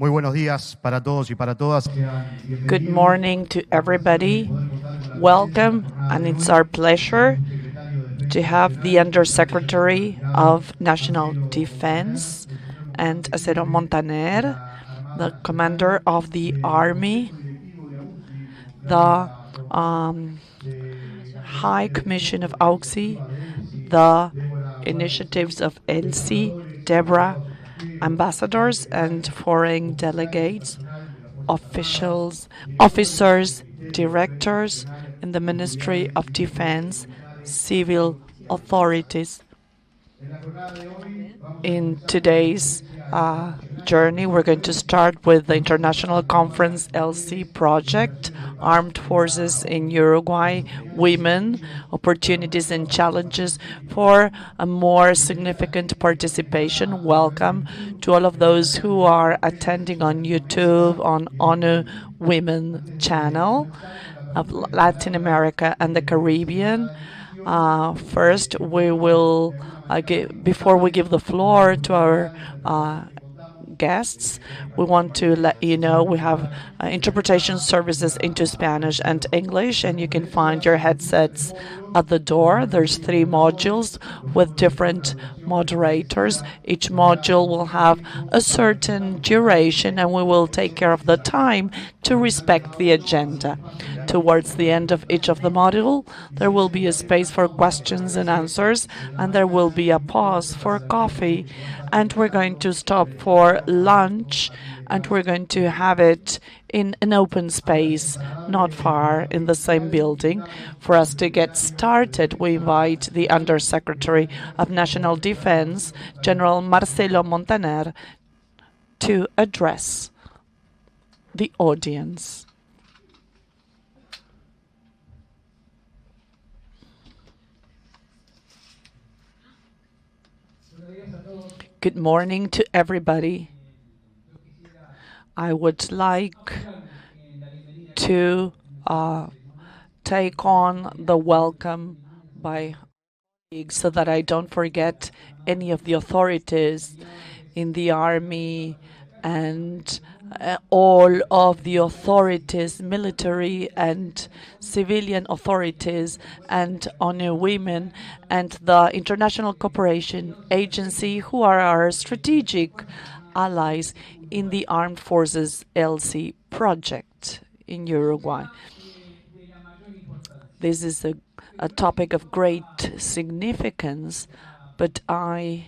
Muy buenos días para todos y para todas. Good morning to everybody. Welcome, and it's our pleasure to have the Undersecretary of National Defense and Acero Montaner, the Commander of the Army, the High Commission of Elsie, the initiatives of Elsie, Deborah, ambassadors and foreign delegates, officers, directors in the Ministry of Defense, civil authorities. In today's journey, we're going to start with the International Conference Elsie project, Armed Forces in Uruguay, Women, Opportunities and Challenges for a more significant participation. Welcome to all of those who are attending on YouTube, on ONU Women channel of Latin America and the Caribbean. First, we will, before we give the floor to our guests, we want to let you know we have interpretation services into Spanish and English, and you can find your headsets at the door. There's 3 modules with different moderators. Each module will have a certain duration, and we will take care of the time to respect the agenda. Towards the end of each of the module, there will be a space for questions and answers, and there will be a pause for coffee, and we're going to stop for lunch, and we're going to have it in an open space not far in the same building. For us to get started, we invite the Undersecretary of National Defense, General Marcelo Montaner, to address the audience. Good morning to everybody. I would like to take on the welcome by so that I don't forget any of the authorities in the army and all of the authorities, military and civilian authorities, and ONU Women, and the International Cooperation Agency, who are our strategic allies in the Armed Forces Elsie project in Uruguay. This is a topic of great significance, but I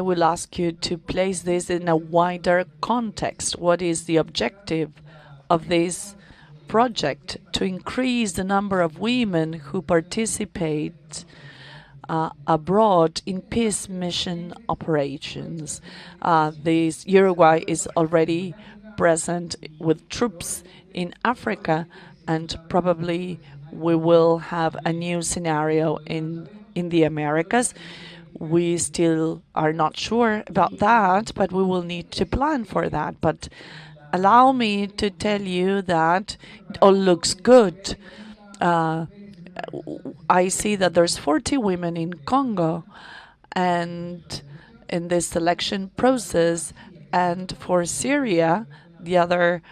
will ask you to place this in a wider context. What is the objective of this project? To increase the number of women who participate abroad in peace mission operations. This Uruguay is already present with troops in Africa, and probably we will have a new scenario in the Americas. We still are not sure about that, but we will need to plan for that. But allow me to tell you that it all looks good. I see that there's 40 women in Congo, and in this selection process, and for Syria, the other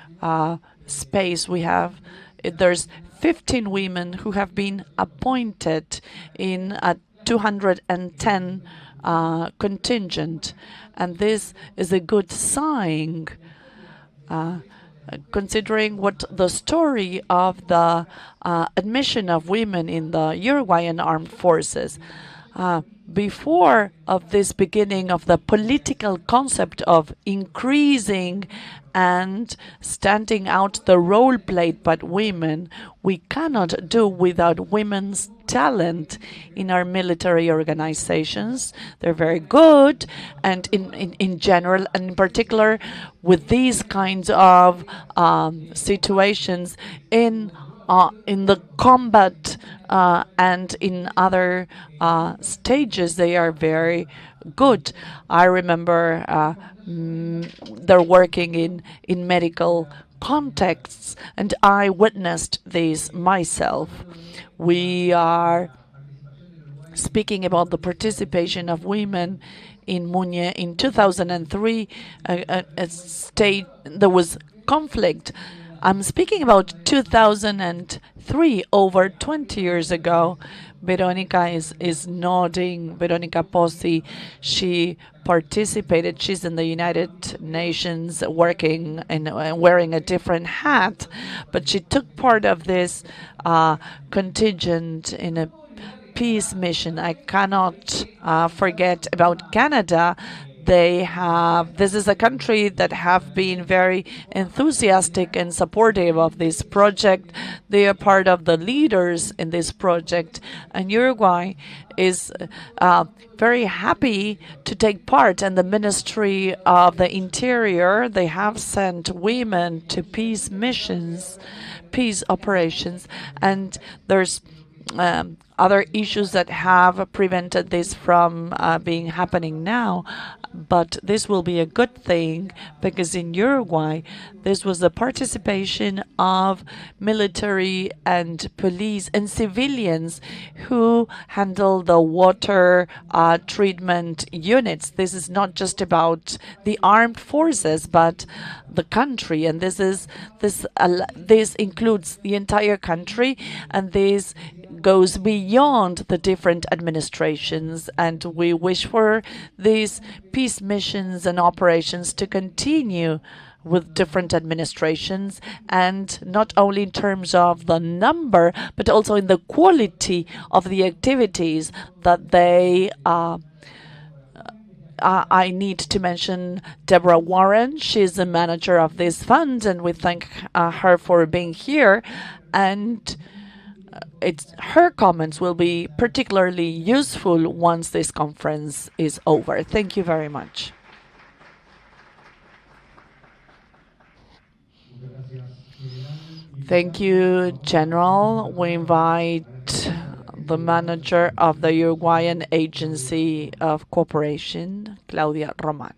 space we have, there's 15 women who have been appointed in a 210 contingent, and this is a good sign, considering what the story of the admission of women in the Uruguayan armed forces. Before of this beginning of the political concept of increasing and standing out the role played by women, we cannot do without women's talent in our military organizations. They're very good, and in general, and in particular, with these kinds of situations in the combat and in other stages, they are very good. I remember they're working in medical contexts, and I witnessed this myself. We are speaking about the participation of women in Muñe in 2003, a state there was conflict. I'm speaking about 2003, over 20 years ago. Veronica is nodding. Veronica Pozzi, she participated. She's in the United Nations working and wearing a different hat, but she took part of this contingent in a peace mission. I cannot forget about Canada. This is a country that have been very enthusiastic and supportive of this project. They are part of the leaders in this project. And Uruguay is very happy to take part. And the Ministry of the Interior, they have sent women to peace missions, peace operations. And there's other issues that have prevented this from being happening now. But this will be a good thing because in Uruguay, this was the participation of military and police and civilians who handle the water treatment units. This is not just about the armed forces, but the country, and this includes the entire country, and this goes beyond the different administrations, and we wish for these peace missions and operations to continue with different administrations, and not only in terms of the number, but also in the quality of the activities that they I need to mention Deborah Warren. She's the manager of this fund, and we thank her for being here. And her comments will be particularly useful once this conference is over. Thank you very much. Thank you, General. We invite the manager of the Uruguayan Agency of Cooperation, Claudia Romani.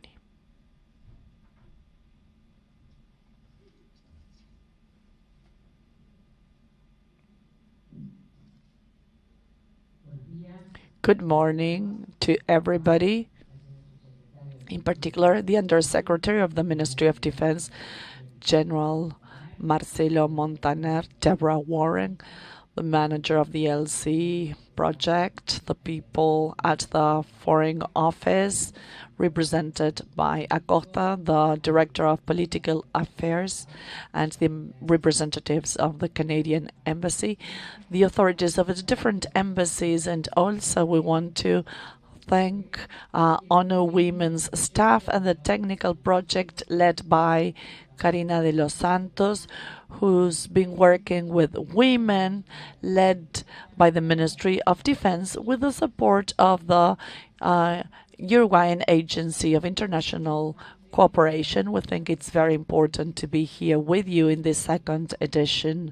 Good morning to everybody, in particular the Undersecretary of the Ministry of Defense, General Marcelo Montaner, Deborah Warren, the manager of the Elsie project, the people at the Foreign Office, represented by Acosta, the Director of Political Affairs, and the representatives of the Canadian Embassy, the authorities of the different embassies, and also we want to thank Honor Women's staff and the technical project led by Karina de los Santos, who's been working with women, led by the Ministry of Defense with the support of the Uruguayan Agency of International Cooperation. We think it's very important to be here with you in this second edition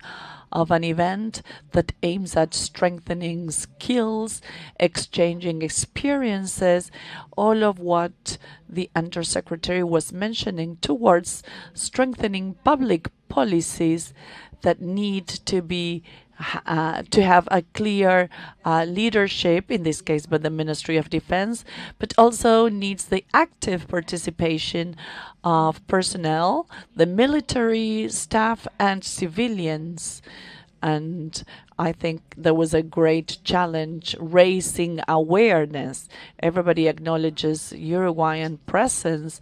of an event that aims at strengthening skills, exchanging experiences, all of what the Undersecretary was mentioning towards strengthening public policies that need to be to have a clear leadership, in this case by the Ministry of Defense, but also needs the active participation of personnel, the military staff and civilians. And I think there was a great challenge raising awareness. Everybody acknowledges Uruguayan presence,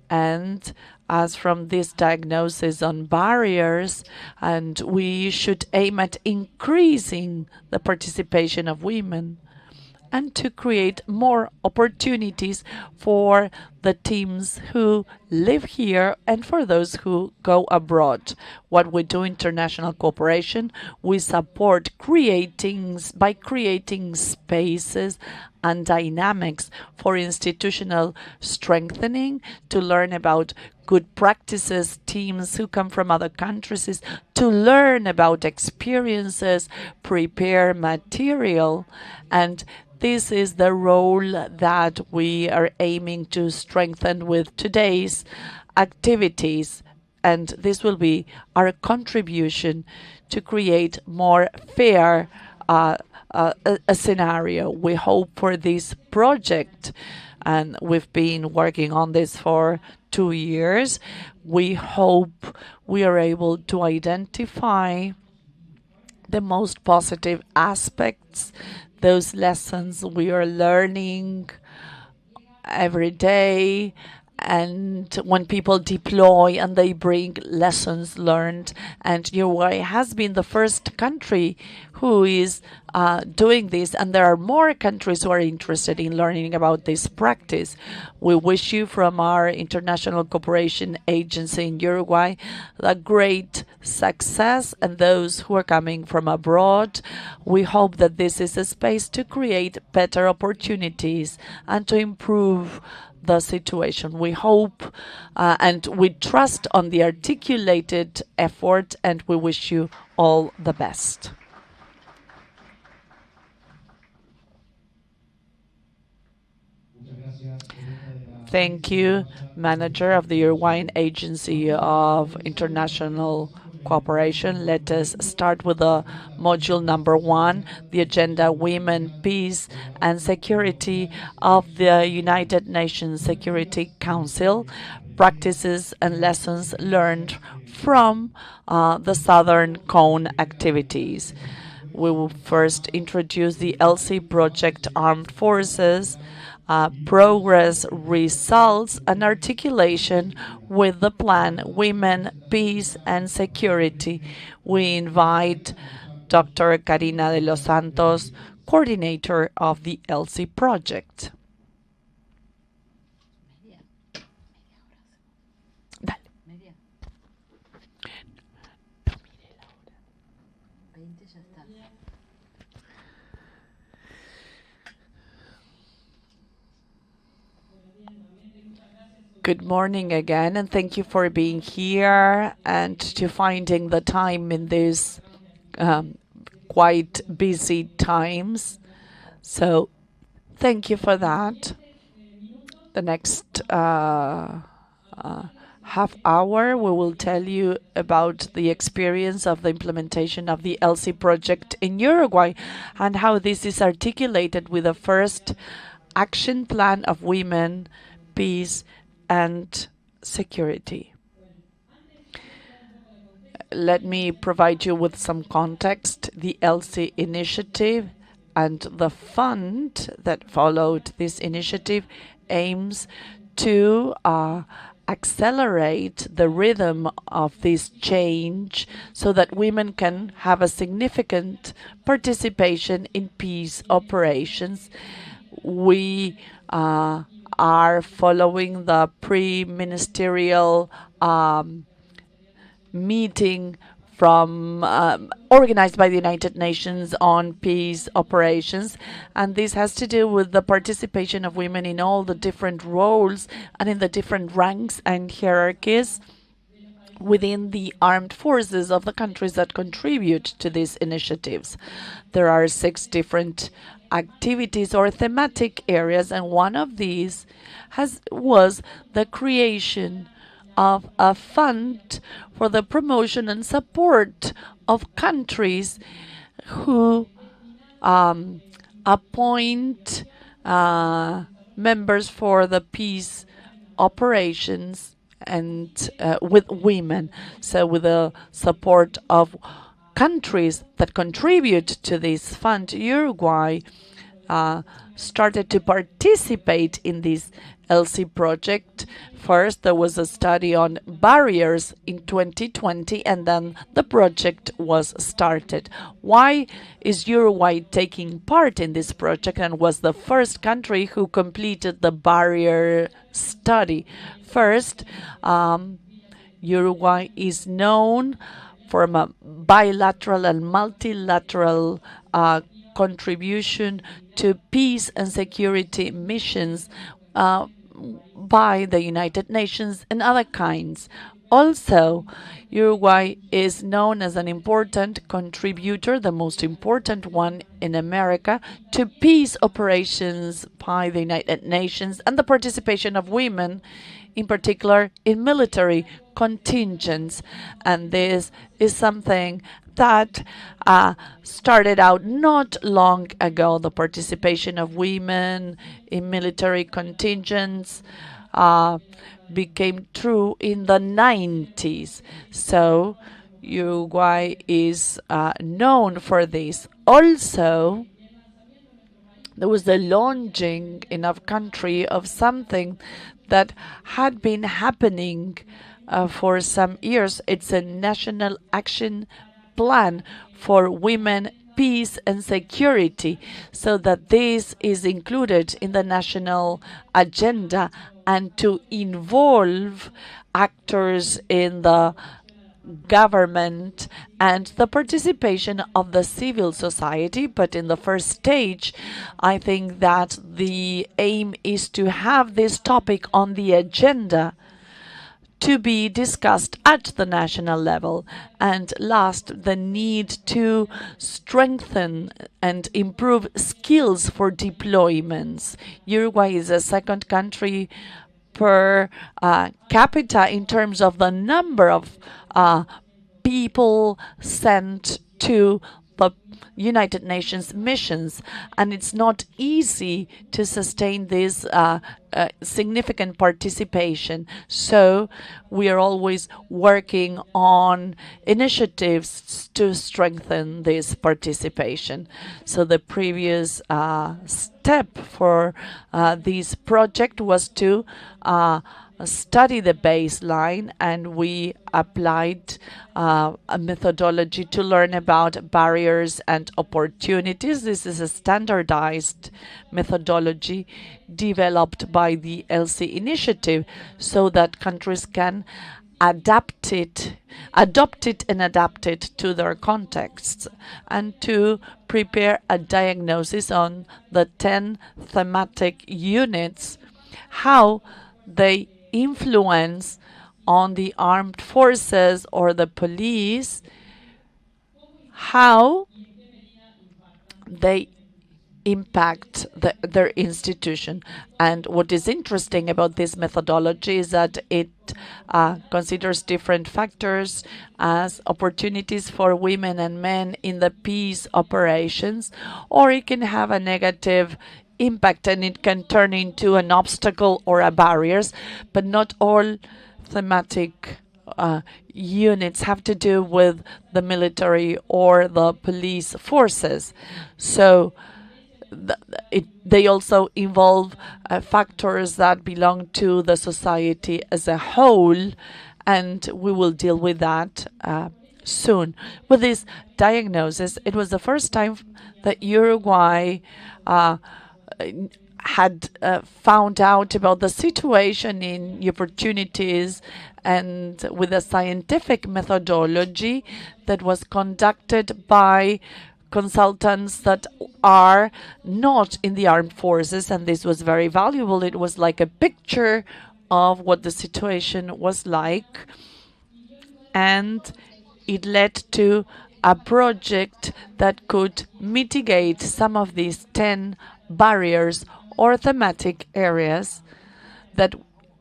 and as from this diagnosis on barriers, and we should aim at increasing the participation of women and to create more opportunities for the teams who live here and for those who go abroad. What we do, international cooperation, we support by creating spaces and dynamics for institutional strengthening, to learn about good practices, teams who come from other countries, to learn about experiences, prepare material, and this is the role that we are aiming to strengthen with today's activities. And this will be our contribution to create more fair a scenario. We hope for this project and we've been working on this for 2 years. We hope we are able to identify the most positive aspects, those lessons we are learning every day, and when people deploy and they bring lessons learned. And Uruguay has been the first country who is doing this, and there are more countries who are interested in learning about this practice. We wish you from our International Cooperation Agency in Uruguay a great success, and those who are coming from abroad, we hope that this is a space to create better opportunities and to improve the situation. We hope and we trust on the articulated effort, and we wish you all the best. Thank you, Manager of the Uruguayan Agency of International Cooperation. Let us start with the module number 1, the agenda Women, Peace and Security of the United Nations Security Council, practices and lessons learned from the Southern Cone activities. We will first introduce the Elsie Project Armed Forces, progress, results, and articulation with the plan Women, Peace and Security. We invite Dr. Karina de los Santos, coordinator of the Elsie project. Good morning again, and thank you for being here and to finding the time in these quite busy times. So thank you for that. The next half hour, we will tell you about the experience of the implementation of the Elsie project in Uruguay and how this is articulated with the first action plan of women, peace, and security. Let me provide you with some context. The Elsie initiative and the fund that followed this initiative aims to accelerate the rhythm of this change so that women can have a significant participation in peace operations. We are following the pre-ministerial meeting from organized by the United Nations on peace operations, and this has to do with the participation of women in all the different roles and in the different ranks and hierarchies within the armed forces of the countries that contribute to these initiatives. There are 6 different activities or thematic areas, and one of these was the creation of a fund for the promotion and support of countries who appoint members for the peace operations and with women. So with the support of countries that contribute to this fund, Uruguay started to participate in this Elsie project. First, there was a study on barriers in 2020, and then the project was started. Why is Uruguay taking part in this project and was the first country who completed the barrier study? First, Uruguay is known for a bilateral and multilateral contribution to peace and security missions by the United Nations and other kinds. Also, Uruguay is known as an important contributor, the most important one in America, to peace operations by the United Nations and the participation of women, in particular in military contingents. And this is something that started out not long ago. The participation of women in military contingents became true in the 90s. So Uruguay is known for this. Also, there was the launching in our country of something that had been happening for some years. It's a national action plan for women, peace and security, so that this is included in the national agenda and to involve actors in the government and the participation of the civil society. But in the first stage, I think that the aim is to have this topic on the agenda to be discussed at the national level. And last, the need to strengthen and improve skills for deployments. Uruguay is the second country per capita in terms of the number of people sent to the United Nations missions, and it's not easy to sustain this significant participation. So we are always working on initiatives to strengthen this participation. So the previous step for this project was to study the baseline, and we applied a methodology to learn about barriers and opportunities. This is a standardized methodology developed by the Elsie initiative so that countries can adopt it and adapt it to their contexts, and to prepare a diagnosis on the 10 thematic units, how they influence on the armed forces or the police, how they impact their institution. And what is interesting about this methodology is that it considers different factors as opportunities for women and men in the peace operations, or it can have a negative impact and it can turn into an obstacle or a barriers. But not all thematic units have to do with the military or the police forces. So they also involve factors that belong to the society as a whole, and we will deal with that soon. With this diagnosis, it was the first time that Uruguay had found out about the situation in opportunities, and with a scientific methodology that was conducted by consultants that are not in the armed forces, and this was very valuable. It was like a picture of what the situation was like, and it led to a project that could mitigate some of these 10 barriers or thematic areas that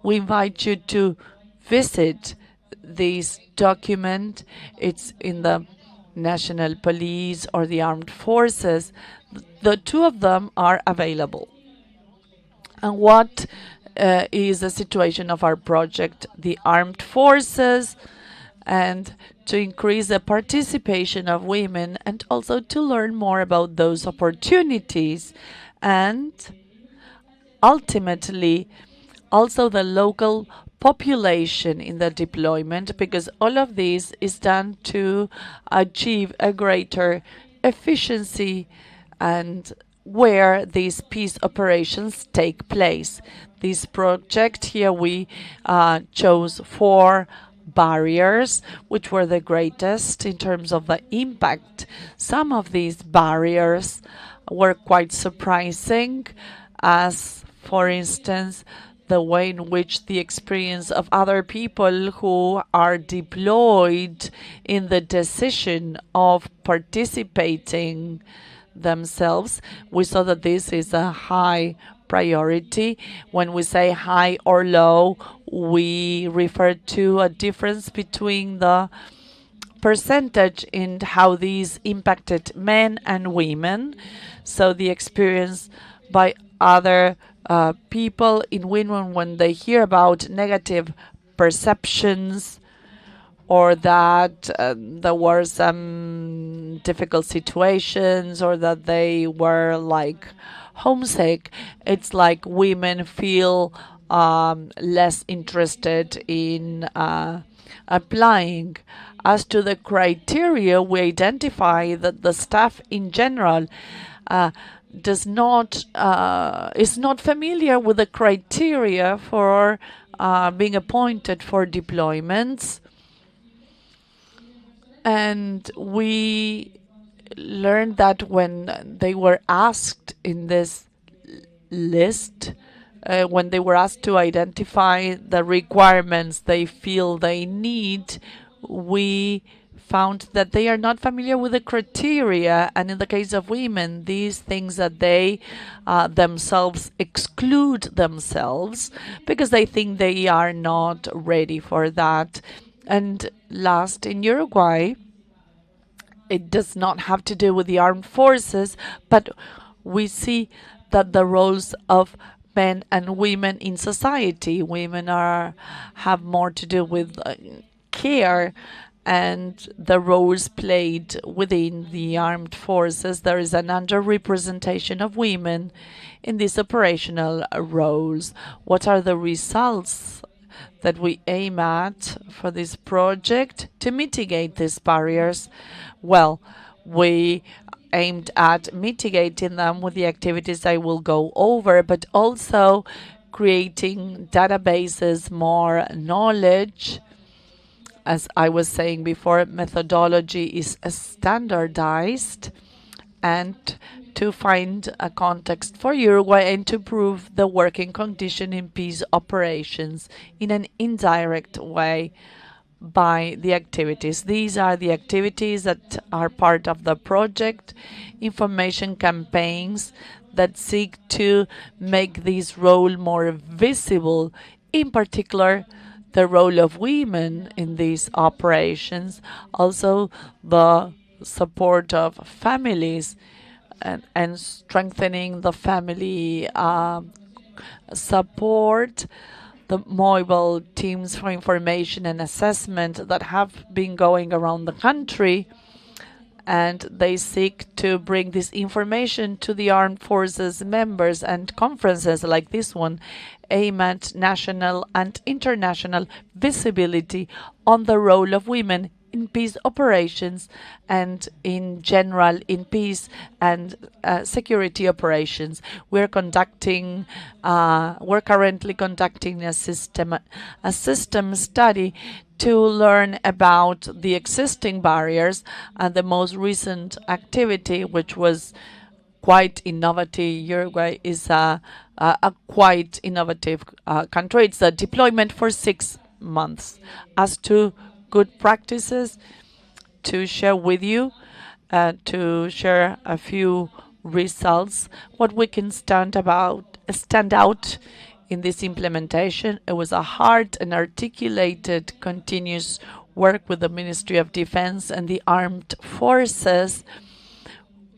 we invite you to visit this document. It's in the National Police or the Armed Forces. The two of them are available. And what is the situation of our project? The armed forces, and to increase the participation of women, and also to learn more about those opportunities, and ultimately also the local population in the deployment, because all of this is done to achieve a greater efficiency and where these peace operations take place. This project here, we chose 4 barriers, which were the greatest in terms of the impact. Some of these barriers were quite surprising, as for instance, the way in which the experience of other people who are deployed in the decision of participating themselves. We saw that this is a high priority. When we say high or low, we refer to a difference between the percentage in how these impacted men and women. So the experience by other people in women when they hear about negative perceptions, or that there were some difficult situations, or that they were like homesick, it's like women feel less interested in applying. As to the criteria, we identify that the staff in general does not is not familiar with the criteria for being appointed for deployments, and we learned that when they were asked in this list, when they were asked to identify the requirements they feel they need, we found that they are not familiar with the criteria, and in the case of women, these things that they themselves exclude themselves because they think they are not ready for that. And last, in Uruguay, it does not have to do with the armed forces, but we see that the roles of men and women in society, women have more to do with care, and the roles played within the armed forces. There is an underrepresentation of women in these operational roles. What are the results that we aim at for this project to mitigate these barriers? Well, we aimed at mitigating them with the activities I will go over, but also creating databases, more knowledge. As I was saying before, methodology is standardized, and to find a context for Uruguay and to prove the working condition in peace operations in an indirect way by the activities. These are the activities that are part of the project, information campaigns that seek to make this role more visible, in particular the role of women in these operations, also the support of families, and strengthening the family support, the mobile teams for information and assessment that have been going around the country, and they seek to bring this information to the armed forces members, and conferences like this one aim at national and international visibility on the role of women in peace operations and in general in peace and security operations. We're currently conducting a system study to learn about the existing barriers, and the most recent activity, which was quite innovative. Uruguay is a quite innovative country. It's a deployment for 6 months. As to good practices to share with you, to share a few results, what we can stand out in this implementation. It was a hard and articulated continuous work with the Ministry of Defense and the armed forces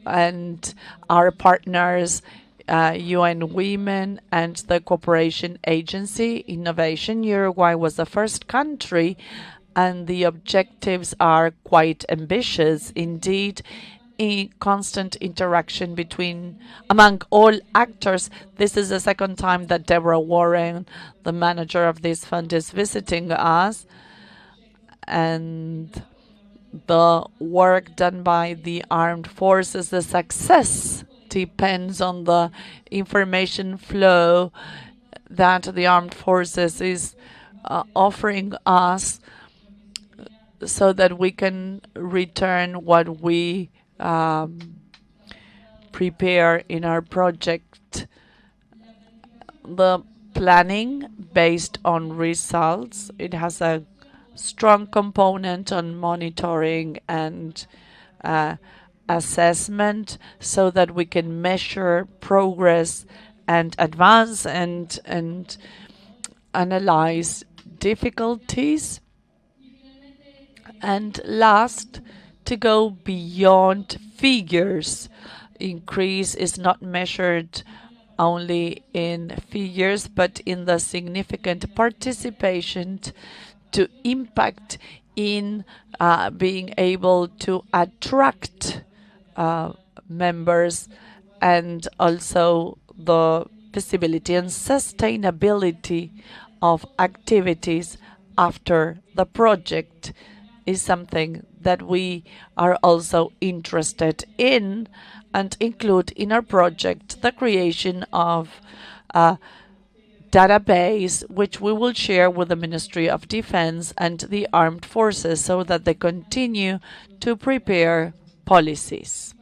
and our partners, UN Women and the Cooperation Agency Innovation. Uruguay was the first country, and the objectives are quite ambitious indeed. A constant interaction among all actors. This is the second time that Deborah Warren, the manager of this fund, is visiting us, and the work done by the armed forces, the success depends on the information flow that the armed forces is offering us, so that we can return what we prepare in our project. The planning based on results, it has a strong component on monitoring and assessment, so that we can measure progress and advance and analyze difficulties. And last, to go beyond figures. Increase is not measured only in figures, but in the significant participation to impact in being able to attract members, and also the visibility and sustainability of activities after the project is something that we are also interested in and include in our project the creation of a database which we will share with the Ministry of Defense and the armed forces so that they continue to prepare policies.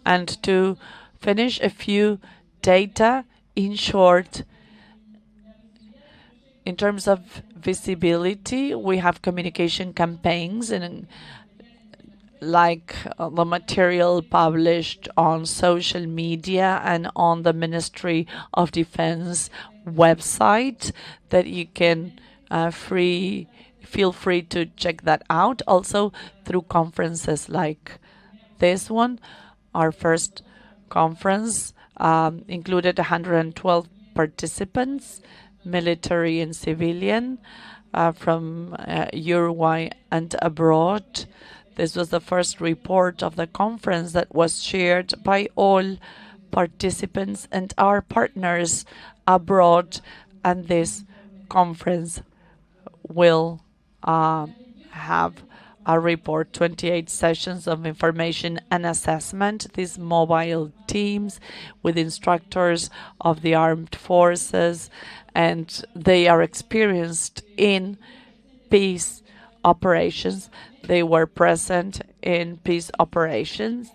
And to finish, a few data in short. In terms of visibility, we have communication campaigns and like the material published on social media and on the Ministry of Defense website that you can feel free to check that out. Also through conferences like this one. Our first conference included 112 participants, military and civilian, from Uruguay and abroad. This was the first report of the conference that was shared by all participants and our partners abroad, and this conference will have a report, 28 sessions of information and assessment. These mobile teams with instructors of the armed forces, and they are experienced in peace operations. They were present in peace operations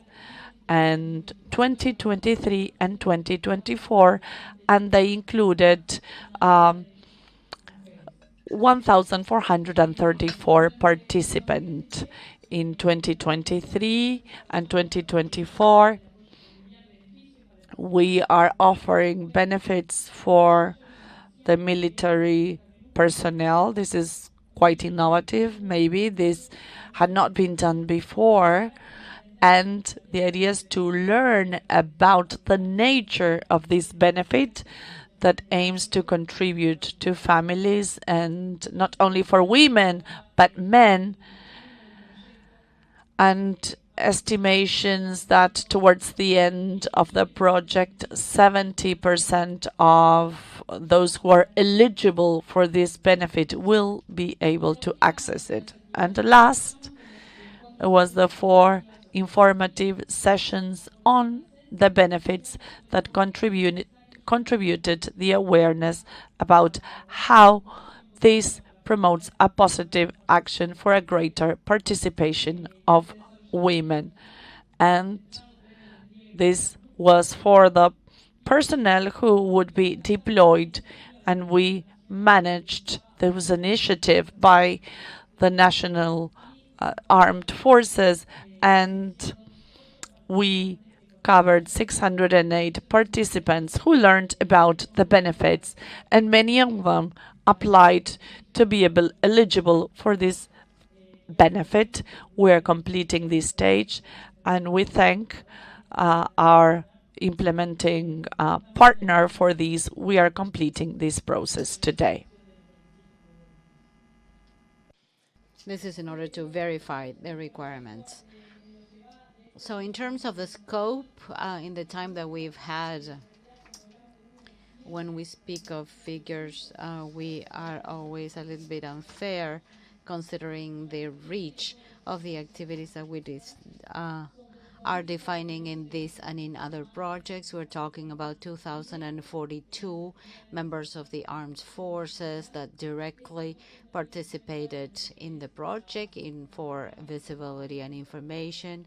and 2023 and 2024, and they included 1,434 participants in 2023 and 2024. We are offering benefits for the military personnel. This is quite innovative. Maybe this had not been done before. And the idea is to learn about the nature of this benefit that aims to contribute to families, and not only for women, but men. And estimations that towards the end of the project, 70% of those who are eligible for this benefit will be able to access it. And last was the 4 informative sessions on the benefits that contributed the awareness about how this promotes a positive action for a greater participation of women. And this was for the personnel who would be deployed, and we managed, there was an initiative by the National Armed Forces, and we covered 608 participants who learned about the benefits, and many of them applied to be eligible for this benefit. We're completing this stage, and we thank our implementing partner for this. We are completing this process today. This is in order to verify the requirements. So in terms of the scope, in the time that we've had, when we speak of figures, we are always a little bit unfair considering the reach of the activities that we are defining in this and in other projects. We're talking about 2,042 members of the armed forces that directly participated in the project for visibility and information.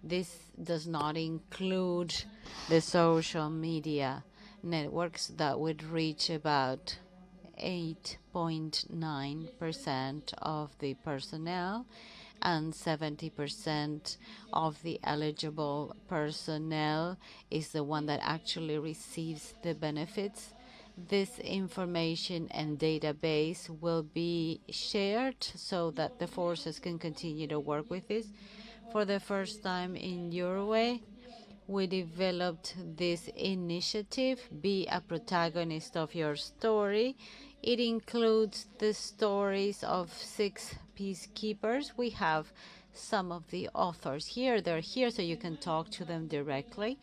This does not include the social media networks that would reach about 8.9% of the personnel, and 70% of the eligible personnel is the one that actually receives the benefits. This information and database will be shared so that the forces can continue to work with this. For the first time in Uruguay, we developed this initiative, Be a Protagonist of Your Story. It includes the stories of 6 peacekeepers. We have some of the authors here. They're here so you can talk to them directly.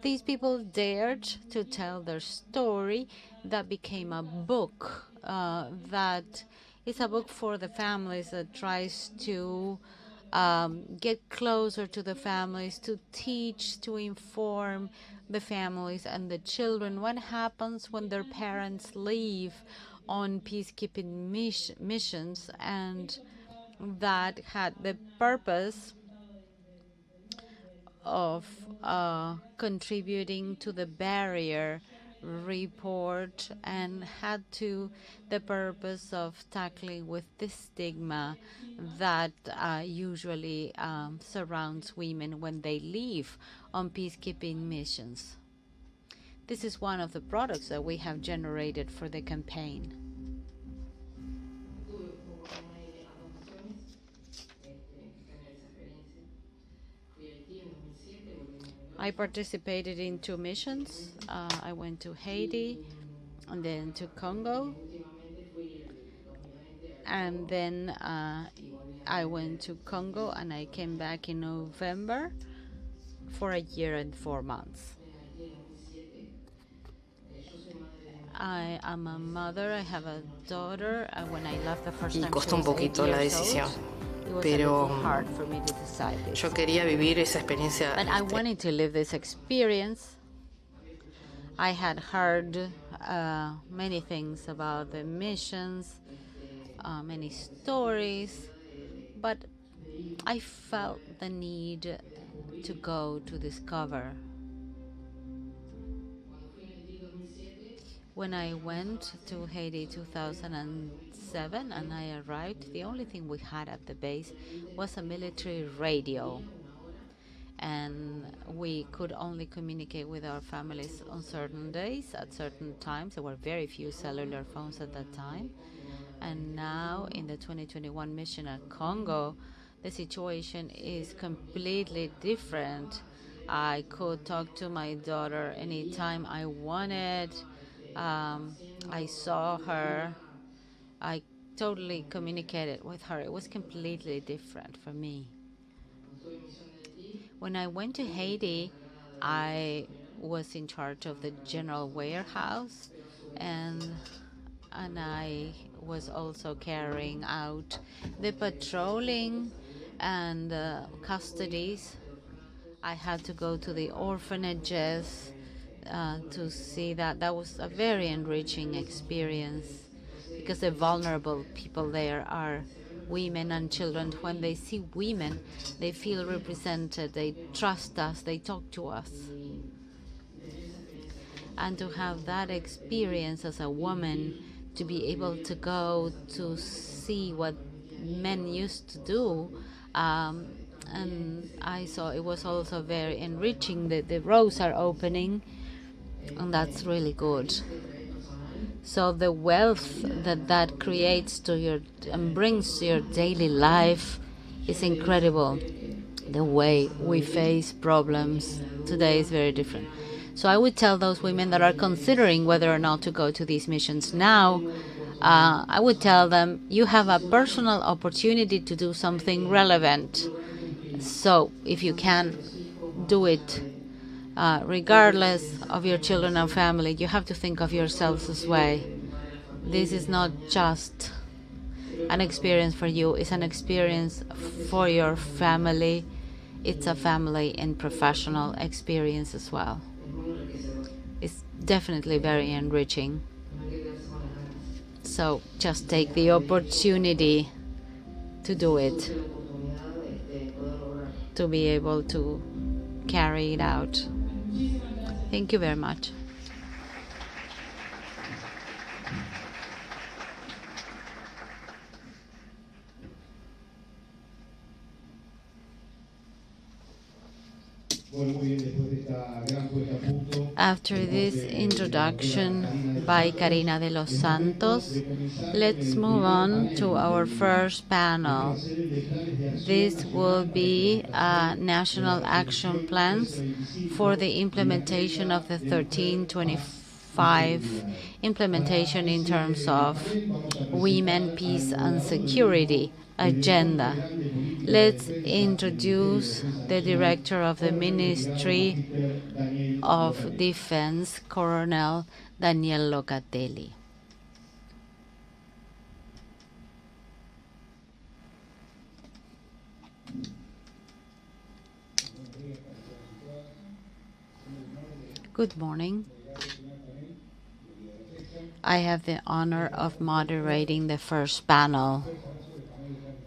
These people dared to tell their story that became a book that is a book for the families that tries to get closer to the families, to teach, to inform the families and the children what happens when their parents leave on peacekeeping missions, and that had the purpose of contributing to the barrier report and had to the purpose of tackling with the stigma that usually surrounds women when they leave on peacekeeping missions. This is one of the products that we have generated for the campaign. I participated in 2 missions. I went to Haiti and then to Congo. And then I went to Congo and I came back in November for a year and 4 months. I am a mother. I have a daughter. When I left the first time, costó un poquito la decisión, pero yo quería vivir esa experiencia. But I wanted to live this experience. I had heard many things about the missions, many stories, but I felt the need to go to discover. When I went to Haiti 2007 and I arrived, the only thing we had at the base was a military radio. And we could only communicate with our families on certain days, at certain times. There were very few cellular phones at that time. And now, in the 2021 mission at Congo, the situation is completely different. I could talk to my daughter anytime I wanted. I saw her. I totally communicated with her. It was completely different for me. When I went to Haiti, I was in charge of the general warehouse, and I was also carrying out the patrolling and custodies. I had to go to the orphanages to see that. That was a very enriching experience because the vulnerable people there are women and children. When they see women, they feel represented, they trust us, they talk to us. And to have that experience as a woman, to be able to go to see what men used to do, and I saw it was also very enriching. The roads are opening, and that's really good. So the wealth that creates to your and brings to your daily life is incredible. The way we face problems today is very different. So I would tell those women that are considering whether or not to go to these missions now, I would tell them, you have a personal opportunity to do something relevant. So if you can, do it. Regardless of your children and family, you have to think of yourselves as well. This is not just an experience for you, it's an experience for your family. It's a family and professional experience as well. It's definitely very enriching. So just take the opportunity to do it, to be able to carry it out. Thank you very much. Bueno, muy bien, después de esta gran puesta a punto. After this introduction by Karina de los Santos, let's move on to our first panel. This will be national action plans for the implementation of the 1325 implementation in terms of women, peace and security agenda. Let's introduce the director of the Ministry of Defense, Colonel Daniel Locatelli. Good morning. I have the honor of moderating the first panel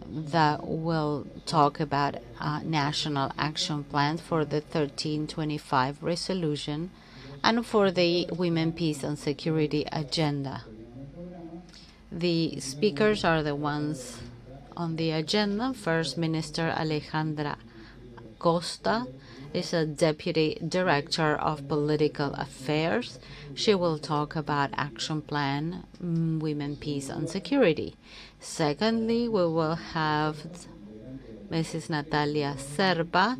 that will talk about national action plans for the 1325 resolution and for the Women, Peace and Security agenda. The speakers are the ones on the agenda. First, Minister Alejandra Costa is a Deputy Director of Political Affairs. She will talk about Action Plan, Women, Peace and Security. Secondly, we will have Mrs. Natalia Serpa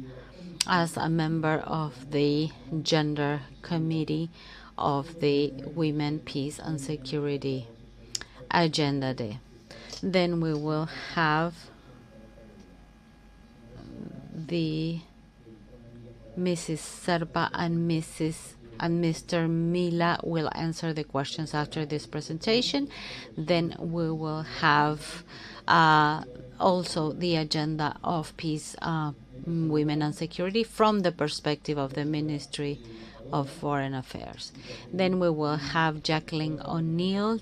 as a member of the Gender Committee of the Women, Peace and Security Agenda Day. Then we will have the Mrs. Serpa and Mr. Mila will answer the questions after this presentation. Then we will have also the agenda of peace, women and security from the perspective of the Ministry of Foreign Affairs. Then we will have Jacqueline O'Neill,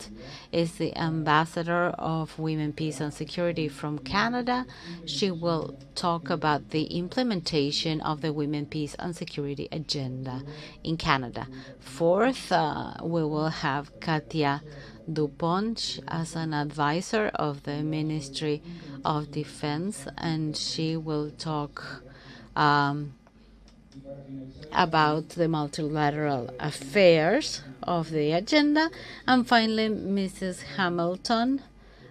is the Ambassador of Women, Peace and Security from Canada. She will talk about the implementation of the Women, Peace and Security agenda in Canada. Fourth, we will have Katia Dupont as an advisor of the Ministry of Defense, and she will talk about the multilateral affairs of the agenda. And finally, Mrs. Hamilton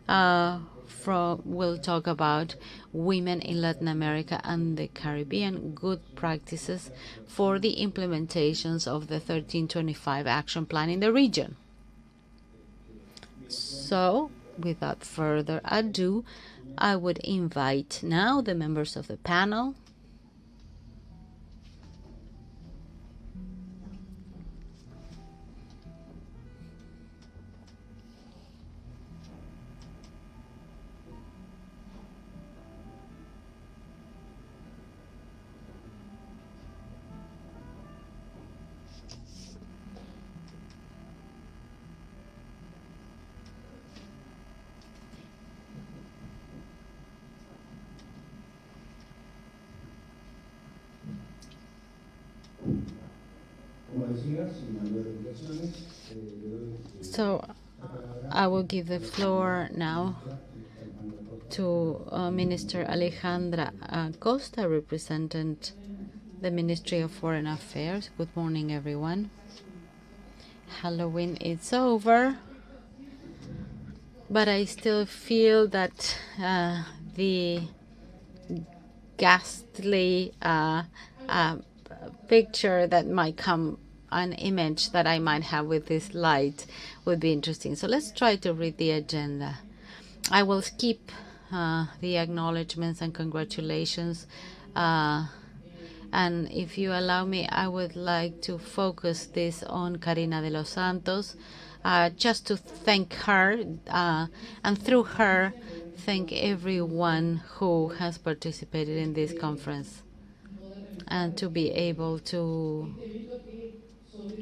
will talk about women in Latin America and the Caribbean, good practices for the implementations of the 1325 action plan in the region. So, without further ado, I would invite now the members of the panel. So I will give the floor now to Minister Alejandra Costa, representing the Ministry of Foreign Affairs. Good morning, everyone. Halloween is over, but I still feel that the ghastly picture that might come, an image that I might have with this light would be interesting. So let's try to read the agenda. I will skip the acknowledgements and congratulations. And if you allow me, I would like to focus this on Karina de los Santos, just to thank her, and through her, thank everyone who has participated in this conference, and to be able to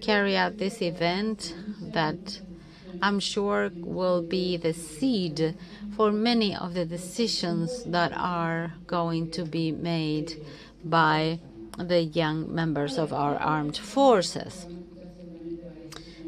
carry out this event that I'm sure will be the seed for many of the decisions that are going to be made by the young members of our armed forces.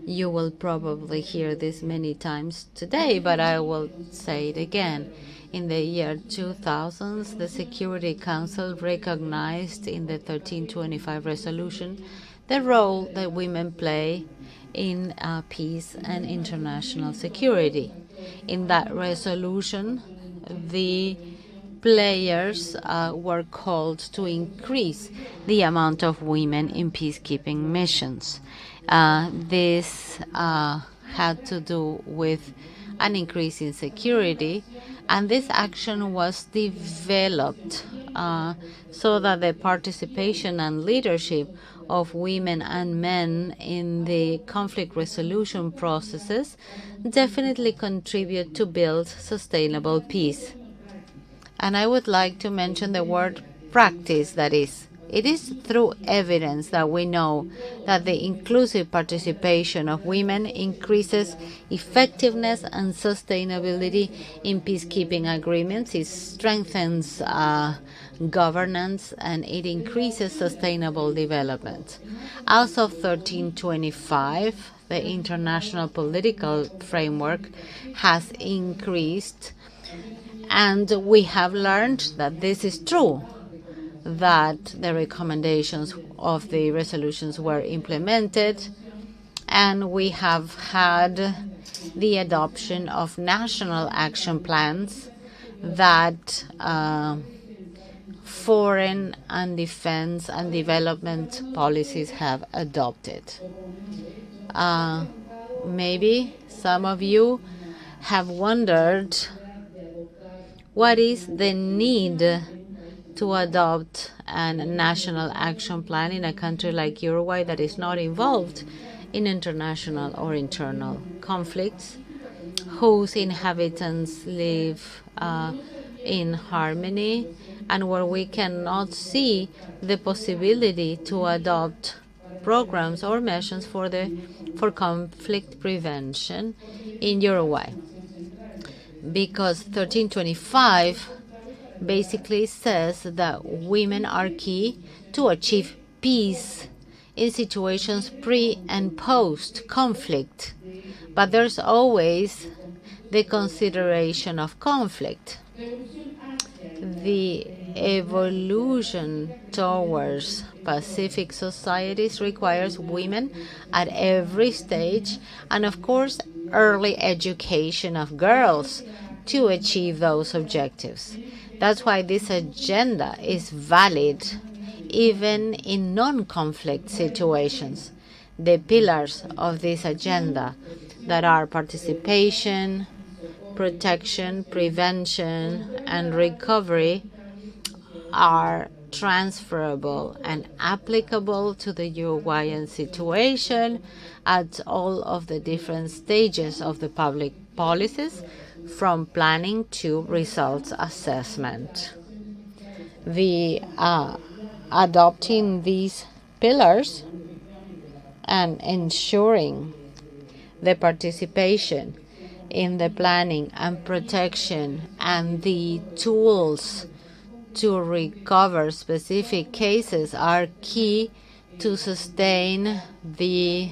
You will probably hear this many times today, but I will say it again. In the year 2000, the Security Council recognized in the 1325 resolution the role that women play in peace and international security. In that resolution, the players were called to increase the amount of women in peacekeeping missions. This had to do with an increase in security, and this action was developed so that the participation and leadership of women and men in the conflict resolution processes definitely contribute to build sustainable peace. And I would like to mention the word practice, that is. It is through evidence that we know that the inclusive participation of women increases effectiveness and sustainability in peacekeeping agreements. It strengthens governance, and it increases sustainable development. As of 1325, the international political framework has increased, and we have learned that this is true, that the recommendations of the resolutions were implemented, and we have had the adoption of national action plans that foreign and defense and development policies have adopted. Maybe some of you have wondered what is the need to adopt a national action plan in a country like Uruguay that is not involved in international or internal conflicts, whose inhabitants live in harmony, and where we cannot see the possibility to adopt programs or measures for conflict prevention in Uruguay. Because 1325 basically says that women are key to achieve peace in situations pre and post conflict, but there's always the consideration of conflict. The evolution towards Pacific societies requires women at every stage, and of course early education of girls to achieve those objectives. That's why this agenda is valid even in non-conflict situations. The pillars of this agenda that are participation, protection, prevention, and recovery are transferable and applicable to the Uruguayan situation at all of the different stages of the public policies, from planning to results assessment. The adopting these pillars and ensuring the participation in the planning and protection and the tools to recover specific cases are key to sustain the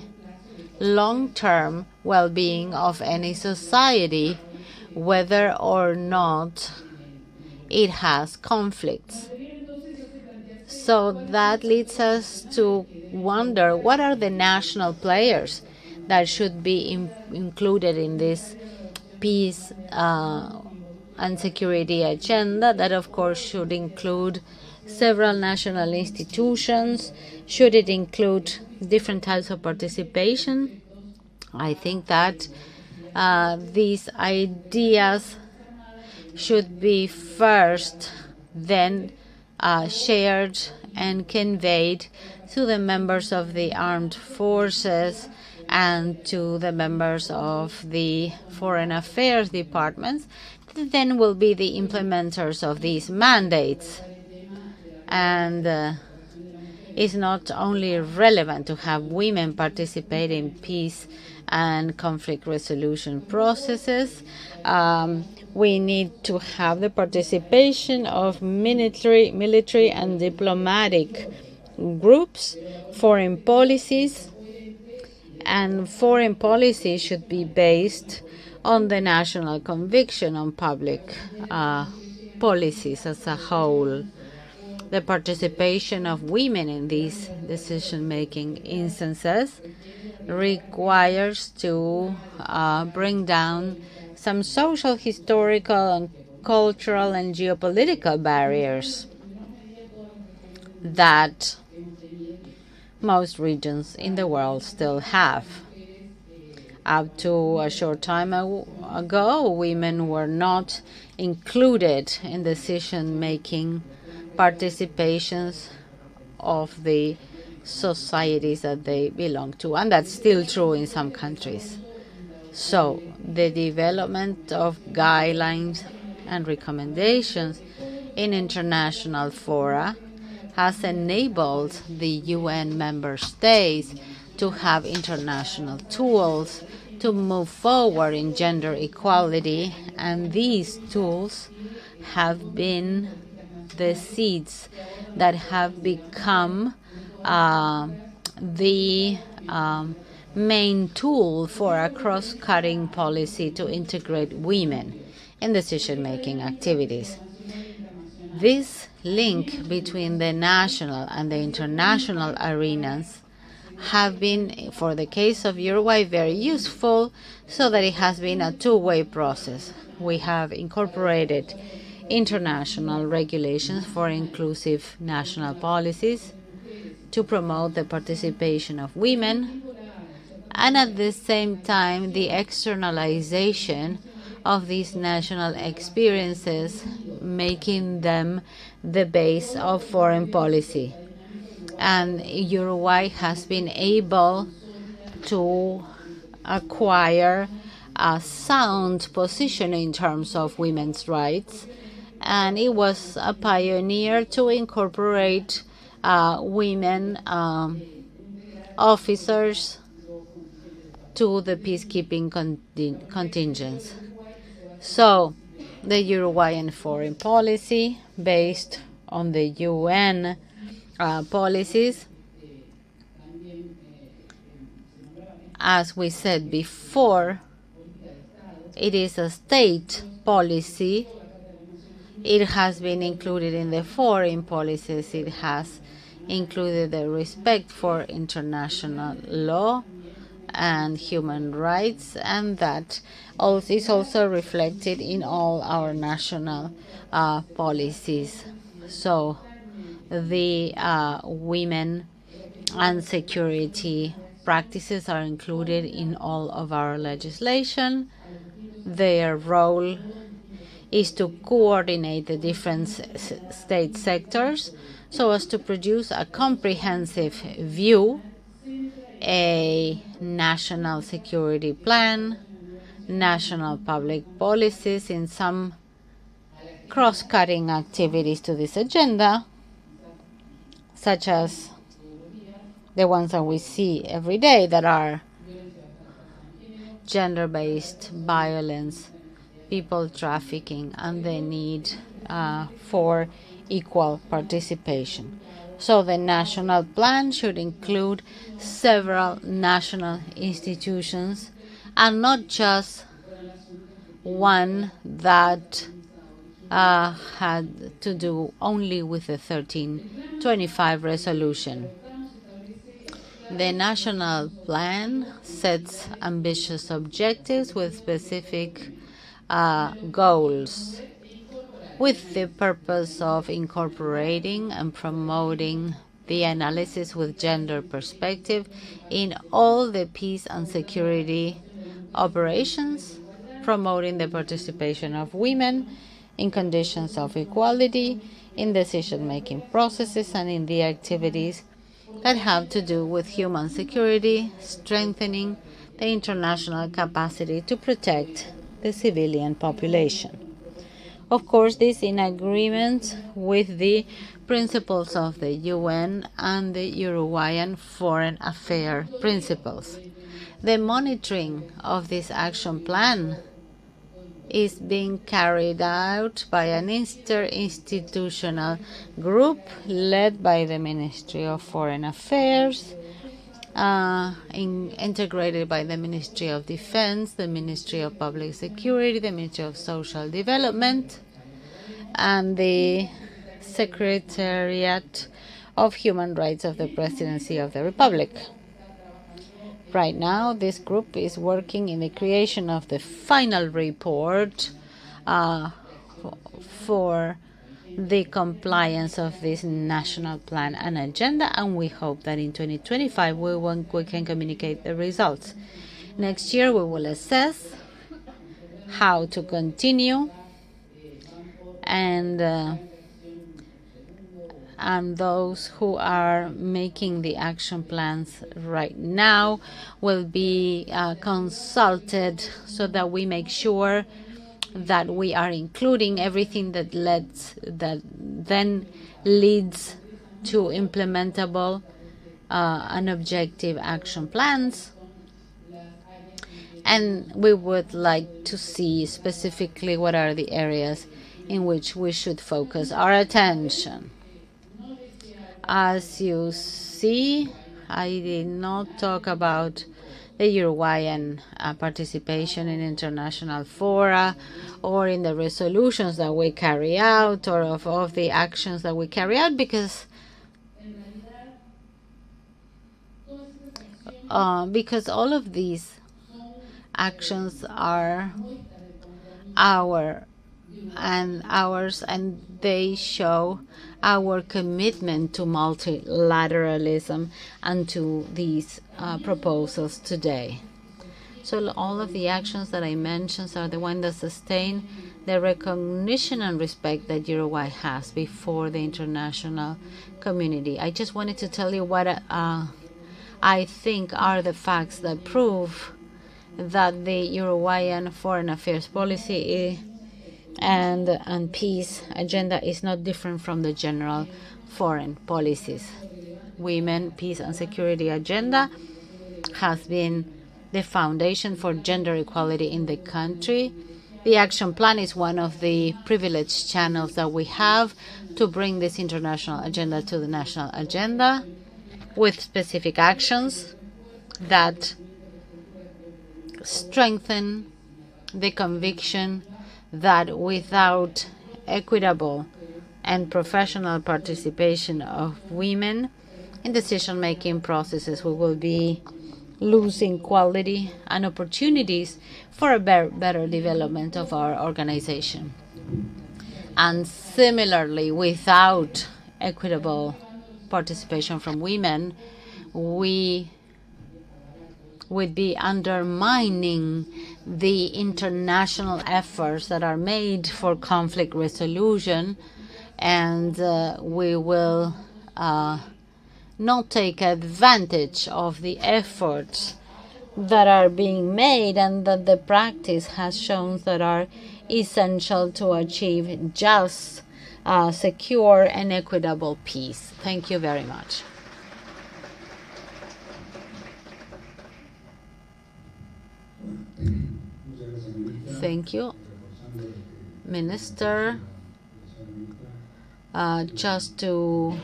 long-term well-being of any society, whether or not it has conflicts. So that leads us to wonder, what are the national players that should be included in this peace and security agenda? That, of course, should include several national institutions. Should it include different types of participation? I think that these ideas should be first then shared and conveyed to the members of the armed forces and to the members of the foreign affairs departments, that then will be the implementers of these mandates. And it's not only relevant to have women participate in peace and conflict resolution processes. We need to have the participation of military and diplomatic groups, foreign policies, and foreign policy should be based on the national conviction on public policies as a whole. the participation of women in these decision-making instances requires to bring down some social, historical, and cultural and geopolitical barriers that most regions in the world still have. Up to a short time ago, women were not included in decision-making participations of the societies that they belong to, and that's still true in some countries. So the development of guidelines and recommendations in international fora has enabled the UN member states to have international tools to move forward in gender equality, and these tools have been the seeds that have become the main tool for a cross-cutting policy to integrate women in decision-making activities. This link between the national and the international arenas have been, for the case of Uruguay, very useful, so that it has been a two-way process. We have incorporated international regulations for inclusive national policies to promote the participation of women, and at the same time the externalization of these national experiences, making them the base of foreign policy. And Uruguay has been able to acquire a sound position in terms of women's rights, and it was a pioneer to incorporate women officers to the peacekeeping contingents. So the Uruguayan foreign policy, based on the UN policies, as we said before, it is a state policy. It has been included in the foreign policies. It has included the respect for international law and human rights, and that is also reflected in all our national policies. So the women and security practices are included in all of our legislation. Their role is to coordinate the different state sectors so as to produce a comprehensive view, a national security plan, national public policies, in some cross-cutting activities to this agenda, such as the ones that we see every day, that are gender-based violence, people trafficking, and the need for equal participation. So the national plan should include several national institutions, and not just one that had to do only with the 1325 resolution. The national plan sets ambitious objectives with specific goals, with the purpose of incorporating and promoting the analysis with gender perspective in all the peace and security operations, promoting the participation of women in conditions of equality in decision-making processes and in the activities that have to do with human security, strengthening the international capacity to protect the civilian population. Of course, this in agreement with the principles of the UN and the Uruguayan foreign affairs principles. The monitoring of this action plan is being carried out by an interinstitutional group led by the Ministry of Foreign Affairs, integrated by the Ministry of Defense, the Ministry of Public Security, the Ministry of Social Development, and the Secretariat of Human Rights of the Presidency of the Republic. Right now, this group is working in the creation of the final report for the compliance of this national plan and agenda, and we hope that in 2025 we can communicate the results. Next year, we will assess how to continue, and those who are making the action plans right now will be consulted so that we make sure that we are including everything that then leads to implementable and objective action plans. And we would like to see specifically what are the areas in which we should focus our attention. As you see, I did not talk about the Uruguayan participation in international fora or in the resolutions that we carry out or of the actions that we carry out because all of these actions are ours, and they show our commitment to multilateralism and to these proposals today. So all of the actions that I mentioned are the ones that sustain the recognition and respect that Uruguay has before the international community. I just wanted to tell you what I think are the facts that prove that the Uruguayan foreign affairs policy and peace agenda is not different from the general foreign policies. Women, peace and security agenda has been the foundation for gender equality in the country. The action plan is one of the privileged channels that we have to bring this international agenda to the national agenda with specific actions that strengthen the conviction that without equitable and professional participation of women in decision-making processes, we will be losing quality and opportunities for a better development of our organization. And similarly, without equitable participation from women, we would be undermining the international efforts that are made for conflict resolution, and we will not take advantage of the efforts that are being made and that the practice has shown that are essential to achieve just, secure, and equitable peace. Thank you very much. Thank you, Minister. Just to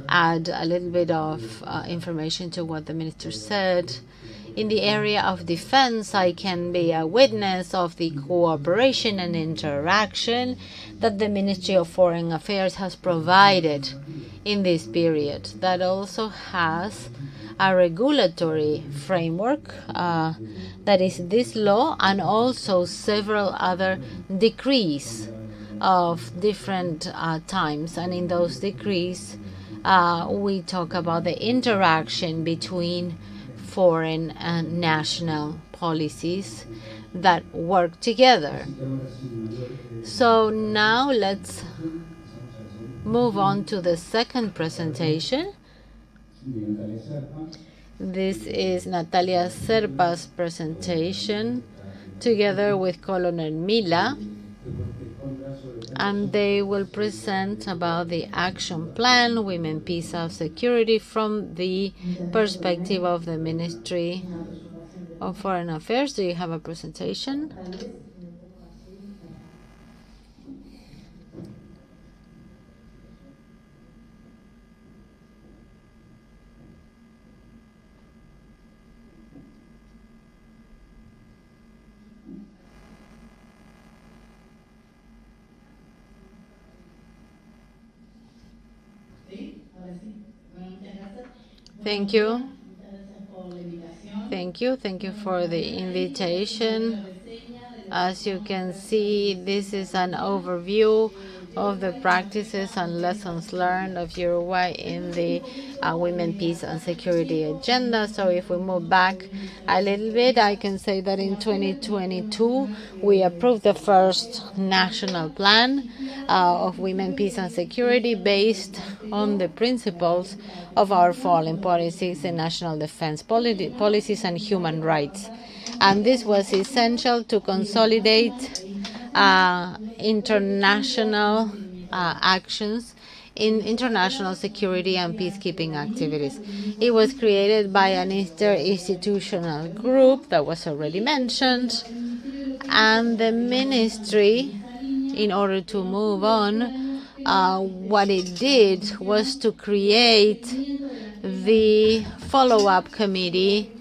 add a little bit of information to what the Minister said, in the area of defense, I can be a witness of the cooperation and interaction that the Ministry of Foreign Affairs has provided in this period. That also has a regulatory framework that is this law and also several other decrees of different times. And in those decrees, we talk about the interaction between foreign and national policies that work together. So now let's move on to the second presentation. This is Natalia Serpa's presentation together with Colonel Mila, and they will present about the action plan, Women, Peace and Security, from the perspective of the Ministry of Foreign Affairs. Do you have a presentation? Thank you. Thank you. Thank you for the invitation. As you can see, this is an overview of the practices and lessons learned of Uruguay in the Women, Peace and Security agenda. So if we move back a little bit, I can say that in 2022, we approved the first national plan of Women, Peace and Security based on the principles of our foreign policies and national defense policies and human rights. And this was essential to consolidate international actions in international security and peacekeeping activities. It was created by an interinstitutional group that was already mentioned, and the ministry, in order to move on, what it did was to create the follow-up committee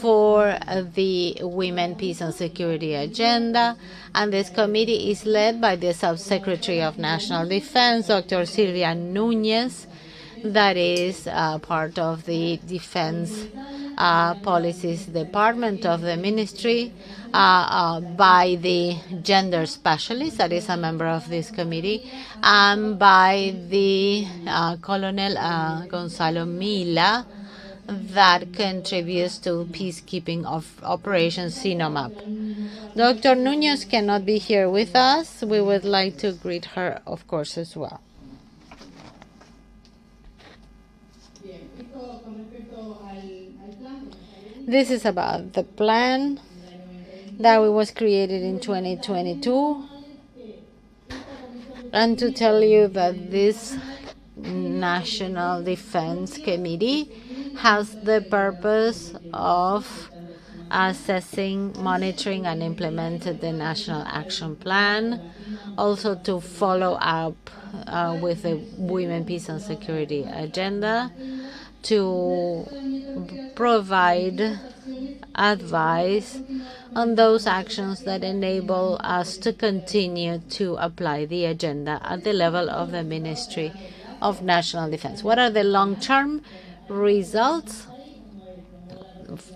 for the Women, Peace and Security agenda, and this committee is led by the Subsecretary of National Defense, Dr. Silvia Núñez, that is part of the Defense Policies Department of the Ministry, by the gender specialist, that is a member of this committee, and by the Colonel Gonzalo Mila, that contributes to peacekeeping of Operation CINOMAP. Dr. Núñez cannot be here with us. We would like to greet her, of course, as well. This is about the plan that was created in 2022, and to tell you that this National Defense Committee has the purpose of assessing, monitoring, and implementing the National Action Plan, also to follow up with the Women, Peace and Security agenda, to provide advice on those actions that enable us to continue to apply the agenda at the level of the Ministry of National Defense. What are the long-term results?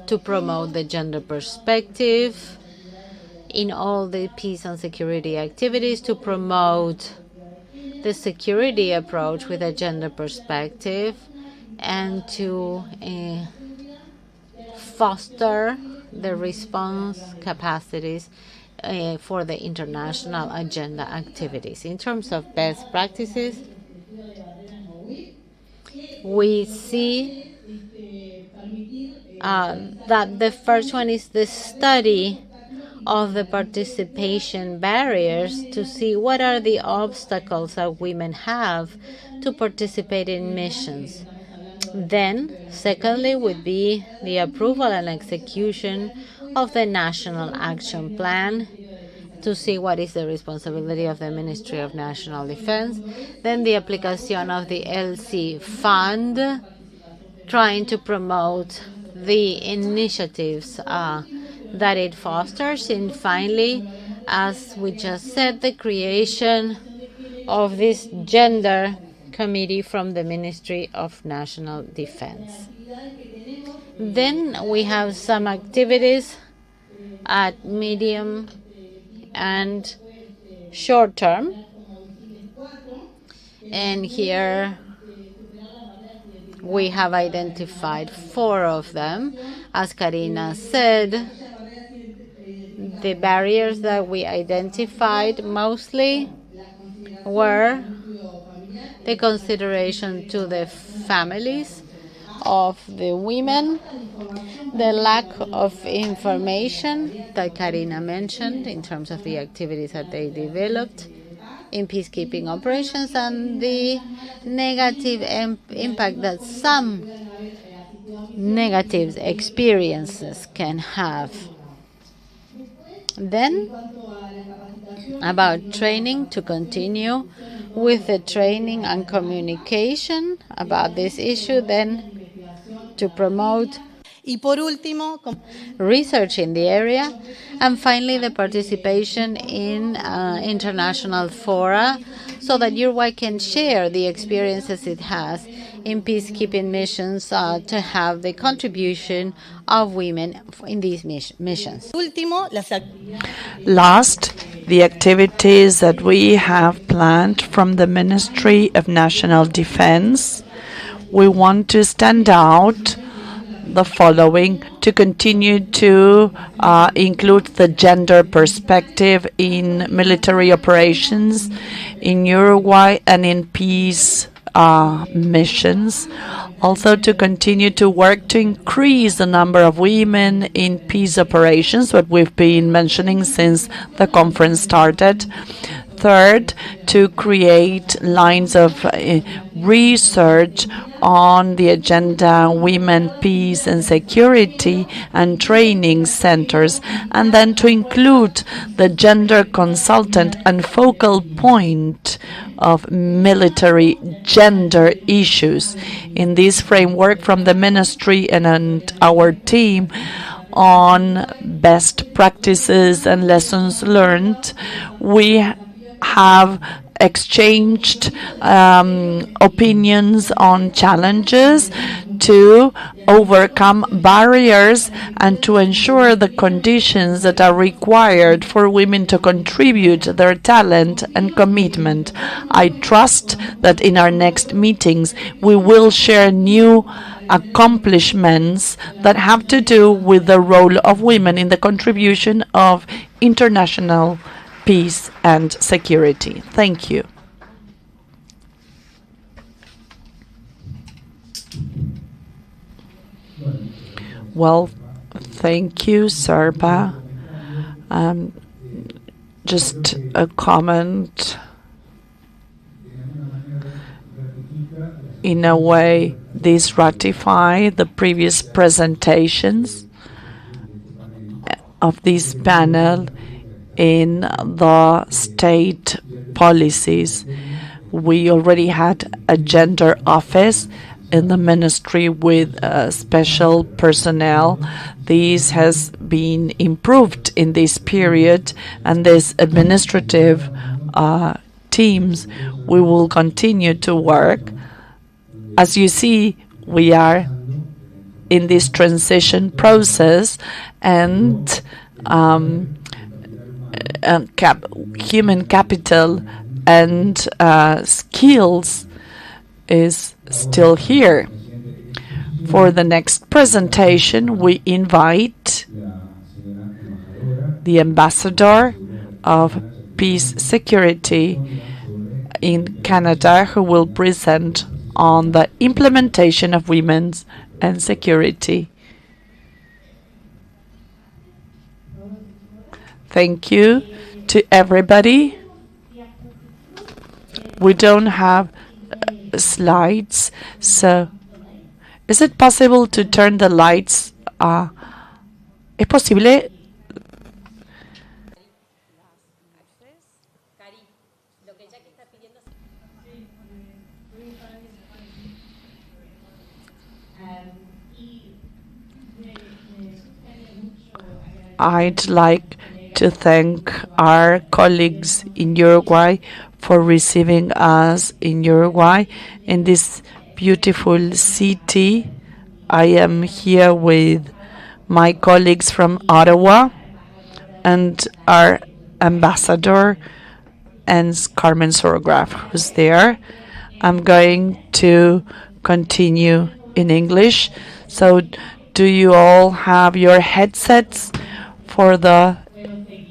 To promote the gender perspective in all the peace and security activities, to promote the security approach with a gender perspective, and to foster the response capacities for the international agenda activities. In terms of best practices, we see that the first one is the study of the participation barriers, to see what are the obstacles that women have to participate in missions. Then, secondly, would be the approval and execution of the National Action Plan, to see what is the responsibility of the Ministry of National Defense. Then the application of the Elsie fund, trying to promote the initiatives that it fosters. And finally, as we just said, the creation of this gender committee from the Ministry of National Defense. Then we have some activities at medium and short term, and here we have identified 4 of them. As Karina said, the barriers that we identified mostly were the consideration to the families of the women, the lack of information that Karina mentioned in terms of the activities that they developed in peacekeeping operations, and the negative impact that some negative experiences can have. Then, about training, to continue with the training and communication about this issue, then to promote research in the area, and finally the participation in international fora so that Uruguay can share the experiences it has in peacekeeping missions to have the contribution of women in these missions. Last, the activities that we have planned from the Ministry of National Defense. We want to stand out the following: to continue to include the gender perspective in military operations in Uruguay and in peace missions. Also, to continue to work to increase the number of women in peace operations, what we've been mentioning since the conference started. Third, to create lines of research on the agenda, women, peace and security, and training centers, and then to include the gender consultant and focal point of military gender issues. In this framework from the ministry and our team on best practices and lessons learned, we have exchanged opinions on challenges to overcome barriers and to ensure the conditions that are required for women to contribute their talent and commitment. I trust that in our next meetings we will share new accomplishments that have to do with the role of women in the contribution of international peace and security. Thank you. Well, thank you, Serpa. Just a comment. In a way, these ratify the previous presentations of this panel in the state policies. We already had a gender office in the ministry with special personnel. This has been improved in this period, and this administrative teams, we will continue to work. As you see, we are in this transition process, and human capital and skills is still here. For the next presentation, we invite the ambassador of peace security in Canada, who will present on the implementation of women's and security. Thank you to everybody. We don't have slides, so is it possible to turn the lights? ¿Es posible? I'd like to thank our colleagues in Uruguay for receiving us in Uruguay, in this beautiful city. I am here with my colleagues from Ottawa and our ambassador, and Carmen Sorograph, who's there. I'm going to continue in English. So do you all have your headsets for the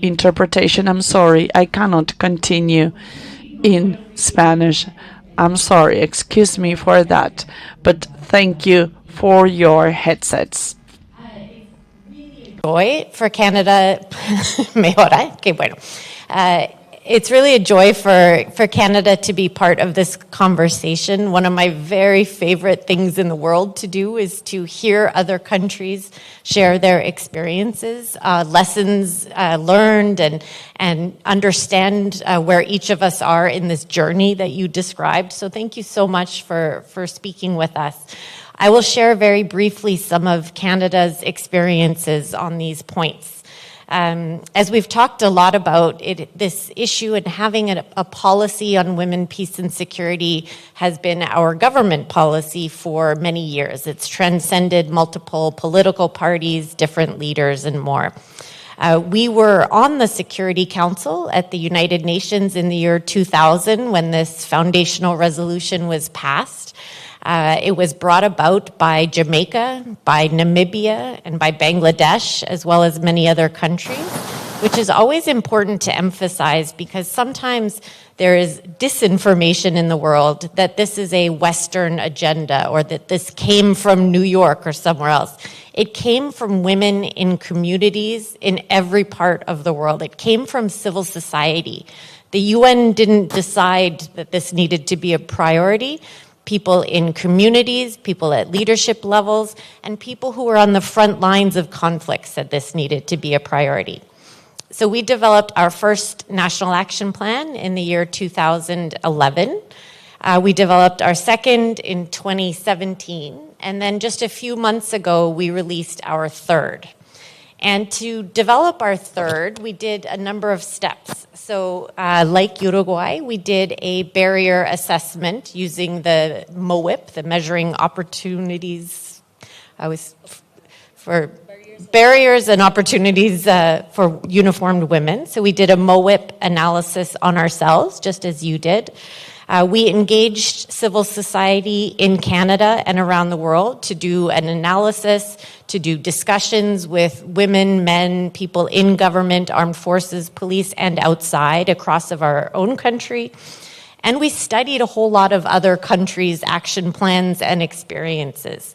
interpretation? I'm sorry, I cannot continue in Spanish. I'm sorry, excuse me for that, but thank you for your headsets. Hoy for Canada, mejora, que bueno. it's really a joy for Canada to be part of this conversation. One of my very favorite things in the world to do is to hear other countries share their experiences, lessons learned, and understand where each of us are in this journey that you described. So thank you so much for speaking with us. I will share very briefly some of Canada's experiences on these points. As we've talked a lot about this issue, and having a policy on women, peace, and security has been our government policy for many years. It's transcended multiple political parties, different leaders, and more. We were on the Security Council at the United Nations in the year 2000 when this foundational resolution was passed. It was brought about by Jamaica, by Namibia, and by Bangladesh, as well as many other countries, which is always important to emphasize because sometimes there is disinformation in the world that this is a Western agenda or that this came from New York or somewhere else. It came from women in communities in every part of the world. It came from civil society. The UN didn't decide that this needed to be a priority. People in communities, people at leadership levels, and people who were on the front lines of conflict said this needed to be a priority. So we developed our first National Action Plan in the year 2011. We developed our second in 2017, and then just a few months ago, we released our third. And to develop our third, we did a number of steps. So like Uruguay, we did a barrier assessment using the MOIP, the Measuring Opportunities, for barriers and opportunities for uniformed women. So we did a MOIP analysis on ourselves, just as you did. We engaged civil society in Canada and around the world to do an analysis, to do discussions with women, men, people in government, armed forces, police, and outside across of our own country. And we studied a whole lot of other countries' action plans and experiences.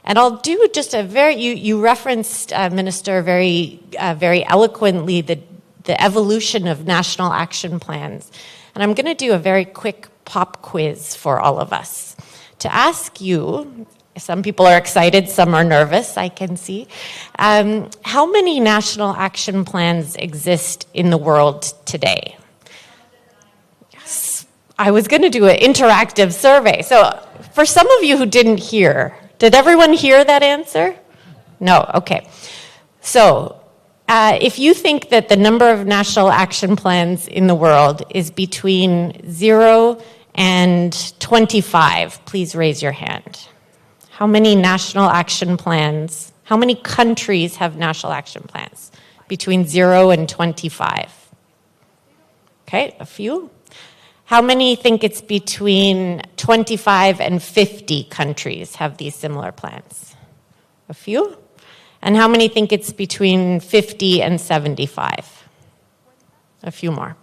And I'll do just you referenced, Minister, very eloquently the evolution of national action plans. And I'm going to do a very quick pop quiz for all of us to ask you, some people are excited, some are nervous, I can see, how many national action plans exist in the world today? Yes. I was going to do an interactive survey. So for some of you who didn't hear, did everyone hear that answer? No, okay. So if you think that the number of national action plans in the world is between 0 and 25, please raise your hand. How many national action plans, how many countries have national action plans? Between 0 and 25. Okay, a few. How many think it's between 25 and 50 countries have these similar plans? A few. And how many think it's between 50 and 75? A few more.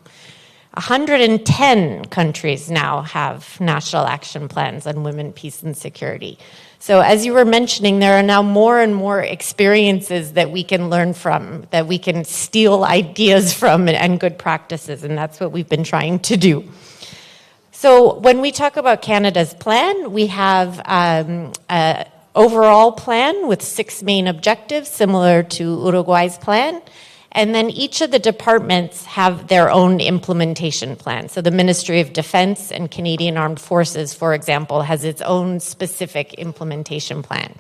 110 countries now have national action plans on women, peace, and security. So as you were mentioning, there are now more and more experiences that we can learn from, that we can steal ideas from and good practices, and that's what we've been trying to do. So when we talk about Canada's plan, we have an overall plan with 6 main objectives, similar to Uruguay's plan. And then each of the departments have their own implementation plan. So the Ministry of Defense and Canadian Armed Forces, for example, has its own specific implementation plan.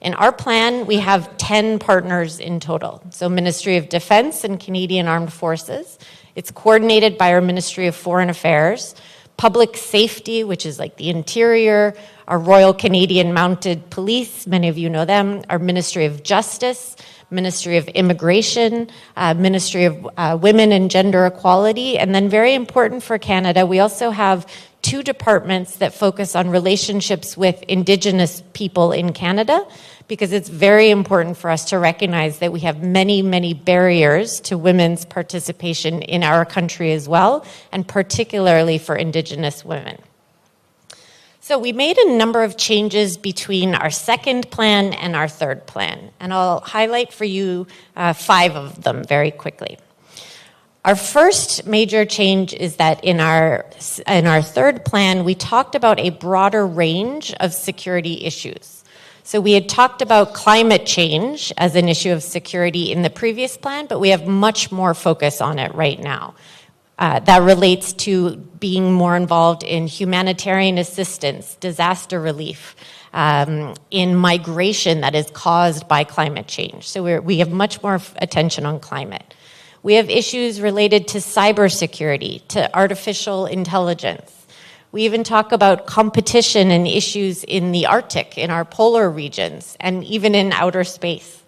In our plan, we have 10 partners in total. So Ministry of Defense and Canadian Armed Forces. It's coordinated by our Ministry of Foreign Affairs. Public Safety, which is like the Interior, our Royal Canadian Mounted Police, many of you know them, our Ministry of Justice, Ministry of Immigration, Ministry of Women and Gender Equality, and then very important for Canada, we also have 2 departments that focus on relationships with Indigenous people in Canada, because it's very important for us to recognize that we have many, many barriers to women's participation in our country as well, and particularly for Indigenous women. So we made a number of changes between our second plan and our third plan, and I'll highlight for you 5 of them very quickly. Our first major change is that in our third plan, we talked about a broader range of security issues. So we had talked about climate change as an issue of security in the previous plan, but we have much more focus on it right now. That relates to being more involved in humanitarian assistance, disaster relief, in migration that is caused by climate change. So we have much more attention on climate. We have issues related to cybersecurity, to artificial intelligence. We even talk about competition and issues in the Arctic, in our polar regions, and even in outer space.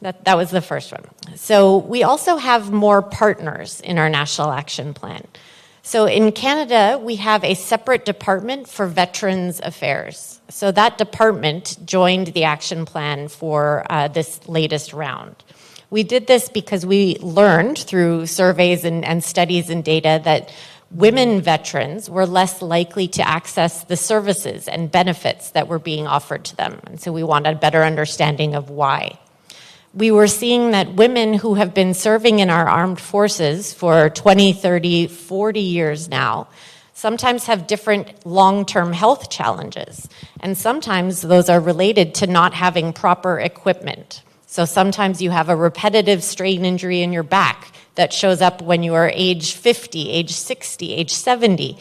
That was the first one. So we also have more partners in our National Action Plan. So in Canada, we have a separate department for Veterans Affairs. So that department joined the action plan for this latest round. We did this because we learned through surveys and studies and data that women veterans were less likely to access the services and benefits that were being offered to them. And so we wanted a better understanding of why. We were seeing that women who have been serving in our armed forces for 20, 30, 40 years now sometimes have different long-term health challenges. And sometimes those are related to not having proper equipment. So sometimes you have a repetitive strain injury in your back that shows up when you are age 50, age 60, age 70.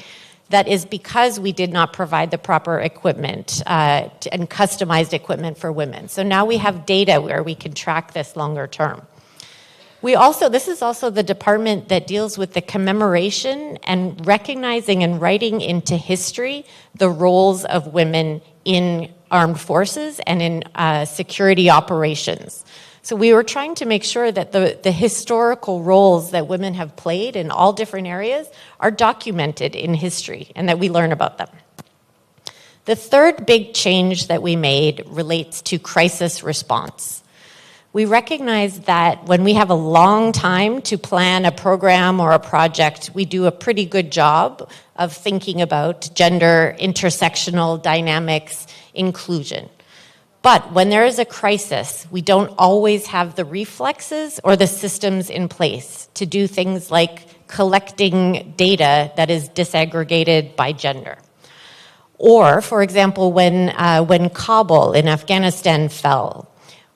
That is because we did not provide the proper equipment and customized equipment for women. So now we have data where we can track this longer term. This is also the department that deals with the commemoration and recognizing and writing into history the roles of women in armed forces and in security operations. So we were trying to make sure that the historical roles that women have played in all different areas are documented in history and that we learn about them. The third big change that we made relates to crisis response. We recognize that when we have a long time to plan a program or a project, we do a pretty good job of thinking about gender, intersectional dynamics, inclusion. But when there is a crisis, we don't always have the reflexes or the systems in place to do things like collecting data that is disaggregated by gender. Or, for example, when Kabul in Afghanistan fell,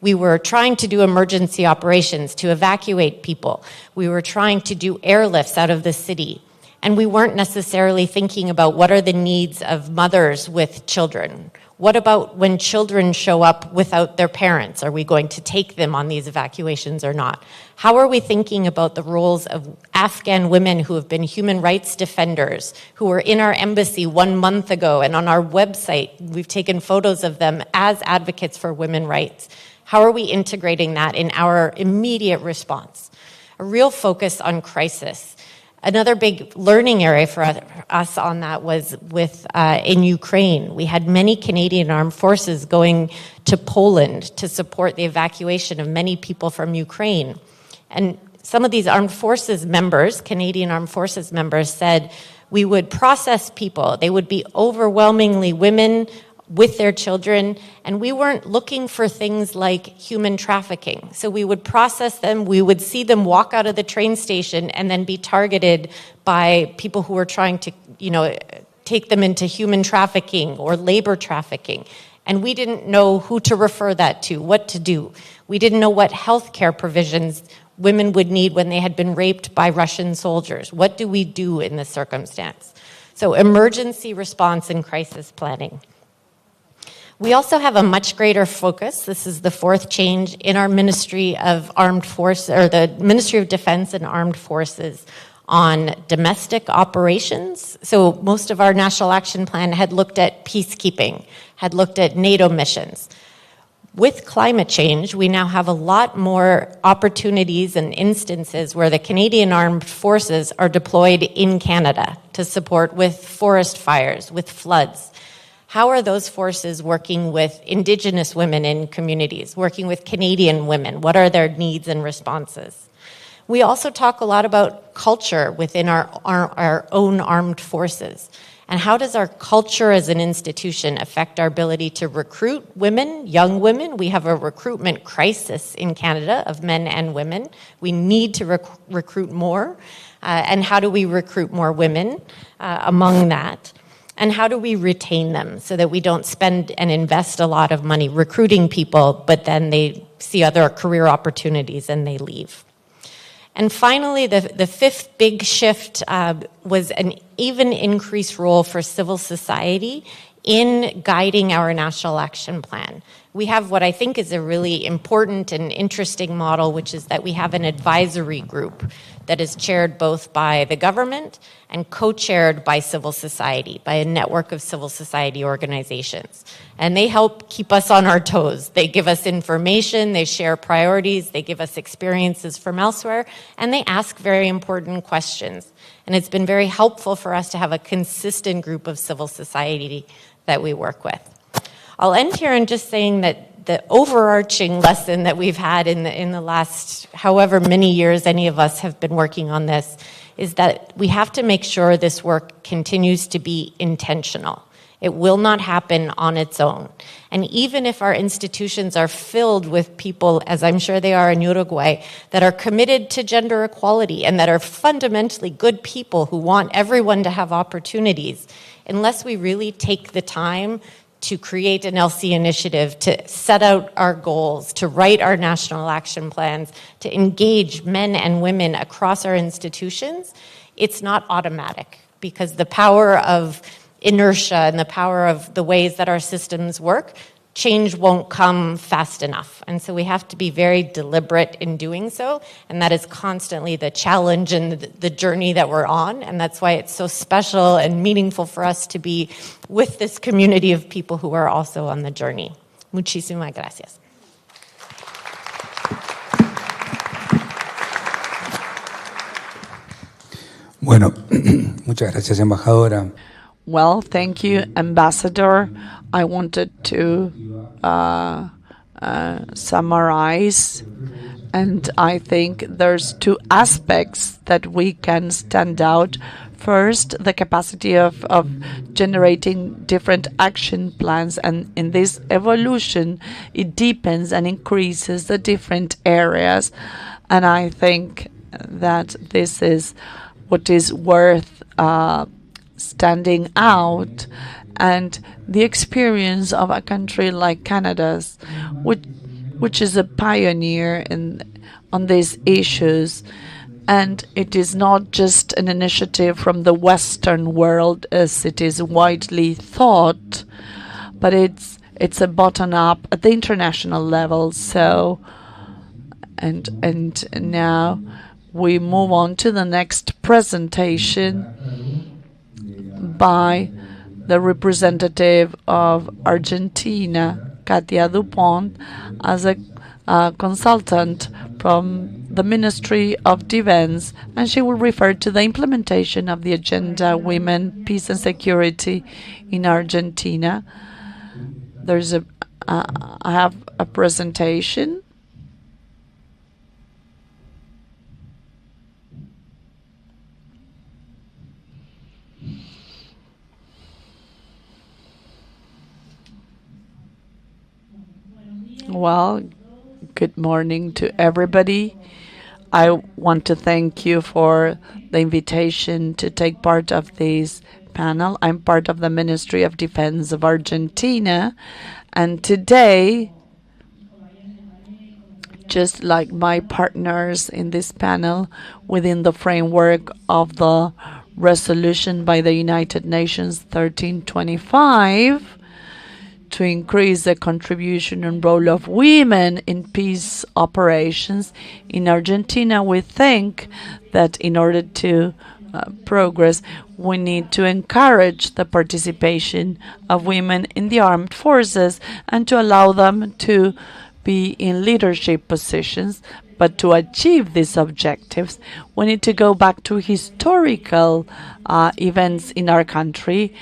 we were trying to do emergency operations to evacuate people. We were trying to do airlifts out of the city. And we weren't necessarily thinking about what are the needs of mothers with children. What about when children show up without their parents? Are we going to take them on these evacuations or not? How are we thinking about the roles of Afghan women who have been human rights defenders, who were in our embassy 1 month ago, and on our website, we've taken photos of them as advocates for women's rights? How are we integrating that in our immediate response? A real focus on crisis. Another big learning area for us on that was in Ukraine. We had many Canadian armed forces going to Poland to support the evacuation of many people from Ukraine. And some of these armed forces members, Canadian armed forces members, said we would process people. They would be overwhelmingly women with their children, and we weren't looking for things like human trafficking. So we would process them, we would see them walk out of the train station and then be targeted by people who were trying to, take them into human trafficking or labor trafficking. And we didn't know who to refer that to, what to do. We didn't know what healthcare provisions women would need when they had been raped by Russian soldiers. What do we do in this circumstance? So emergency response and crisis planning. We also have a much greater focus, this is the fourth change, in our Ministry of Armed Forces, or the Ministry of Defense and Armed Forces, on domestic operations. So most of our National Action Plan had looked at peacekeeping, had looked at NATO missions. With climate change, we now have a lot more opportunities and instances where the Canadian Armed Forces are deployed in Canada to support with forest fires, with floods. How are those forces working with Indigenous women in communities, working with Canadian women? What are their needs and responses? We also talk a lot about culture within our own armed forces. And how does our culture as an institution affect our ability to recruit women, young women? We have a recruitment crisis in Canada of men and women. We need to recruit more. And how do we recruit more women among that? And how do we retain them so that we don't spend and invest a lot of money recruiting people, but then they see other career opportunities and they leave? And finally, the fifth big shift was an even increased role for civil society in guiding our national action plan. We have what I think is a really important and interesting model, which is that we have an advisory group that is chaired both by the government and co-chaired by civil society, by a network of civil society organizations. And they help keep us on our toes. They give us information, they share priorities, they give us experiences from elsewhere, and they ask very important questions. And it's been very helpful for us to have a consistent group of civil society that we work with. I'll end here in just saying that the overarching lesson that we've had in the last however many years any of us have been working on this is that we have to make sure this work continues to be intentional. It will not happen on its own. And even if our institutions are filled with people, as I'm sure they are in Uruguay, that are committed to gender equality and that are fundamentally good people who want everyone to have opportunities, unless we really take the time to create an Elsie initiative, to set out our goals, to write our national action plans, to engage men and women across our institutions, it's not automatic, because the power of inertia and the power of the ways that our systems work, change won't come fast enough. And so we have to be very deliberate in doing so, and that is constantly the challenge and the journey that we're on, and that's why it's so special and meaningful for us to be with this community of people who are also on the journey. Muchísimas gracias. Bueno, muchas gracias, embajadora. Well, thank you, Ambassador. I wanted to summarize, and I think there's two aspects that we can stand out. First, the capacity of generating different action plans, and in this evolution, it deepens and increases the different areas. And I think that this is what is worth standing out, and the experience of a country like Canada's, which is a pioneer on these issues. And it is not just an initiative from the Western world as it is widely thought, but it's a bottom-up at the international level. So, and now we move on to the next presentation by the representative of Argentina, Katia Dupont, as a consultant from the Ministry of Defense, and she will refer to the implementation of the Agenda Women, Peace and Security in Argentina. I have a presentation. Well, good morning to everybody. I want to thank you for the invitation to take part of this panel. I'm part of the Ministry of Defense of Argentina, and today, just like my partners in this panel, within the framework of the resolution by the United Nations 1325, to increase the contribution and role of women in peace operations in Argentina, we think that in order to progress, we need to encourage the participation of women in the armed forces and to allow them to be in leadership positions. But to achieve these objectives, we need to go back to historical events in our country.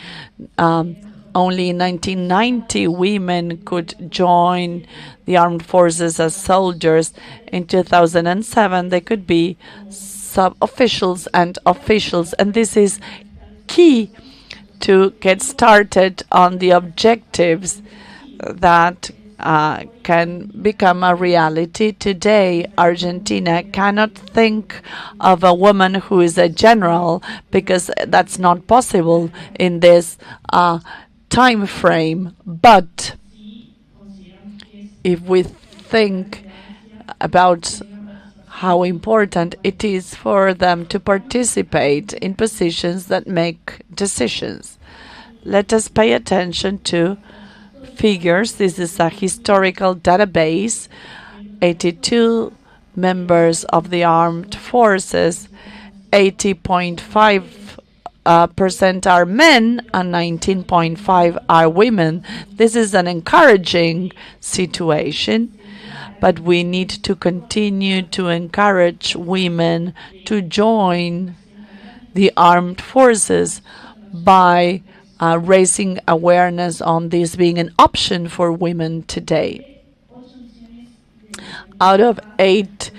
Only in 1990, women could join the armed forces as soldiers. In 2007, they could be sub-officials and officials. And this is key to get started on the objectives that can become a reality. Today, Argentina cannot think of a woman who is a general, because that's not possible in this time frame. But if we think about how important it is for them to participate in positions that make decisions, let us pay attention to figures. This is a historical database. 82 members of the armed forces, 80.5% are men and 19.5% are women. This is an encouraging situation, but we need to continue to encourage women to join the armed forces by raising awareness on this being an option for women today. Out of 8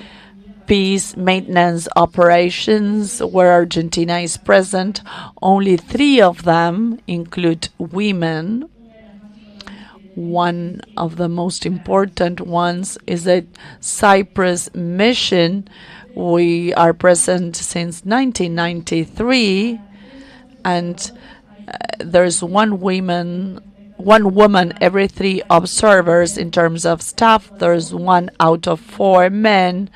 peace maintenance operations where Argentina is present, only 3 of them include women. One of the most important ones is a Cyprus mission. We are present since 1993, and there's one woman every 3 observers in terms of staff. There's 1 out of 4 men.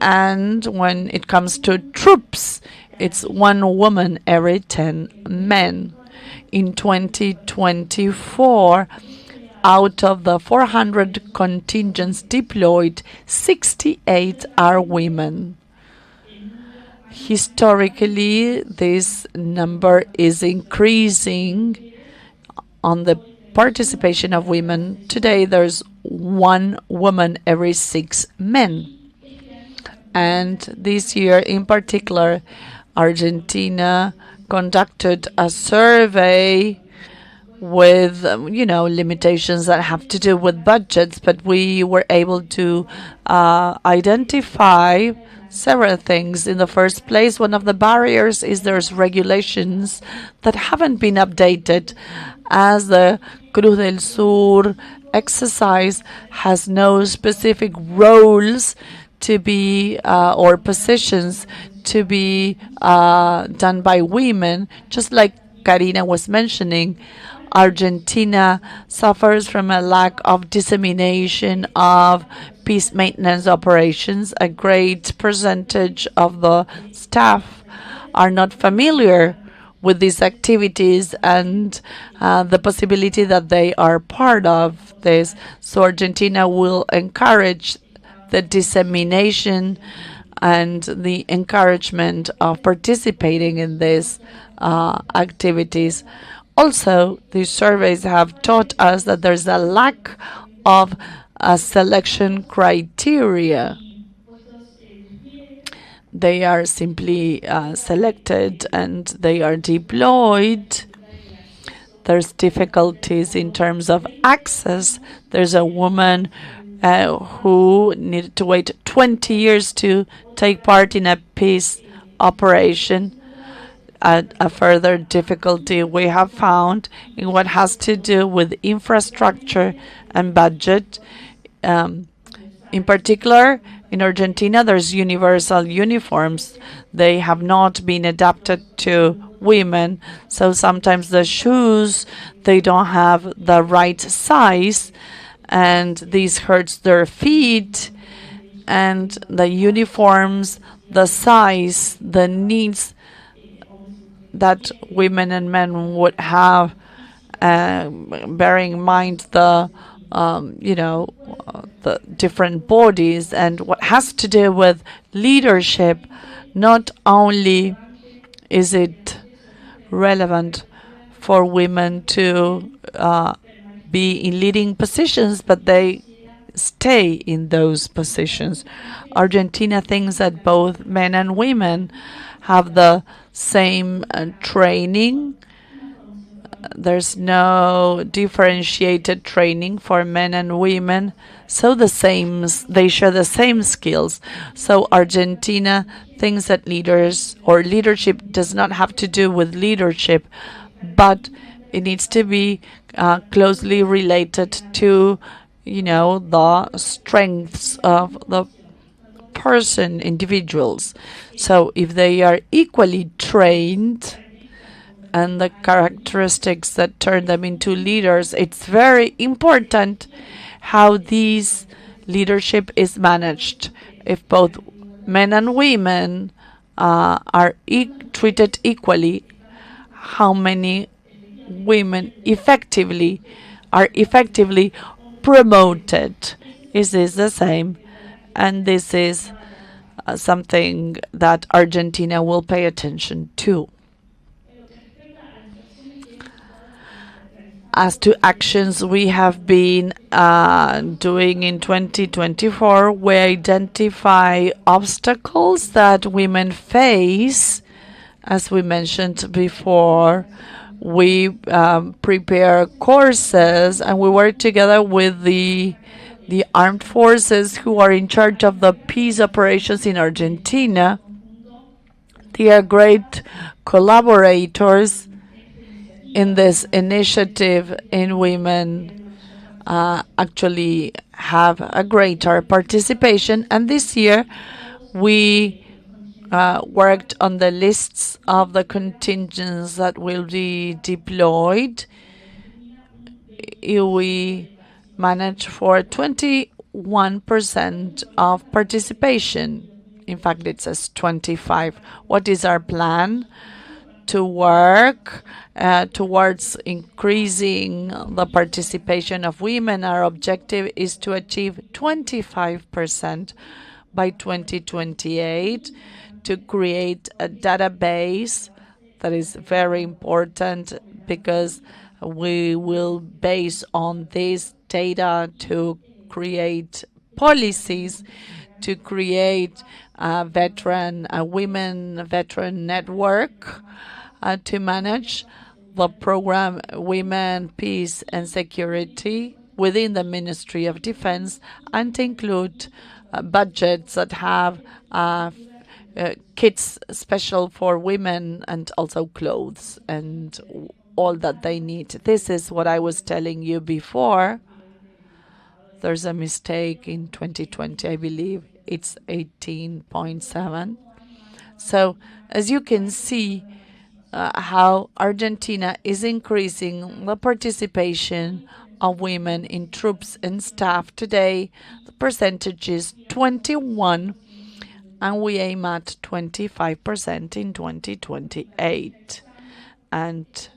And when it comes to troops, it's 1 woman every 10 men. In 2024, out of the 400 contingents deployed, 68 are women. Historically, this number is increasing on the participation of women. Today, there's 1 woman every 6 men. And this year in particular, Argentina conducted a survey with, limitations that have to do with budgets, but we were able to identify several things. In the first place, one of the barriers is there's regulations that haven't been updated, as the Cruz del Sur exercise has no specific roles to be or positions to be done by women. Just like Karina was mentioning, Argentina suffers from a lack of dissemination of peace maintenance operations. A great percentage of the staff are not familiar with these activities and the possibility that they are part of this. So Argentina will encourage the dissemination and the encouragement of participating in these activities. Also, these surveys have taught us that there's a lack of selection criteria. They are simply selected and they are deployed. There's difficulties in terms of access. There's a woman who needed to wait 20 years to take part in a peace operation. A further difficulty we have found in what has to do with infrastructure and budget. In particular, in Argentina, there's universal uniforms. They have not been adapted to women, so sometimes the shoes, they don't have the right size, and this hurts their feet, and the uniforms, the size, the needs that women and men would have, bearing in mind the the different bodies and what has to do with leadership. Not only is it relevant for women to be in leading positions, but they stay in those positions. Argentina thinks that both men and women have the same training. There's no differentiated training for men and women, so they share the same skills. So Argentina thinks that leadership does not have to do with leadership, but it needs to be closely related to, the strengths of the person, individuals. So if they are equally trained and the characteristics that turn them into leaders, it's very important how this leadership is managed. If both men and women are treated equally, how many women are effectively promoted? Is this the same? And this is something that Argentina will pay attention to. As to actions we have been doing in 2024, we identify obstacles that women face. As we mentioned before, we prepare courses and we work together with the armed forces who are in charge of the peace operations in Argentina. They are great collaborators in this initiative, in women actually have a greater participation. And this year we worked on the lists of the contingents that will be deployed. We managed for 21% of participation. In fact, it says 25. What is our plan? To work towards increasing the participation of women. Our objective is to achieve 25% by 2028, to create a database that is very important, because we will base on this data to create policies, to create a women veteran network, to manage the program Women, Peace and Security within the Ministry of Defense, and to include budgets that have kits special for women and also clothes and all that they need. This is what I was telling you before. There's a mistake in 2020, I believe. It's 18.7. So as you can see, how Argentina is increasing the participation of women in troops and staff. Today, the percentage is 21, and we aim at 25% in 2028. And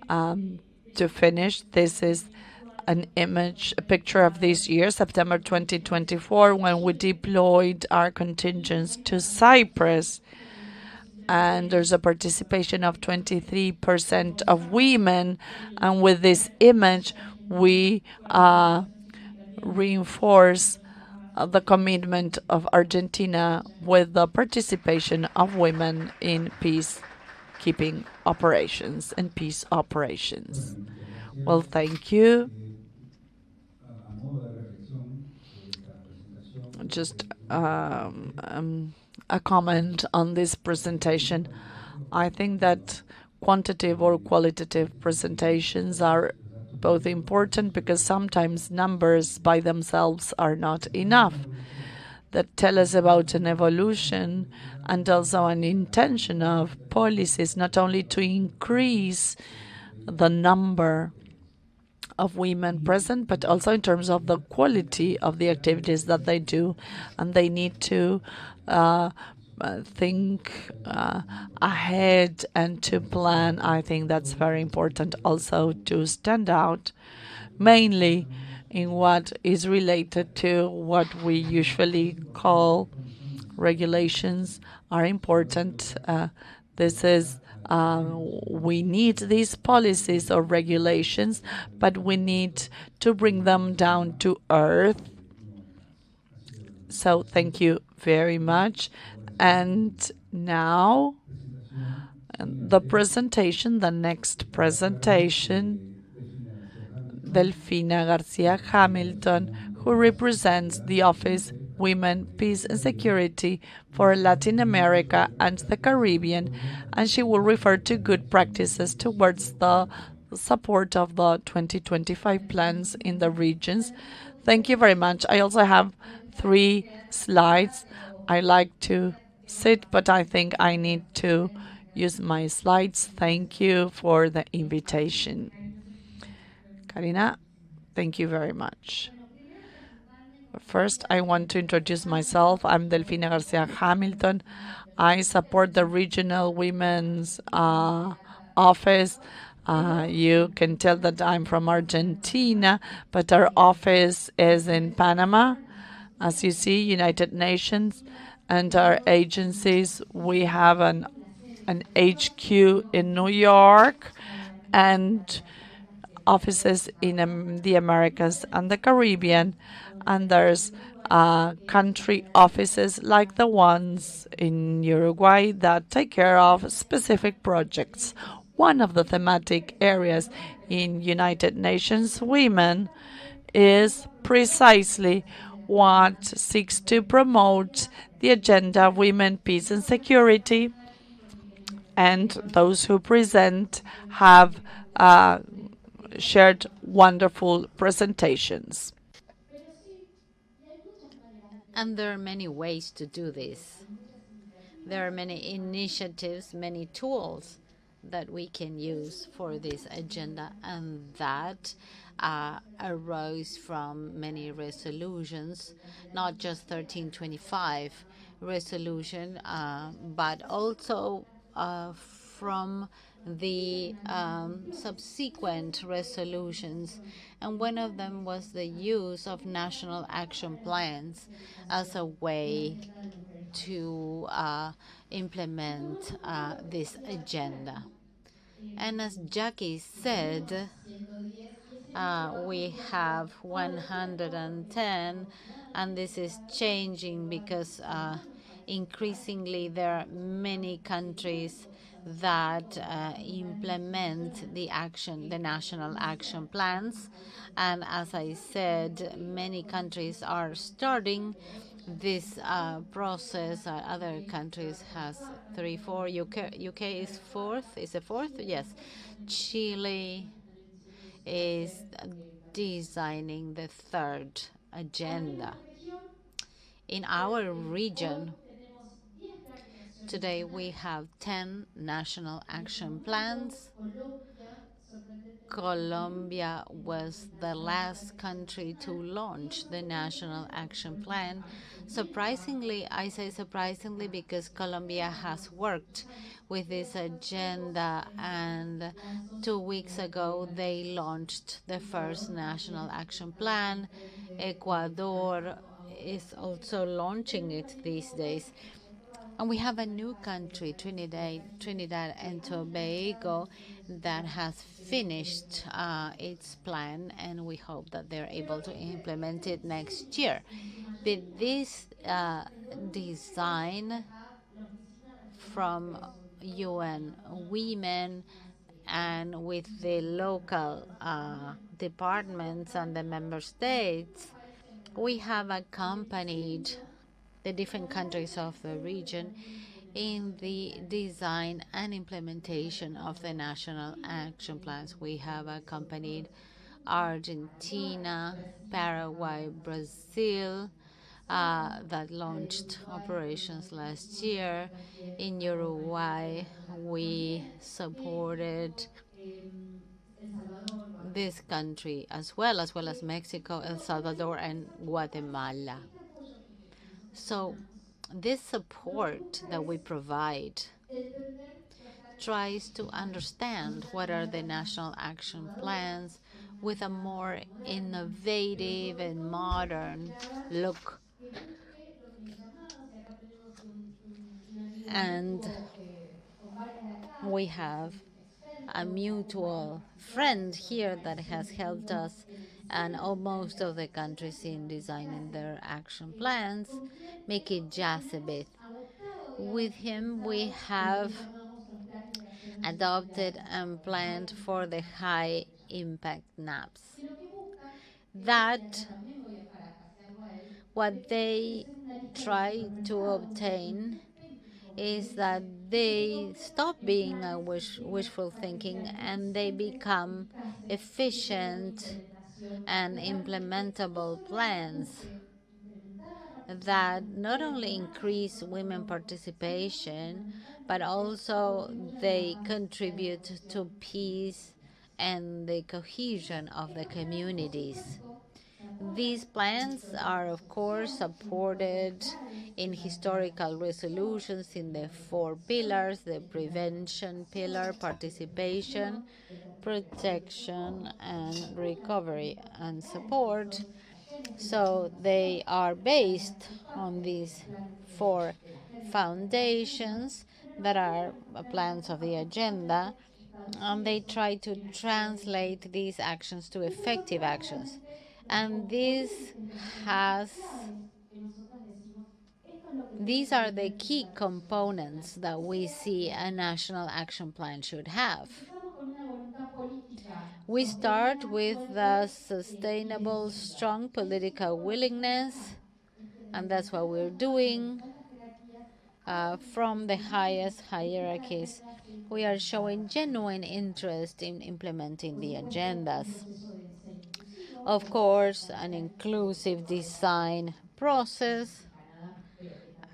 to finish, this is a picture of this year, September 2024, when we deployed our contingents to Cyprus. And there's a participation of 23% of women. And with this image, we reinforce the commitment of Argentina with the participation of women in peacekeeping operations and peace operations. Well, thank you. Just a comment on this presentation. I think that quantitative or qualitative presentations are both important, because sometimes numbers by themselves are not enough, that tell us about an evolution and also an intention of policies, not only to increase the number of women present, but also in terms of the quality of the activities that they do. And they need to think ahead and to plan. I think that's very important also to stand out, mainly in what is related to what we usually call regulations are important. We need these policies or regulations, but we need to bring them down to earth. So thank you very much. And now the next presentation, Delfina Garcia Hamilton, who represents the Office women, peace and security for Latin America and the Caribbean, and she will refer to good practices towards the support of the 2025 plans in the regions. Thank you very much. I also have 3 slides. I like to sit, but I think I need to use my slides. Thank you for the invitation. Karina, thank you very much. First, I want to introduce myself. I'm Delfina Garcia Hamilton. I support the Regional Women's Office. You can tell that I'm from Argentina, but our office is in Panama. As you see, United Nations and our agencies, we have an HQ in New York and offices in the Americas and the Caribbean, and there's country offices like the ones in Uruguay that take care of specific projects. One of the thematic areas in United Nations Women is precisely what seeks to promote the agenda of women, peace and security, and those who present have shared wonderful presentations. And there are many ways to do this. There are many initiatives, many tools that we can use for this agenda, and that arose from many resolutions, not just 1325 resolution, but also from the subsequent resolutions. And one of them was the use of national action plans as a way to implement this agenda. And as Jackie said, we have 110, and this is changing because increasingly there are many countries that implement the national action plans. And as I said, many countries are starting this process. Other countries has 3, 4. UK is fourth. Is it fourth? Yes. Chile is designing the third agenda. In our region, today we have 10 national action plans. Colombia was the last country to launch the National Action Plan. Surprisingly, I say surprisingly because Colombia has worked with this agenda, and 2 weeks ago they launched the first National Action Plan. Ecuador is also launching it these days. And we have a new country, Trinidad and Tobago, that has finished its plan, and we hope that they're able to implement it next year. But this design from UN Women and with the local departments and the member states, we have accompanied the different countries of the region in the design and implementation of the national action plans. We have accompanied Argentina, Paraguay, Brazil, that launched operations last year. In Uruguay, we supported this country as well as Mexico, El Salvador, and Guatemala. So this support that we provide tries to understand what are the national action plans with a more innovative and modern look. And we have a mutual friend here that has helped us and most of the countries in designing their action plans, Mickey Jasabeth. With him, we have adopted and planned for the high impact NAPs. That what they try to obtain is that they stop being a wishful thinking and they become efficient and implementable plans that not only increase women participation, but also they contribute to peace and the cohesion of the communities. These plans are, of course, supported in historical resolutions in the 4 pillars: the prevention pillar, participation, protection, and recovery and support. So they are based on these 4 foundations that are plans of the agenda, and they try to translate these actions to effective actions. And these are the key components that we see a national action plan should have. We start with the sustainable, strong political willingness, and that's what we're doing. From the highest hierarchies, we are showing genuine interest in implementing the agendas. Of course, an inclusive design process,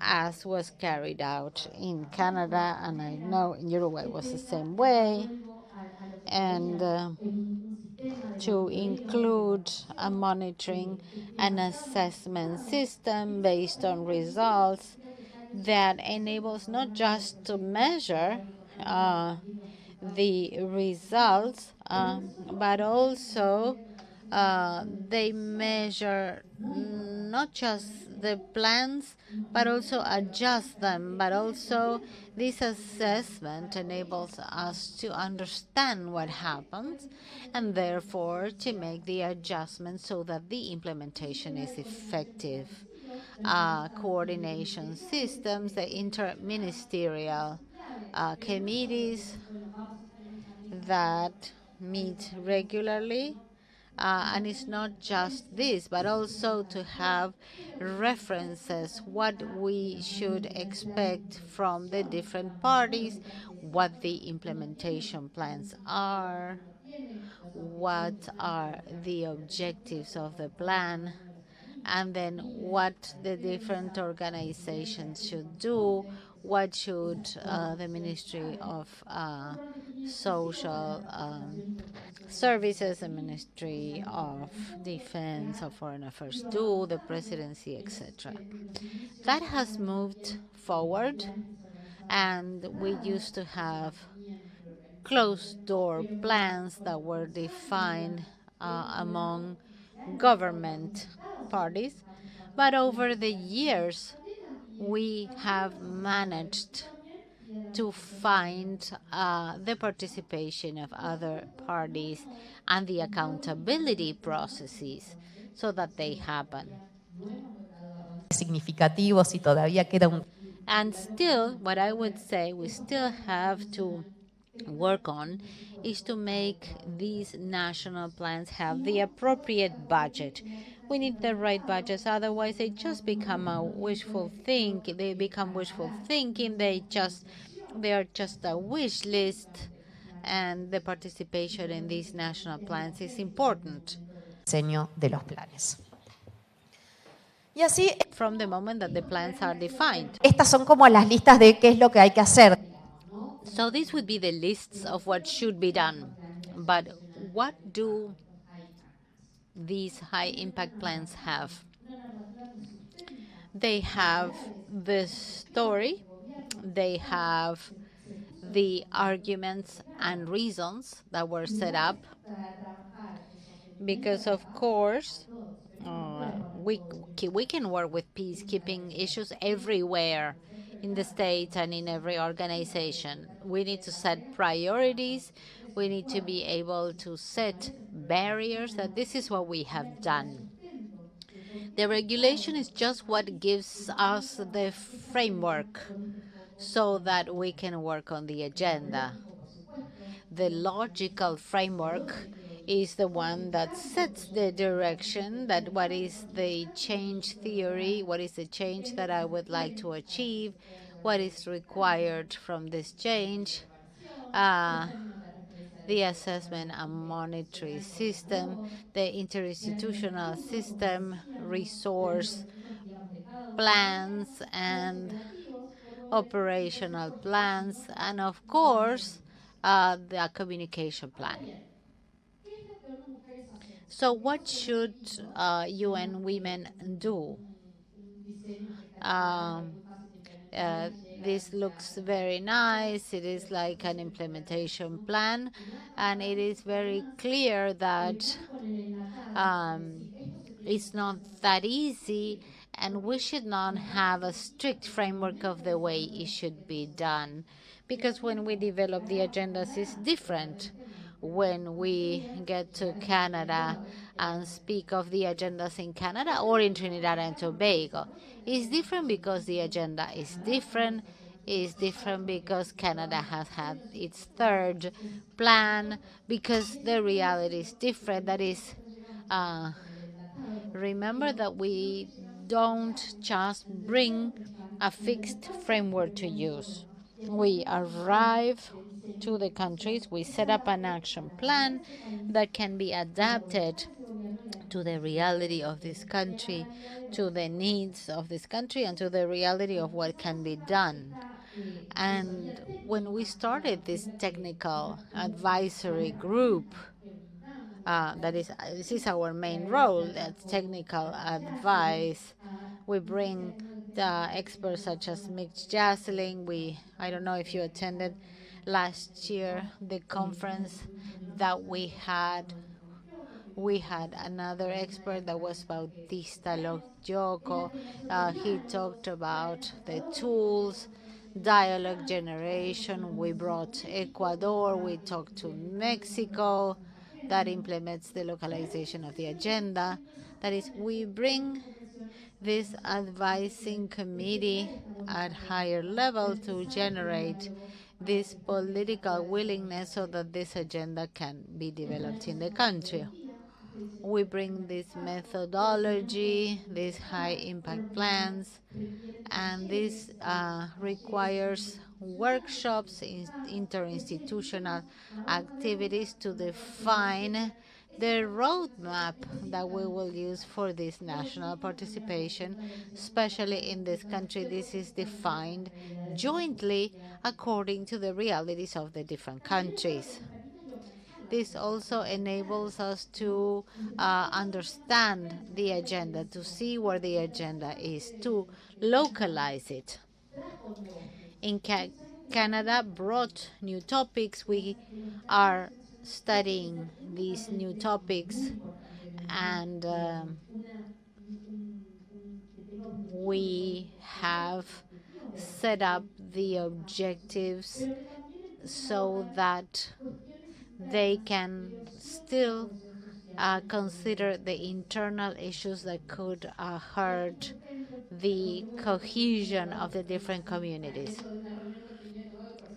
as was carried out in Canada, and I know in Uruguay was the same way, and to include a monitoring and assessment system based on results that enables not just to measure the results, but also they measure not just the plans, but also adjust them. But also this assessment enables us to understand what happens and therefore to make the adjustments so that the implementation is effective. Coordination systems, the interministerial committees that meet regularly. And it's not just this, but also to have references, what we should expect from the different parties, what the implementation plans are, what are the objectives of the plan, and then what the different organizations should do, what should the Ministry of Social Services, the Ministry of Defense or Foreign Affairs do, the Presidency, etc. That has moved forward, and we used to have closed-door plans that were defined among government parties, but over the years we have managed to find the participation of other parties and the accountability processes so that they happen. Significativos y todavía queda And still, what I would say we still have to work on is to make these national plans have the appropriate budget. We need the right budgets, otherwise they just become a wishful thinking. They become wishful thinking. They are just a wish list, and the participation in these national plans is important. diseño de los planes. Y así, From the moment that the plans are defined. estas son como las listas de qué es lo que hay que hacer. So these would be the lists of what should be done. But what do these high impact plans have? They have the story, they have the arguments and reasons that were set up, because of course we can work with peacekeeping issues everywhere in the state and in every organization. We need to set priorities. We need to be able to set barriers, that this is what we have done. The regulation is just what gives us the framework so that we can work on the agenda. The logical framework is the one that sets the direction, that what is the change theory, what is the change that I would like to achieve, what is required from this change, uh, the assessment and monitoring system, the interinstitutional system, resource plans and operational plans, and of course, the communication plan. So what should UN Women do? Um, this looks very nice. It is like an implementation plan, and it is very clear that um, it's not that easy, and we should not have a strict framework of the way it should be done, because when we develop the agendas, it's different. When we get to Canada and speak of the agendas in Canada or in Trinidad and Tobago, it's different because the agenda is different. It's different because Canada has had its third plan, because the reality is different. That is, remember that we don't just bring a fixed framework to use. We arrive to the countries, we set up an action plan that can be adapted to the reality of this country, to the needs of this country, and to the reality of what can be done. And when we started this technical advisory group, this is our main role, that's technical advice. We bring the experts such as Mitch Jasling. I don't know if you attended last year the conference that we had. We had another expert that was Bautista Logyoko. He talked about the tools, dialogue generation. We brought Ecuador. We talked to Mexico that implements the localization of the agenda. That is, we bring this advising committee at higher level to generate this political willingness so that this agenda can be developed in the country. We bring this methodology, these high impact plans, and this requires workshops, interinstitutional activities to define the roadmap that we will use for this national participation, especially in this country. This is defined jointly according to the realities of the different countries. This also enables us to understand the agenda, to see where the agenda is, to localize it. In Canada brought new topics. We are studying these new topics, and we have set up the objectives so that they can still consider the internal issues that could hurt the cohesion of the different communities.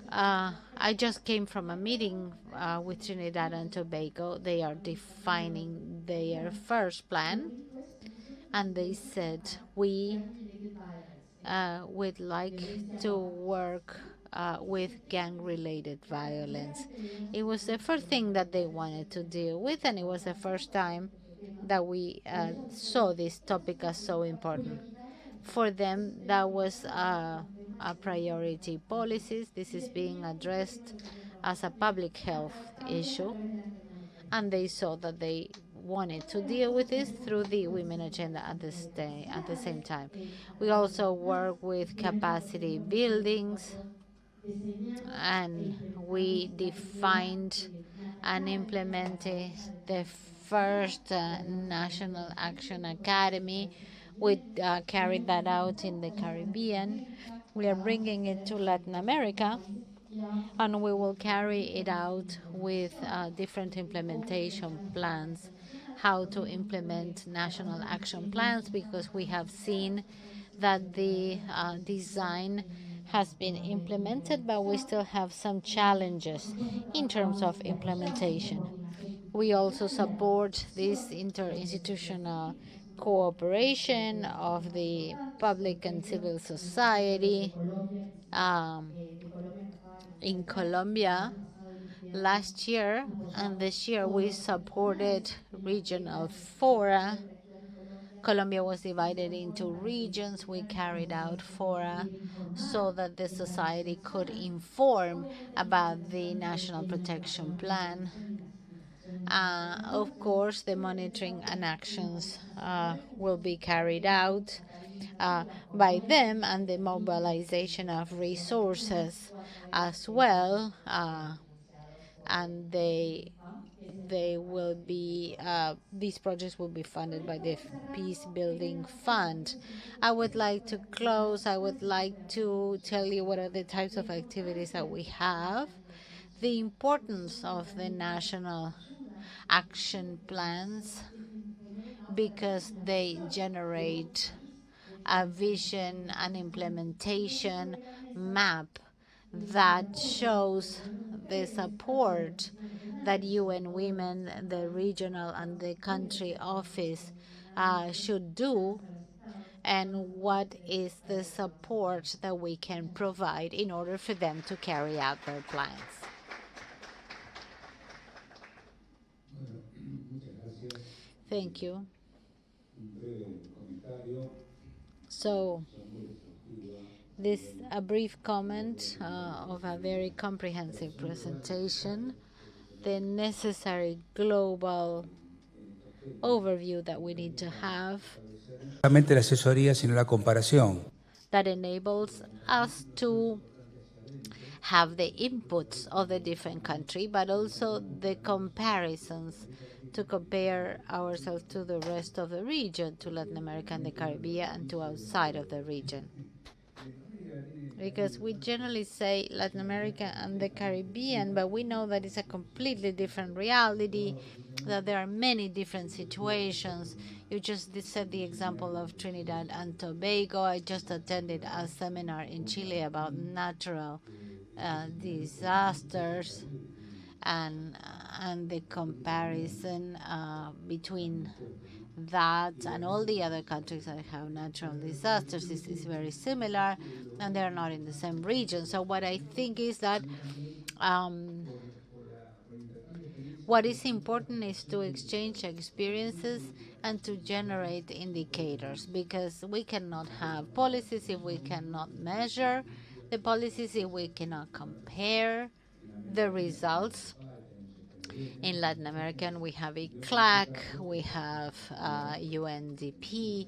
I just came from a meeting with Trinidad and Tobago. They are defining their first plan, and they said, we would like to work with gang-related violence. It was the first thing that they wanted to deal with, and it was the first time that we saw this topic as so important. For them, that was a priority policies. This is being addressed as a public health issue, and they saw that they wanted to deal with this through the women agenda at the same time. We also work with capacity buildings, and we defined and implemented the first National Action Academy. We carried that out in the Caribbean. We are bringing it to Latin America, and we will carry it out with different implementation plans, how to implement national action plans, because we have seen that the design has been implemented, but we still have some challenges in terms of implementation. We also support this interinstitutional cooperation of the public and civil society. In Colombia, last year and this year, we supported regional fora. Colombia was divided into regions. We carried out fora so that the society could inform about the National Protection Plan. Of course, the monitoring and actions will be carried out by them, and the mobilization of resources as well. And they will be these projects will be funded by the Peace Building Fund. I would like to close. I would like to tell you what are the types of activities that we have, the importance of the national action plans, because they generate a vision and implementation map that shows the support that UN Women, the regional and the country office should do, and what is the support that we can provide in order for them to carry out their plans. Thank you. So, this a brief comment of a very comprehensive presentation, the necessary global overview that we need to have Solamente la asesoría, sino la comparación. that enables us to have the inputs of the different country, but also the comparisons to compare ourselves to the rest of the region, to Latin America and the Caribbean, and to outside of the region. Because we generally say Latin America and the Caribbean, but we know that it's a completely different reality, that there are many different situations. You just said the example of Trinidad and Tobago. I just attended a seminar in Chile about natural disasters, and the comparison between that and all the other countries that have natural disasters is very similar, and they're not in the same region. So what I think is that what is important is to exchange experiences and to generate indicators, because we cannot have policies if we cannot measure the policies, if we cannot compare the results. In Latin America, we have ICLAC, we have UNDP,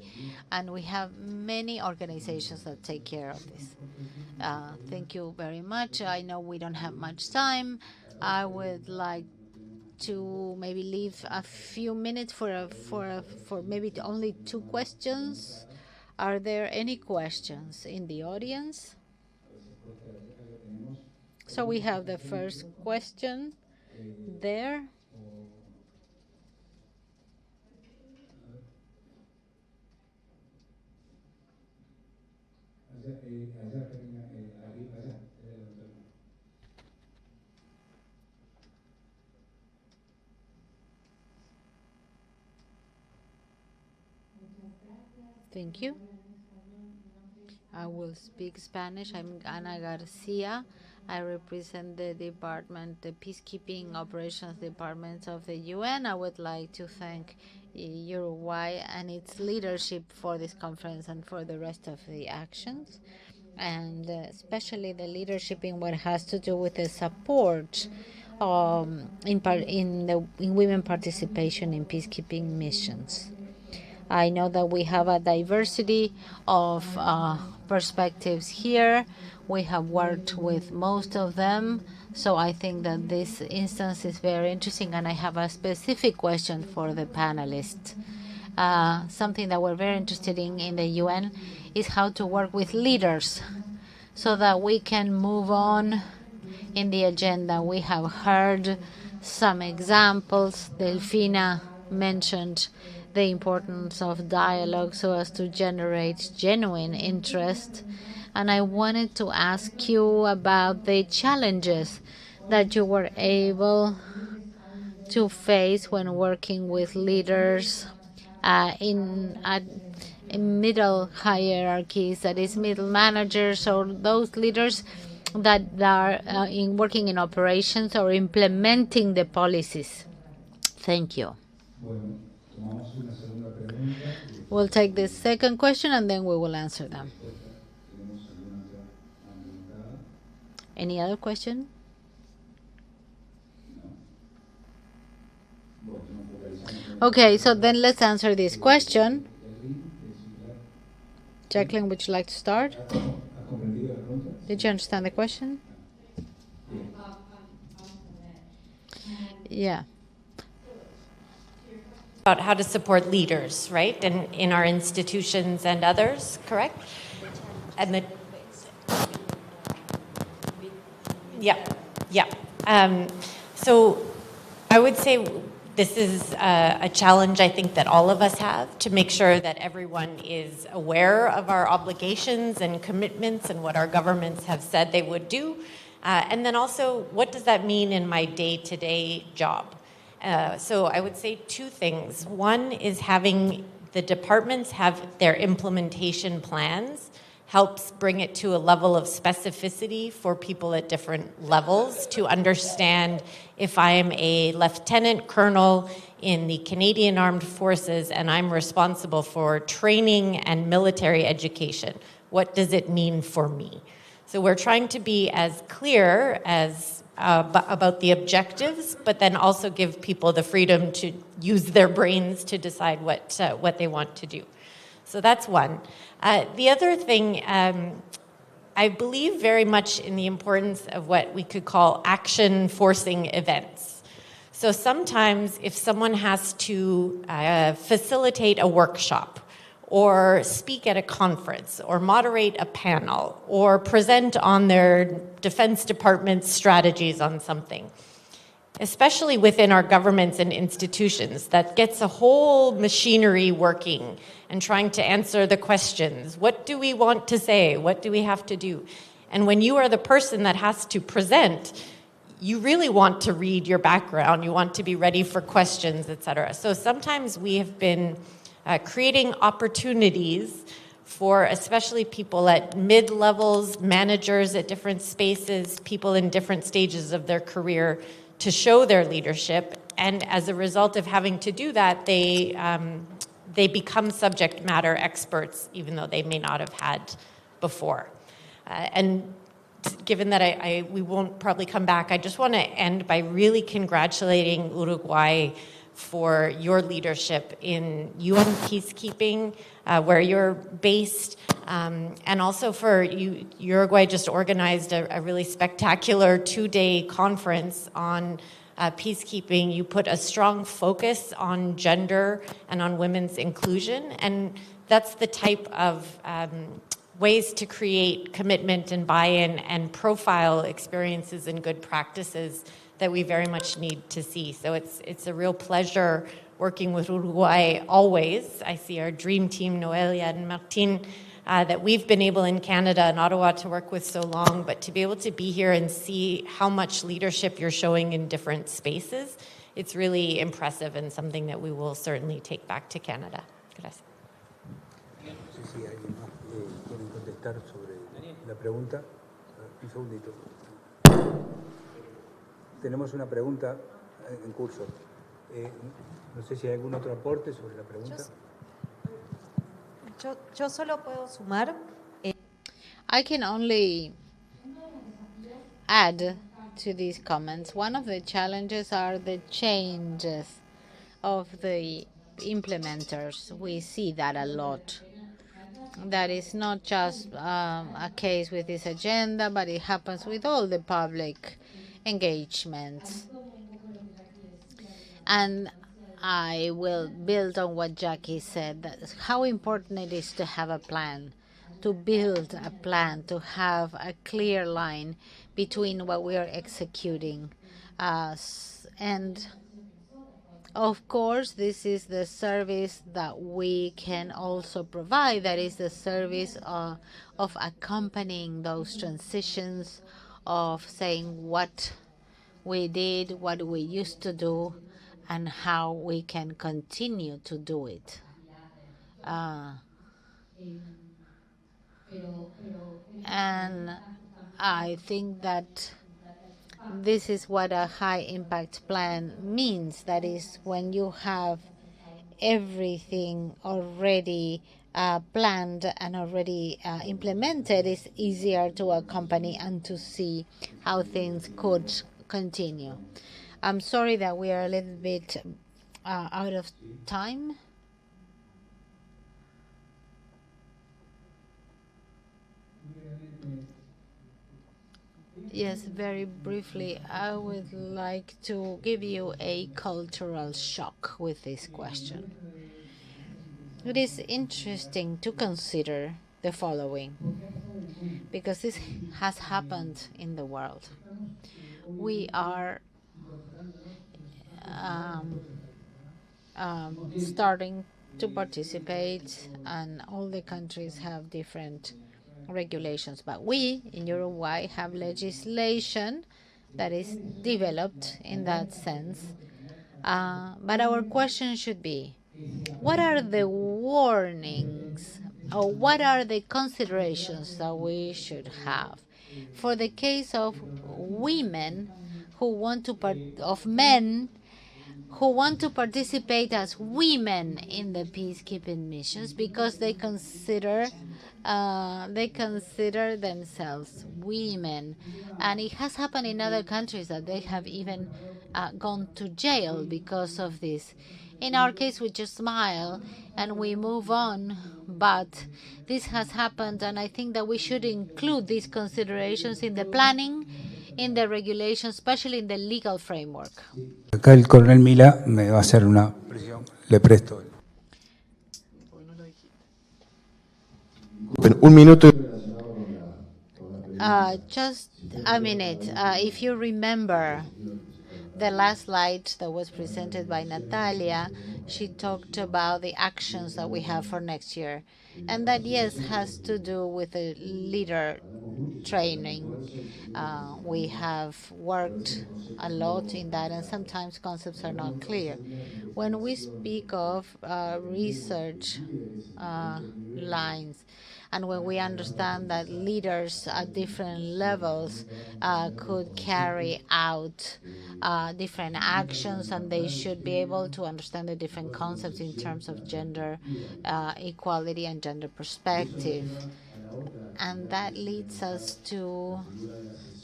and we have many organizations that take care of this. Thank you very much. I know we don't have much time. I would like to maybe leave a few minutes for maybe only 2 questions. Are there any questions in the audience? So we have the first question there. Thank you. I will speak Spanish. I'm Ana Garcia. I represent the department, the Peacekeeping Operations Department of the UN. I would like to thank Uruguay and its leadership for this conference and for the rest of the actions, and especially the leadership in what has to do with the support in women participation in peacekeeping missions. I know that we have a diversity of perspectives here. We have worked with most of them, so I think that this instance is very interesting, and I have a specific question for the panelists. Something that we're very interested in the UN is how to work with leaders so that we can move on in the agenda. We have heard some examples. Delfina mentioned the importance of dialogue so as to generate genuine interest. And I wanted to ask you about the challenges that you were able to face when working with leaders in middle hierarchies, that is middle managers or those leaders that are working in operations or implementing the policies? Thank you. We'll take the second question and then we will answer them. Any other question? Okay, so then let's answer this question. Jacqueline, would you like to start? Did you understand the question? Yeah. About how to support leaders, right? And in our institutions and others, correct? And so I would say this is a challenge I think that all of us have, to make sure that everyone is aware of our obligations and commitments and what our governments have said they would do. And then also, what does that mean in my day-to-day job? So I would say two things. One is having the departments have their implementation plans, helps bring it to a level of specificity for people at different levels to understand if I am a lieutenant colonel in the Canadian Armed Forces and I'm responsible for training and military education, what does it mean for me? So we're trying to be as clear as about the objectives, but then also give people the freedom to use their brains to decide what they want to do. So that's one. The other thing, I believe very much in the importance of what we could call action-forcing events. So sometimes if someone has to facilitate a workshop, or speak at a conference, or moderate a panel, or present on their Defense Department's strategies on something, especially within our governments and institutions, that gets a whole machinery working and trying to answer the questions. What do we want to say? What do we have to do? And when you are the person that has to present, you really want to read your background. You want to be ready for questions, et cetera. So sometimes we have been creating opportunities for especially people at mid-levels, managers at different spaces, people in different stages of their career to show their leadership. And as a result of having to do that, they become subject matter experts, even though they may not have had before. And given that we won't probably come back, I just want to end by really congratulating Uruguay for your leadership in UN peacekeeping, where you're based, and also for Uruguay just organized a really spectacular 2-day conference on peacekeeping. You put a strong focus on gender and on women's inclusion, and that's the type of ways to create commitment and buy-in and profile experiences and good practices that we very much need to see. So it's a real pleasure working with Uruguay always. I see our dream team, Noelia and Martin, that we've been able in Canada and Ottawa to work with so long, but to be able to be here and see how much leadership you're showing in different spaces, it's really impressive and something that we will certainly take back to Canada. Gracias. No sé si alguien más quiere contestar sobre la pregunta. Un segundito. Tenemos una pregunta en curso. No sé si hay algún otro aporte sobre la pregunta. Yo solo puedo sumar. I can only add to these comments. One of the challenges are the changes of the implementers. We see that a lot. That is not just a case with this agenda, but it happens with all the public engagements. And I will build on what Jackie said, that how important it is to have a plan, to build a plan, to have a clear line between what we are executing. And of course, this is the service that we can also provide. That is the service of accompanying those transitions, of saying what we did, what we used to do, and how we can continue to do it. And I think that this is what a high impact plan means. That is, when you have everything already planned and already implemented, it's easier to accompany and to see how things could continue. I'm sorry that we are a little bit out of time. Yes, very briefly, I would like to give you a cultural shock with this question. It is interesting to consider the following, because this has happened in the world. We are starting to participate, and all the countries have different regulations. But we in Uruguay have legislation that is developed in that sense. But our question should be, what are the warnings or what are the considerations that we should have for the case of women who want to of men who want to participate as women in the peacekeeping missions because they consider themselves women, and it has happened in other countries that they have even gone to jail because of this. In our case, we just smile and we move on, but this has happened, and I think that we should include these considerations in the planning, in the regulation, especially in the legal framework. Acá el coronel Mila me va a hacer una presión. Le presto. Un minuto. Just a minute. If you remember the last slide that was presented by Natalia, she talked about the actions that we have for next year. And that, yes, has to do with the leader training. We have worked a lot in that, and sometimes concepts are not clear. When we speak of research lines, and when we understand that leaders at different levels could carry out different actions, and they should be able to understand the different concepts in terms of gender equality and gender perspective. And that leads us to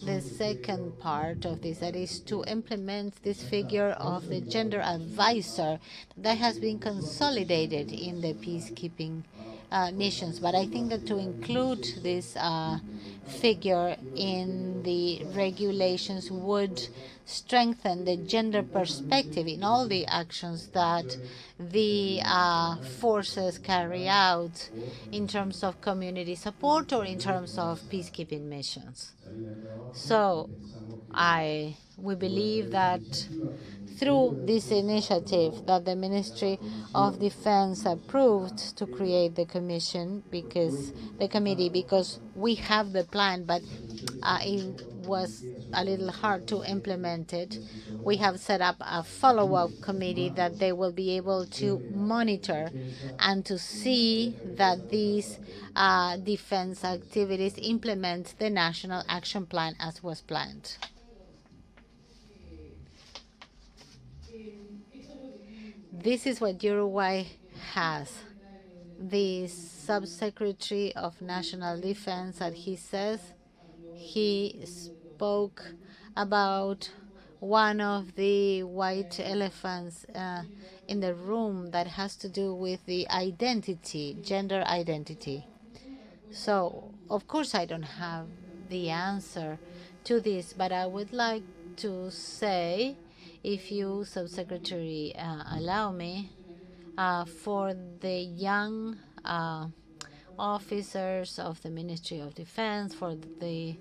the second part of this, that is to implement this figure of the gender advisor that has been consolidated in the peacekeeping missions. But I think that to include this figure in the regulations would strengthen the gender perspective in all the actions that the forces carry out in terms of community support or in terms of peacekeeping missions. So we believe that through this initiative that the Ministry of Defense approved to create the committee, because we have the plan, but it was a little hard to implement it. We have set up a follow-up committee that they will be able to monitor and to see that these defense activities implement the National Action Plan as was planned. This is what Uruguay has. The Subsecretary of National Defense, and he says he spoke about one of the white elephants in the room that has to do with the identity, gender identity. So, of course, I don't have the answer to this, but I would like to say, if you, Subsecretary, allow me, for the young officers of the Ministry of Defense, for the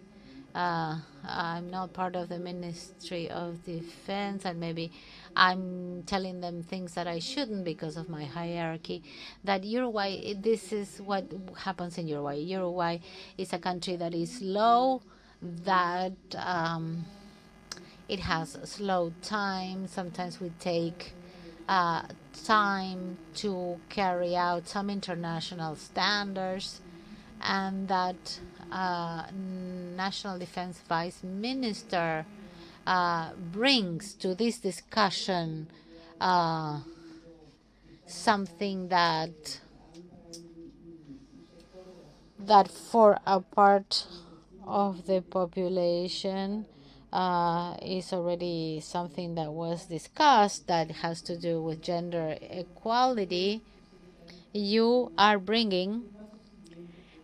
I'm not part of the Ministry of Defense, and maybe I'm telling them things that I shouldn't because of my hierarchy, that Uruguay, this is what happens in Uruguay. Uruguay is a country that is low, that It has slowed time. Sometimes we take time to carry out some international standards, and that National Defense Vice Minister brings to this discussion something that for a part of the population is already something that was discussed, that has to do with gender equality. You are bringing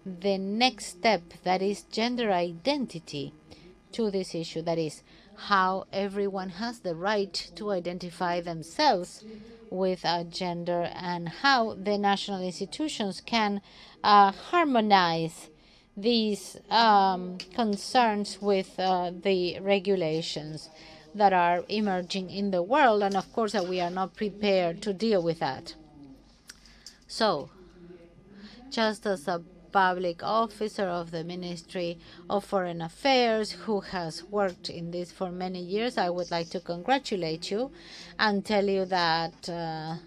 the next step, that is gender identity, to this issue. That is how everyone has the right to identify themselves with a gender, and how the national institutions can harmonize these concerns with the regulations that are emerging in the world, and of course that we are not prepared to deal with that. So, just as a public officer of the Ministry of Foreign Affairs who has worked in this for many years, I would like to congratulate you and tell you that the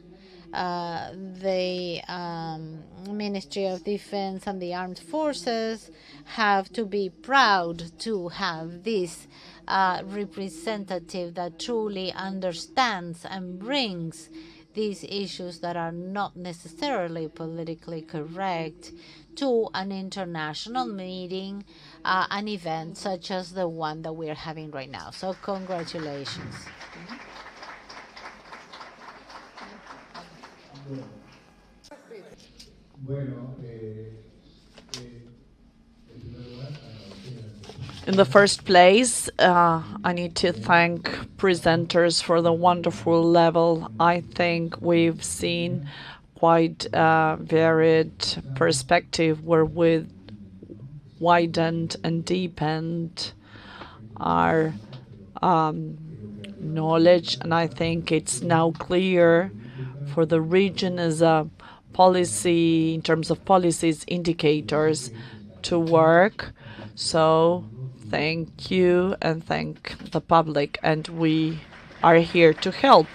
Ministry of Defense and the Armed Forces have to be proud to have this representative that truly understands and brings these issues that are not necessarily politically correct to an international meeting, an event such as the one that we are having right now. So congratulations. In the first place, I need to thank presenters for the wonderful level. I think we've seen quite a varied perspective where we widened and deepened our knowledge, and I think it's now clear for the region as a policy, in terms of policies, indicators to work. So thank you and thank the public, and we are here to help.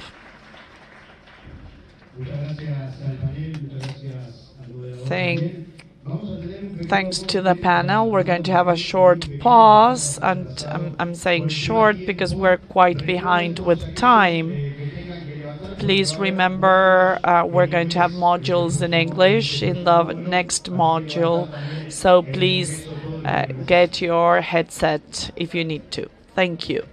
Thanks to the panel, we're going to have a short pause, and I'm saying short because we're quite behind with time. Please remember, we're going to have modules in English in the next module, so please get your headset if you need to. Thank you.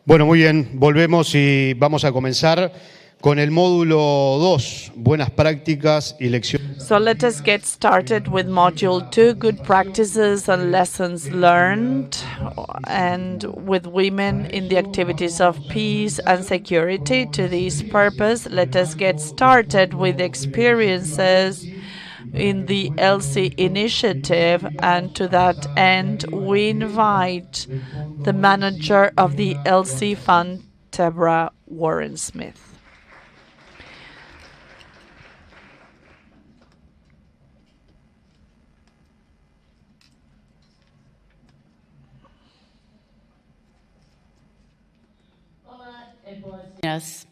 Bueno, muy bien, volvemos y vamos a comenzar con el módulo 2, buenas prácticas y lecciones. So let us get started with Module 2, Good Practices and Lessons Learned, and with women in the activities of peace and security. To this purpose, let us get started with experiences in the Elsie initiative, and to that end, we invite the manager of the Elsie Fund, Deborah Warren-Smith. Yes.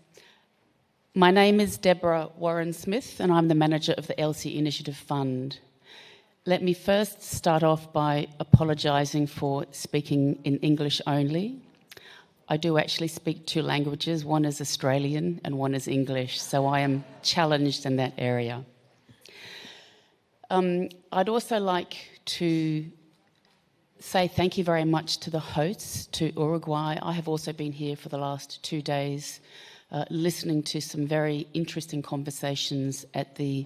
My name is Deborah Warren-Smith, and I'm the manager of the Elsie Initiative Fund. Let me first start off by apologising for speaking in English only. I do actually speak two languages. One is Australian and one is English, so I am challenged in that area. I'd also like to say thank you very much to the hosts, to Uruguay. I have also been here for the last 2 days listening to some very interesting conversations at the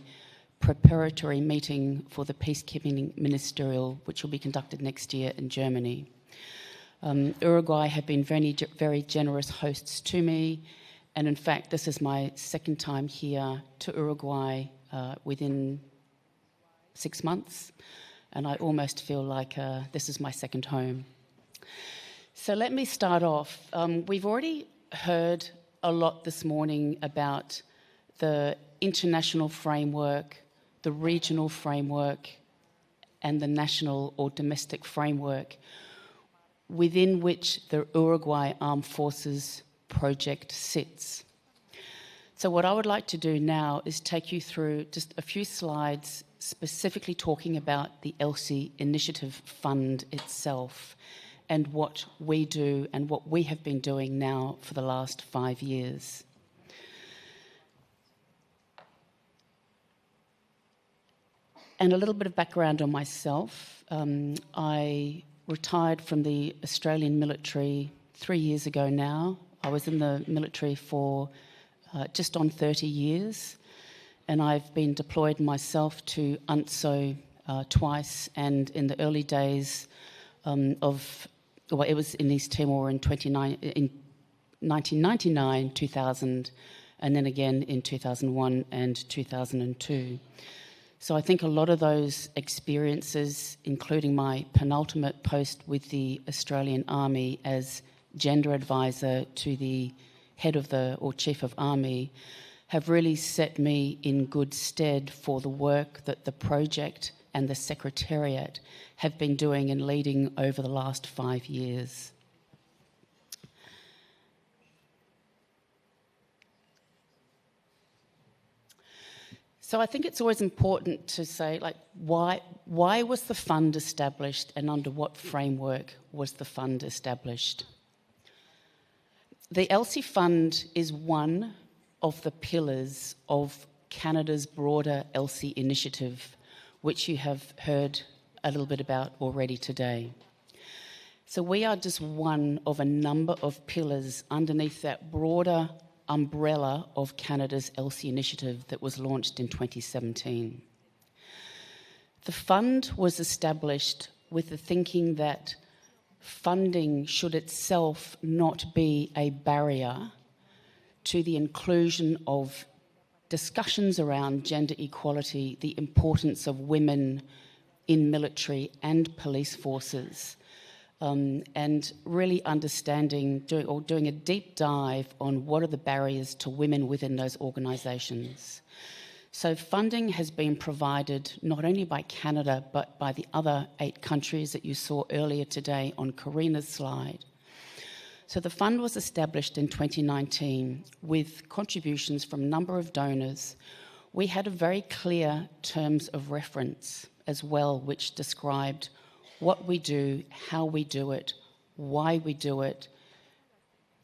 preparatory meeting for the Peacekeeping Ministerial, which will be conducted next year in Germany. Uruguay have been very, very generous hosts to me, and in fact this is my second time here to Uruguay within 6 months, and I almost feel like this is my second home. So let me start off. We've already heard a lot this morning about the international framework, the regional framework, and the national or domestic framework within which the Uruguay Armed Forces project sits. So what I would like to do now is take you through just a few slides specifically talking about the Elsie Initiative Fund itself and what we do and what we have been doing now for the last 5 years. And a little bit of background on myself. I retired from the Australian military 3 years ago now. I was in the military for just on 30 years, and I've been deployed myself to UNTSO twice, and in the early days it was in East Timor in 1999, 2000, and then again in 2001 and 2002. So I think a lot of those experiences, including my penultimate post with the Australian Army as gender advisor to the head of or chief of army, have really set me in good stead for the work that the project and the Secretariat have been doing and leading over the last 5 years. So I think it's always important to say, like, why was the fund established and under what framework was the fund established? The Elsie Fund is one of the pillars of Canada's broader Elsie initiative, which you have heard a little bit about already today. So we are just one of a number of pillars underneath that broader umbrella of Canada's Elsie initiative that was launched in 2017. The fund was established with the thinking that funding should itself not be a barrier to the inclusion of discussions around gender equality, the importance of women in military and police forces, and really understanding, doing a deep dive on what are the barriers to women within those organisations. So funding has been provided not only by Canada, but by the other 8 countries that you saw earlier today on Karina's slide. So the fund was established in 2019 with contributions from a number of donors. We had a very clear terms of reference as well, which described what we do, how we do it, why we do it,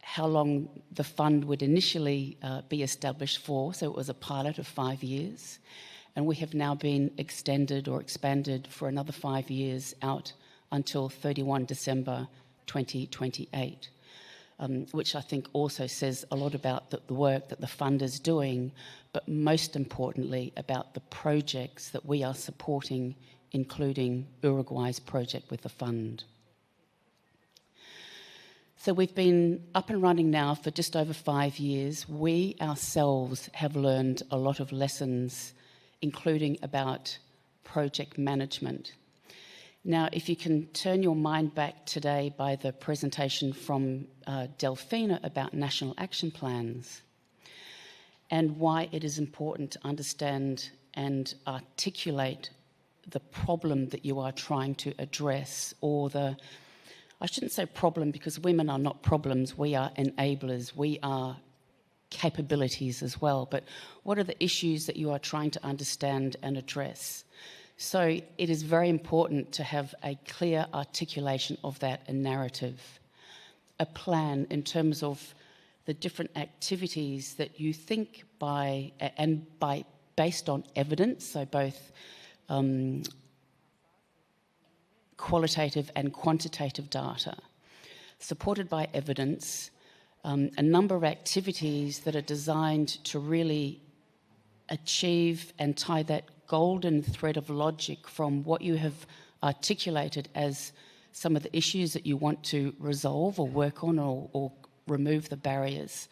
how long the fund would initially be established for. So it was a pilot of 5 years, and we have now been extended or expanded for another 5 years out until 31 December 2028. which I think also says a lot about the work that the fund is doing, but most importantly about the projects that we are supporting, including Uruguay's project with the fund. So we've been up and running now for just over 5 years. We ourselves have learned a lot of lessons, including about project management. Now, if you can turn your mind back today by the presentation from Delphina about national action plans and why it is important to understand and articulate the problem that you are trying to address, or I shouldn't say problem, because women are not problems, we are enablers, we are capabilities as well, but what are the issues that you are trying to understand and address? So it is very important to have a clear articulation of that, a narrative, a plan in terms of the different activities that you think based on evidence, so both qualitative and quantitative data, supported by evidence, a number of activities that are designed to really achieve and tie that golden thread of logic from what you have articulated as some of the issues that you want to resolve or work on, or remove the barriers,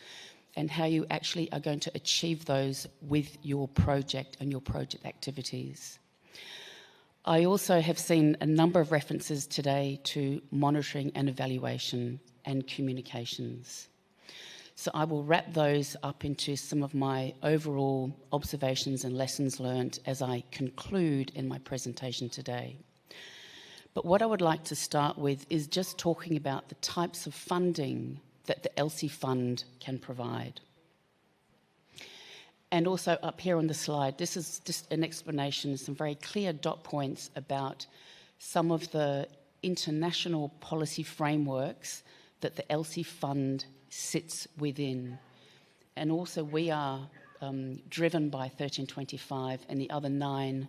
and how you actually are going to achieve those with your project and your project activities. I also have seen a number of references today to monitoring and evaluation and communications. So I will wrap those up into some of my overall observations and lessons learned as I conclude in my presentation today. But what I would like to start with is just talking about the types of funding that the Elsie Fund can provide. And also up here on the slide, this is just an explanation, some very clear dot points about some of the international policy frameworks that the Elsie Fund sits within. And also we are driven by 1325 and the other 9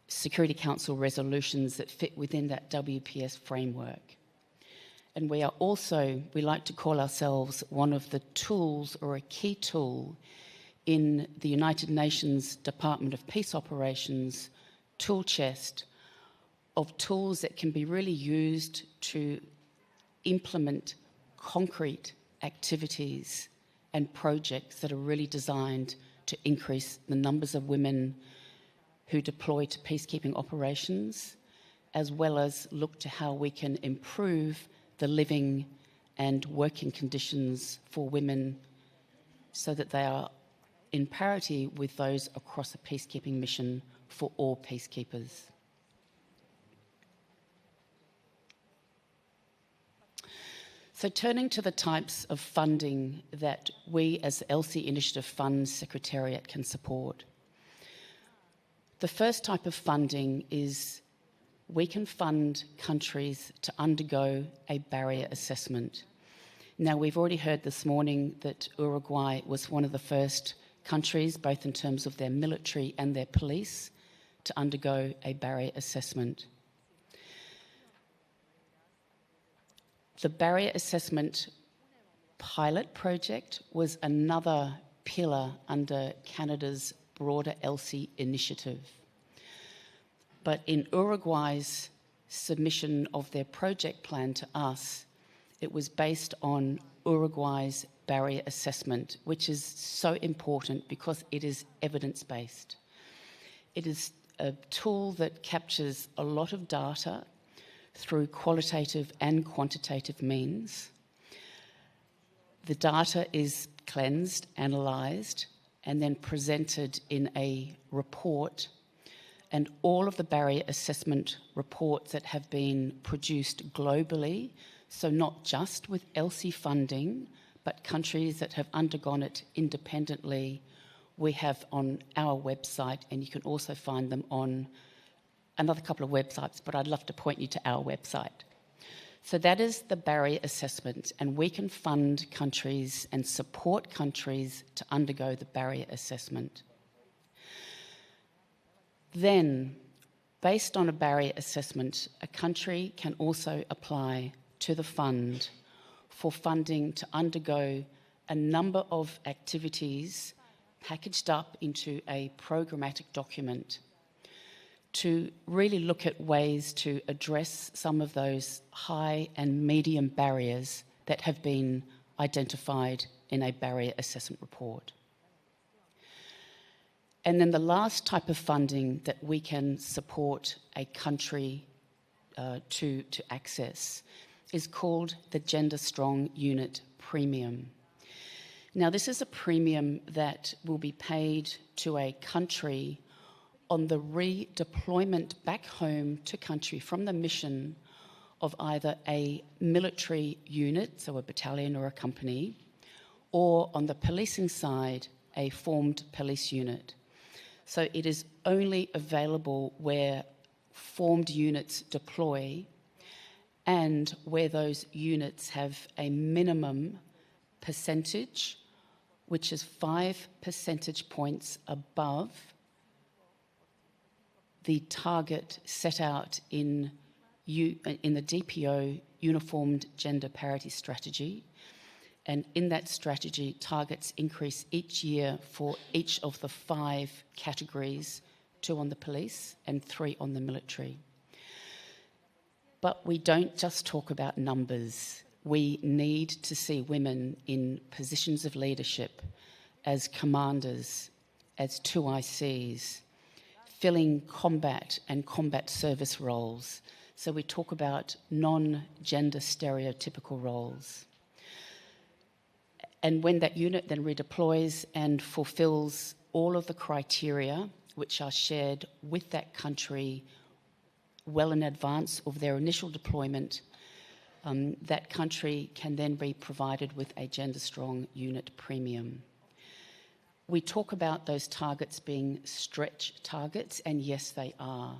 Security Council resolutions that fit within that WPS framework. And we are also, we like to call ourselves one of the tools, or a key tool, in the United Nations Department of Peace Operations tool chest of tools that can be really used to implement concrete activities and projects that are really designed to increase the numbers of women who deploy to peacekeeping operations, as well as look to how we can improve the living and working conditions for women so that they are in parity with those across a peacekeeping mission for all peacekeepers. So turning to the types of funding that we as the Elsie Initiative Fund Secretariat can support. The first type of funding is we can fund countries to undergo a barrier assessment. Now, we've already heard this morning that Uruguay was one of the first countries, both in terms of their military and their police, to undergo a barrier assessment. The barrier assessment pilot project was another pillar under Canada's broader Elsie initiative. But in Uruguay's submission of their project plan to us, it was based on Uruguay's barrier assessment, which is so important because it is evidence-based. It is a tool that captures a lot of data through qualitative and quantitative means. The data is cleansed, analysed, and then presented in a report, and all of the barrier assessment reports that have been produced globally, so not just with Elsie funding, but countries that have undergone it independently, we have on our website, and you can also find them on another couple of websites, but I'd love to point you to our website. So that is the barrier assessment, and we can fund countries and support countries to undergo the barrier assessment. Then, based on a barrier assessment, a country can also apply to the fund for funding to undergo a number of activities packaged up into a programmatic document to really look at ways to address some of those high and medium barriers that have been identified in a barrier assessment report. And then the last type of funding that we can support a country to access is called the Gender Strong Unit Premium. Now, this is a premium that will be paid to a country on the redeployment back home to country from the mission of either a military unit, so a battalion or a company, or on the policing side, a formed police unit. So it is only available where formed units deploy and where those units have a minimum percentage, which is 5 percentage points above the target set out in the DPO Uniformed Gender Parity Strategy. And in that strategy, targets increase each year for each of the 5 categories, 2 on the police and 3 on the military. But we don't just talk about numbers. We need to see women in positions of leadership as commanders, as 2ICs, filling combat and combat service roles. So we talk about non-gender stereotypical roles. And when that unit then redeploys and fulfills all of the criteria which are shared with that country well in advance of their initial deployment, that country can then be provided with a Gender Strong Unit Premium. We talk about those targets being stretch targets, and yes, they are.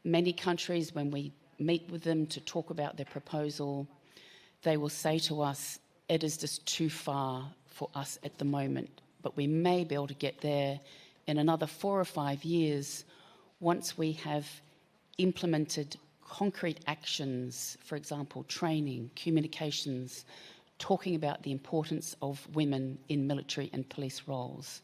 Many countries, when we meet with them to talk about their proposal, they will say to us, it is just too far for us at the moment, but we may be able to get there in another 4 or 5 years once we have implemented concrete actions, for example, training, communications, talking about the importance of women in military and police roles,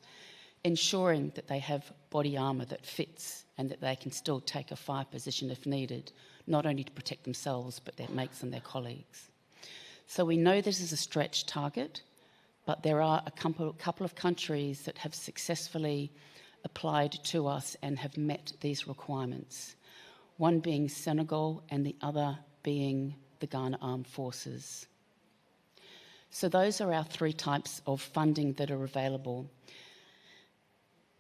ensuring that they have body armour that fits and that they can still take a fire position if needed, not only to protect themselves, but their mates and their colleagues. So we know this is a stretch target, but there are a couple of countries that have successfully applied to us and have met these requirements, one being Senegal and the other being the Ghana Armed Forces. So those are our 3 types of funding that are available.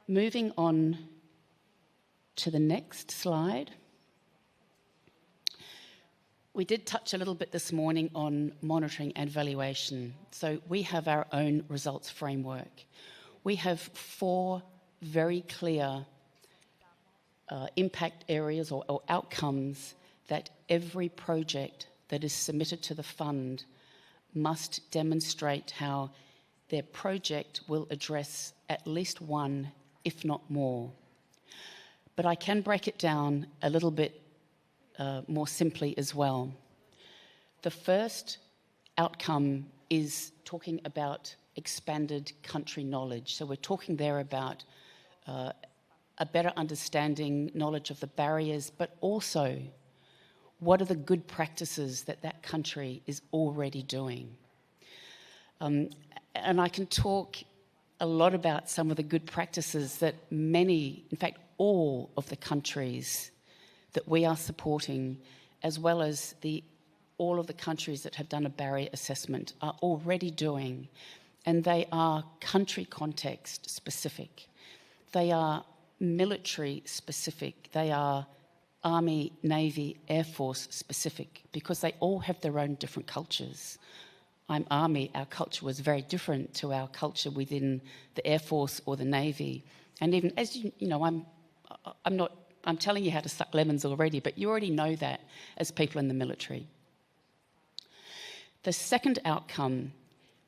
Moving on to the next slide. We did touch a little bit this morning on monitoring and evaluation. So we have our own results framework. We have 4 very clear impact areas or outcomes that every project that is submitted to the fund must demonstrate how their project will address at least one, if not more. But I can break it down a little bit more simply as well. The first outcome is talking about expanded country knowledge. So we're talking there about a better understanding, knowledge of the barriers, but also what are the good practices that that country is already doing. And I can talk a lot about some of the good practices that many, in fact, all of the countries that we are supporting, as well as all of the countries that have done a barrier assessment, are already doing. And they are country context specific. They are military specific. They are Army, Navy, Air Force specific, because they all have their own different cultures. I'm Army, our culture was very different to our culture within the Air Force or the Navy. And even as you know, I'm telling you how to suck lemons already, but you already know that as people in the military. The second outcome,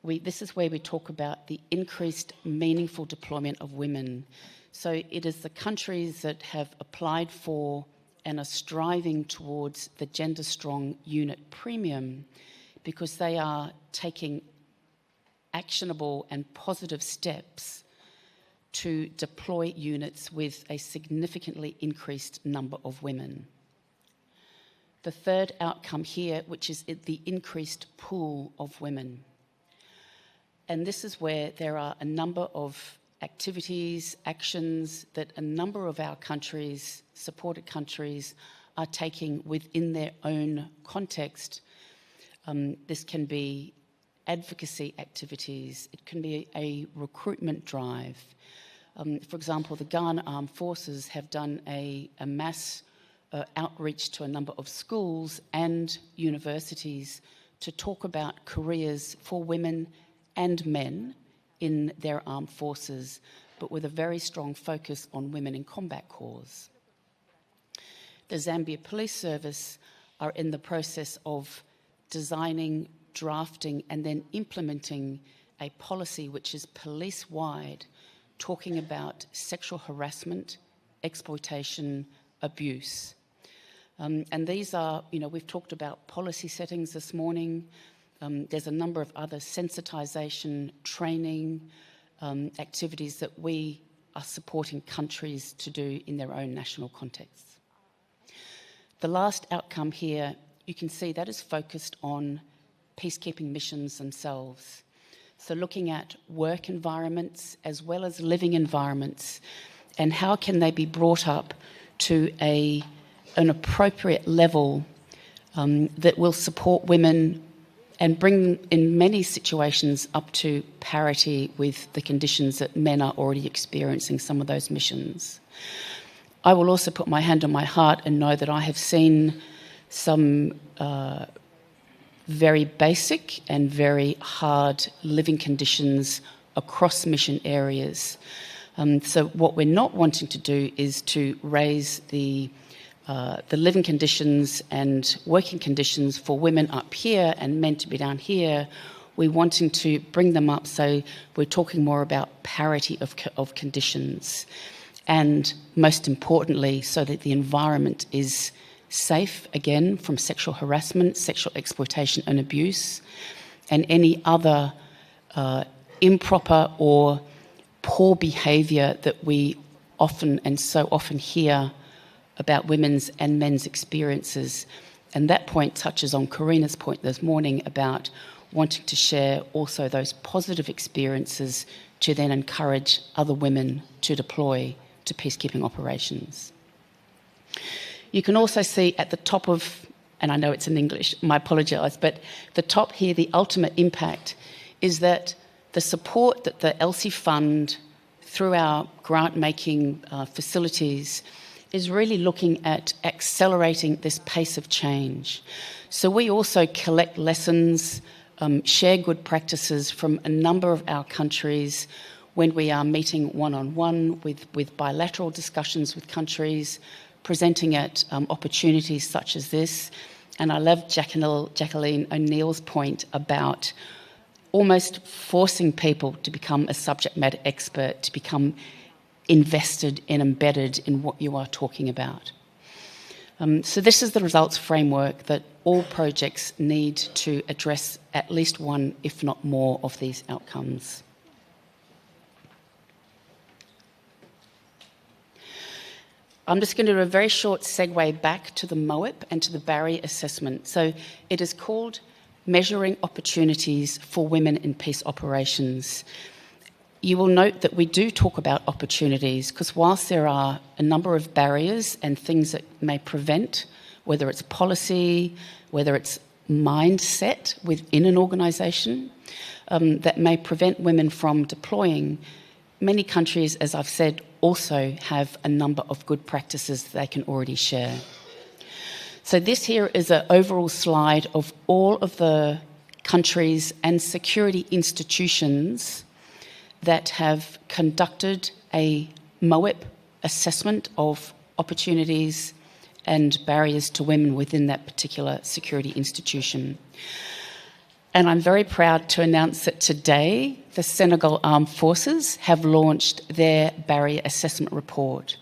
this is where we talk about the increased meaningful deployment of women. So it is the countries that have applied for and are striving towards the Gender Strong Unit Premium, because they are taking actionable and positive steps to deploy units with a significantly increased number of women. The third outcome here, which is the increased pool of women. And this is where there are a number of activities, actions that a number of our countries, supported countries, are taking within their own context. This can be advocacy activities, it can be a recruitment drive. For example, the Ghana Armed Forces have done a mass outreach to a number of schools and universities to talk about careers for women and men in their armed forces, but with a very strong focus on women in combat corps. The Zambia Police Service are in the process of designing, drafting, and then implementing a policy which is police-wide, talking about sexual harassment, exploitation, abuse. And these are, we've talked about policy settings this morning. There's a number of other sensitisation, training activities that we are supporting countries to do in their own national contexts. The last outcome here, you can see that is focused on peacekeeping missions themselves. So looking at work environments as well as living environments, and how can they be brought up to an appropriate level that will support women and bring, in many situations, up to parity with the conditions that men are already experiencing some of those missions. I will also put my hand on my heart and know that I have seen some very basic and very hard living conditions across mission areas. So what we're not wanting to do is to raise the living conditions and working conditions for women up here and men to be down here. We're wanting to bring them up, so we're talking more about parity of conditions. And most importantly, so that the environment is safe, again, from sexual harassment, sexual exploitation and abuse, and any other improper or poor behaviour that we often and so often hear about women's and men's experiences. And that point touches on Karina's point this morning about wanting to share also those positive experiences to then encourage other women to deploy to peacekeeping operations. You can also see at the top of, and I know it's in English, I apologise, but the top here, the ultimate impact is that the support that the Elsie Fund, through our grant-making facilities, is really looking at accelerating this pace of change. So we also collect lessons, share good practices from a number of our countries when we are meeting one-on-one with bilateral discussions with countries, presenting at opportunities such as this. And I love Jacqueline O'Neill's point about almost forcing people to become a subject matter expert, to become invested and embedded in what you are talking about. So this is the results framework that all projects need to address at least one, if not more, of these outcomes. I'm just going to do a very short segue back to the MOEP and to the barrier assessment. So it is called Measuring Opportunities for Women in Peace Operations. You will note that we do talk about opportunities because whilst there are a number of barriers and things that may prevent, whether it's policy, whether it's mindset within an organisation, that may prevent women from deploying, many countries, as I've said, also have a number of good practices that they can already share. So this here is an overall slide of all of the countries and security institutions that have conducted a MOEP assessment of opportunities and barriers to women within that particular security institution. And I'm very proud to announce that today the Senegal Armed Forces have launched their barrier assessment report.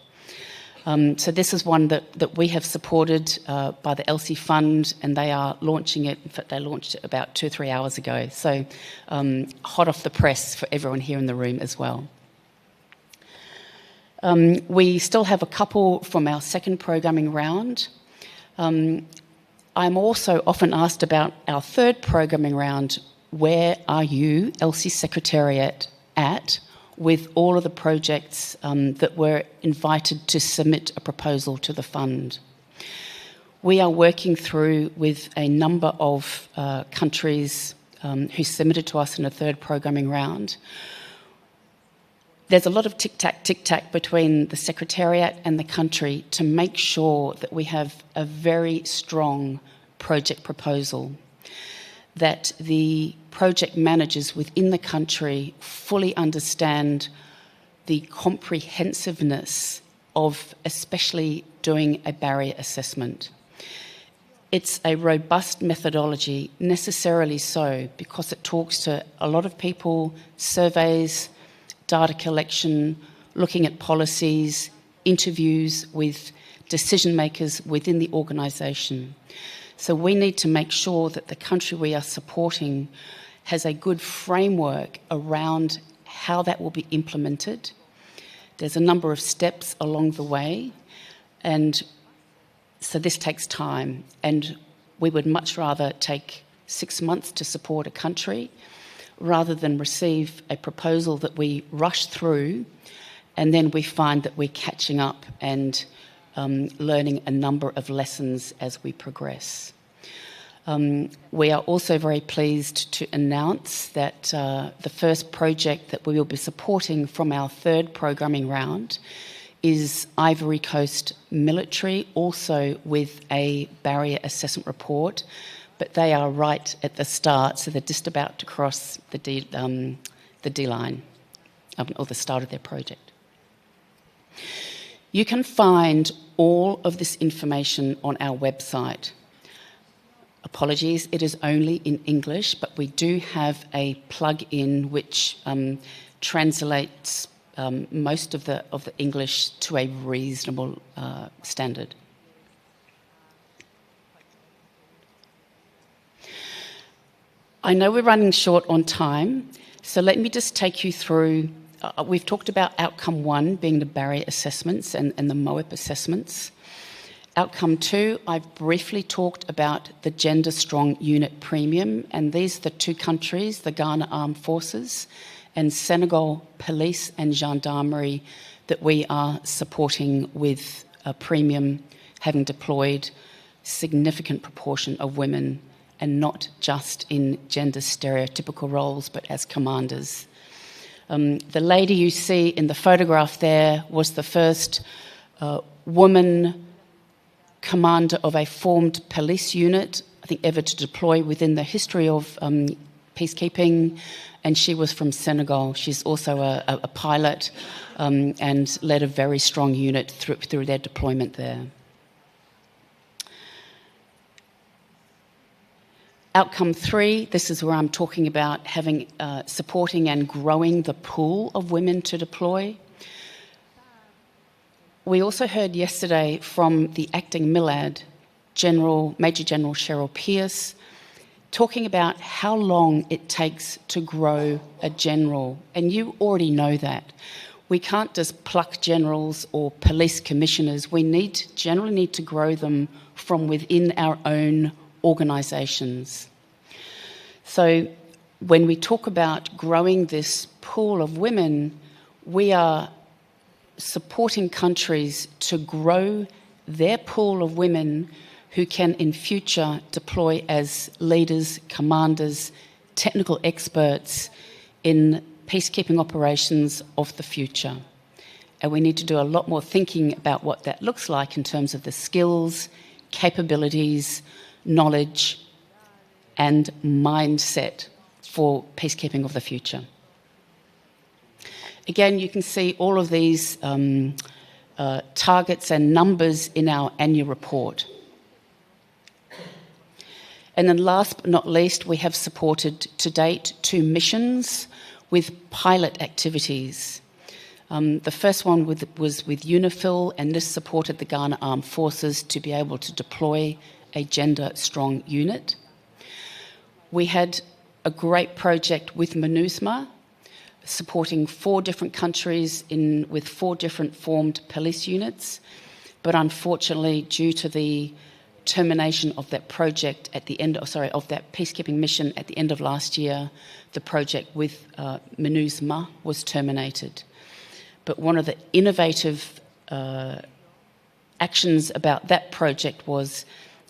So this is one that we have supported by the Elsie Fund, and they are launching it. In fact, they launched it about 2 or 3 hours ago. So hot off the press for everyone here in the room as well. We still have a couple from our second programming round. I'm also often asked about our third programming round. Where are you, Elsie Secretariat, at with all of the projects that were invited to submit a proposal to the fund? We are working through with a number of countries who submitted to us in a third programming round. There's a lot of tic-tac between the Secretariat and the country to make sure that we have a very strong project proposal, that the project managers within the country fully understand the comprehensiveness of especially doing a barrier assessment. It's a robust methodology, necessarily so, because it talks to a lot of people, surveys, data collection, looking at policies, interviews with decision makers within the organisation. So we need to make sure that the country we are supporting has a good framework around how that will be implemented. There's a number of steps along the way, and so this takes time, and we would much rather take 6 months to support a country rather than receive a proposal that we rush through and then we find that we're catching up and learning a number of lessons as we progress. We are also very pleased to announce that the first project that we will be supporting from our third programming round is Ivory Coast Military, also with a barrier assessment report, but they are right at the start, so they're just about to cross the D line, or the start of their project. You can find all of this information on our website. Apologies, it is only in English, but we do have a plug-in which translates most of the English to a reasonable standard. I know we're running short on time, so let me just take you through. We've talked about outcome 1 being the barrier assessments and the MOEP assessments. Outcome 2, I've briefly talked about the Gender Strong Unit Premium, and these are the 2 countries, the Ghana Armed Forces and Senegal Police and Gendarmerie, that we are supporting with a premium, having deployed significant proportion of women, and not just in gender stereotypical roles, but as commanders. The lady you see in the photograph there was the first woman commander of a formed police unit, I think ever to deploy within the history of peacekeeping, and she was from Senegal. She's also a pilot and led a very strong unit through their deployment there. Outcome 3, this is where I'm talking about having supporting and growing the pool of women to deploy. We also heard yesterday from the acting MILAD, Major General Cheryl Pierce, talking about how long it takes to grow a general, and you already know that. We can't just pluck generals or police commissioners. We generally need to grow them from within our own organisations. So when we talk about growing this pool of women, we are supporting countries to grow their pool of women who can in future deploy as leaders, commanders, technical experts in peacekeeping operations of the future. And we need to do a lot more thinking about what that looks like in terms of the skills, capabilities, knowledge, and mindset for peacekeeping of the future. Again, you can see all of these targets and numbers in our annual report. And then last but not least, we have supported to date 2 missions with pilot activities. The first one was with UNIFIL, and this supported the Ghana Armed Forces to be able to deploy a gender-strong unit. We had a great project with MINUSMA, supporting 4 different countries with 4 different formed police units. But unfortunately, due to the termination of that project at the end, of that peacekeeping mission at the end of last year, the project with MINUSMA was terminated. But one of the innovative actions about that project was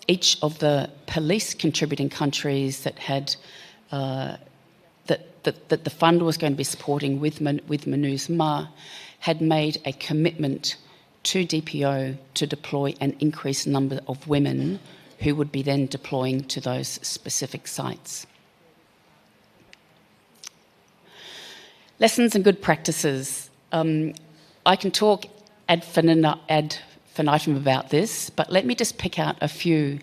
each of the police contributing countries that had that the fund was going to be supporting with MINUSMA had made a commitment to DPO to deploy an increased number of women who would be then deploying to those specific sites. Lessons and good practices. I can talk ad infinitum about this, but let me just pick out a few.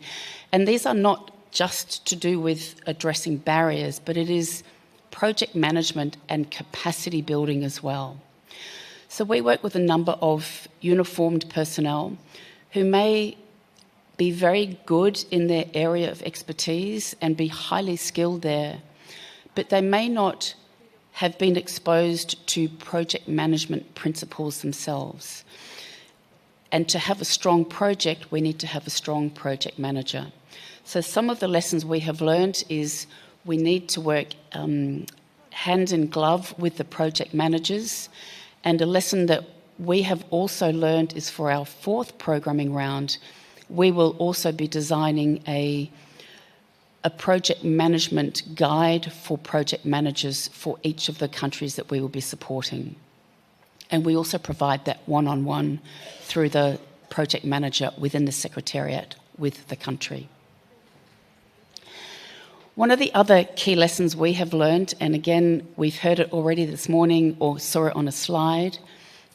And these are not just to do with addressing barriers, but it is project management and capacity building as well. So we work with a number of uniformed personnel who may be very good in their area of expertise and be highly skilled there, but they may not have been exposed to project management principles themselves. And to have a strong project, we need to have a strong project manager. So some of the lessons we have learned is we need to work hand in glove with the project managers. And a lesson that we have also learned is for our 4th programming round, we will also be designing a project management guide for project managers for each of the countries that we will be supporting. And we also provide that one-on-one through the project manager within the Secretariat with the country. One of the other key lessons we have learned, and again, we've heard it already this morning or saw it on a slide,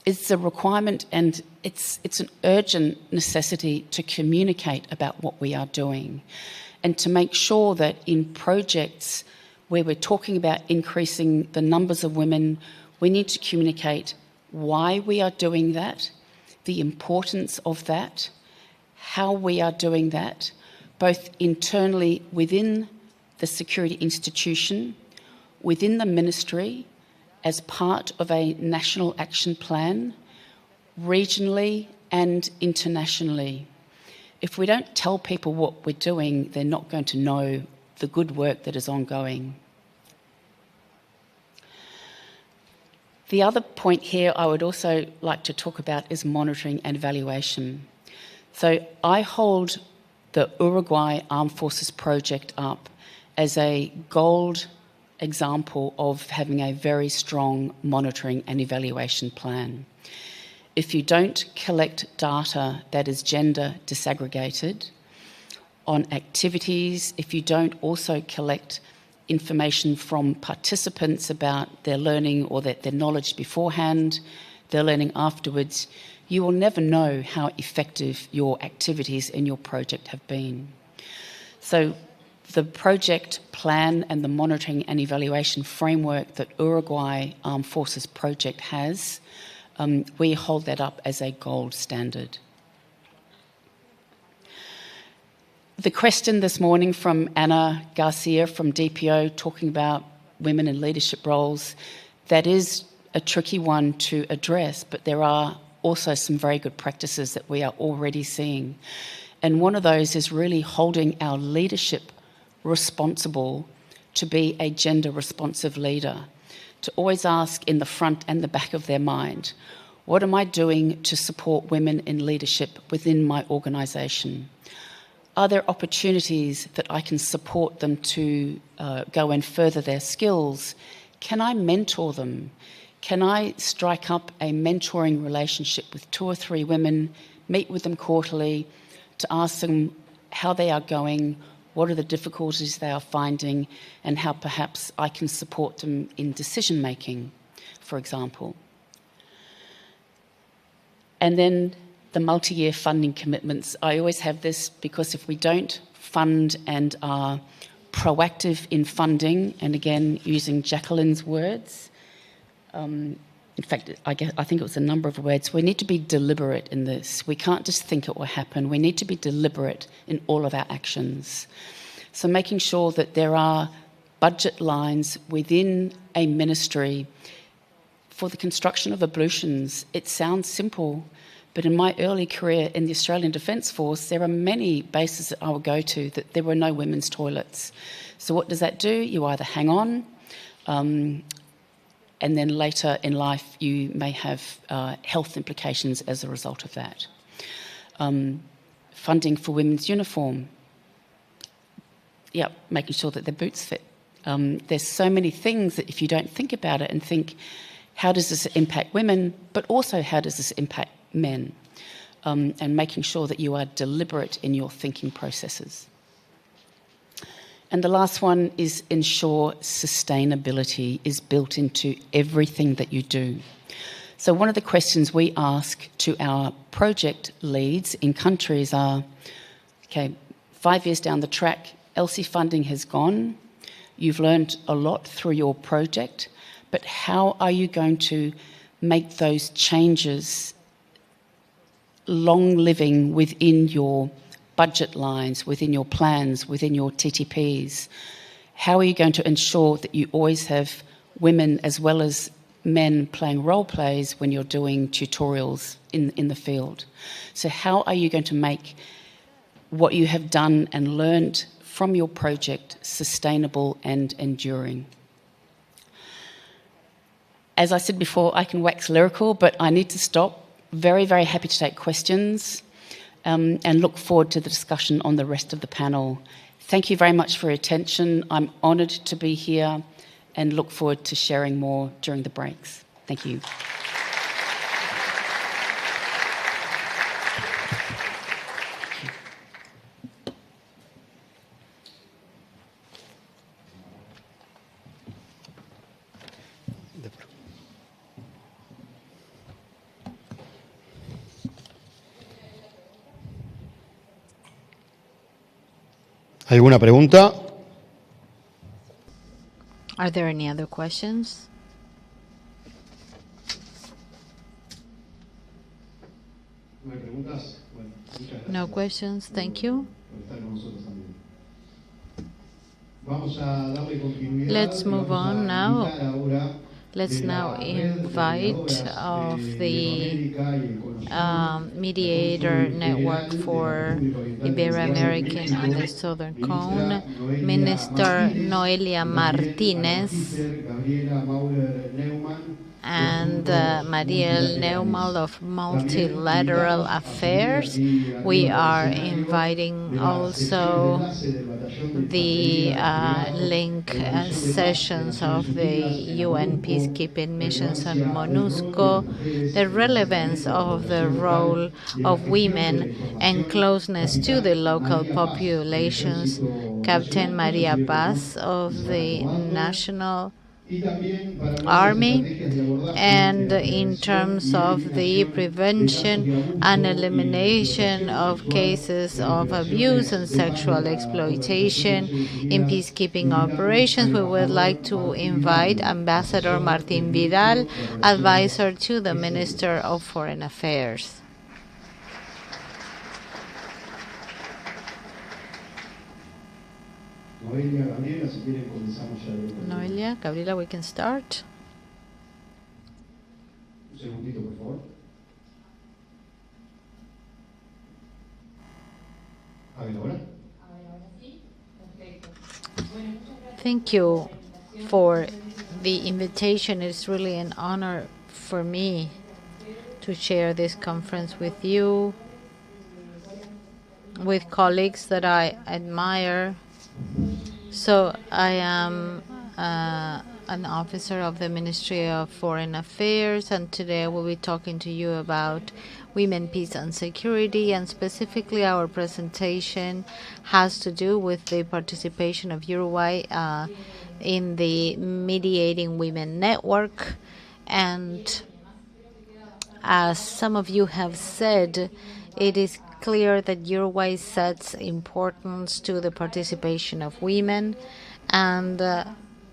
is the requirement, and it's an urgent necessity to communicate about what we are doing and to make sure that in projects where we're talking about increasing the numbers of women, we need to communicate why we are doing that, the importance of that, how we are doing that, both internally within the security institution, within the ministry, as part of a national action plan, regionally and internationally. If we don't tell people what we're doing, they're not going to know the good work that is ongoing. The other point here I would also like to talk about is monitoring and evaluation. So I hold the Uruguay Armed Forces project up as a gold example of having a very strong monitoring and evaluation plan. If you don't collect data that is gender disaggregated on activities, if you don't also collect information from participants about their learning or their knowledge beforehand, their learning afterwards, you will never know how effective your activities in your project have been. So the project plan and the monitoring and evaluation framework that Uruguay Armed Forces project has, we hold that up as a gold standard. The question this morning from Anna Garcia from DPO talking about women in leadership roles, that is a tricky one to address, but there are also some very good practices that we are already seeing. And one of those is really holding our leadership responsible to be a gender responsive leader, to always ask in the front and the back of their mind, what am I doing to support women in leadership within my organisation? Are there opportunities that I can support them to go and further their skills? Can I mentor them? Can I strike up a mentoring relationship with 2 or 3 women, meet with them quarterly to ask them how they are going, what are the difficulties they are finding, and how perhaps I can support them in decision making, for example. And then the multi-year funding commitments. I always have this because if we don't fund and are proactive in funding, and again using Jacqueline's words, in fact, I think it was a number of words. We need to be deliberate in this. We can't just think it will happen. We need to be deliberate in all of our actions. So making sure that there are budget lines within a ministry for the construction of ablutions. It sounds simple, but in my early career in the Australian Defence Force, there are many bases that I would go to that there were no women's toilets. So what does that do? You either hang on, and then later in life you may have health implications as a result of that. Funding for women's uniform. Yeah, making sure that their boots fit. There's so many things that if you don't think about it and think, how does this impact women, but also how does this impact men? And making sure that you are deliberate in your thinking processes. And the last one is ensure sustainability is built into everything that you do. So one of the questions we ask to our project leads in countries are, okay, 5 years down the track, Elsie funding has gone. You've learned a lot through your project, but how are you going to make those changes long-living within your budget lines, within your plans, within your TTPs? How are you going to ensure that you always have women as well as men playing role plays when you're doing tutorials in the field? So how are you going to make what you have done and learned from your project sustainable and enduring? As I said before, I can wax lyrical, but I need to stop. Very, very happy to take questions. And look forward to the discussion on the rest of the panel. Thank you very much for your attention. I'm honoured to be here and look forward to sharing more during the breaks. Thank you. ¿Alguna pregunta? Are there any other questions? No questions, thank you. Let's move on now. Let's now invite of the mediator network for Ibero-American and the Southern Cone, Minister Noelia Martinez and Mariel Neumann of Multilateral Affairs. We are inviting also the link sessions of the UN peacekeeping missions on MONUSCO, the relevance of the role of women and closeness to the local populations, Captain Maria Paz of the National Army, and in terms of the prevention and elimination of cases of abuse and sexual exploitation in peacekeeping operations, we would like to invite Ambassador Martín Vidal, advisor to the Minister of Foreign Affairs. Noelia, Gabriela, we can start. Thank you for the invitation. It's really an honor for me to share this conference with you, with colleagues that I admire. So I am an officer of the Ministry of Foreign Affairs, and today I will be talking to you about women, peace and security, and specifically our presentation has to do with the participation of Uruguay in the Mediating Women Network. And as some of you have said, it is clear that Uruguay sets importance to the participation of women, and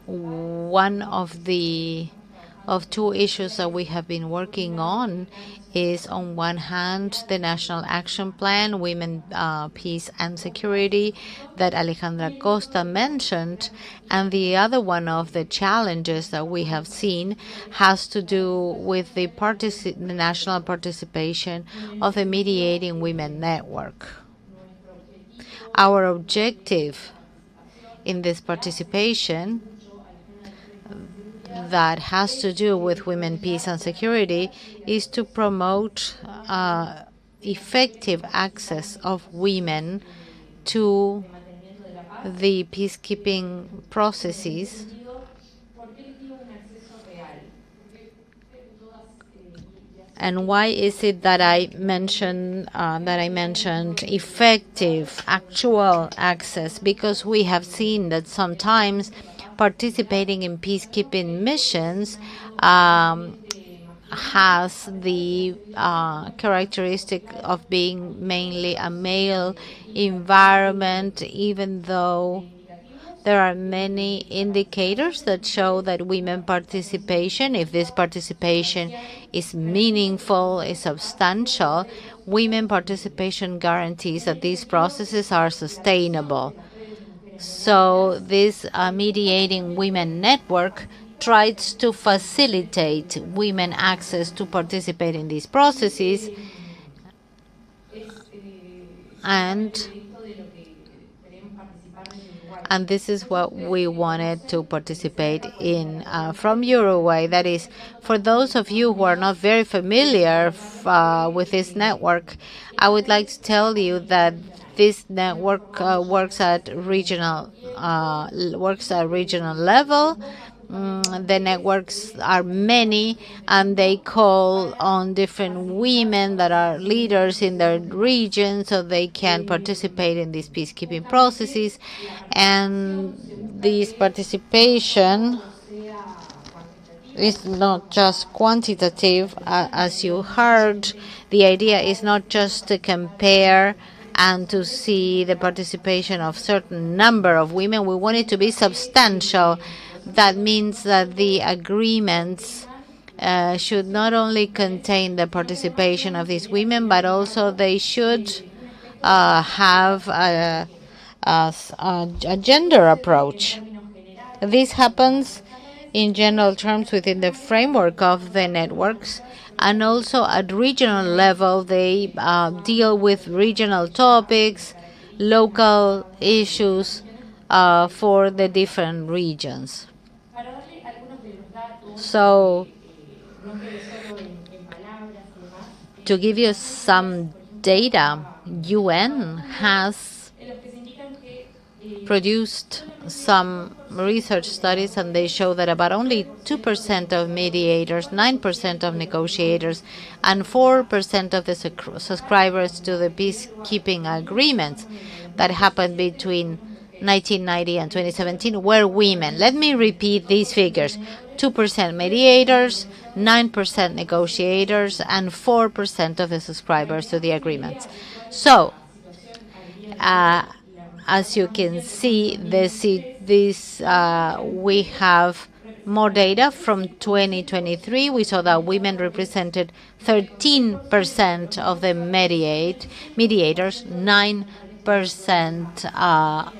one of the of two issues that we have been working on is, on one hand, the National Action Plan, Women, Peace and Security, that Alejandra Costa mentioned, and the other one of the challenges that we have seen has to do with the national participation of the Mediating Women Network. Our objective in this participation that has to do with women, peace and security is to promote effective access of women to the peacekeeping processes. And why is it that I mentioned effective, actual access? Because we have seen that sometimes participating in peacekeeping missions has the characteristic of being mainly a male environment, even though there are many indicators that show that women participation, if this participation is meaningful, is substantial, women participation guarantees that these processes are sustainable. So this Mediating Women Network tries to facilitate women access to participate in these processes, and this is what we wanted to participate in from Uruguay. That is, for those of you who are not very familiar with this network, I would like to tell you that this network works at regional level. The networks are many, and they call on different women that are leaders in their region so they can participate in these peacekeeping processes. And this participation is not just quantitative, as you heard. The idea is not just to compare and to see the participation of certain number of women. We want it to be substantial. That means that the agreements should not only contain the participation of these women, but also they should have a gender approach. This happens in general terms within the framework of the networks, and also at regional level they deal with regional topics, local issues for the different regions. So, to give you some data, UN has produced some research studies, and they show that about only 2% of mediators, 9% of negotiators, and 4% of the subscribers to the peacekeeping agreements that happened between 1990 and 2017 were women. Let me repeat these figures. 2% mediators, 9% negotiators, and 4% of the subscribers to the agreements. So, as you can see, we have more data from 2023. We saw that women represented 13% of the mediators, 9%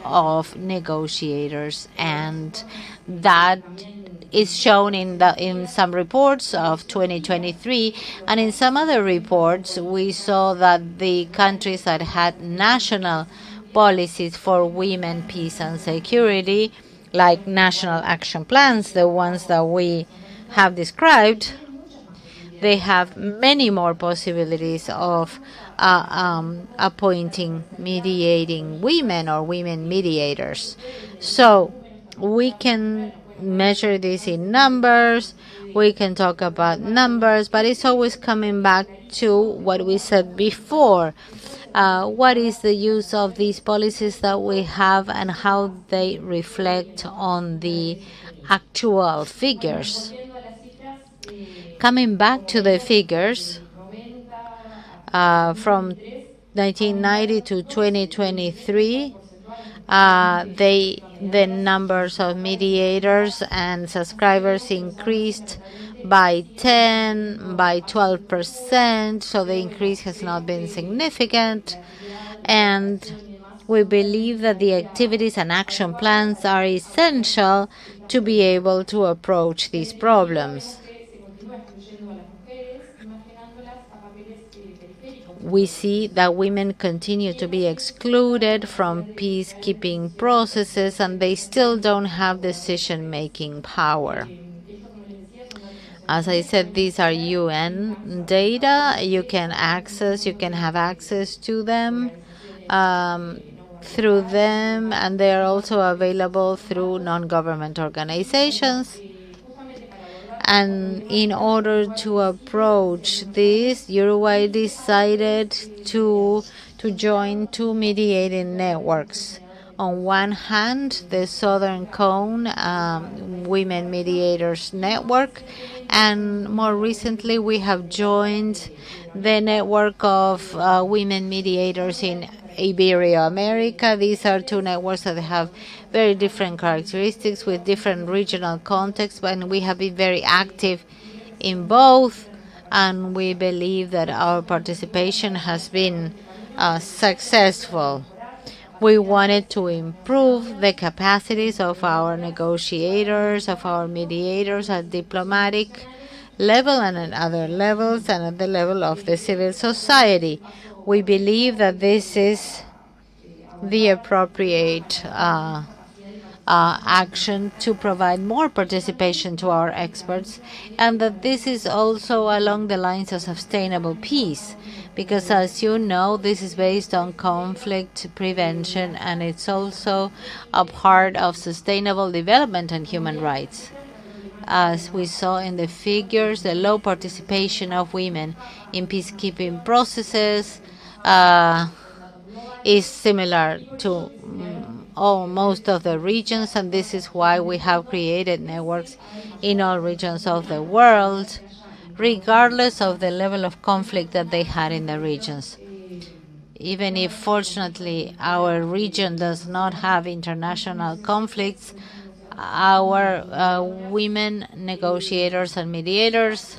of negotiators, and that is shown in some reports of 2023, and in some other reports we saw that the countries that had national policies for women, peace and security, like national action plans, the ones that we have described, they have many more possibilities of appointing mediating women or women mediators. So we can measure this in numbers, we can talk about numbers, but it's always coming back to what we said before. What is the use of these policies that we have and how they reflect on the actual figures? Coming back to the figures, from 1990 to 2023, the numbers of mediators and subscribers increased by 10, by 12%, so the increase has not been significant. And we believe that the activities and action plans are essential to be able to approach these problems. We see that women continue to be excluded from peacekeeping processes, and they still don't have decision-making power. As I said, these are UN data. You can have access to them through them, and they are also available through non-government organizations. And in order to approach this, Uruguay decided to join two mediating networks. On one hand, the Southern Cone Women Mediators Network, and more recently we have joined the network of women mediators in Ibero-America. These are two networks that have very different characteristics with different regional contexts, and we have been very active in both, and we believe that our participation has been successful. We wanted to improve the capacities of our negotiators, of our mediators at diplomatic level and at other levels, and at the level of the civil society. We believe that this is the appropriate action to provide more participation to our experts, and that this is also along the lines of sustainable peace, because as you know, this is based on conflict prevention, and it's also a part of sustainable development and human rights. As we saw in the figures, the low participation of women in peacekeeping processes is similar to most of the regions, and this is why we have created networks in all regions of the world, regardless of the level of conflict that they had in the regions. Even if, fortunately, our region does not have international conflicts, our women negotiators and mediators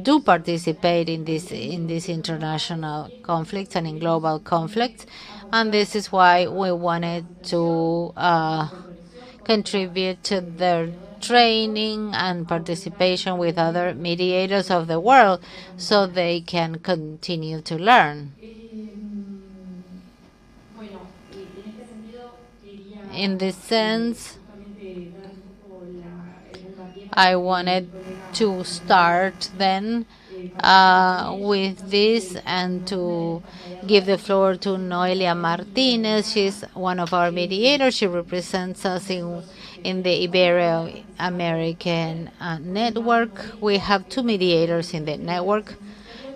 do participate in these international conflicts and in global conflicts, and this is why we wanted to contribute to their training and participation with other mediators of the world so they can continue to learn. In this sense, I wanted to start then with this and to give the floor to Noelia Martinez. She's one of our mediators. She represents us in the Ibero-American network. We have two mediators in the network,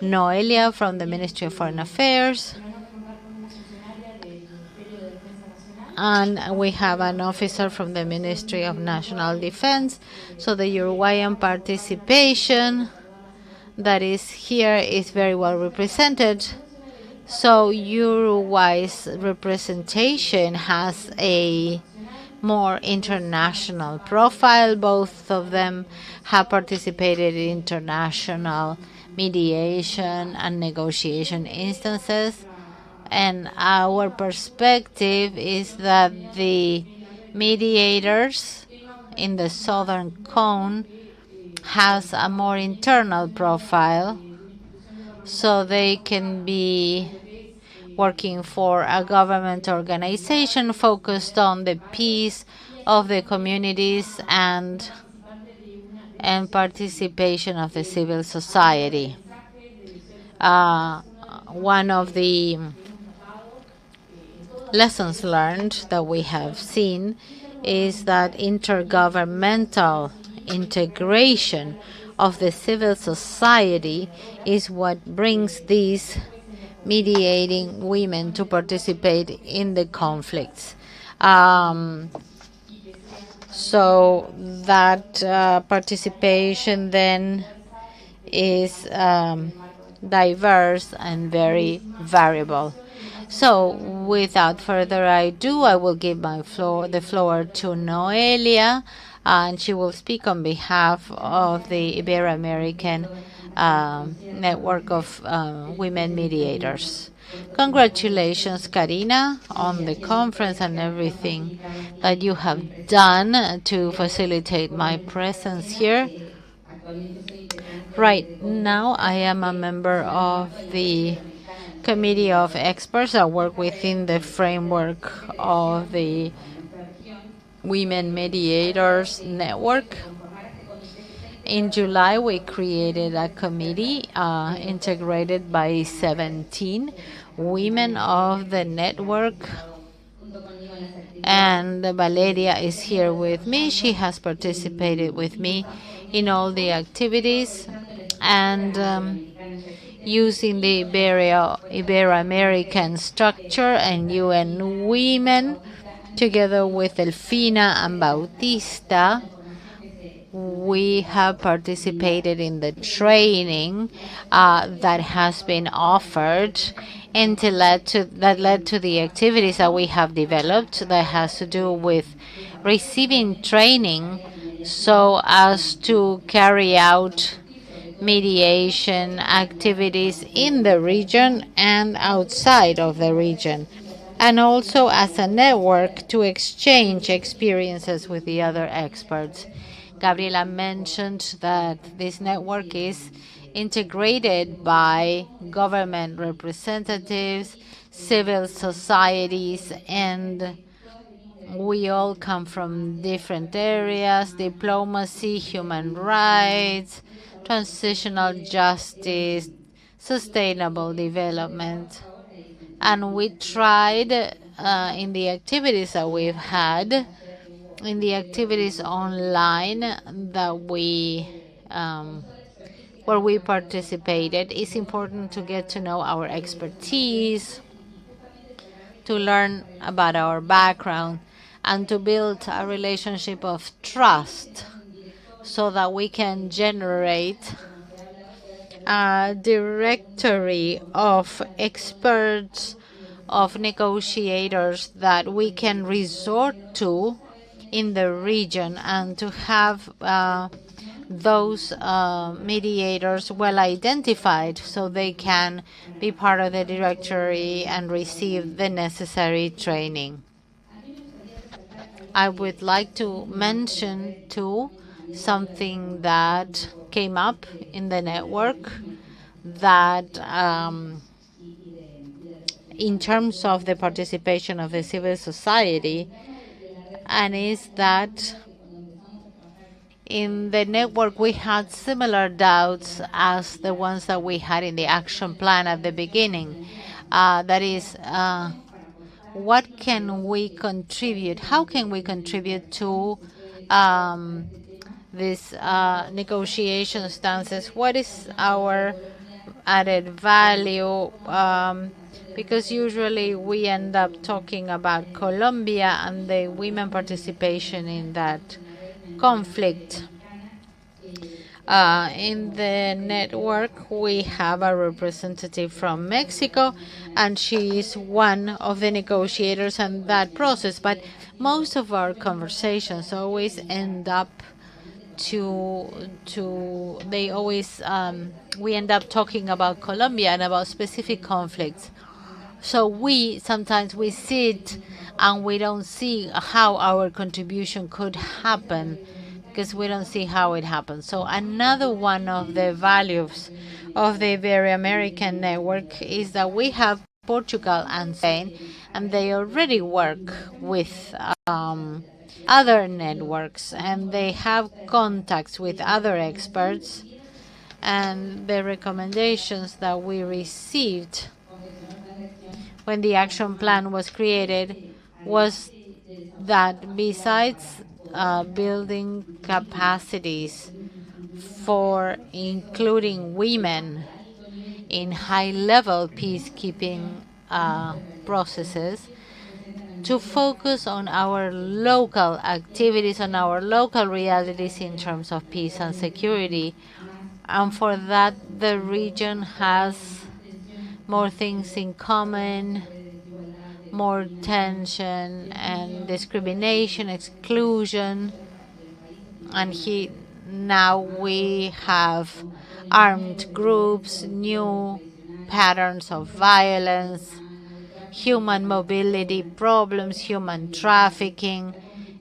Noelia from the Ministry of Foreign Affairs, and we have an officer from the Ministry of National Defense. So the Uruguayan participation that is here is very well represented. So Uruguay's representation has a more international profile. Both of them have participated in international mediation and negotiation instances. And our perspective is that the mediators in the Southern Cone has a more internal profile, so they can be working for a government organization focused on the peace of the communities and participation of the civil society. One of the lessons learned that we have seen is that intergovernmental integration of the civil society is what brings these mediating women to participate in the conflicts. So that participation then is diverse and very variable. So, without further ado, I will give the floor to Noelia and she will speak on behalf of the Ibero-American network of women mediators. Congratulations, Karina, on the conference and everything that you have done to facilitate my presence here. Right now, I am a member of the committee of experts that work within the framework of the Women Mediators Network. In July, we created a committee integrated by 17 women of the network. And Valeria is here with me. She has participated with me in all the activities. And using the Ibero-American structure and UN Women, together with Delfina and Bautista, we have participated in the training that has been offered and that led to the activities that we have developed that has to do with receiving training so as to carry out mediation activities in the region and outside of the region, and also as a network to exchange experiences with the other experts. Gabriela mentioned that this network is integrated by government representatives, civil societies, and we all come from different areas: diplomacy, human rights, transitional justice, sustainable development. And we tried in the activities that we've had, in the activities online that where we participated, it's important to get to know our expertise, to learn about our background, and to build a relationship of trust so that we can generate a directory of experts, of negotiators that we can resort to in the region, and to have those mediators well identified so they can be part of the directory and receive the necessary training. I would like to mention too something that came up in the network that in terms of the participation of the civil society, and is that in the network we had similar doubts as the ones that we had in the action plan at the beginning. That is, what can we contribute? How can we contribute to these negotiation stances? What is our added value? Because usually we end up talking about Colombia and the women participation in that conflict. In the network, we have a representative from Mexico, and she is one of the negotiators in that process. But most of our conversations always end up we end up talking about Colombia and about specific conflicts. So sometimes we sit and we don't see how our contribution could happen, because we don't see how it happens. So another one of the values of the Ibero-American network is that we have Portugal and Spain, and they already work with other networks, and they have contacts with other experts. And the recommendations that we received when the action plan was created was that besides building capacities for including women in high-level peacekeeping processes, to focus on our local activities, on our local realities in terms of peace and security. And for that, the region has more things in common, more tension and discrimination, exclusion, And now we have armed groups, new patterns of violence, human mobility problems, human trafficking,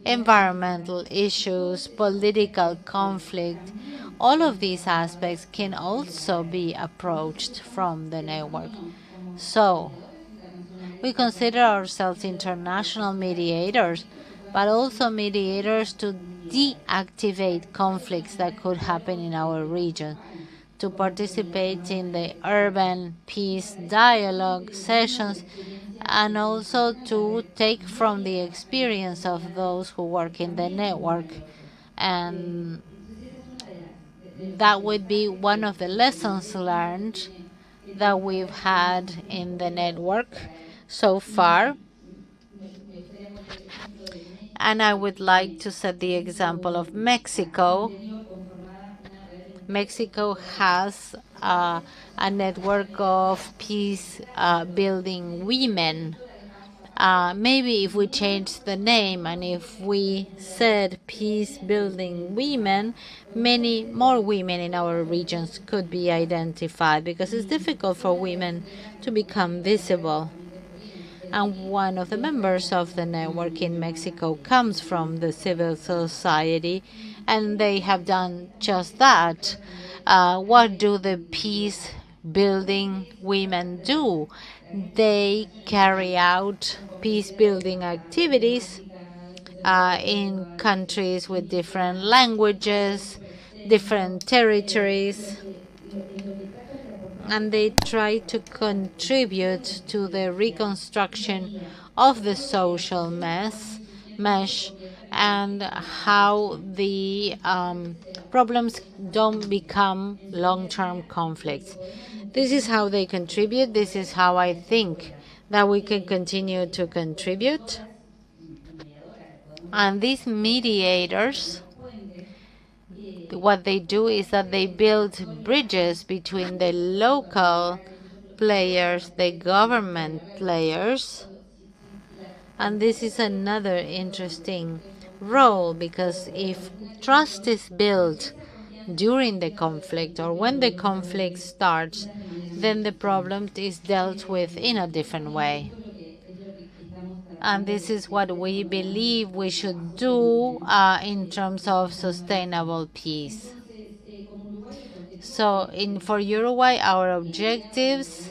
environmental issues, political conflict. All of these aspects can also be approached from the network. So, we consider ourselves international mediators, but also mediators to deactivate conflicts that could happen in our region, to participate in the urban peace dialogue sessions, and also to take from the experience of those who work in the network. And that would be one of the lessons learned that we've had in the network so far. And I would like to set the example of Mexico. Mexico has a network of peace building women. Maybe if we change the name and if we said peace building women, many more women in our regions could be identified, because it's difficult for women to become visible. And one of the members of the network in Mexico comes from the civil society, and they have done just that. What do the peace building women do? They carry out peace building activities in countries with different languages, different territories, and they try to contribute to the reconstruction of the social mesh, and how the problems don't become long-term conflicts. This is how they contribute. This is how I think that we can continue to contribute. And these mediators, what they do is that they build bridges between the local players, the government players. And this is another interesting role, because if trust is built during the conflict or when the conflict starts, then the problem is dealt with in a different way. And this is what we believe we should do in terms of sustainable peace. So for Uruguay, our objectives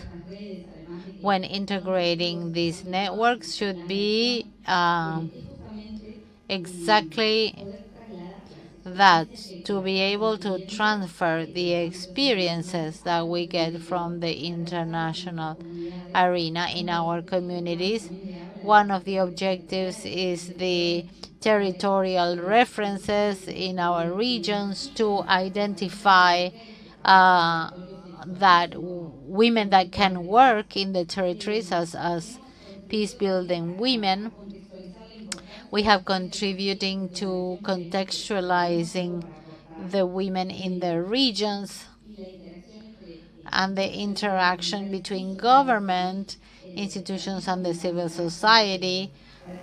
when integrating these networks should be exactly that, to be able to transfer the experiences that we get from the international arena in our communities. One of the objectives is the territorial references in our regions to identify that women that can work in the territories as peace building women. We have contributing to contextualizing the women in the regions and the interaction between government institutions and the civil society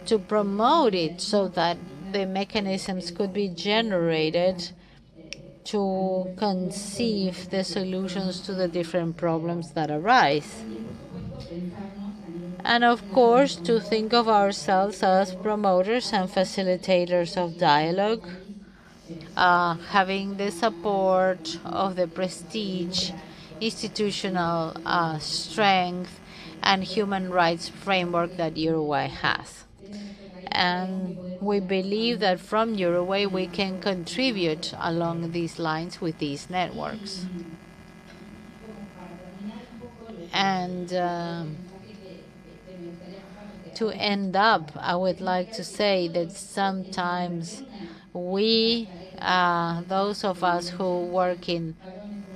to promote it, so that the mechanisms could be generated to conceive the solutions to the different problems that arise. And of course, to think of ourselves as promoters and facilitators of dialogue, having the support of the prestige, institutional strength, and human rights framework that Uruguay has. And we believe that from Uruguay we can contribute along these lines with these networks. And to end up, I would like to say that sometimes we, those of us who work in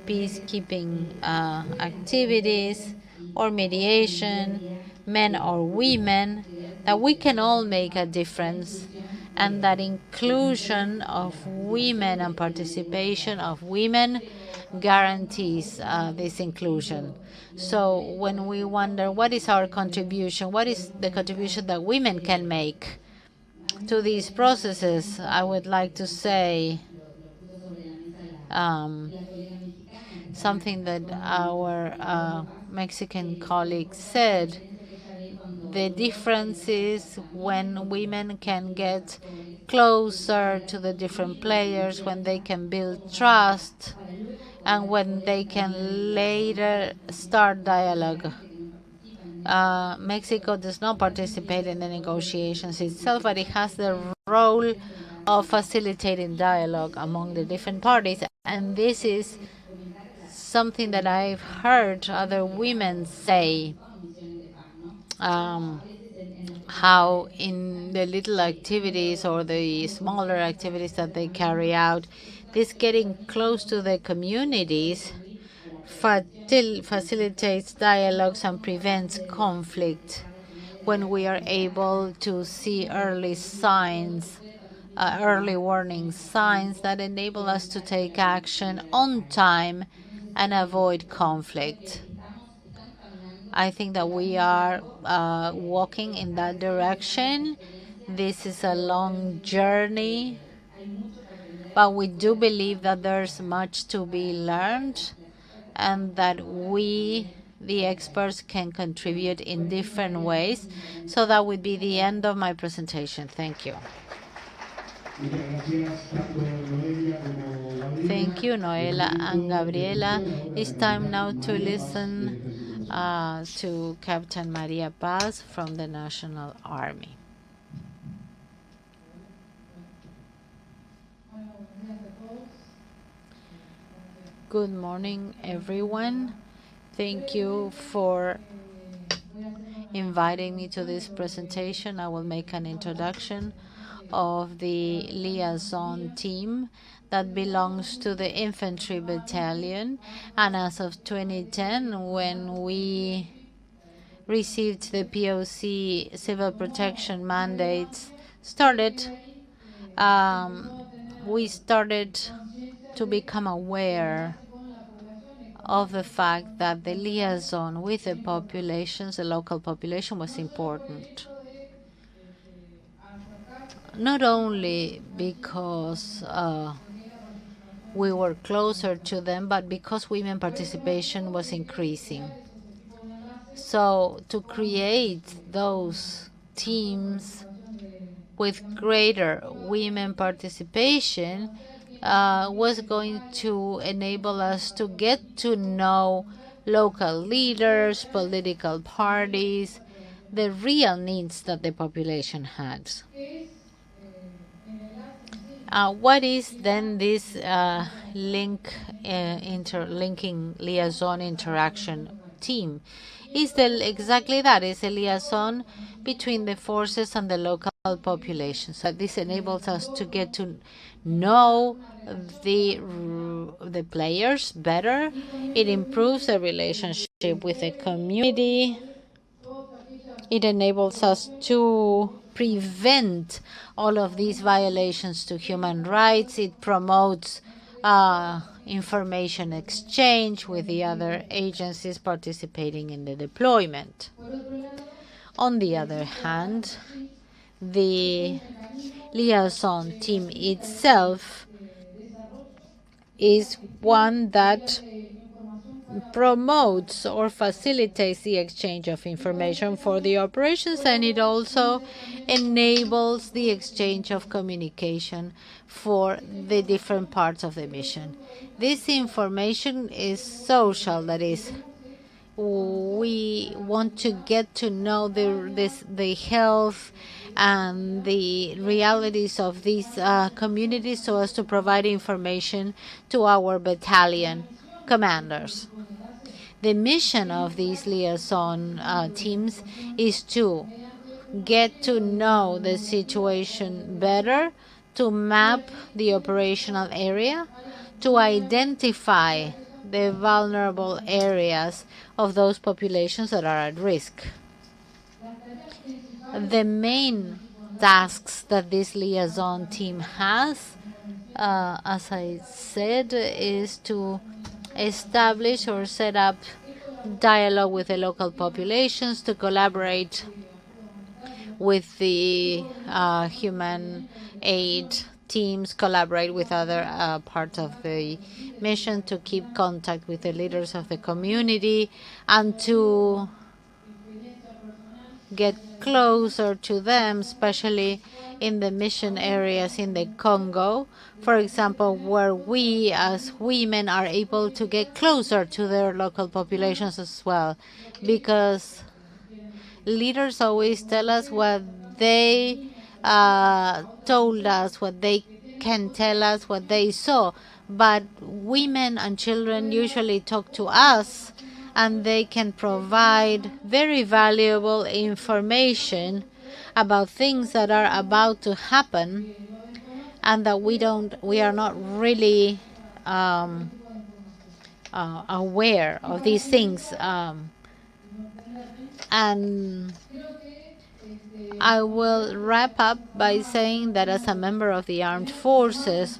peacekeeping activities or mediation, men or women, that we can all make a difference, and that inclusion of women and participation of women guarantees this inclusion. So when we wonder what is our contribution, what is the contribution that women can make to these processes, I would like to say something that our Mexican colleague said. The difference is when women can get closer to the different players, when they can build trust, and when they can later start dialogue. Mexico does not participate in the negotiations itself, but it has the role of facilitating dialogue among the different parties. And this is something that I've heard other women say, how in the little activities or the smaller activities that they carry out, this getting close to the communities facilitates dialogues and prevents conflict when we are able to see early signs, early warning signs that enable us to take action on time and avoid conflict. I think that we are walking in that direction. This is a long journey, but we do believe that there's much to be learned and that we, the experts, can contribute in different ways. So that would be the end of my presentation. Thank you. Thank you, Noela and Gabriela. It's time now to listen to Captain Maria Paz from the National Army. Good morning, everyone. Thank you for inviting me to this presentation. I will make an introduction of the liaison team that belongs to the infantry battalion. And as of 2010, when we received the POC civil protection mandates we started to become aware of the fact that the liaison with the populations, the local population, was important. Not only because we were closer to them, but because women participation was increasing. So to create those teams with greater women participation was going to enable us to get to know local leaders, political parties, the real needs that the population had. What is then this interlinking liaison interaction team? Is exactly that? It's a liaison between the forces and the local population. So this enables us to get to know the players better. It improves the relationship with the community. It enables us to prevent all of these violations to human rights. It promotes information exchange with the other agencies participating in the deployment. On the other hand, the liaison team itself is one that promotes or facilitates the exchange of information for the operations, and it also enables the exchange of communication for the different parts of the mission. This information is social, that is, we want to get to know the health and the realities of these communities so as to provide information to our battalion commanders. The mission of these liaison teams is to get to know the situation better, to map the operational area, to identify the vulnerable areas of those populations that are at risk. The main tasks that this liaison team has, as I said, is to establish or set up dialogue with the local populations, to collaborate with the human aid teams collaborate with other parts of the mission to keep contact with the leaders of the community and to get closer to them, especially in the mission areas in the Congo, for example, where we as women are able to get closer to their local populations as well, because leaders always tell us what they told us, what they can tell us, what they saw, but women and children usually talk to us, and they can provide very valuable information about things that are about to happen and that we are not really aware of these things. And I will wrap up by saying that as a member of the armed forces,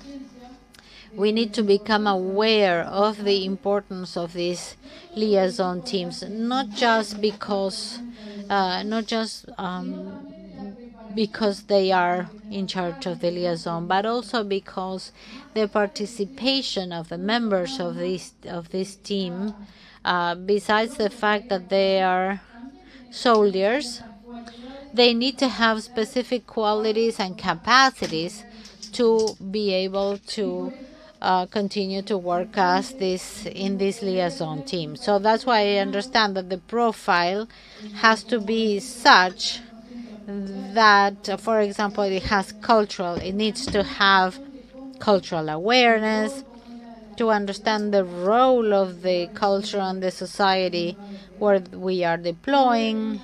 we need to become aware of the importance of these liaison teams, not just because they are in charge of the liaison, but also because the participation of the members of this team, besides the fact that they are soldiers, they need to have specific qualities and capacities to be able to continue to work as in this liaison team. So that's why I understand that the profile has to be such that, for example, it needs to have cultural awareness, to understand the role of the culture and the society where we are deploying.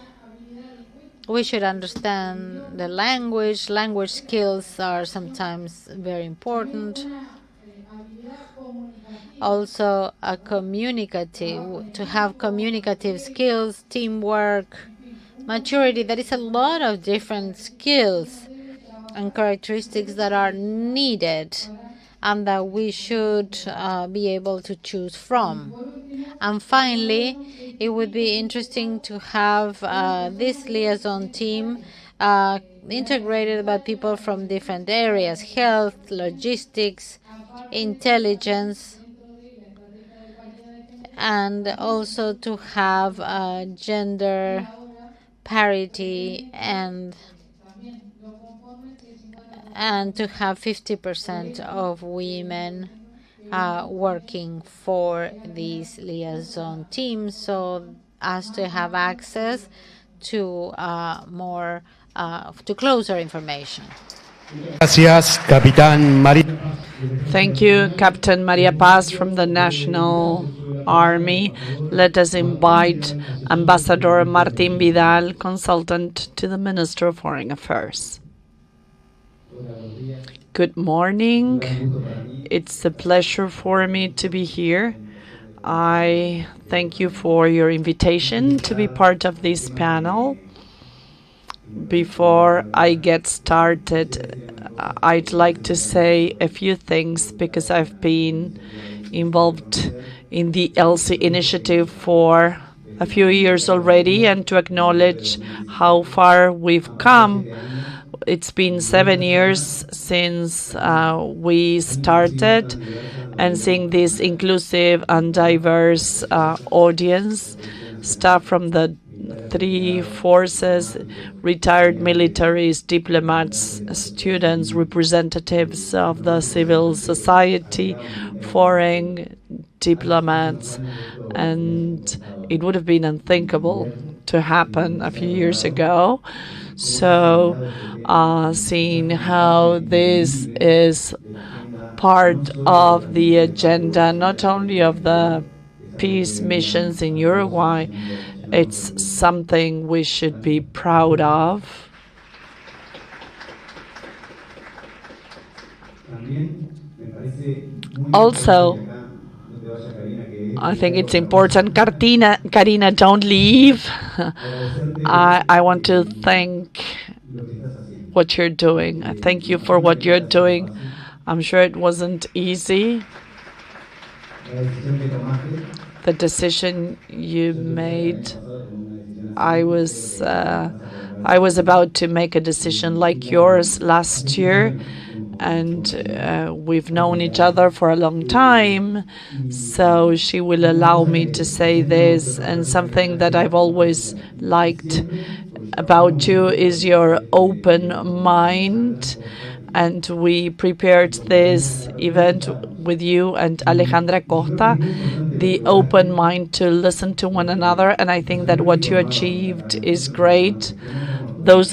We should understand the language. Language skills are sometimes very important. Also, to have communicative skills, teamwork, maturity. There is a lot of different skills and characteristics that are needed and that we should be able to choose from. And finally, it would be interesting to have this liaison team integrated by people from different areas: health, logistics, intelligence, and also to have gender parity and to have 50% of women working for these liaison teams, so as to have access to closer information. Gracias, Capitán María. Thank you, Captain Maria Paz from the National Army. Let us invite Ambassador Martín Vidal, consultant to the Minister of Foreign Affairs. Good morning. It's a pleasure for me to be here. I thank you for your invitation to be part of this panel. Before I get started, I'd like to say a few things because I've been involved in the Elsie initiative for a few years already, and to acknowledge how far we've come. It's been 7 years since we started, and seeing this inclusive and diverse audience, staff from the three forces, retired militaries, diplomats, students, representatives of the civil society, foreign diplomats, and it would have been unthinkable to happen a few years ago. So seeing how this is part of the agenda, not only of the peace missions in Uruguay, it's something we should be proud of. Also, I think it's important, Karina, don't leave. I want to thank what you're doing. I thank you for what you're doing. I'm sure it wasn't easy. The decision you made, I was about to make a decision like yours last year, and we've known each other for a long time, so she will allow me to say this. And something that I've always liked about you is your open mind. And we prepared this event with you and Alejandra Costa, the open mind to listen to one another. And I think that what you achieved is great. Those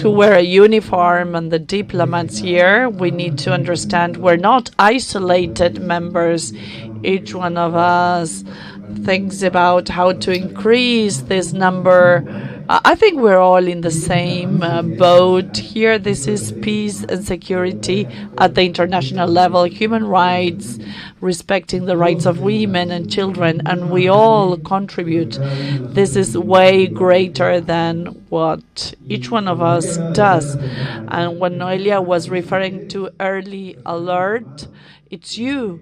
who wear a uniform and the diplomats here, we need to understand we're not isolated members. Each one of us thinks about how to increase this number. I think we're all in the same boat here. This is peace and security at the international level, human rights, respecting the rights of women and children, and we all contribute. This is way greater than what each one of us does. And when Noelia was referring to early alert, it's you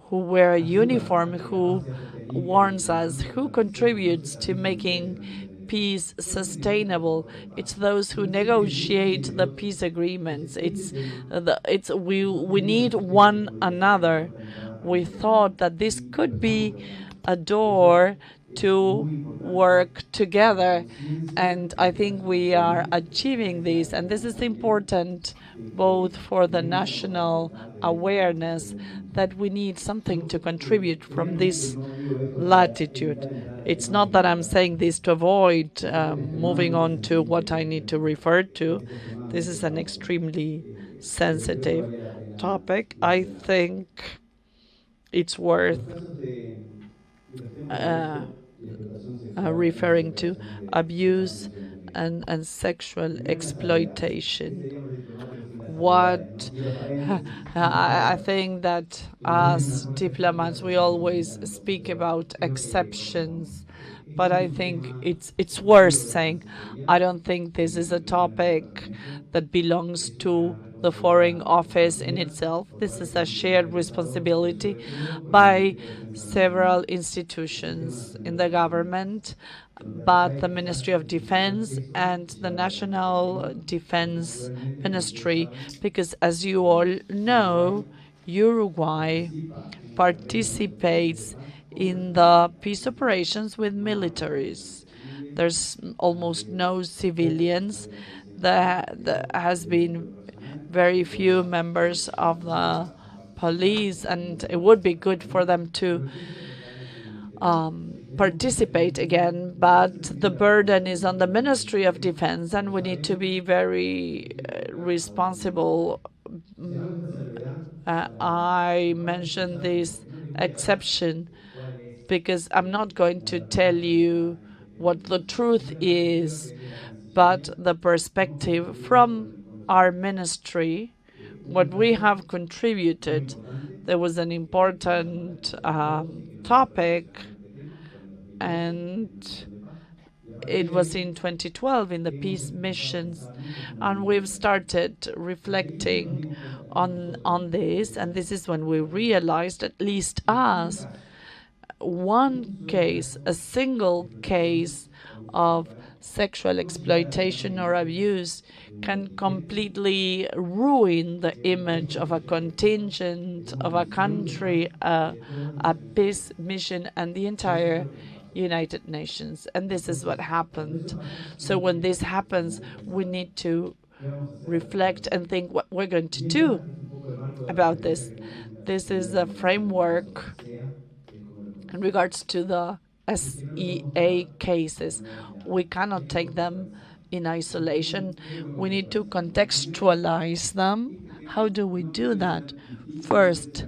who wear a uniform, who warns us, who contributes to making peace sustainable. It's those who negotiate the peace agreements. We need one another. We thought that this could be a door to work together, and I think we are achieving this. And this is important both for the national awareness that we need something to contribute from this latitude. It's not that I'm saying this to avoid moving on to what I need to refer to. This is an extremely sensitive topic. I think it's worth referring to abuse and sexual exploitation. What I think that as diplomats we always speak about exceptions, but I think it's worth saying I don't think this is a topic that belongs to the Foreign Office in itself. This is a shared responsibility by several institutions in the government, but the Ministry of Defense and the National Defense Ministry, because as you all know, Uruguay participates in the peace operations with militaries. There's almost no civilians. There has been very few members of the police, and it would be good for them to participate again, but the burden is on the Ministry of Defense, and we need to be very responsible. I mentioned this exception because I'm not going to tell you what the truth is, but the perspective from our ministry, what we have contributed. There was an important topic, and it was in 2012 in the peace missions, and we've started reflecting on this, and this is when we realized, at least us, one case, a single case of sexual exploitation or abuse can completely ruin the image of a contingent, of a country, a peace mission, and the entire United Nations. And this is what happened. So when this happens, we need to reflect and think what we're going to do about this. This is a framework in regards to the SEA cases. We cannot take them in isolation. We need to contextualize them. How do we do that? First,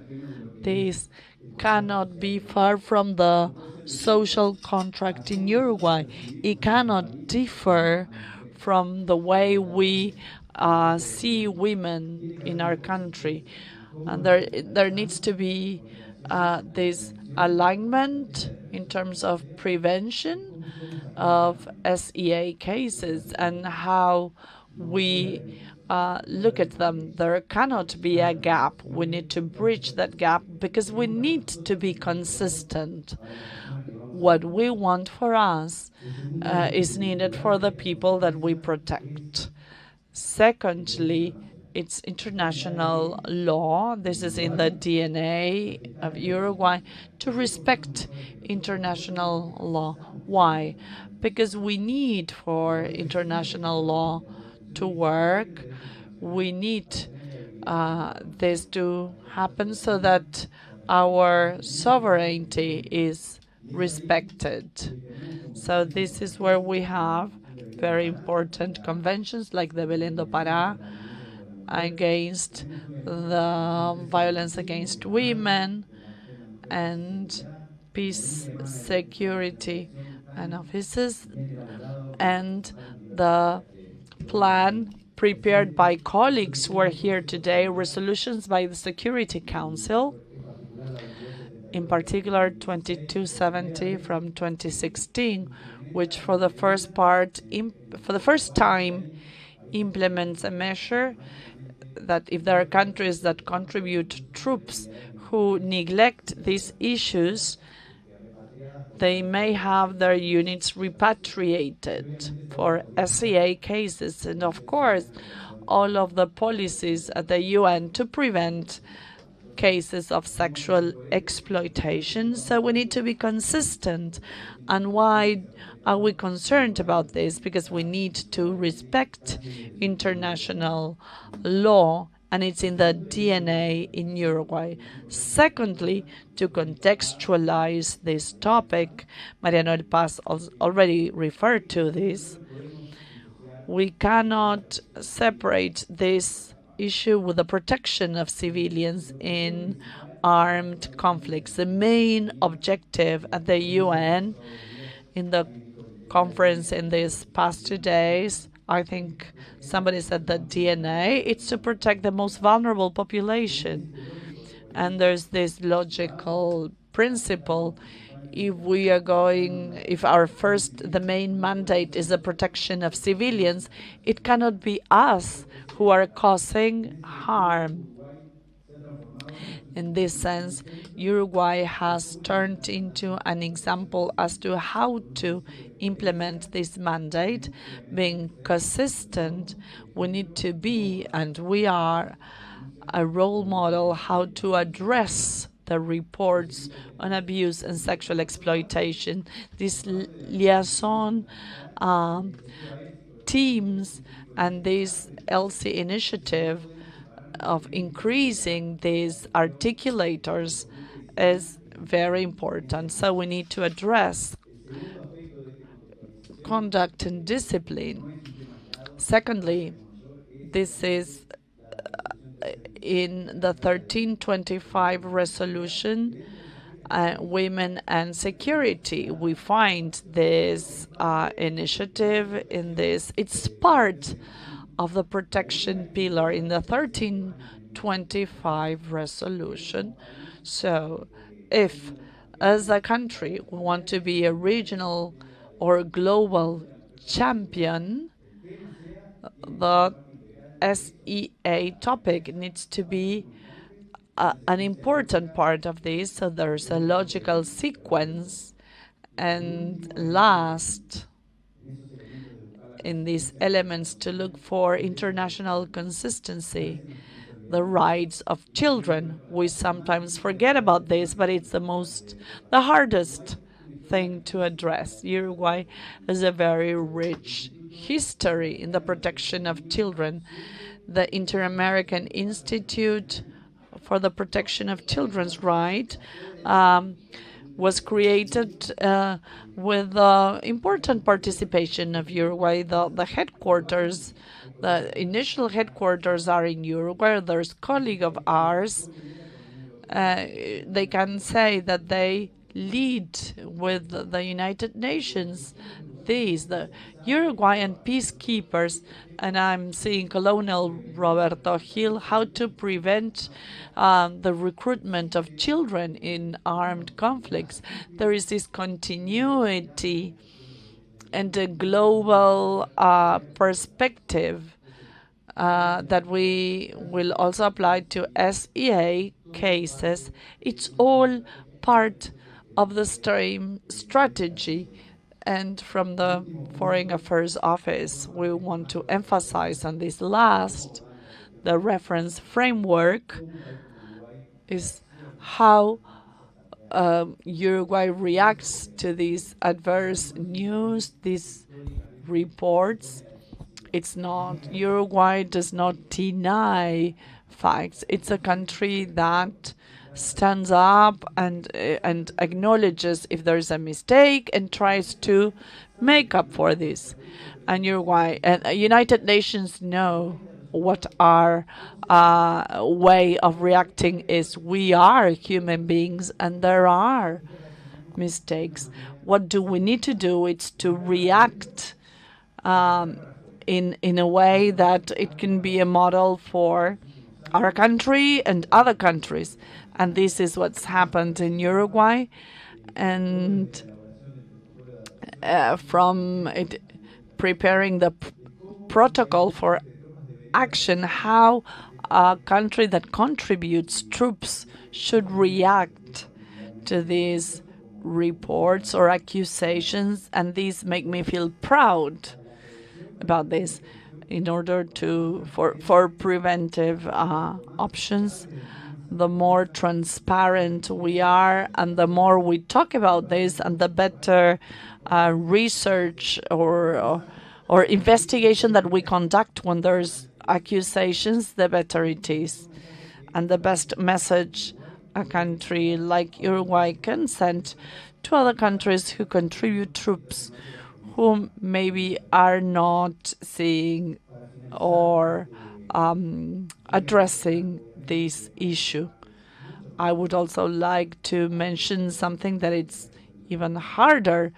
this cannot be far from the social contract in Uruguay. It cannot differ from the way we see women in our country. And there needs to be this alignment in terms of prevention of SEA cases and how we look at them. There cannot be a gap. We need to bridge that gap because we need to be consistent. What we want for us is needed for the people that we protect. Secondly, It's international law. This is in the DNA of Uruguay to respect international law. Why? Because we need for international law to work. We need this to happen so that our sovereignty is respected. So this is where we have very important conventions like the Belén do Pará against the violence against women and peace, security, and offices, and the plan prepared by colleagues who are here today, resolutions by the Security Council, in particular 2270 from 2016, which for the first time implements a measure that if there are countries that contribute troops who neglect these issues, they may have their units repatriated for SCA cases. And of course, all of the policies at the UN to prevent cases of sexual exploitation. So we need to be consistent. And why are we concerned about this? Because we need to respect international law, and it's in the DNA in Uruguay. Secondly, to contextualize this topic, Mariano El Paz already referred to this, we cannot separate this issue with the protection of civilians in armed conflicts. The main objective at the UN in the conference in these past 2 days, I think somebody said the DNA, it's to protect the most vulnerable population. And there's this logical principle. If the main mandate is the protection of civilians, it cannot be us who are causing harm. In this sense, Uruguay has turned into an example as to how to implement this mandate. Being consistent, we need to be, and we are, a role model how to address the reports on abuse and sexual exploitation. This liaison teams and this Elsie initiative of increasing these articulators is very important. So we need to address conduct and discipline. Secondly, this is in the 1325 resolution, Women and Security. We find this initiative in this. It's part of the protection pillar in the 1325 resolution. So if, as a country, we want to be a regional or global champion, the SEA topic needs to be an important part of this, so there's a logical sequence. And last, in these elements, to look for international consistency, the rights of children. We sometimes forget about this, but it's the hardest thing to address. Uruguay has a very rich history in the protection of children. The Inter-American Institute for the Protection of Children's Rights was created with important participation of Uruguay. The headquarters, the initial headquarters are in Uruguay. There's a colleague of ours. They can say that they lead with the United Nations the Uruguayan peacekeepers, and I'm seeing Colonel Roberto Gil, how to prevent the recruitment of children in armed conflicts. There is this continuity and a global perspective that we will also apply to SEA cases. It's all part of the same strategy. And from the Foreign Affairs Office, we want to emphasize on this last, the reference framework is how Uruguay reacts to these adverse news, these reports. It's not, Uruguay does not deny facts. It's a country that stands up and acknowledges if there's a mistake and tries to make up for this. And Uruguay and United Nations know what our way of reacting is. We are human beings and there are mistakes. What do we need to do? It's to react in a way that it can be a model for our country and other countries. And this is what's happened in Uruguay. And from it, preparing the protocol for action, how a country that contributes troops should react to these reports or accusations, and these make me feel proud about this. In order to for preventive options, the more transparent we are and the more we talk about this and the better research or investigation that we conduct when there's accusations, the better it is. And the best message a country like Uruguay can send to other countries who contribute troops who maybe are not seeing or addressing this issue. I would also like to mention something that it's even harder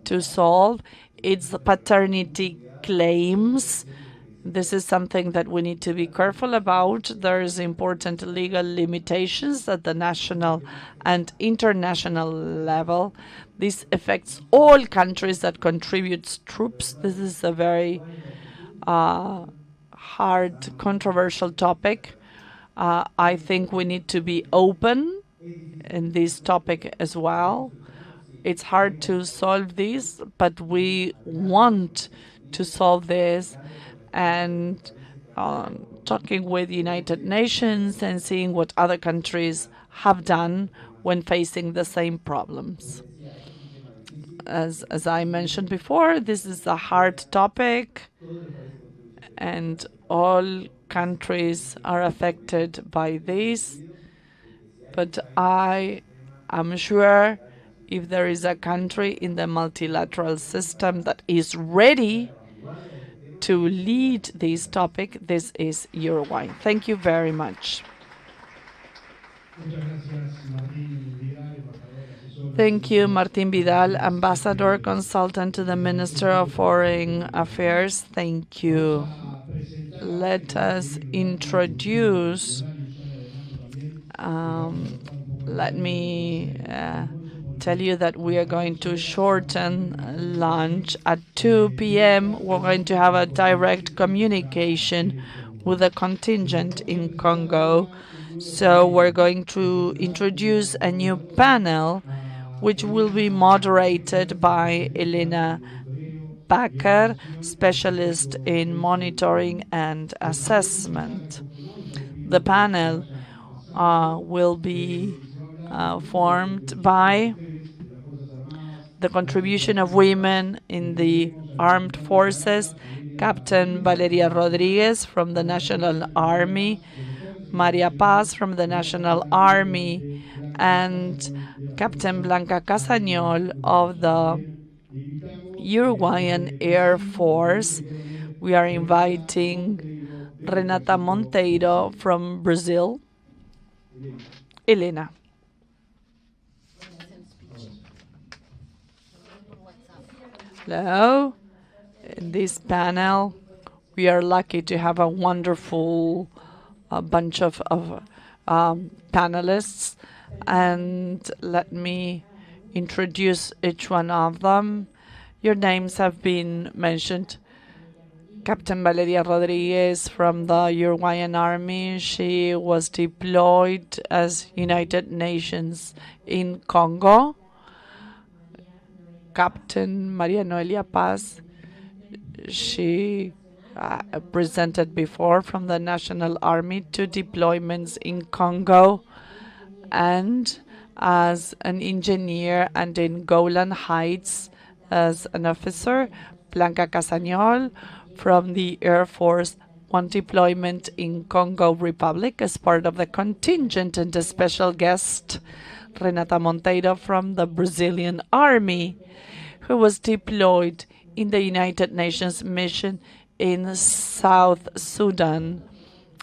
to solve. It's the paternity claims. This is something that we need to be careful about. There's important legal limitations at the national and international level. This affects all countries that contribute troops. This is a very hard, controversial topic. I think we need to be open in this topic as well. It's hard to solve this, but we want to solve this, and talking with the United Nations and seeing what other countries have done when facing the same problems. As I mentioned before, this is a hard topic, and all countries are affected by this. But I am sure if there is a country in the multilateral system that is ready to lead this topic, this is Uruguay. Thank you very much. Thank you, Martín Vidal, Ambassador Consultant to the Minister of Foreign Affairs. Thank you. Let us introduce, let me tell you that we are going to shorten lunch. At 2 p.m., we're going to have a direct communication with a contingent in Congo. So we're going to introduce a new panel, which will be moderated by Elena Baker, specialist in monitoring and assessment. The panel will be formed by the contribution of women in the armed forces, Captain Valeria Rodriguez from the National Army, Maria Paz from the National Army, and Captain Blanca Casagnol of the Uruguayan Air Force. We are inviting Renata Monteiro from Brazil. Elena. Hello. In this panel, we are lucky to have a wonderful bunch of panelists, and let me introduce each one of them. Your names have been mentioned. Captain Valeria Rodriguez from the Uruguayan Army. She was deployed as United Nations in Congo. Captain Maria Noelia Paz. She presented before from the National Army, 2 deployments in Congo, and as an engineer, and in Golan Heights as an officer. Blanca Casagnol from the Air Force, 1 deployment in Congo Republic as part of the contingent, and a special guest, Renata Monteiro from the Brazilian Army, who was deployed in the United Nations mission in South Sudan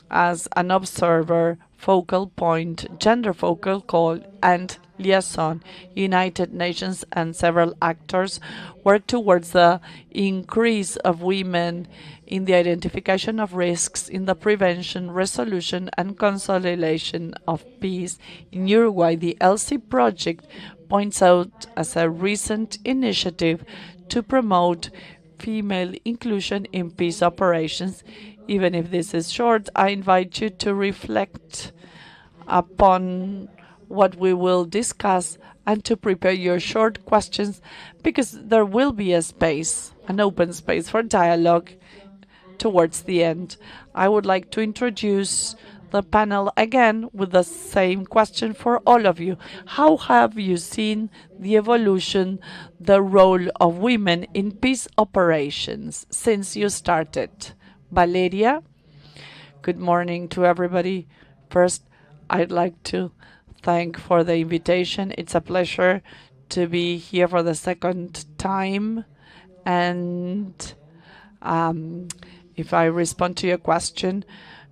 as an observer, focal point, gender focal point, and liaison. United Nations and several actors work towards the increase of women in the identification of risks in the prevention, resolution, and consolidation of peace. In Uruguay, the Elsie project points out as a recent initiative to promote female inclusion in peace operations. Even if this is short, I invite you to reflect upon what we will discuss and to prepare your short questions, because there will be a space, an open space for dialogue towards the end. I would like to introduce the panel again with the same question for all of you. How have you seen the evolution, the role of women in peace operations since you started? Valeria? Good morning to everybody. First, I'd like to thank for the invitation. It's a pleasure to be here for the second time. And if I respond to your question,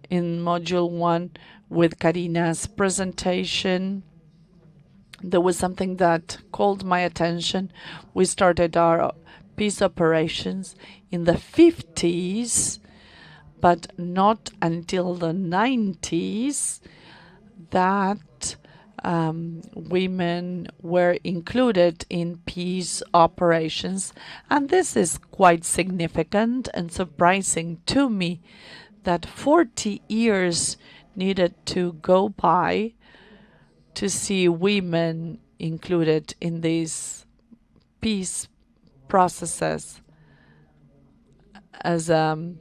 in Module 1 with Karina's presentation, there was something that called my attention. We started our peace operations in the 50s, but not until the 90s that women were included in peace operations. And this is quite significant and surprising to me, that 40 years needed to go by to see women included in these peace processes. As an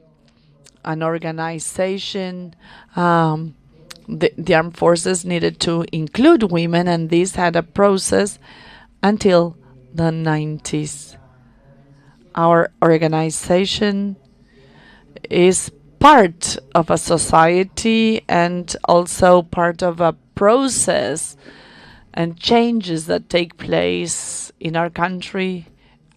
organization, the armed forces needed to include women, and this had a process until the 90s. Our organization is part of a society and also part of a process and changes that take place in our country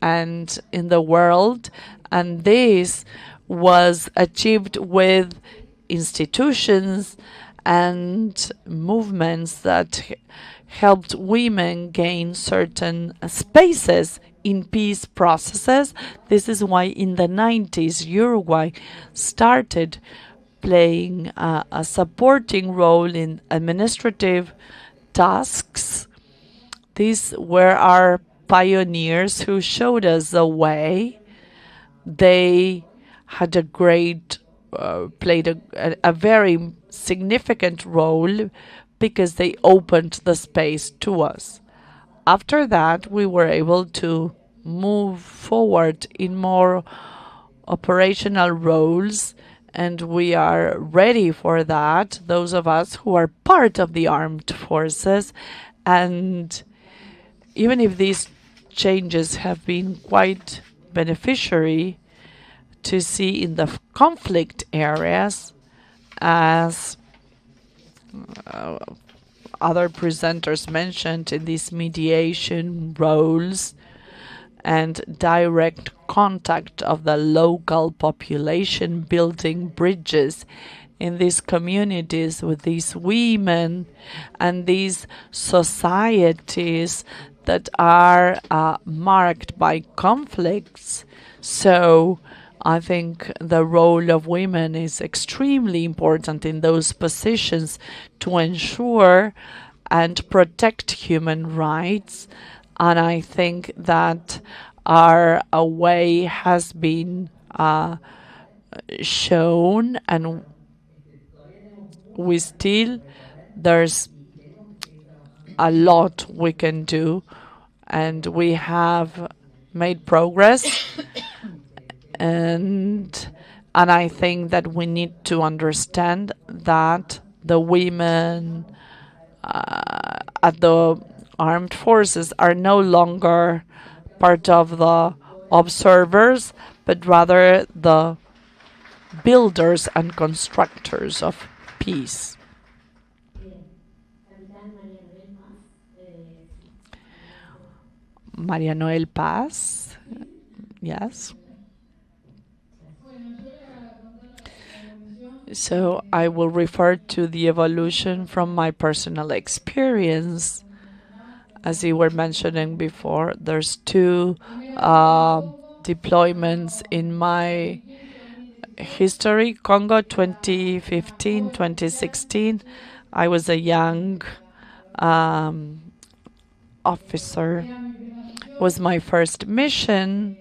and in the world. And this was achieved with institutions and movements that helped women gain certain spaces in peace processes. This is why in the 90s, Uruguay started playing a supporting role in administrative tasks. These were our pioneers who showed us the way. They had a great, played a very significant role because they opened the space to us. After that, we were able to move forward in more operational roles, and we are ready for that, those of us who are part of the armed forces. And even if these changes have been quite beneficiary to see in the conflict areas, as other presenters mentioned, in these mediation roles and direct contact of the local population, building bridges in these communities with these women and these societies that are marked by conflicts. So I think the role of women is extremely important in those positions to ensure and protect human rights. And I think that our way has been shown, and there's a lot we can do, and we have made progress. And And I think that we need to understand that the women at the armed forces are no longer part of the observers, but rather the builders and constructors of peace. María Noel Paz, yes. So I will refer to the evolution from my personal experience. As you were mentioning before, there's two deployments in my history. Congo 2015, 2016. I was a young officer. It was my first mission.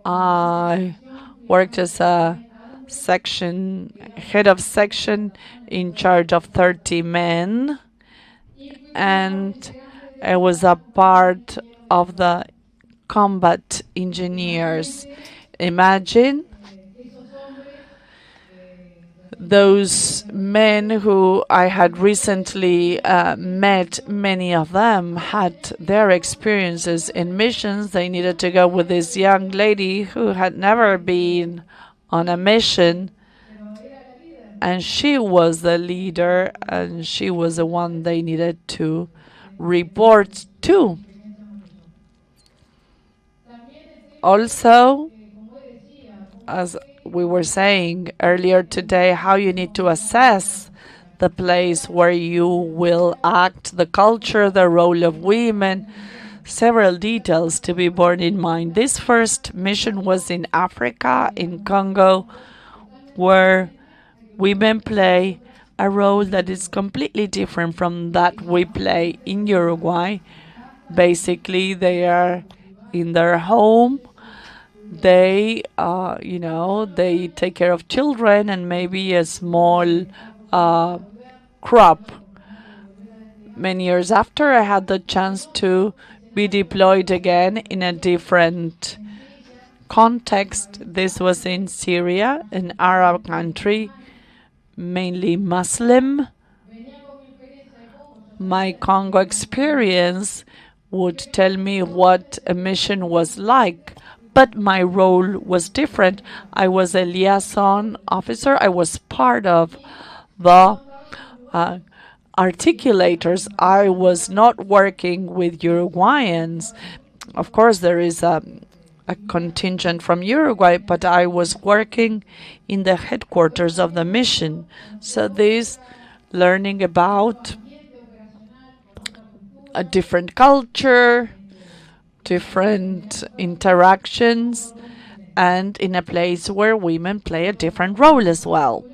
I worked as a head of section in charge of 30 men, and I was a part of the combat engineers. Imagine those men who I had recently met. Many of them had their experiences in missions. They needed to go with this young lady who had never been on a mission, and she was the leader, and she was the one they needed to report to. Also, as we were saying earlier today, how you need to assess the place where you will act, the culture, the role of women, several details to be borne in mind. This first mission was in Africa, in Congo, where women play a role that is completely different from that we play in Uruguay. Basically, they are in their home. They, they take care of children and maybe a small crop. Many years after, I had the chance to be deployed again in a different context. This was in Syria, an Arab country, mainly Muslim. My Congo experience would tell me what a mission was like, but my role was different. I was a liaison officer. I was part of the articulators. I was not working with Uruguayans. Of course, there is a contingent from Uruguay, but I was working in the headquarters of the mission. So this learning about a different culture, different interactions, and in a place where women play a different role as well.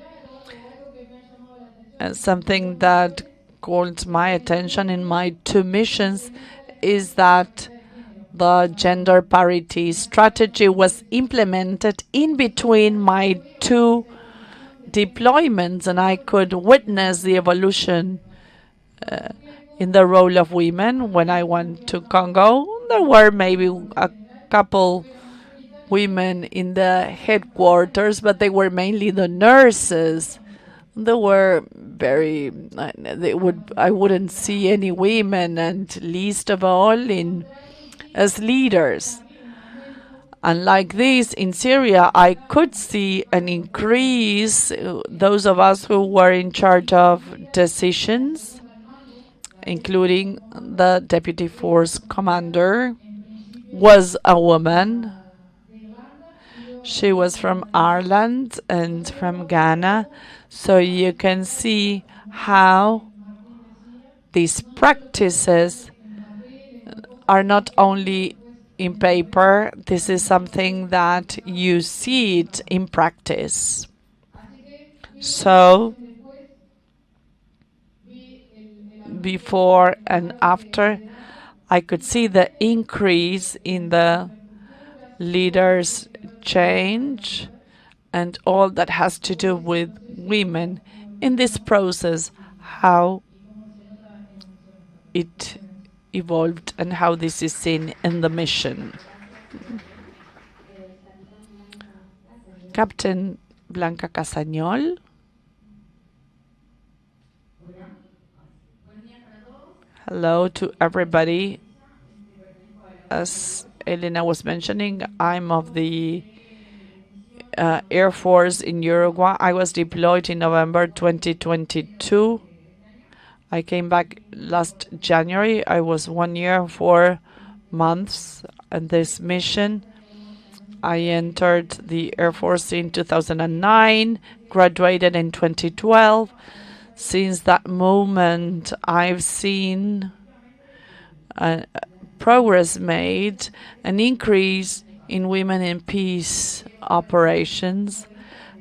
And something that caught my attention in my two missions is that the gender parity strategy was implemented in between my two deployments, and I could witness the evolution in the role of women. When I went to Congo, there were maybe a couple women in the headquarters, but they were mainly the nurses. They were I wouldn't see any women, and least of all as leaders. Unlike this, in Syria, I could see an increase. Those of us who were in charge of decisions, including the deputy force commander, was a woman. She was from Ireland and from Ghana. So you can see how these practices are not only in paper, this is something that you see it in practice. So before and after, I could see the increase in the leaders' change and all that has to do with women in this process, how it evolved and how this is seen in the mission. Captain Blanca Casañol. Hello to everybody. As Elena was mentioning, I'm of the Air Force in Uruguay. I was deployed in November 2022. I came back last January. I was 1 year, 4 months in this mission. I entered the Air Force in 2009, graduated in 2012. Since that moment, I've seen progress made, an increase in women in peace operations.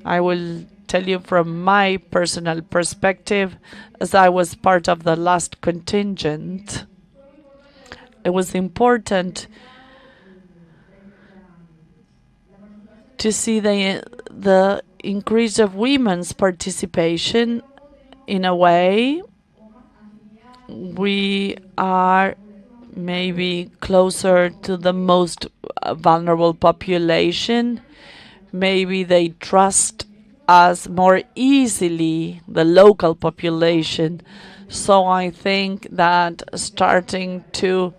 I will tell you from my personal perspective, as I was part of the last contingent, it was important to see the increase of women's participation. In a way, we are maybe closer to the most vulnerable population. Maybe they trust us more easily, the local population. So I think that starting to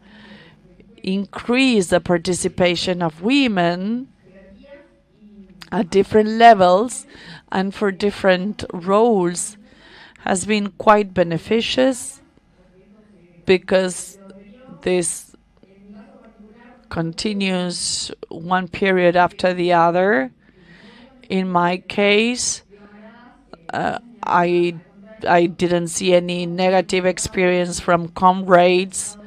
increase the participation of women at different levels and for different roles has been quite beneficious, because this continues one period after the other. In my case, I didn't see any negative experience from comrades,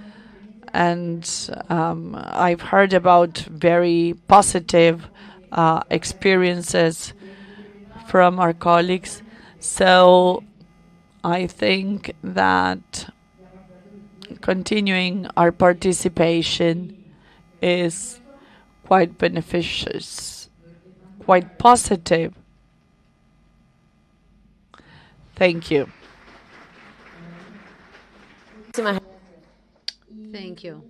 and I've heard about very positive experiences from our colleagues. So I think that continuing our participation is quite beneficious, quite positive. Thank you. Thank you.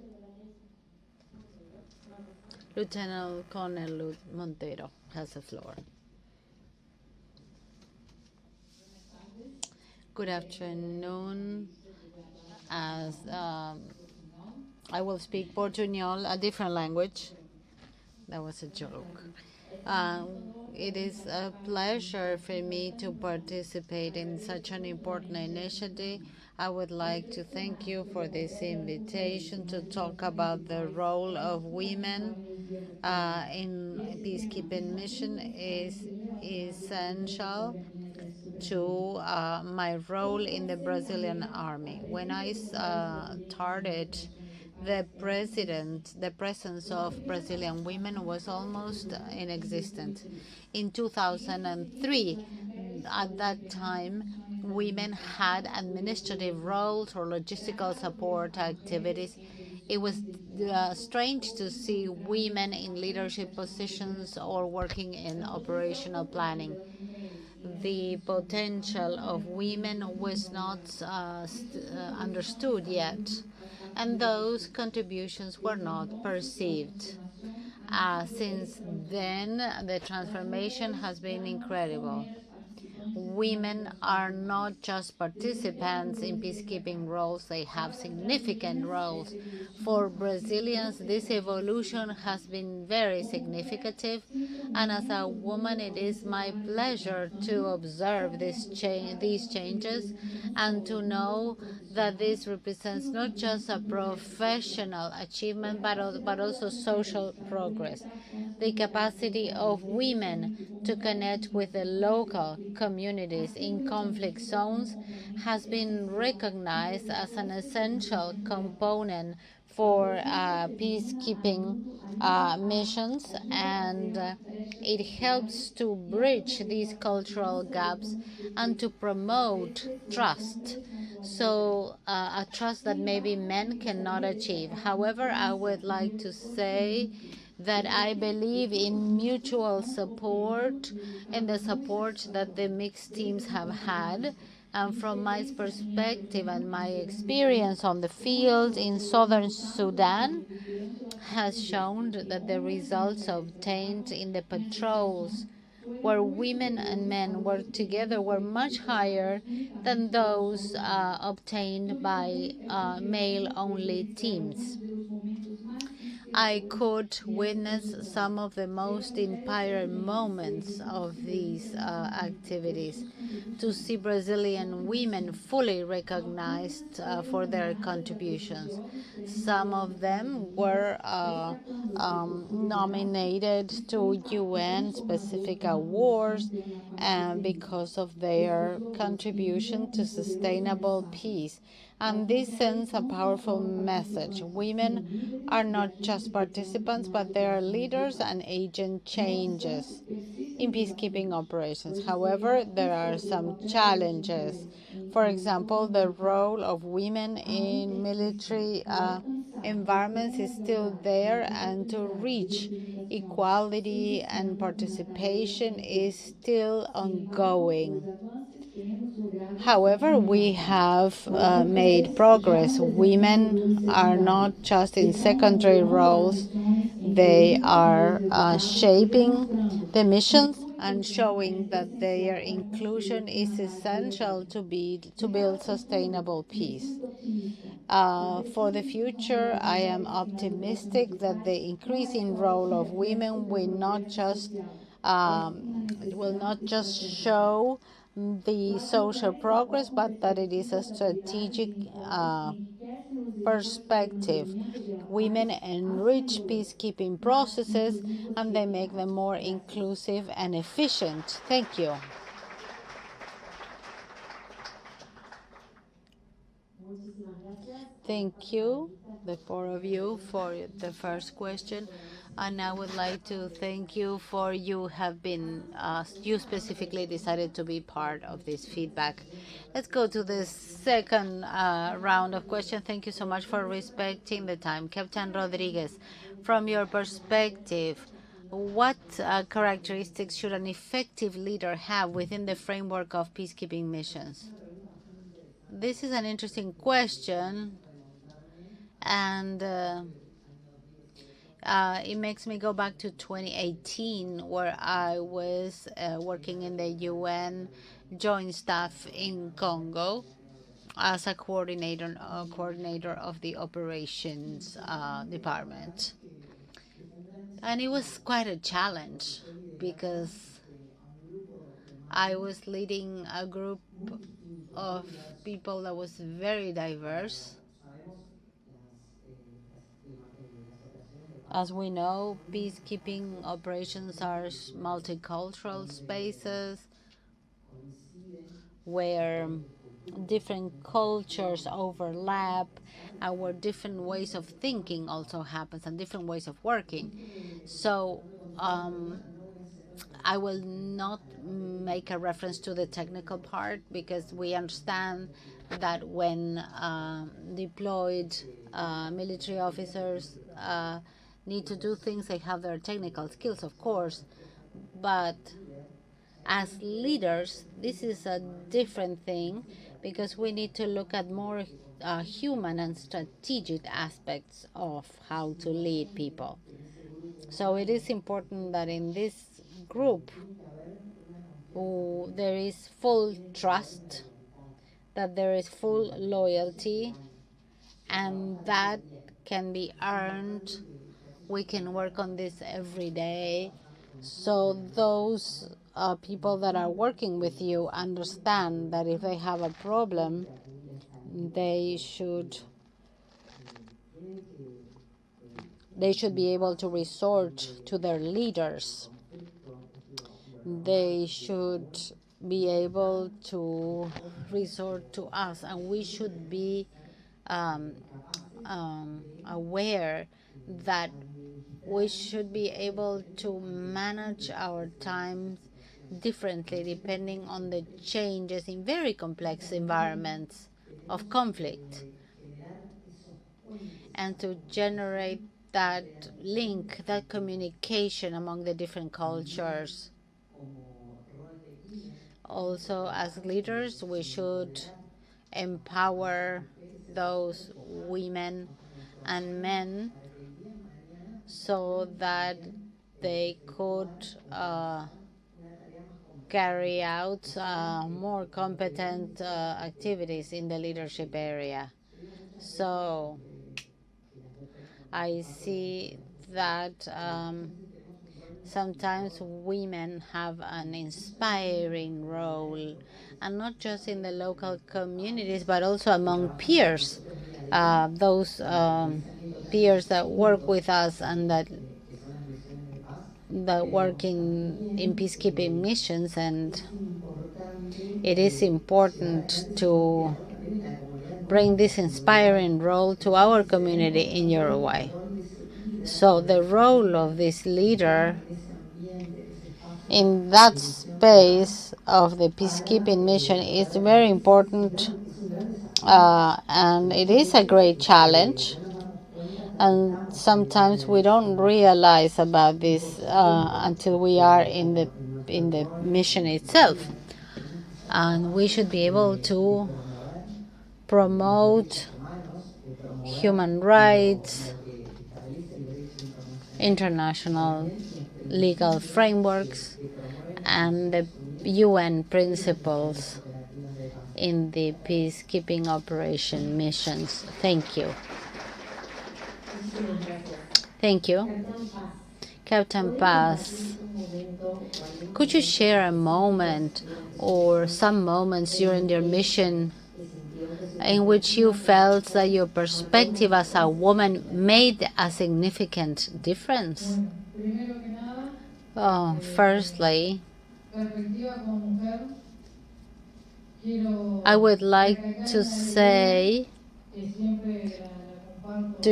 Lieutenant Colonel Montero has the floor. Good afternoon. As I will speak Portuñol, a different language. That was a joke. It is a pleasure for me to participate in such an important initiative. I would like to thank you for this invitation to talk about the role of women in peacekeeping mission. Is essential to my role in the Brazilian army. When I started, the presence of Brazilian women was almost inexistent. In 2003, at that time, women had administrative roles or logistical support activities. It was strange to see women in leadership positions or working in operational planning. The potential of women was not understood yet, and those contributions were not perceived. Since then, the transformation has been incredible. Women are not just participants in peacekeeping roles, they have significant roles. For Brazilians, this evolution has been very significant, and as a woman, it is my pleasure to observe these changes and to know that this represents not just a professional achievement but also social progress. The capacity of women to connect with the local communities in conflict zones has been recognized as an essential component for peacekeeping missions, and it helps to bridge these cultural gaps and to promote trust. So a trust that maybe men cannot achieve. However, I would like to say that I believe in mutual support and the support that the mixed teams have had. And from my perspective and my experience on the field in southern Sudan has shown that the results obtained in the patrols where women and men work together were much higher than those obtained by male-only teams. I could witness some of the most inspiring moments of these activities, to see Brazilian women fully recognized for their contributions. Some of them were nominated to UN specific awards because of their contribution to sustainable peace. And this sends a powerful message. Women are not just participants, but they are leaders and agent changes in peacekeeping operations. However, there are some challenges. For example, the role of women in military environments is still there, and to reach equality and participation is still ongoing. However, we have made progress. Women are not just in secondary roles, they are shaping the missions and showing that their inclusion is essential to build sustainable peace. For the future, I am optimistic that the increasing role of women will not just show the social progress, but that it is a strategic perspective. Women enrich peacekeeping processes and they make them more inclusive and efficient. Thank you. Thank you, the four of you, for the first question. And I would like to thank you for you specifically decided to be part of this feedback. Let's go to the second round of questions. Thank you so much for respecting the time. Captain Rodriguez, from your perspective, what characteristics should an effective leader have within the framework of peacekeeping missions? This is an interesting question, and it makes me go back to 2018, where I was working in the UN Joint Staff in Congo as a coordinator of the operations department. And it was quite a challenge because I was leading a group of people that was very diverse. As we know, peacekeeping operations are multicultural spaces where different cultures overlap and where different ways of thinking also happens and different ways of working. So I will not make a reference to the technical part because we understand that when deployed military officers need to do things, they have their technical skills, of course, but as leaders, this is a different thing because we need to look at more human and strategic aspects of how to lead people. So it is important that in this group there is full trust, that there is full loyalty, and that can be earned. We can work on this every day. So those people that are working with you understand that if they have a problem, they should be able to resort to their leaders. They should be able to resort to us, and we should be aware that we should be able to manage our time differently depending on the changes in very complex environments of conflict, and to generate that link, that communication among the different cultures. Also, as leaders, we should empower those women and men so that they could carry out more competent activities in the leadership area. So I see that sometimes women have an inspiring role, and not just in the local communities, but also among peers, those peers that work with us and that work in peacekeeping missions. And it is important to bring this inspiring role to our community in Uruguay. So the role of this leader in that space of the peacekeeping mission is very important, and it is a great challenge. And sometimes we don't realize about this until we are in the mission itself. And we should be able to promote human rights, international legal frameworks, and the UN principles in the peacekeeping operation missions. Thank you. Thank you. Captain Paz, could you share a moment or some moments during your mission in which you felt that your perspective as a woman made a significant difference? Firstly, I would like to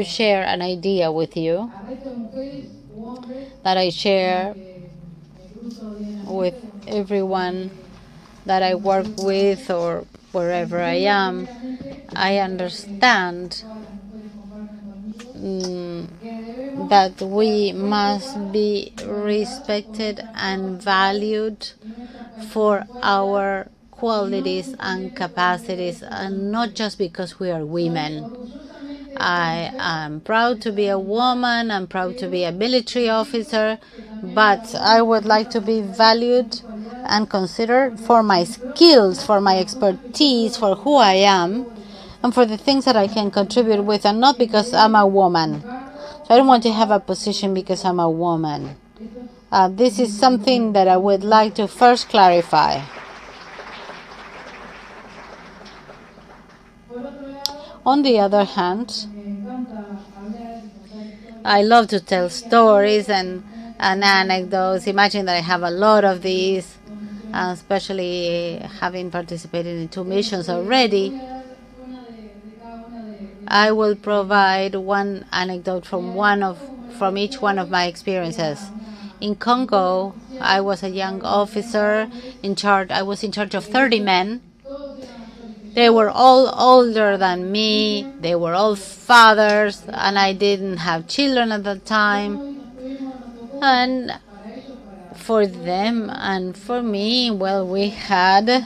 share an idea with you that I share with everyone that I work with or wherever I am. I understand that we must be respected and valued for our qualities and capacities, and not just because we are women. I am proud to be a woman, I'm proud to be a military officer, but I would like to be valued and considered for my skills, for my expertise, for who I am, and for the things that I can contribute with, and not because I'm a woman. So I don't want to have a position because I'm a woman. This is something that I would like to first clarify. On the other hand, I love to tell stories and anecdotes. Imagine that I have a lot of these, especially having participated in 2 missions already. I will provide one anecdote from each one of my experiences. In Congo, I was a young officer in charge. I was in charge of 30 men. They were all older than me. They were all fathers, and I didn't have children at the time. And for them and for me, well, we had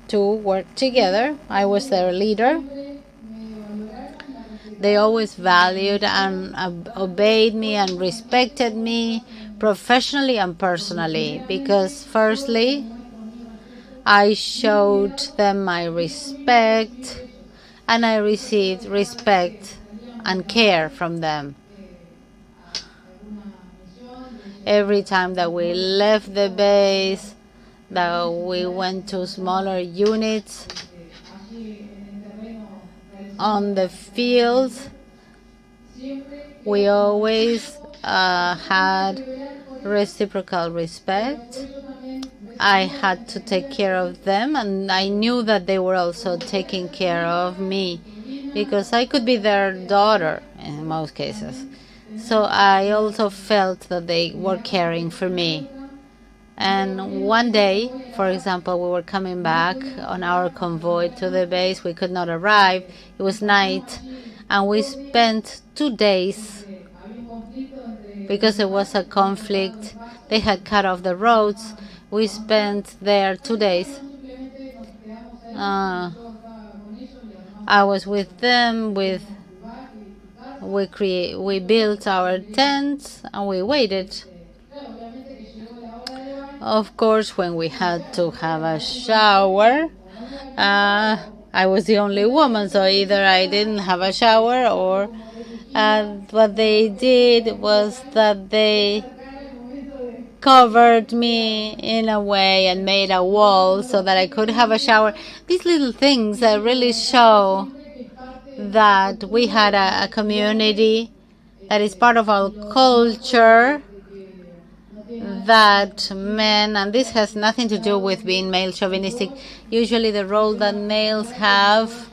to work together. I was their leader. They always valued and obeyed me and respected me professionally and personally, because firstly, I showed them my respect, and I received respect and care from them. Every time that we left the base, that we went to smaller units on the field, we always had reciprocal respect. I had to take care of them, and I knew that they were also taking care of me, because I could be their daughter in most cases. So I also felt that they were caring for me. And one day, for example, we were coming back on our convoy to the base. We could not arrive. It was night, and we spent 2 days because there was a conflict. They had cut off the roads. We spent there 2 days. I was with them. We built our tents and we waited. Of course, when we had to have a shower, I was the only woman, so either I didn't have a shower or what they did was that they covered me in a way and made a wall so that I could have a shower. These little things that really show that we had a community that is part of our culture, that men, and this has nothing to do with being male chauvinistic, usually the role that males have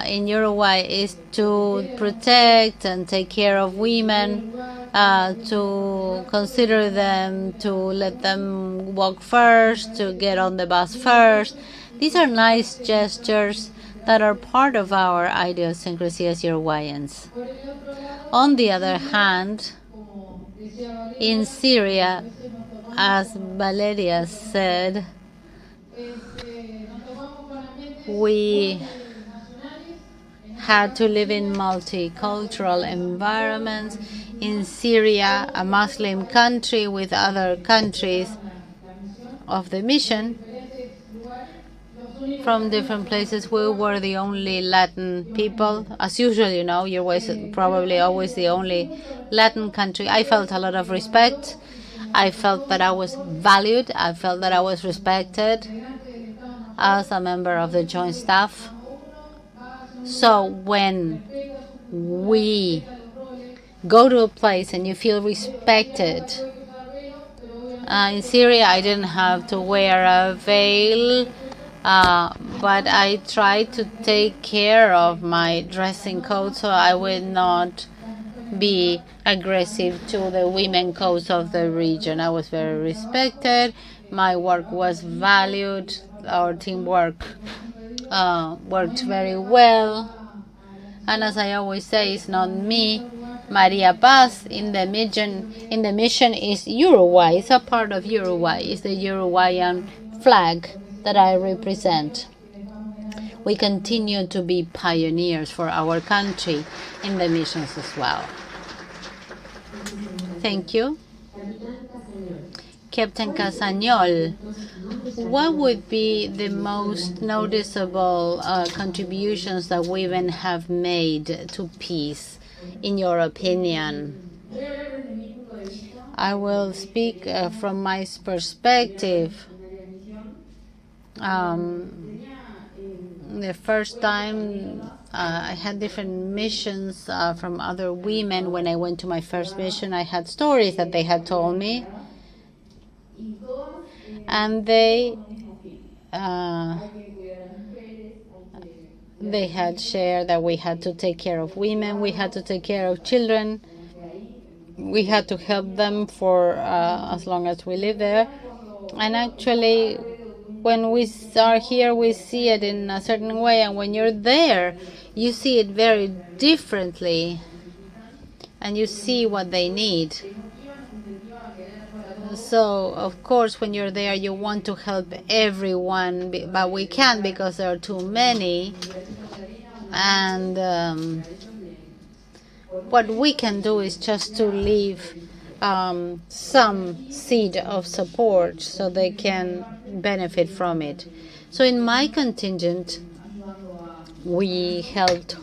in Uruguay is to protect and take care of women, to consider them, to let them walk first, to get on the bus first. These are nice gestures that are part of our idiosyncrasy as Uruguayans. On the other hand, in Syria, as Valeria said, we had to live in multicultural environments. In Syria, a Muslim country with other countries of the mission, from different places, we were the only Latin people. As usual, you know, Uruguay is probably always the only Latin country. I felt a lot of respect. I felt that I was valued. I felt that I was respected as a member of the joint staff. So when we go to a place and you feel respected, in Syria I didn't have to wear a veil, but I tried to take care of my dressing code so I would not be aggressive to the women codes of the region. I was very respected. My work was valued. Our teamwork worked very well. And as I always say, it's not me, Maria Paz in the mission. In the mission is Uruguay. It's a part of Uruguay. It's the Uruguayan flag that I represent. We continue to be pioneers for our country in the missions as well. Thank you. Captain Casagnol, what would be the most noticeable contributions that women have made to peace, in your opinion? I will speak from my perspective. The first time I had different missions from other women. When I went to my first mission, I had stories that they had told me. And they had shared that we had to take care of women, we had to take care of children, we had to help them for as long as we live there. And actually, when we are here, we see it in a certain way, and when you're there, you see it very differently, and you see what they need. So, of course, when you're there, you want to help everyone, but we can't because there are too many. And what we can do is just to leave some seed of support so they can benefit from it. So in my contingent, we helped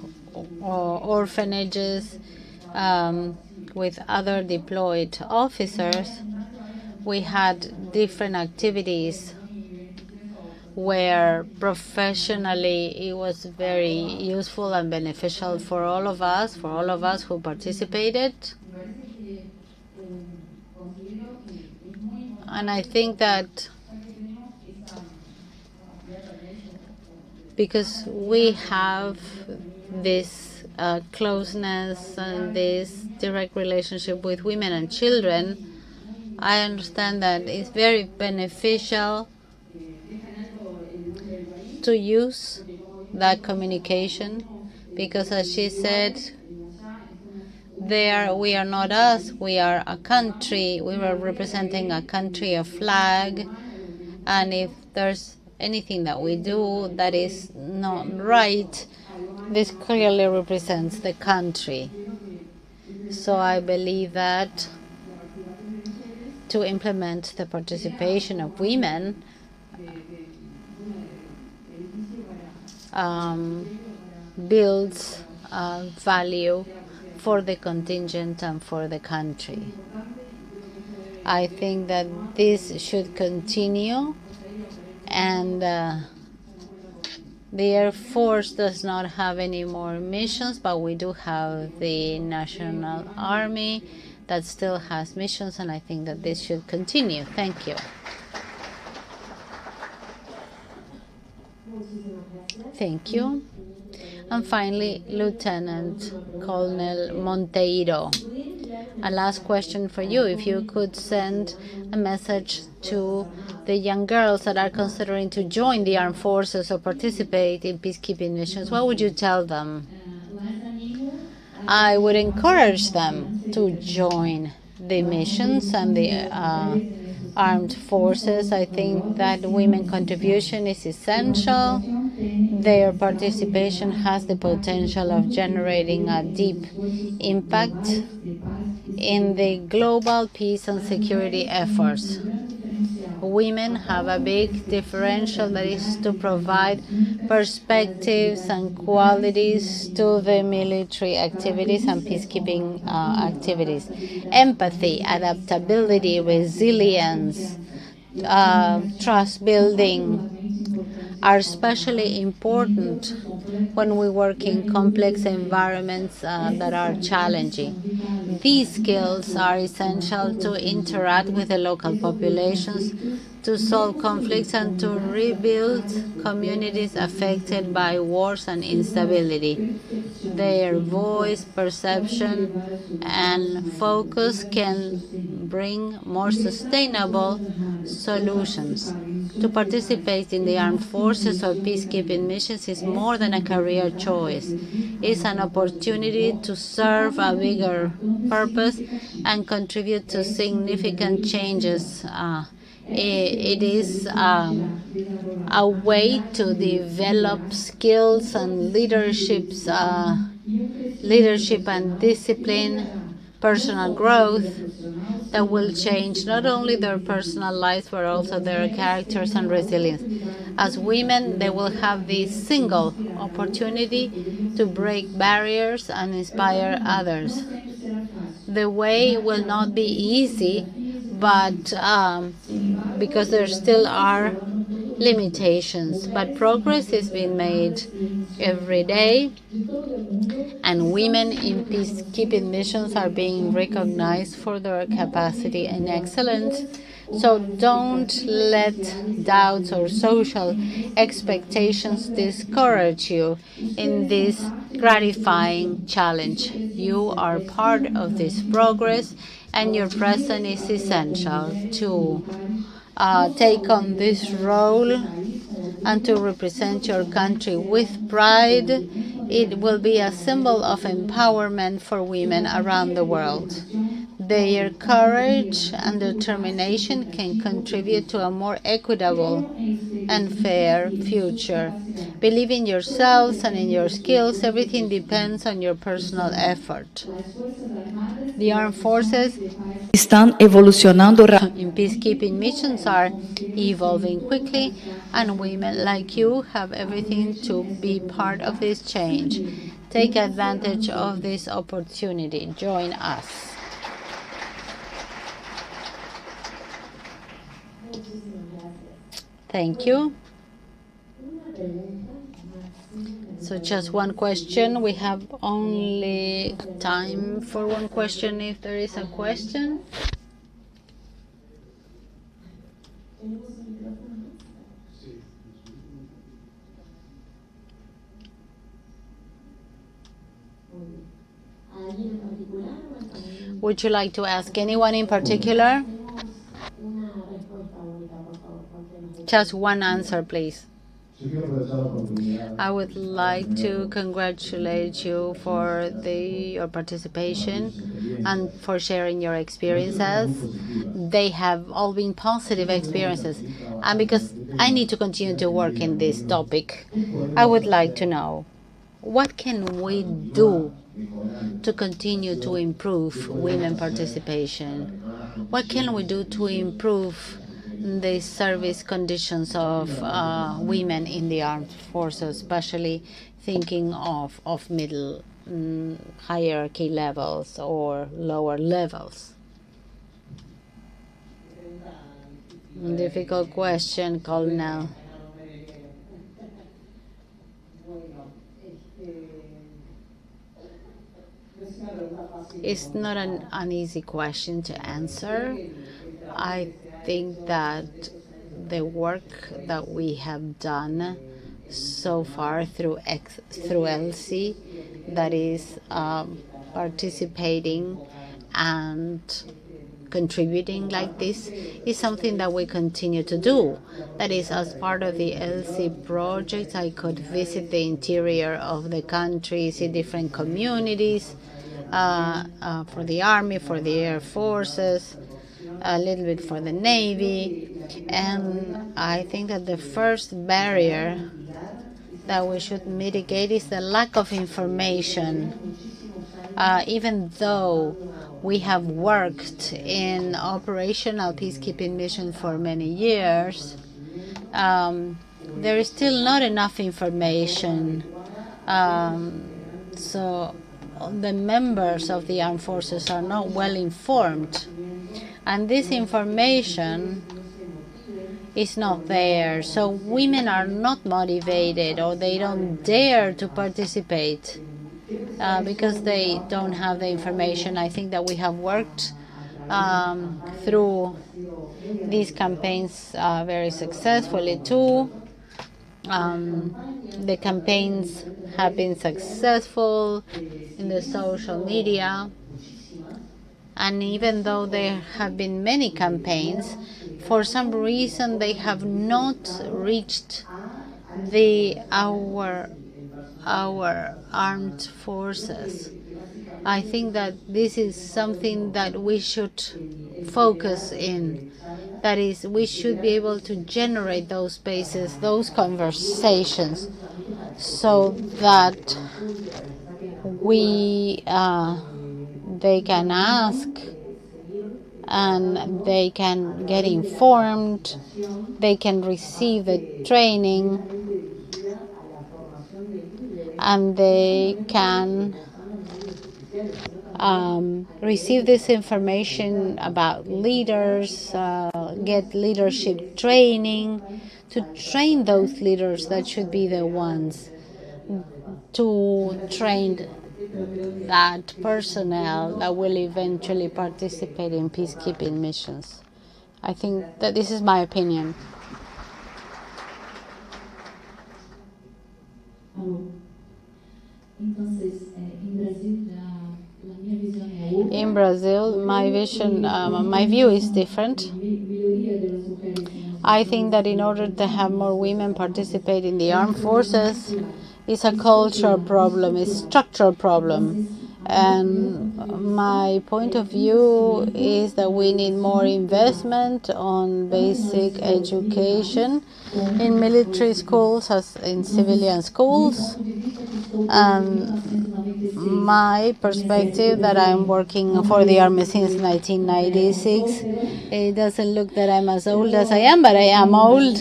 orphanages with other deployed officers. We had different activities where professionally it was very useful and beneficial for all of us who participated. And I think that because we have this closeness and this direct relationship with women and children, I understand that it's very beneficial to use that communication, because as she said, we are not us, we are a country, we are representing a country, a flag, and if there's anything that we do that is not right, this clearly represents the country. So I believe that to implement the participation of women builds value for the contingent and for the country. I think that this should continue, and the Air Force does not have any more missions, but we do have the National Army that still has missions, and I think that this should continue. Thank you. Thank you. And finally, Lieutenant Colonel Monteiro. A last question for you. If you could send a message to the young girls that are considering to join the armed forces or participate in peacekeeping missions, what would you tell them? I would encourage them to join the missions and the armed forces. I think that women's contribution is essential. Their participation has the potential of generating a deep impact in the global peace and security efforts. Women have a big differential, that is to provide perspectives and qualities to the military activities and peacekeeping activities. Empathy, adaptability, resilience, trust building are especially important when we work in complex environments that are challenging. These skills are essential to interact with the local populations, to solve conflicts, and to rebuild communities affected by wars and instability. Their voice, perception, and focus can bring more sustainable solutions. To participate in the armed forces or peacekeeping missions is more than a career choice. It's an opportunity to serve a bigger purpose and contribute to significant changes. It is a way to develop skills and leadership and discipline, personal growth, that will change not only their personal lives but also their characters and resilience. As women, they will have the single opportunity to break barriers and inspire others. The way will not be easy, but because there still are limitations, but progress is being made every day, and women in peacekeeping missions are being recognized for their capacity and excellence. So don't let doubts or social expectations discourage you in this gratifying challenge. You are part of this progress, and your presence is essential to take on this role and to represent your country with pride. It will be a symbol of empowerment for women around the world. Their courage and determination can contribute to a more equitable and fair future. Believe in yourselves and in your skills. Everything depends on your personal effort. The armed forces están evolucionando in peacekeeping missions are evolving quickly, and women like you have everything to be part of this change. Take advantage of this opportunity. Join us. Thank you. So just one question. We have only time for one question if there is a question. Would you like to ask anyone in particular? Just one answer, please. I would like to congratulate you for your participation and for sharing your experiences. They have all been positive experiences. And because I need to continue to work in this topic, I would like to know, what can we do to continue to improve women participation? what can we do to improve the service conditions of women in the armed forces, especially thinking of middle hierarchy levels or lower levels? Difficult question, Colonel. It's not an easy question to answer. I think that the work that we have done so far through Elsie, that is participating and contributing like this, is something that we continue to do. That is, as part of the Elsie project, I could visit the interior of the country, see different communities, for the Army, for the Air Forces, a little bit for the Navy. And I think that the first barrier that we should mitigate is the lack of information. Even though we have worked in operational peacekeeping missions for many years, there is still not enough information. So the members of the armed forces are not well informed, and this information is not there. So women are not motivated, or they don't dare to participate because they don't have the information. I think that we have worked through these campaigns very successfully too. The campaigns have been successful in the social media, and even though there have been many campaigns, for some reason they have not reached our armed forces. I think that this is something that we should focus in. That is, we should be able to generate those spaces, those conversations, so that they can ask and they can get informed, they can receive the training, and they can receive this information about leaders, get leadership training, to train those leaders that should be the ones to train that personnel that will eventually participate in peacekeeping missions. I think that this is my opinion. In Brazil, my view is different. I think that in order to have more women participate in the armed forces, it's a cultural problem, it's a structural problem. And my point of view is that we need more investment on basic education in military schools as in civilian schools. My perspective, that I'm working for the Army since 1996, it doesn't look that I'm as old as I am, but I am old.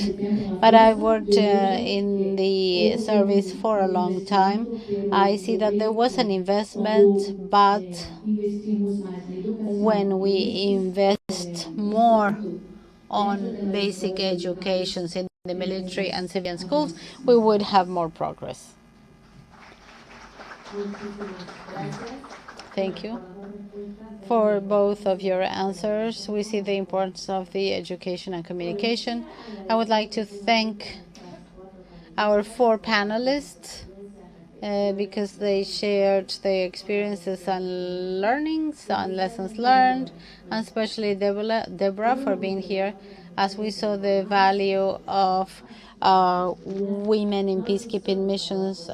But I've worked in the service for a long time. I see that there was an investment, but when we invest more on basic educations in the military and civilian schools, we would have more progress. Thank you for both of your answers. We see the importance of the education and communication. I would like to thank our 4 panelists because they shared their experiences and learnings and lessons learned, and especially Deborah for being here, as we saw the value of women in peacekeeping missions.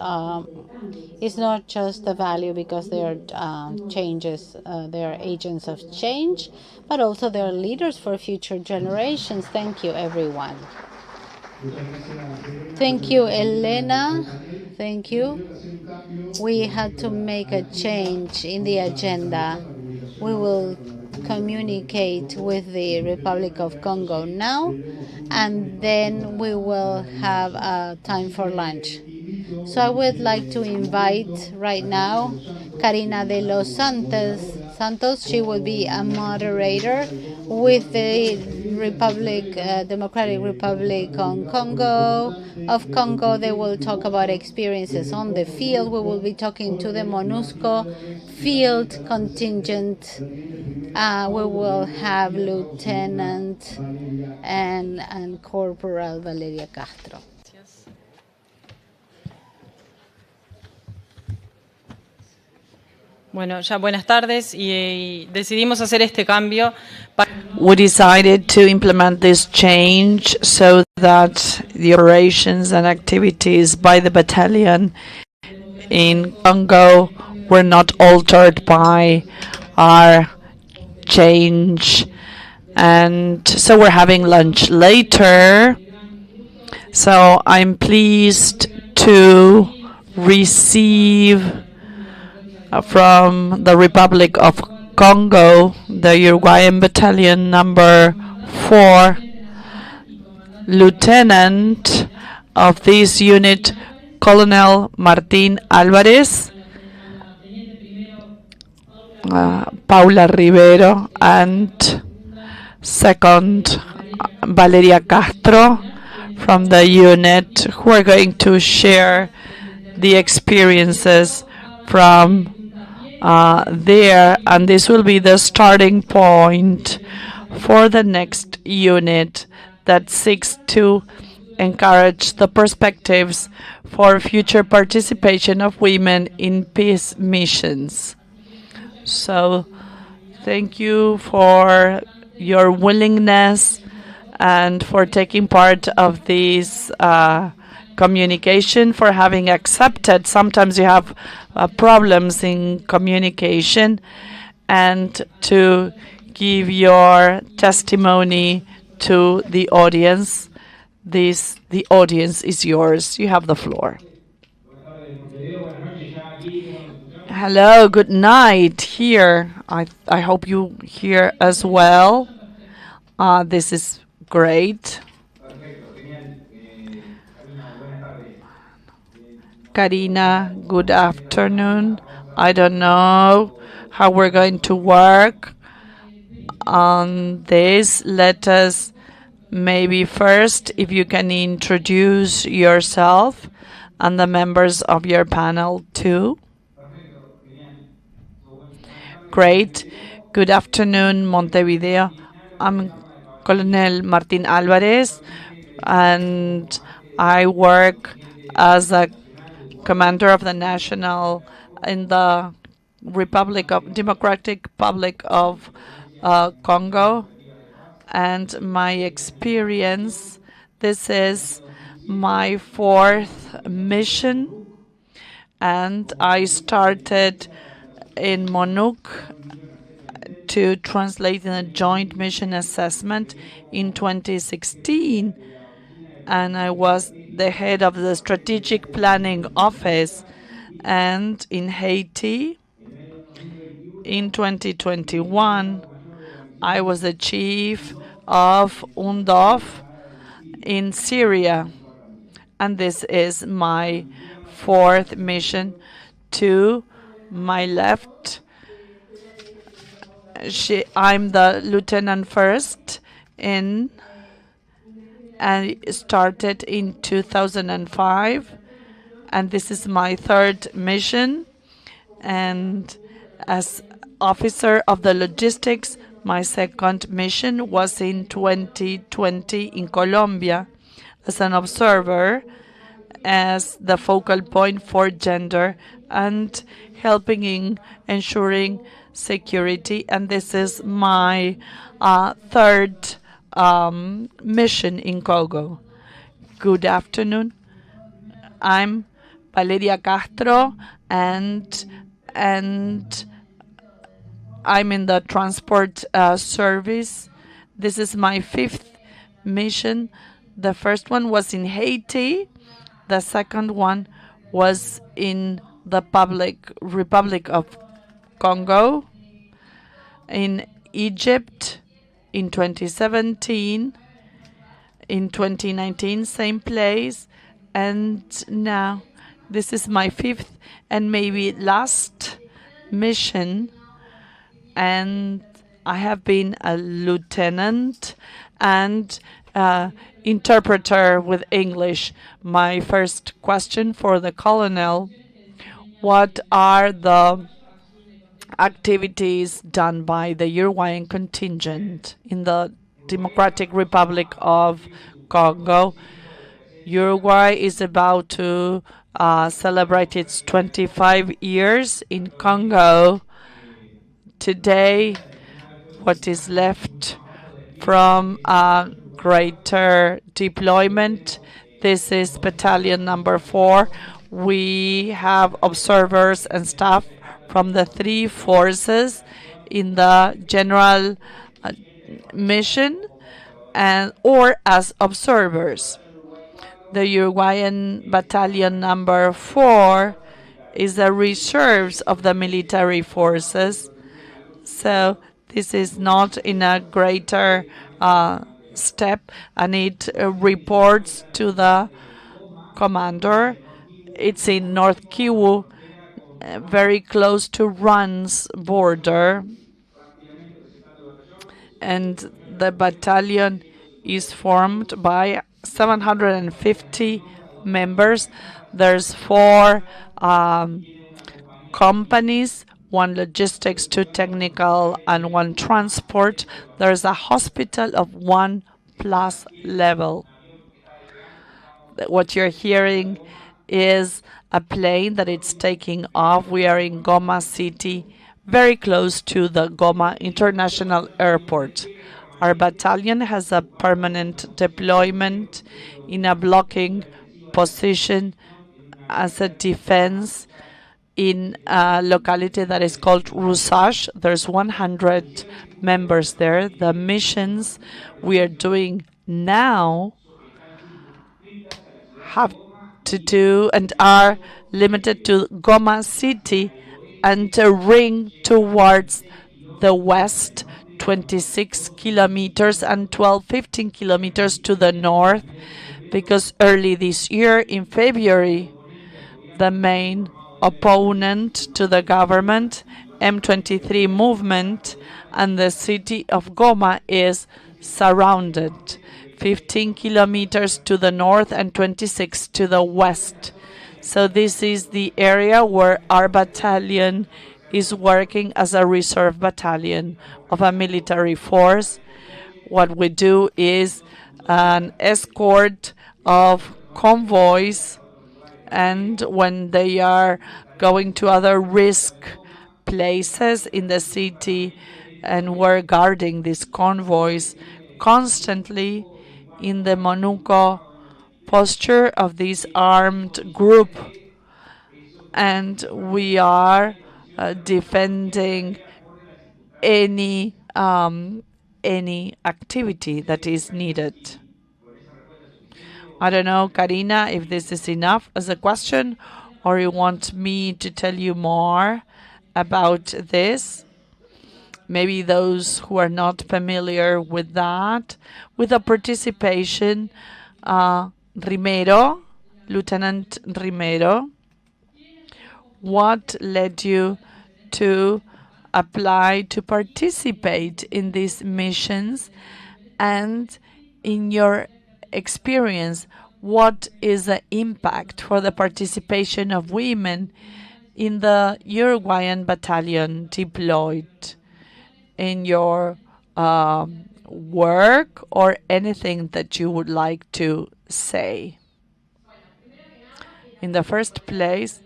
It's not just a value because they are changes, they are agents of change, but also they are leaders for future generations. Thank you, everyone. Thank you, Elena. Thank you. We had to make a change in the agenda. We will communicate with the Republic of Congo now, and then we will have time for lunch. So I would like to invite right now Karina de los Santos. She will be a moderator with the Democratic Republic of Congo. They will talk about experiences on the field. We will be talking to the MONUSCO field contingent. We will have Lieutenant and Corporal Valeria Castro. Bueno, ya buenas tardes y decidimos hacer este cambio. We decided to implement this change so that the operations and activities by the battalion in Congo were not altered by our change. And so we're having lunch later. So I'm pleased to receive from the Republic of Congo, the Uruguayan Battalion number 4, Lieutenant of this unit, Colonel Martín Álvarez, Paula Rivero, and second, Valeria Castro from the unit, who are going to share the experiences from there, and this will be the starting point for the next unit that seeks to encourage the perspectives for future participation of women in peace missions. So thank you for your willingness and for taking part of this communication, for having accepted. Sometimes you have problems in communication, and to give your testimony to the audience. The audience is yours. You have the floor. Hello, good night here. I hope you hear as well. This is great. Karina, good afternoon. I don't know how we're going to work on this. Let us maybe first, if you can introduce yourself and the members of your panel too. Great. Good afternoon, Montevideo. I'm Colonel Martín Álvarez, and I work as a commander of the national in the Democratic Republic of Congo. And my experience, this is my 4th mission, and I started in MONUC to translate in a joint mission assessment in 2016, and I was the head of the strategic planning office. And in Haiti in 2021, I was the chief of UNDOF in Syria, and this is my 4th mission. To my left, I'm the lieutenant first and started in 2005, and this is my 3rd mission. And as officer of the logistics, my 2nd mission was in 2020 in Colombia as an observer, as the focal point for gender and helping in ensuring security. And this is my 3rd mission in Congo. Good afternoon. I'm Valeria Castro, and I'm in the transport service. This is my 5th mission. The first one was in Haiti. The second one was in the Republic of Congo, in Egypt in 2017, in 2019, same place, and now this is my 5th and maybe last mission, and I have been a lieutenant and interpreter with English. My first question for the colonel: what are the activities done by the Uruguayan contingent in the Democratic Republic of Congo? Uruguay is about to celebrate its 25 years in Congo. Today, what is left from a greater deployment, this is battalion number 4. We have observers and staff from the 3 forces in the general mission and or as observers. The Uruguayan battalion number 4 is the reserves of the military forces. So this is not in a greater step, and it reports to the commander. It's in North Kivu, very close to Run's border, and the battalion is formed by 750 members. There's 4 companies, 1 logistics, 2 technical, and 1 transport. There's a hospital of 1+ level. What you're hearing is a plane that it's taking off. We are in Goma City, very close to the Goma International Airport. Our battalion has a permanent deployment in a blocking position as a defense in a locality that is called Rusage. There's 100 members there. The missions we are doing now have to do and are limited to Goma City and a ring towards the west, 26 kilometers, and 15 kilometers to the north, because early this year, in February, the main opponent to the government, M23 movement, and the city of Goma is surrounded, 15 kilometers to the north and 26 to the west. So this is the area where our battalion is working as a reserve battalion of a military force. What we do is an escort of convoys, and when they are going to other risk places in the city, and we're guarding these convoys constantly in the MONUCO posture of this armed group, and we are defending any activity that is needed. I don't know, Karina, if this is enough as a question, or you want me to tell you more about this. Maybe those who are not familiar with that, with the participation, Rimero, Lieutenant Rimero, what led you to apply to participate in these missions, and in your experience, what is the impact for the participation of women in the Uruguayan battalion deployed in your work, or anything that you would like to say? In the first place,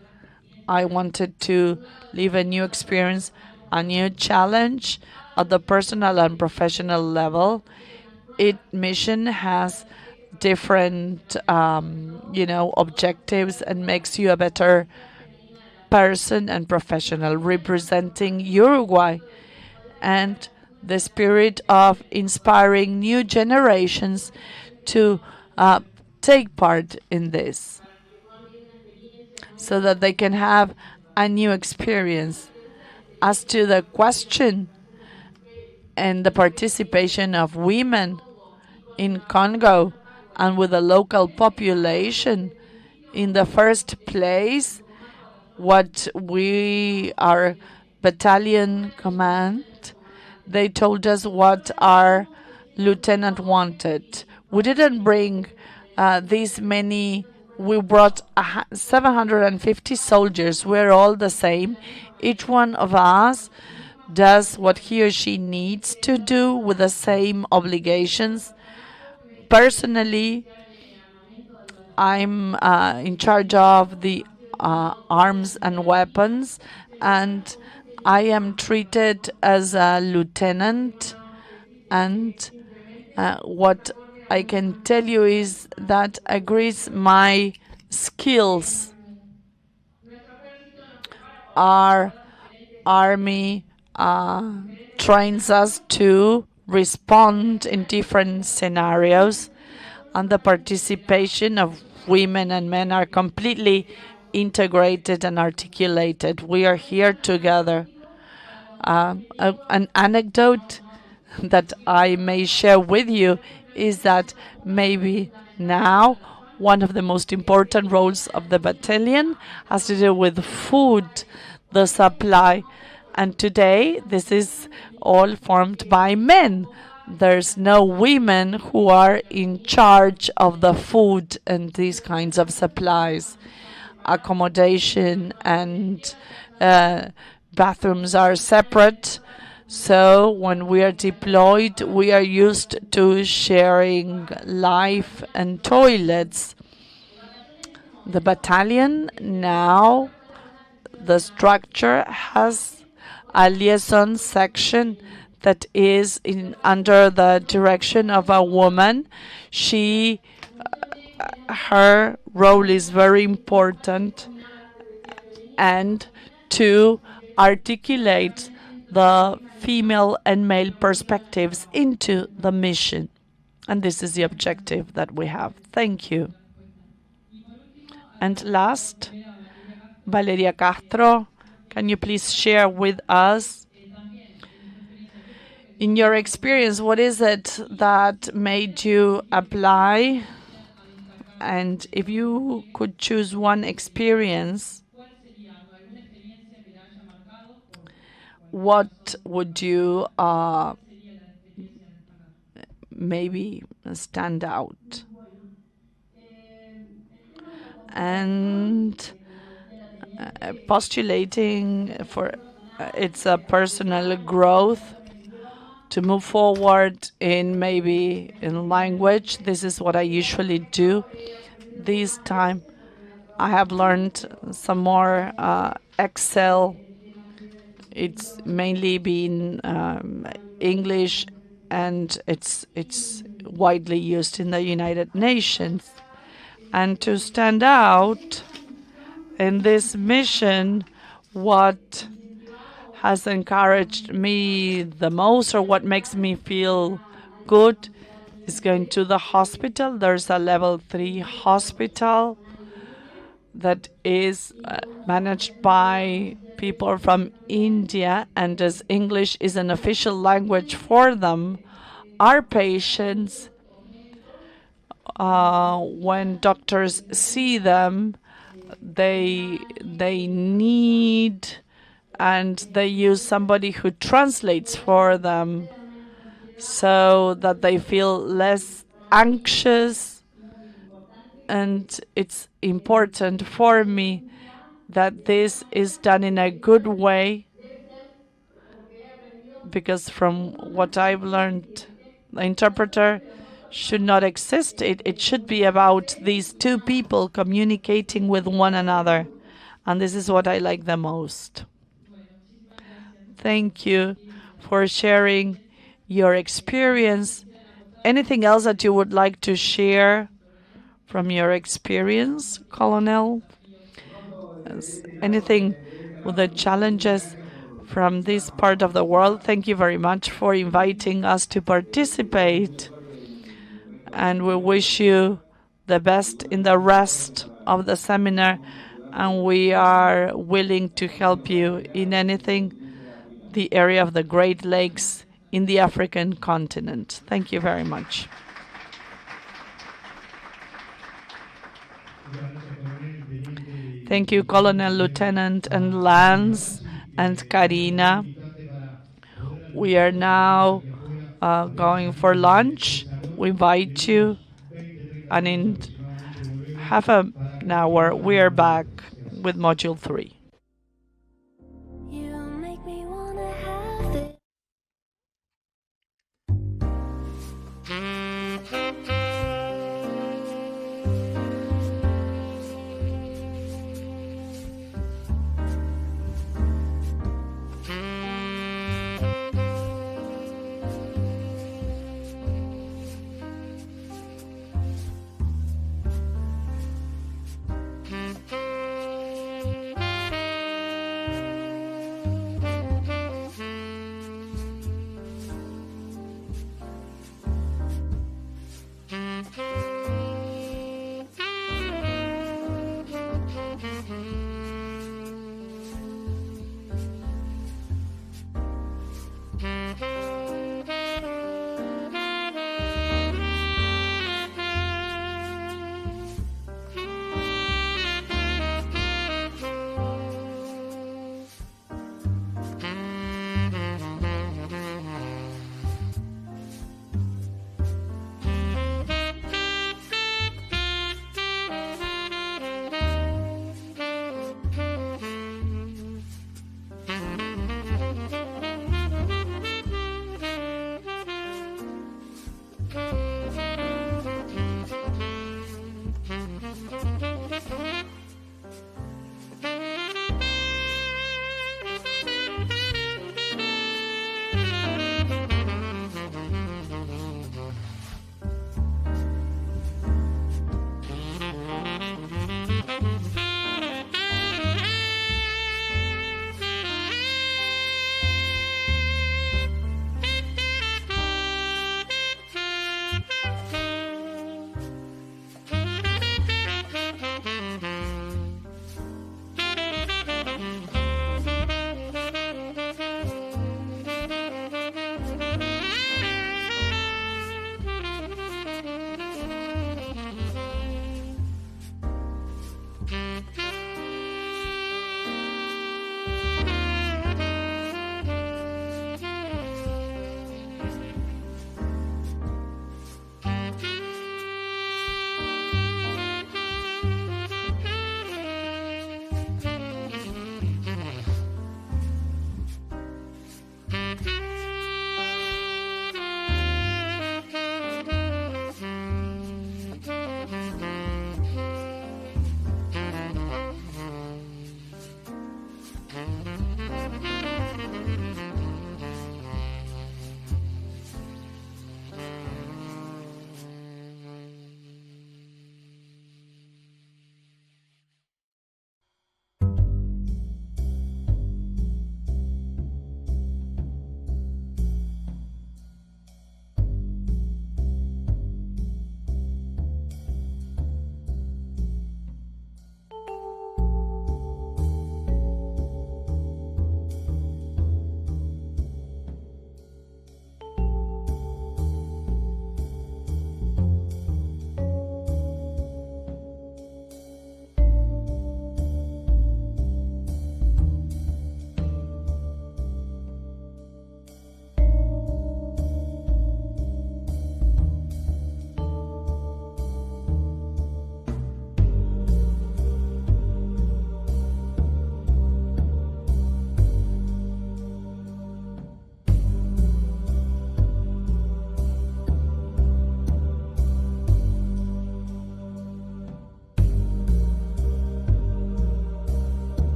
I wanted to live a new experience, a new challenge at the personal and professional level. Each mission has different, objectives, and makes you a better person and professional representing Uruguay, and the spirit of inspiring new generations to take part in this, so that they can have a new experience. As to the question, and the participation of women in Congo and with the local population. In the first place, what we, our battalion command, they told us what our lieutenant wanted. We didn't bring these many. We brought 750 soldiers. We're all the same. Each one of us does what he or she needs to do with the same obligations. Personally, I'm in charge of the arms and weapons, and I am treated as a lieutenant. And what I can tell you is that agrees my skills. Our army trains us to respond in different scenarios, and the participation of women and men are completely integrated and articulated. We are here together. An anecdote that I may share with you is that maybe now one of the most important roles of the battalion has to do with food, the supply. And today, this is all formed by men. There's no women who are in charge of the food and these kinds of supplies. Accommodation and bathrooms are separate. So when we are deployed, we are used to sharing life and toilets. The battalion now, the structure has a liaison section that is under the direction of a woman. Her role is very important, and to articulate the female and male perspectives into the mission. And this is the objective that we have. Thank you. And last, Valeria Castro, can you please share with us, in your experience, what is it that made you apply? And if you could choose one experience, what would you maybe stand out? And postulating for its personal growth, to move forward in maybe in language. This is what I usually do. This time I have learned some more Excel. It's mainly been English, and it's widely used in the United Nations. And to stand out in this mission, what has encouraged me the most, or what makes me feel good, is going to the hospital. There's a level 3 hospital that is managed by people from India, and as English is an official language for them, our patients, when doctors see them, they need, and they use somebody who translates for them so that they feel less anxious. And it's important for me that this is done in a good way, because from what I've learned, the interpreter should not exist. It should be about these two people communicating with one another. And this is what I like the most. Thank you for sharing your experience. Anything else that you would like to share from your experience, Colonel? Anything with the challenges from this part of the world? Thank you very much for inviting us to participate. And we wish you the best in the rest of the seminar. And we are willing to help you in anything. The area of the Great Lakes in the African continent. Thank you very much. Thank you, Colonel, Lieutenant, and Lance, and Karina. We are now going for lunch. We invite you, and in half an hour, we are back with Module 3.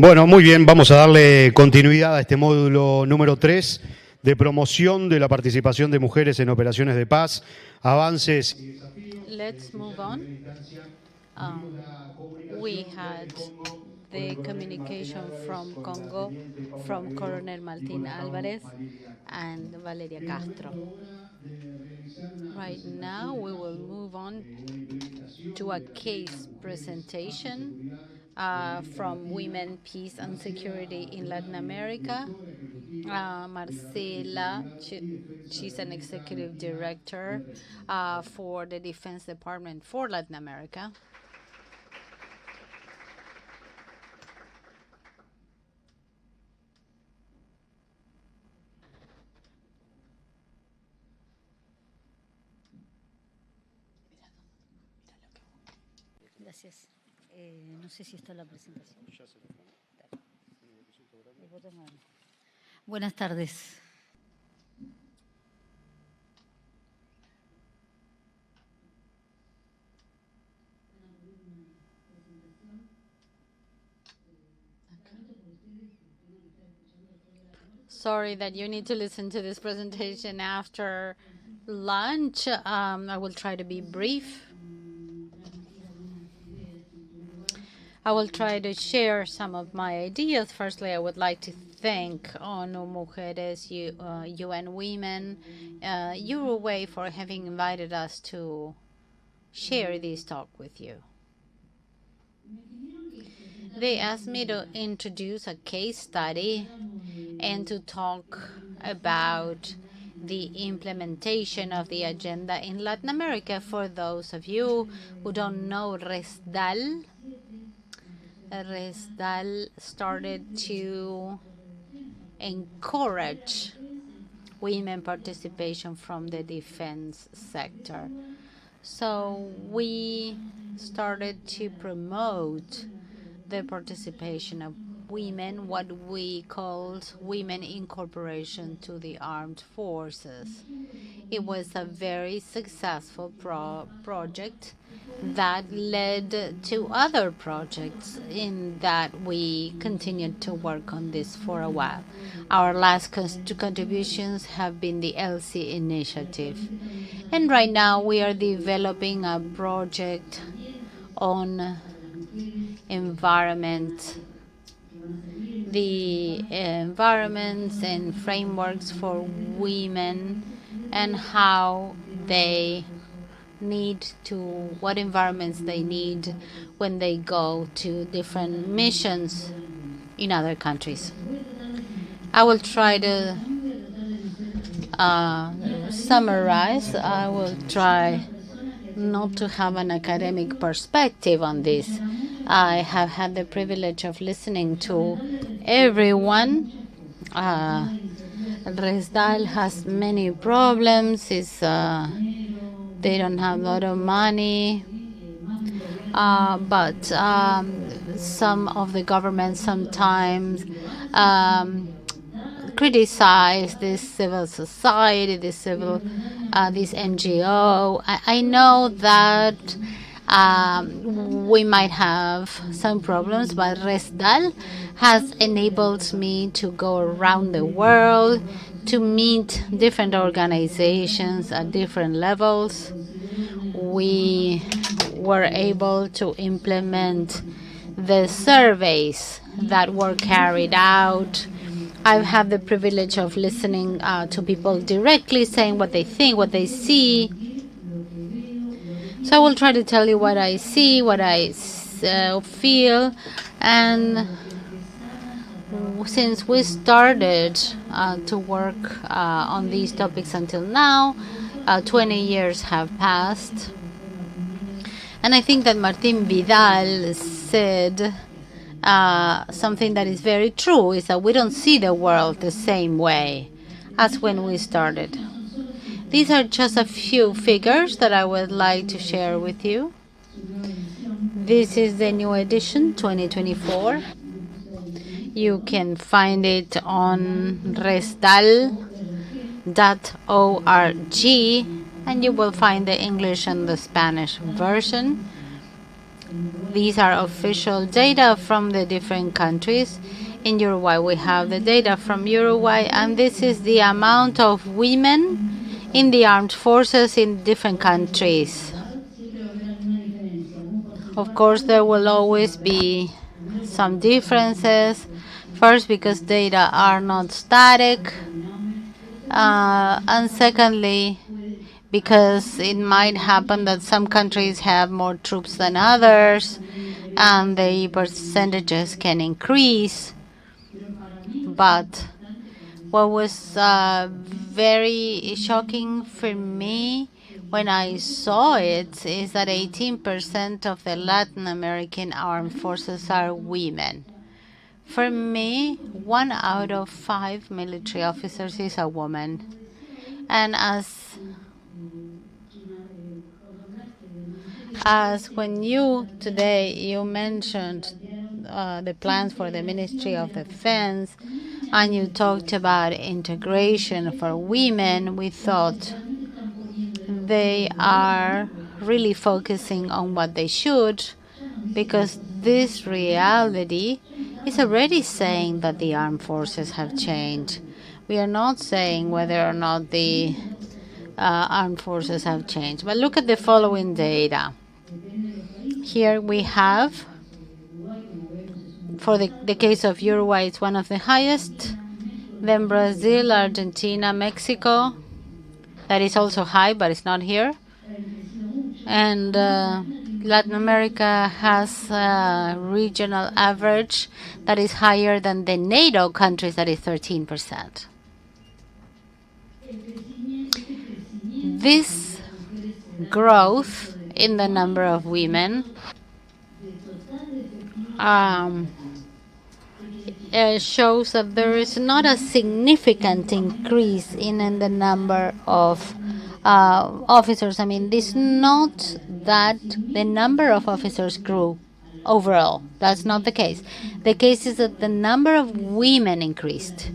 Bueno, muy bien, vamos a darle continuidad a este módulo número 3 de promoción de la participación de mujeres en operaciones de paz, avances. Let's move on. We had the communication from Congo, from Colonel Martín Álvarez and Valeria Castro. Right now, we will move on to a case presentation from Women, Peace and Security in Latin America. Marcela, she's an executive director for the Defense Department for Latin America. Gracias. No sé si está la presentación. Buenas tardes. Sorry that you need to listen to this presentation after lunch. I will try to be brief. I will try to share some of my ideas. Firstly, I would like to thank ONU Mujeres, UN Women, Uruguay for having invited us to share this talk with you. They asked me to introduce a case study and to talk about the implementation of the agenda in Latin America. For those of you who don't know RESDAL started to encourage women participation from the defense sector. So we started to promote the participation of women, what we called women incorporation to the armed forces. It was a very successful project that led to other projects in that we continued to work on this for a while. Our last two contributions have been the Elsie initiative. And right now we are developing a project on environment, the environments and frameworks for women and how they need to, what environments they need when they go to different missions in other countries. I will try to summarize. I will try not to have an academic perspective on this. I have had the privilege of listening to everyone. Resdal has many problems. They don't have a lot of money. But some of the governments sometimes criticize this civil society, this NGO. I know that we might have some problems, but RESDAL has enabled me to go around the world to meet different organizations at different levels. We were able to implement the surveys that were carried out. I've had the privilege of listening to people directly saying what they think, what they see. So I will try to tell you what I see, what I feel. And since we started to work on these topics until now, 20 years have passed. And I think that Martín Vidal said something that is very true, is that we don't see the world the same way as when we started. These are just a few figures that I would like to share with you. This is the new edition, 2024. You can find it on resdal.org, and you will find the English and the Spanish version. These are official data from the different countries. In Uruguay, we have the data from Uruguay, and this is the amount of women in the armed forces in different countries. Of course, there will always be some differences. First, because data are not static, and secondly, because it might happen that some countries have more troops than others, and the percentages can increase. But what was very shocking for me when I saw it is that 18% of the Latin American armed forces are women. For me, 1 out of 5 military officers is a woman. And as when you today you mentioned the plans for the Ministry of Defense, and you talked about integration for women, we thought they are really focusing on what they should, because this reality is already saying that the armed forces have changed. We are not saying whether or not the armed forces have changed. But look at the following data. Here we have, for the case of Uruguay, it's one of the highest. Then Brazil, Argentina, Mexico. That is also high, but it's not here. And Latin America has a regional average that is higher than the NATO countries, that is 13%. This growth in the number of women shows that there is not a significant increase in the number of officers. I mean, it's not that the number of officers grew overall. That's not the case. The case is that the number of women increased.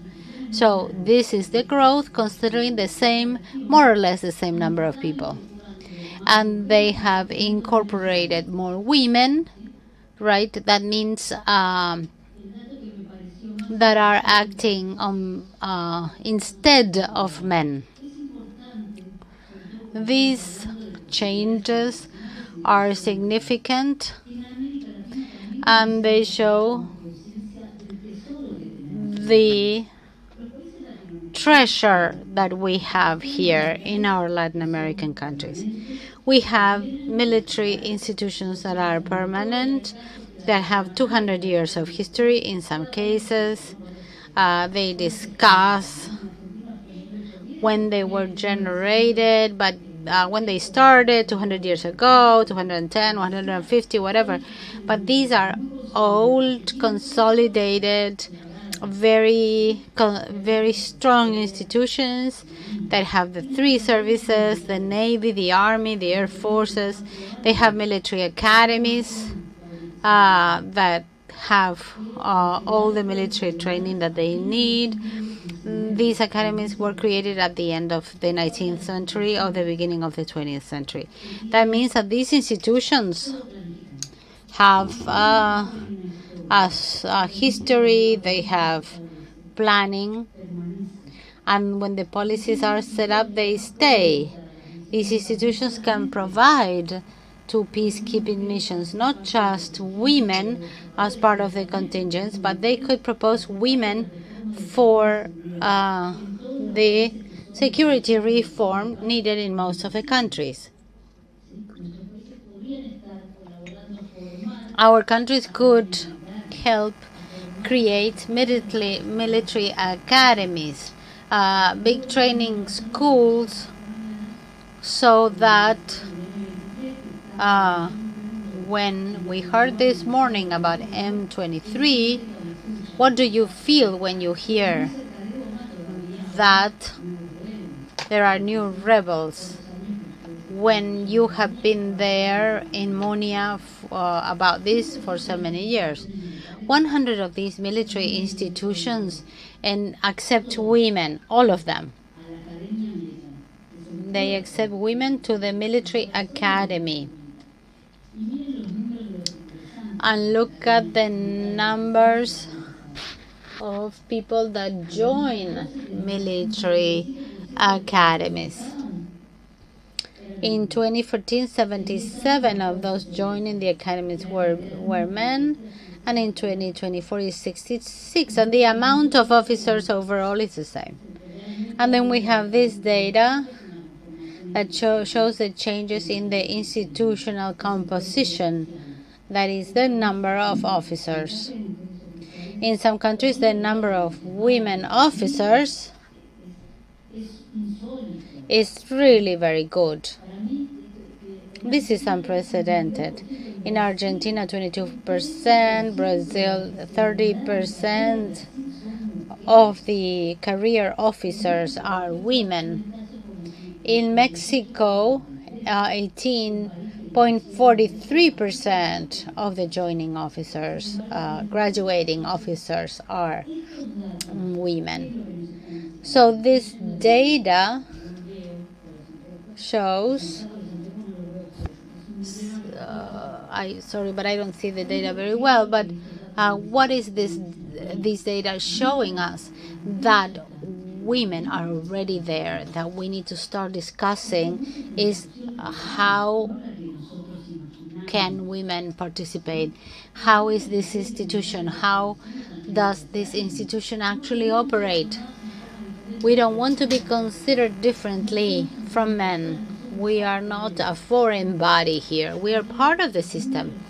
So this is the growth considering the same, more or less the same number of people. And they have incorporated more women, right? That means that are acting instead of men. These changes are significant, and they show the treasure that we have here in our Latin American countries. We have military institutions that are permanent, that have 200 years of history in some cases. They discuss when they were generated, but when they started 200 years ago, 210, 150, whatever. But these are old, consolidated, very strong institutions that have the 3 services, the Navy, the Army, the Air Forces. They have military academies that have all the military training that they need. These academies were created at the end of the 19th century or the beginning of the 20th century. That means that these institutions have a history, they have planning, and when the policies are set up, they stay. These institutions can provide to peacekeeping missions, not just women as part of the contingents, but they could propose women for the security reform needed in most of the countries. Our countries could help create military academies, big training schools, so that when we heard this morning about M23, what do you feel when you hear that there are new rebels? When you have been there in Monia about this for so many years, 100 of these military institutions and accept women, all of them. They accept women to the military academy. and look at the numbers of people that join military academies. In 2014, 77 of those joining the academies were men, and in 2024 is 66, and the amount of officers overall is the same. And then we have this data that shows the changes in the institutional composition, that is the number of officers. In some countries, the number of women officers is really very good. This is unprecedented. In Argentina, 22%, Brazil, 30% of the career officers are women. In Mexico, 18.43% of the joining officers, graduating officers, are women. So this data shows, sorry, but I don't see the data very well, but what is this data showing us? That women are already there, that we need to start discussing is how can women participate? How is this institution? How does this institution actually operate? We don't want to be considered differently from men. We are not a foreign body here. We are part of the system.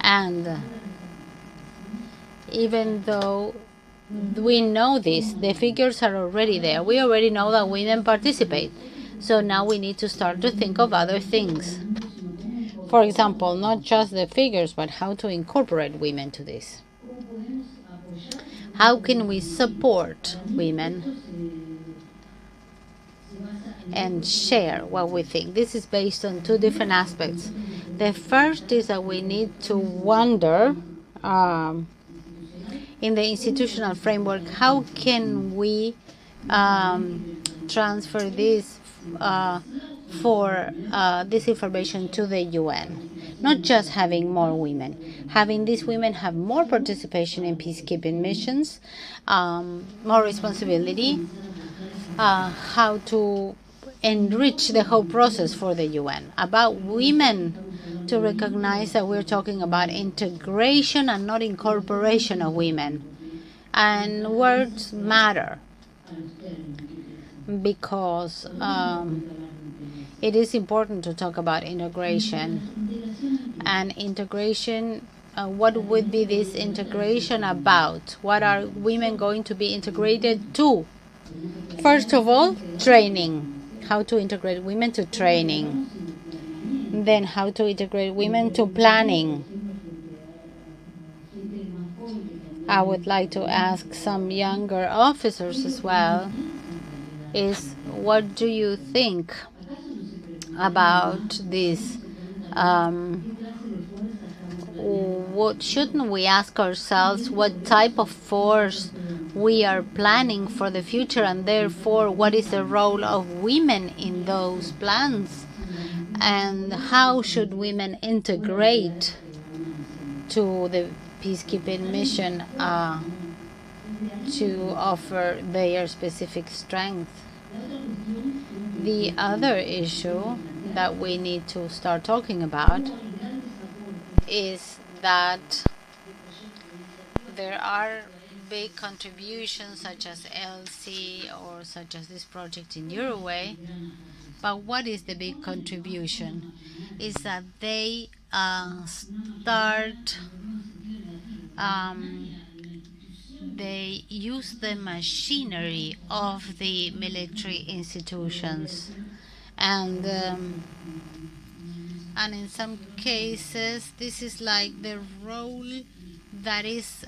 And even though we know this, the figures are already there. We already know that women participate. So now we need to start to think of other things. For example, not just the figures, but how to incorporate women to this. How can we support women and share what we think? This is based on two different aspects. The first is that we need to wonder, in the institutional framework, how can we transfer this for this information to the UN? Not just having more women, having these women have more participation in peacekeeping missions, more responsibility, how to enrich the whole process for the UN. About women, to recognize that we're talking about integration and not incorporation of women. And words matter, because it is important to talk about integration. And integration, what would be this integration about? What are women going to be integrated to? First of all, training. How to integrate women to training. Then how to integrate women to planning. I would like to ask some younger officers as well, is what do you think about this? What shouldn't we ask ourselves what type of force we are planning for the future, and therefore what is the role of women in those plans, and how should women integrate to the peacekeeping mission to offer their specific strength. The other issue that we need to start talking about is that there are big contributions such as Elsie or such as this project in Uruguay. But what is the big contribution? Is that they they use the machinery of the military institutions, and in some cases this is like the role that is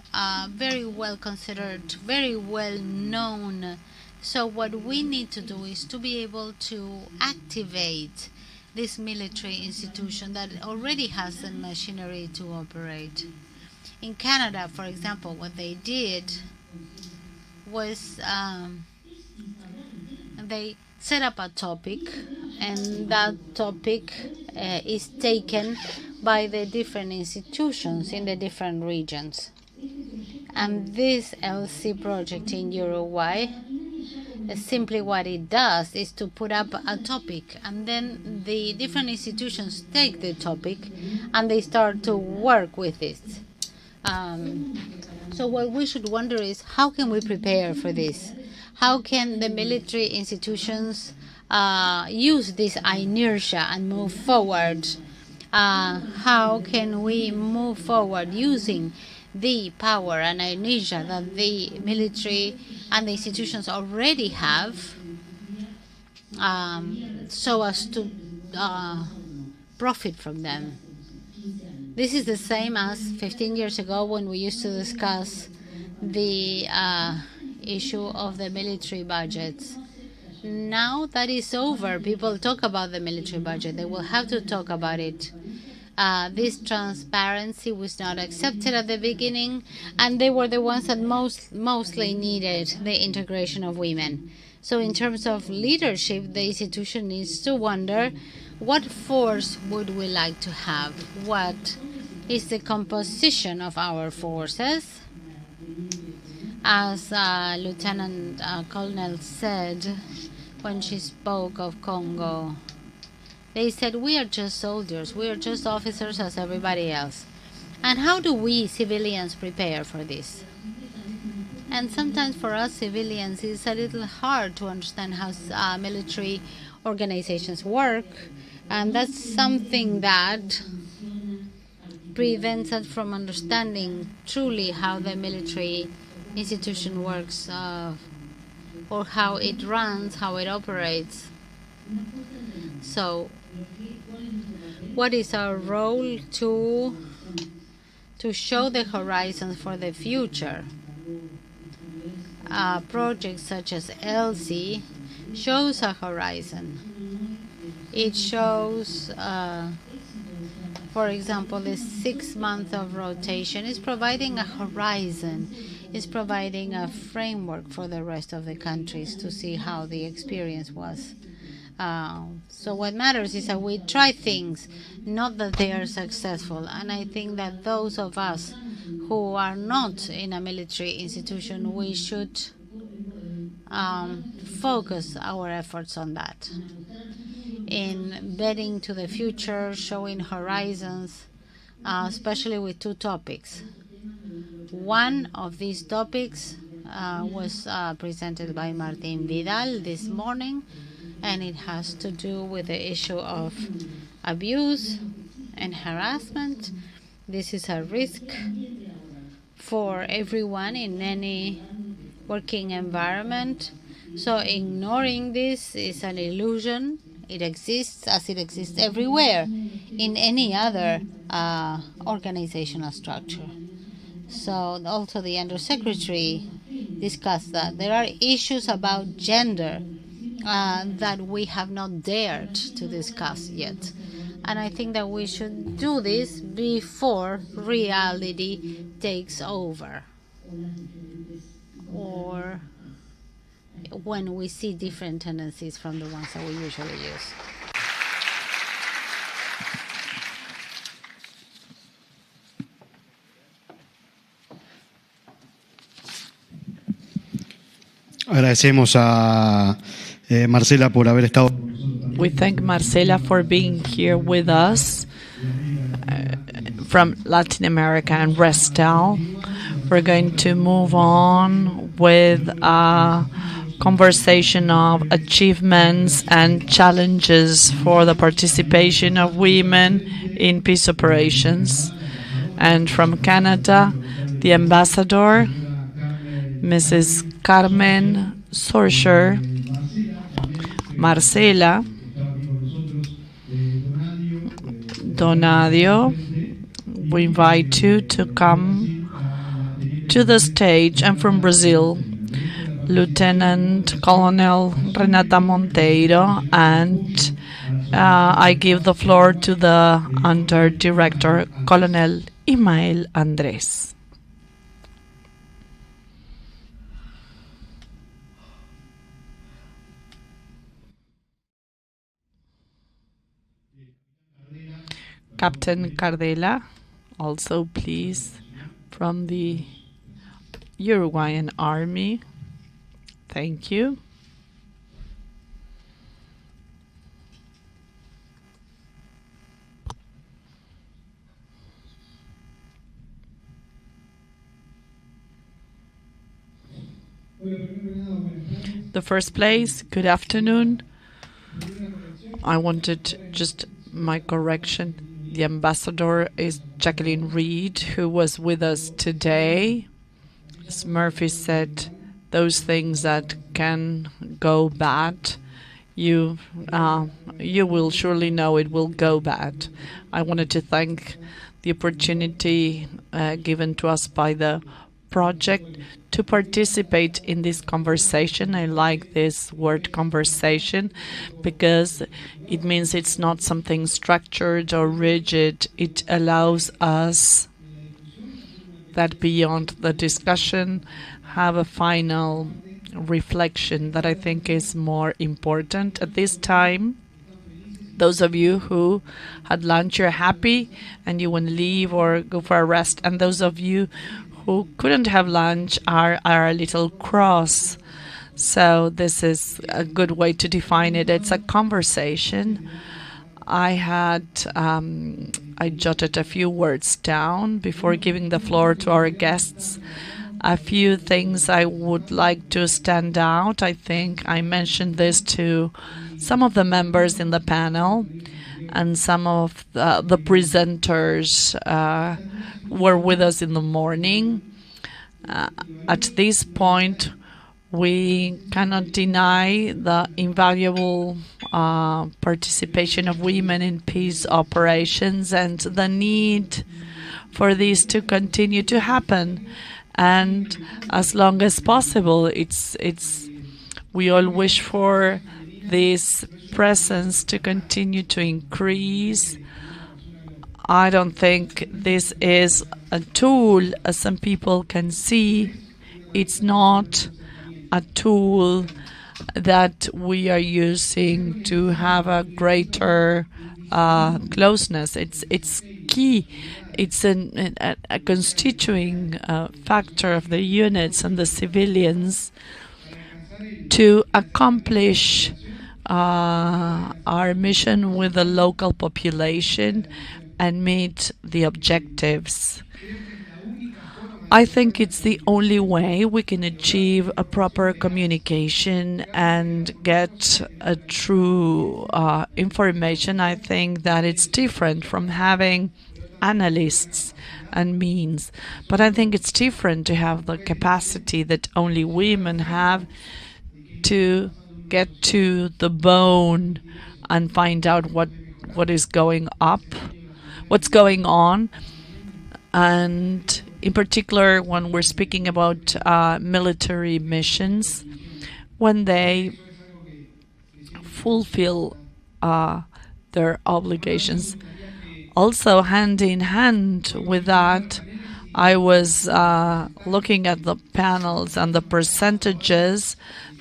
very well considered, very well known. So what we need to do is to be able to activate this military institution that already has the machinery to operate. In Canada, for example, what they did was they set up a topic and that topic is taken by the different institutions in the different regions. And this Elsie project in Uruguay, simply what it does is to put up a topic, and then the different institutions take the topic and they start to work with it. So what we should wonder is, how can we prepare for this? How can the military institutions use this inertia and move forward? How can we move forward using the power and inertia that the military and the institutions already have, so as to profit from them? This is the same as 15 years ago when we used to discuss the issue of the military budgets. Now that is over. People talk about the military budget. They will have to talk about it. This transparency was not accepted at the beginning, and they were the ones that mostly needed the integration of women. So in terms of leadership, the institution needs to wonder, what force would we like to have? What is the composition of our forces? As Lieutenant Colonel said when she spoke of Congo, they said, we are just soldiers, we are just officers as everybody else. And how do we civilians prepare for this? And sometimes for us civilians, it's a little hard to understand how military organizations work, and that's something that prevents us from understanding truly how the military institution works, or how it runs, how it operates. So what is our role to show the horizons for the future? Projects such as Elsie shows a horizon. It shows, for example, the 6 months of rotation is providing a horizon, is providing a framework for the rest of the countries to see how the experience was. So what matters is that we try things, not that they are successful. And I think that those of us who are not in a military institution, we should focus our efforts on that, in betting to the future, showing horizons, especially with two topics. One of these topics was presented by Martín Vidal this morning, and it has to do with the issue of abuse and harassment. This is a risk for everyone in any working environment. So ignoring this is an illusion. It exists as it exists everywhere in any other organizational structure. So also the Undersecretary discussed that there are issues about gender that we have not dared to discuss yet. And I think that we should do this before reality takes over, or when we see different tendencies from the ones that we usually use. Agradecemos a Marcela por haber estado. We thank Marcela for being here with us from Latin America and Restel. We're going to move on with a conversation of achievements and challenges for the participation of women in peace operations. And from Canada, the ambassador, Mrs. Carmen Sorsher. Marcela, Donadio, we invite you to come to the stage. And from Brazil, Lieutenant Colonel Renata Monteiro, and I give the floor to the Under Director, Colonel Imael Andrés. Captain Cardela, also please, from the Uruguayan Army. Thank you. The first place, good afternoon. I wanted just my correction. The ambassador is Jacqueline Reed, who was with us today. As Murphy said, those things that can go bad, you will surely know it will go bad. I wanted to thank the opportunity given to us by the project to participate in this conversation. I like this word conversation because it means it's not something structured or rigid. It allows us that beyond the discussion have a final reflection that I think is more important at this time. Those of you who had lunch, you're happy and you want to leave or go for a rest, and those of you who couldn't have lunch are a little cross. So this is a good way to define it. It's a conversation. I jotted a few words down before giving the floor to our guests. A few things I would like to stand out. I think I mentioned this to some of the members in the panel, and some of the presenters were with us in the morning. At this point, we cannot deny the invaluable participation of women in peace operations and the need for this to continue to happen. And as long as possible, we all wish for this presence to continue to increase. I don't think this is a tool, as some people can see. It's not a tool that we are using to have a greater closeness. It's key. It's a constituting factor of the units and the civilians to accomplish our mission with the local population and meet the objectives. I think it's the only way we can achieve a proper communication and get a true information. I think that it's different from having analysts and means, but I think it's different to have the capacity that only women have to get to the bone and find out what is going up, what's going on. And in particular, when we're speaking about military missions, when they fulfill their obligations. Also, hand in hand with that, I was looking at the panels and the percentages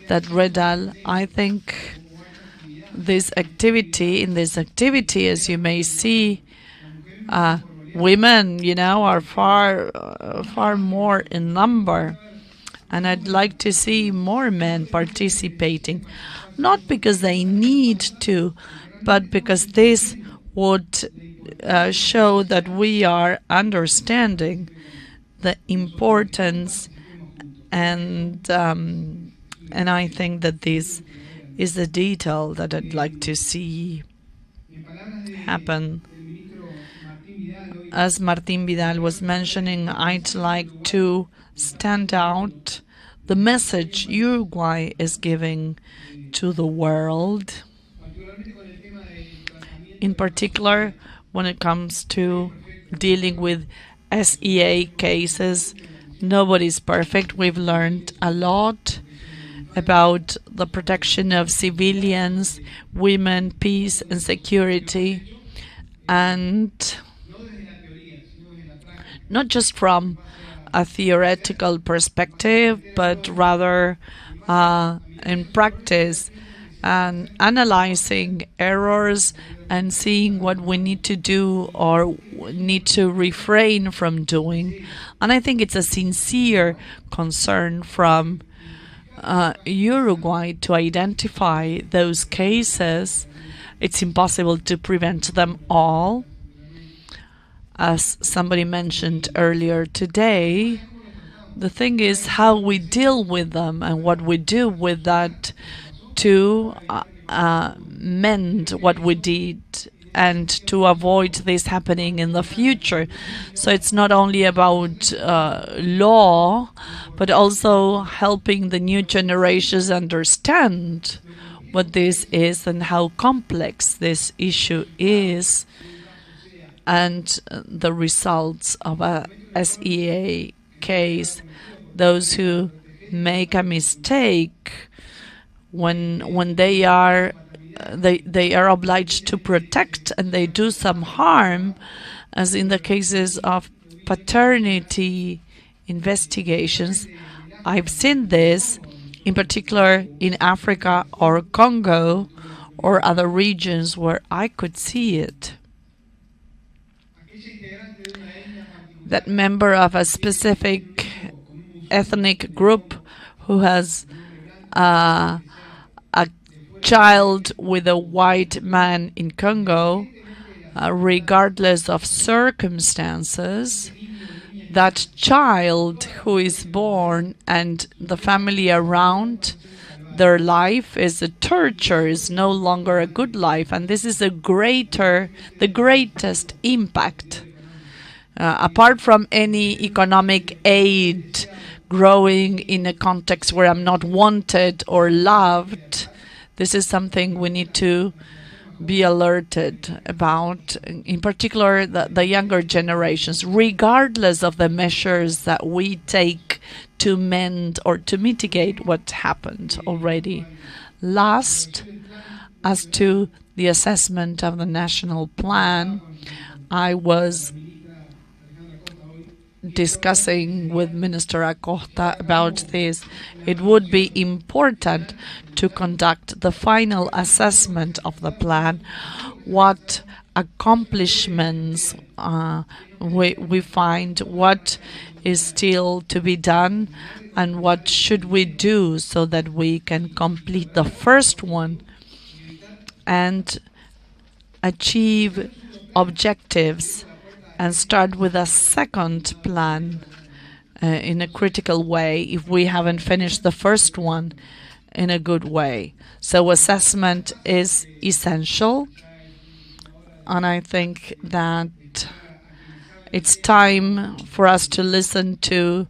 that Redal, I think in this activity, as you may see, women, are far more in number. And I'd like to see more men participating, not because they need to, but because this would show that we are understanding the importance, and I think that this is the detail that I'd like to see happen. As Martín Vidal was mentioning, I'd like to stand out the message Uruguay is giving to the world, in particular when it comes to dealing with SEA cases. Nobody's perfect. We've learned a lot about the protection of civilians, women, peace and security, and not just from a theoretical perspective, but rather in practice. and analyzing errors and seeing what we need to do or need to refrain from doing. And I think it's a sincere concern from Uruguay to identify those cases. It's impossible to prevent them all. As somebody mentioned earlier today, the thing is how we deal with them and what we do with that to mend what we did and to avoid this happening in the future. So it's not only about law, but also helping the new generations understand what this is and how complex this issue is, and the results of a SEA case. Those who make a mistake when they are obliged to protect and they do some harm, as in the cases of paternity investigations. I've seen this in particular in Africa or Congo or other regions where I could see it. That member of a specific ethnic group who has a child with a white man in Congo, regardless of circumstances, that child who is born and the family around their life is a torture, is no longer a good life, and this is the greatest impact. Apart from any economic aid growing in a context where I'm not wanted or loved, this is something we need to be alerted about, in particular the younger generations, regardless of the measures that we take to mend or to mitigate what happened already. Last, as to the assessment of the national plan, I was discussing with Minister Acosta about this. It would be important to conduct the final assessment of the plan, what accomplishments we find, what is still to be done, and what should we do so that we can complete the first one and achieve objectives and start with a second plan in a critical way if we haven't finished the first one in a good way. So assessment is essential, and I think that it's time for us to listen to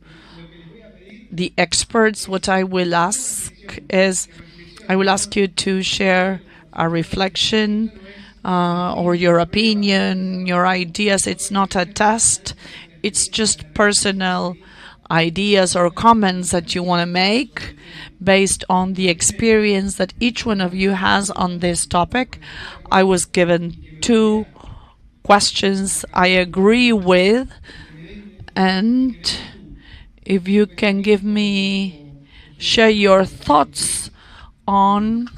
the experts. What I will ask is, I will ask you to share a reflection or your opinion, your ideas. It's not a test. It's just personal ideas or comments that you want to make based on the experience that each one of you has on this topic. I was given 2 questions I agree with, and if you can share your thoughts on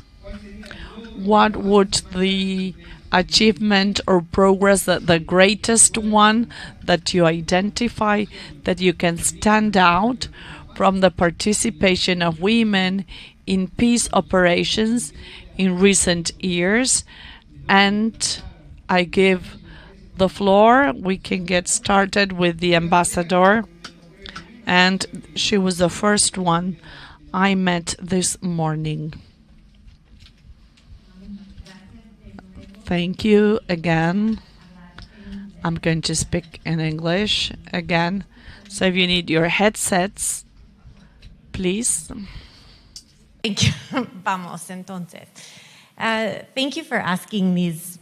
what would the achievement or progress, that the greatest one that you identify, that you can stand out from the participation of women in peace operations in recent years. And I give the floor. We can get started with the ambassador. And she was the first one I met this morning. Thank you again. I'm going to speak in English again. So if you need your headsets, please. Thank you. Vamos, entonces. Thank you for asking these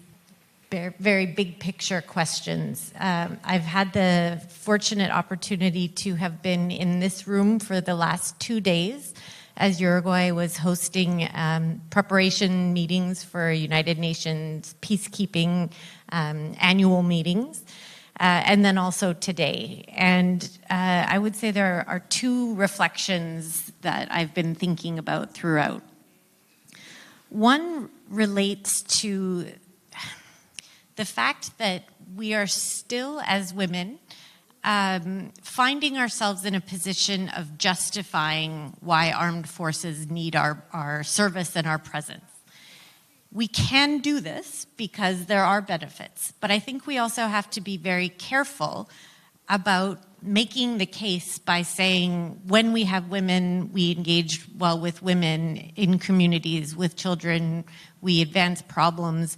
very big picture questions. I've had the fortunate opportunity to have been in this room for the last 2 days as Uruguay was hosting preparation meetings for United Nations peacekeeping annual meetings, and then also today. And I would say there are 2 reflections that I've been thinking about throughout. One relates to the fact that we are still, as women, finding ourselves in a position of justifying why armed forces need our service and our presence. We can do this because there are benefits, but I think we also have to be very careful about making the case by saying when we have women, we engage well with women in communities, with children, we advance problems.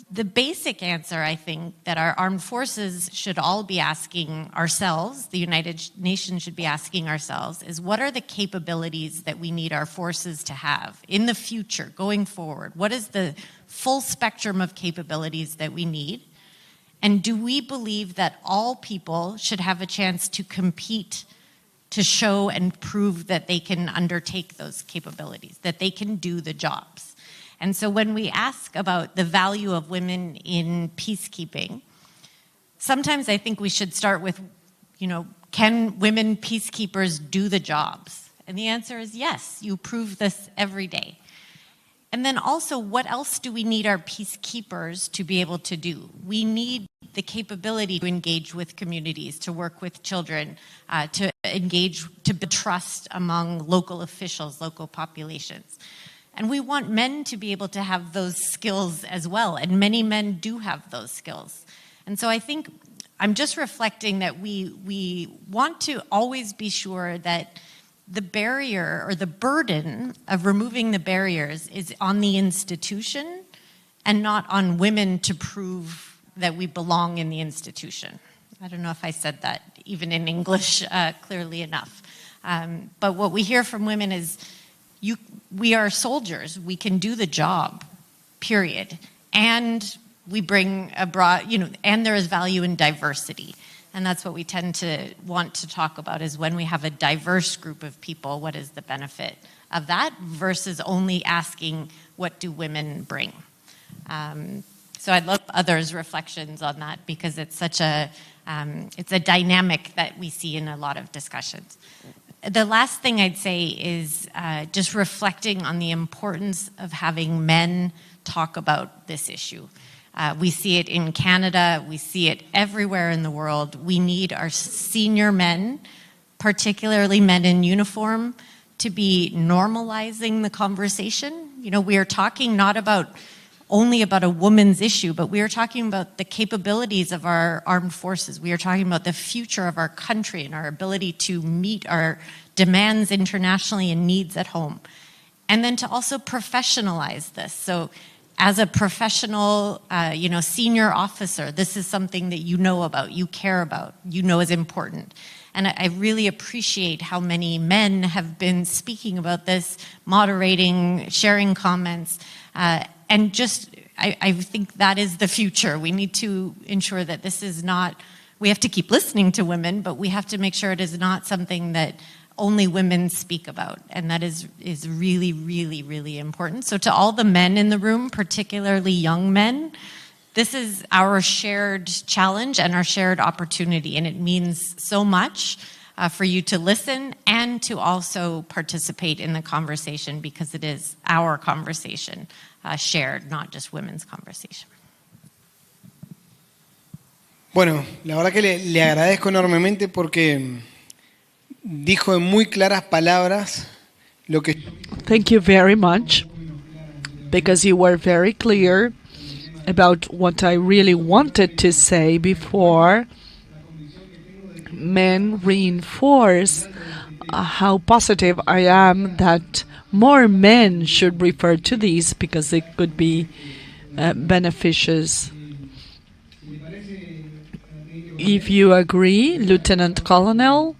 The basic answer, I think, that our armed forces should all be asking ourselves, the United Nations should be asking ourselves, is what are the capabilities that we need our forces to have in the future, going forward? What is the full spectrum of capabilities that we need? And do we believe that all people should have a chance to compete, to show and prove that they can undertake those capabilities, that they can do the jobs? And so when we ask about the value of women in peacekeeping, sometimes I think we should start with, can women peacekeepers do the jobs? And the answer is yes, you prove this every day. And then also, what else do we need our peacekeepers to be able to do? We need the capability to engage with communities, to work with children, to engage, to build trust among local officials, local populations. And we want men to be able to have those skills as well, and many men do have those skills. And so I think I'm just reflecting that we want to always be sure that the barrier or the burden of removing the barriers is on the institution and not on women to prove that we belong in the institution. I don't know if I said that even in English clearly enough. But what we hear from women is, we are soldiers, we can do the job, period. And we bring a broad, and there is value in diversity. And that's what we tend to want to talk about, is when we have a diverse group of people, what is the benefit of that versus only asking, what do women bring? So I'd love others' reflections on that, because it's such it's a dynamic that we see in a lot of discussions. The last thing I'd say is just reflecting on the importance of having men talk about this issue. We see it in Canada, we see it everywhere in the world. We need our senior men, particularly men in uniform, to be normalizing the conversation. We are talking not only about a woman's issue, but we are talking about the capabilities of our armed forces. We are talking about the future of our country and our ability to meet our demands internationally and needs at home. And then to also professionalize this. So as a professional, senior officer, this is something that you know about, you care about, is important. And I really appreciate how many men have been speaking about this, moderating, sharing comments, and just, I think that is the future. We need to ensure that this is not, we have to keep listening to women, but we have to make sure it is not something that only women speak about. And that is really, really, really important. So to all the men in the room, particularly young men, this is our shared challenge and our shared opportunity. And it means so much for you to listen and to also participate in the conversation, because it is our conversation. Shared, not just women's conversation. Bueno, la verdad que le agradezco enormemente porque dijo en muy claras palabras lo que... Thank you very much, because you were very clear about what I really wanted to say before. Men reinforce how positive I am that more men should refer to these, because it could be beneficious. If you agree, Lieutenant Colonel,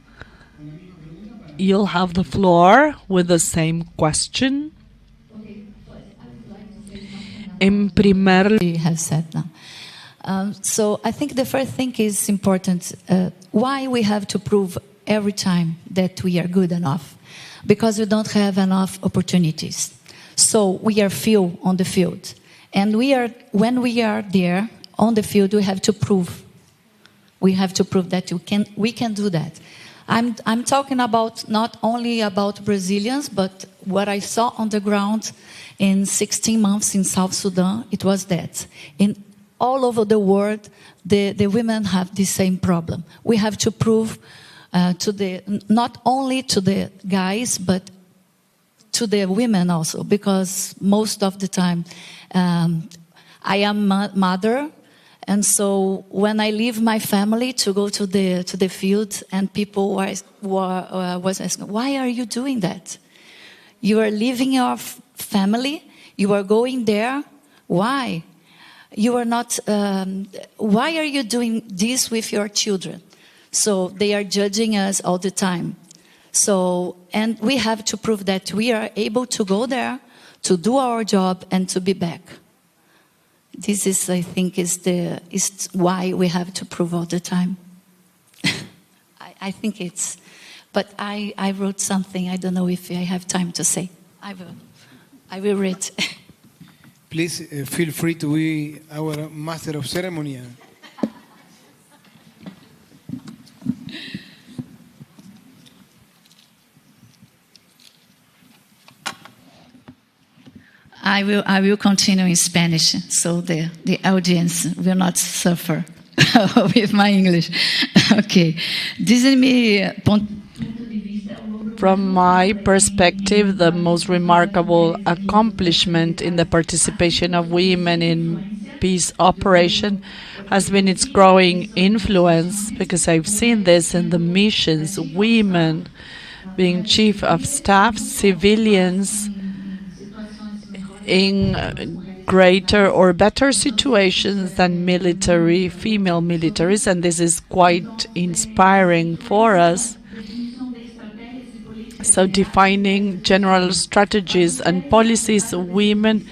you'll have the floor with the same question. You have said now. So I think the first thing is important. Why we have to prove every time that we are good enough? Because we don't have enough opportunities. So we are few on the field. And when we are there on the field, we have to prove. We have to prove that we can do that. I'm talking about not only about Brazilians, but what I saw on the ground in 16 months in South Sudan. It was that in all over the world, the women have the same problem. We have to prove not only to the guys, but to the women also, because most of the time I am mother, and so when I leave my family to go to the field, and people was asking, why are you doing that? You are leaving your family, you are going there, why? You are not, why are you doing this with your children? So they are judging us all the time. So, and we have to prove that we are able to go there, to do our job, and to be back. This is, I think, is why we have to prove all the time. I think it's, but I wrote something. I don't know if I have time to say. I will read. Please feel free to be our master of ceremony. I will continue in Spanish, so the audience will not suffer with my English. Okay. From my perspective, the most remarkable accomplishment in the participation of women in peace operation has been its growing influence, because I've seen this in the missions, women being chief of staff, civilians in greater or better situations than female militaries, and this is quite inspiring for us. So defining general strategies and policies, women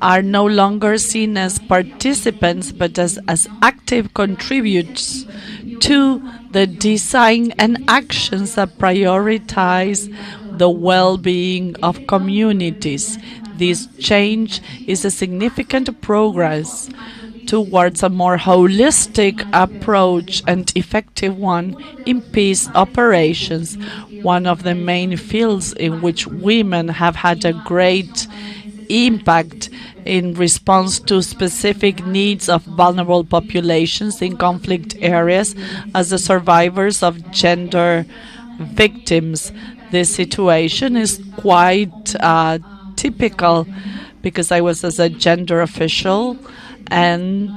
are no longer seen as participants, but as active contributors to the design and actions that prioritize the well-being of communities. This change is a significant progress towards a more holistic approach and effective one in peace operations, one of the main fields in which women have had a great impact in response to specific needs of vulnerable populations in conflict areas as the survivors of gender victims. This situation is quite typical, because I was as a gender official, and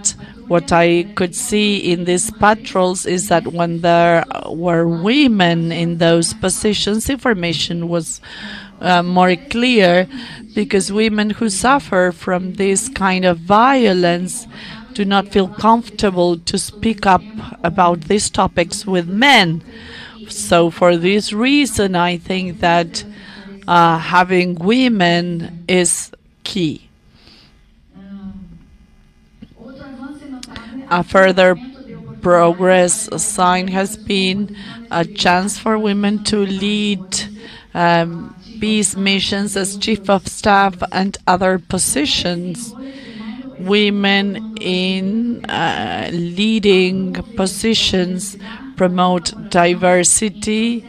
what I could see in these patrols is that when there were women in those positions, information was more clear, because women who suffer from this kind of violence do not feel comfortable to speak up about these topics with men. So for this reason, I think that having women is key. A further progress sign has been a chance for women to lead peace missions as chief of staff and other positions. Women in leading positions promote diversity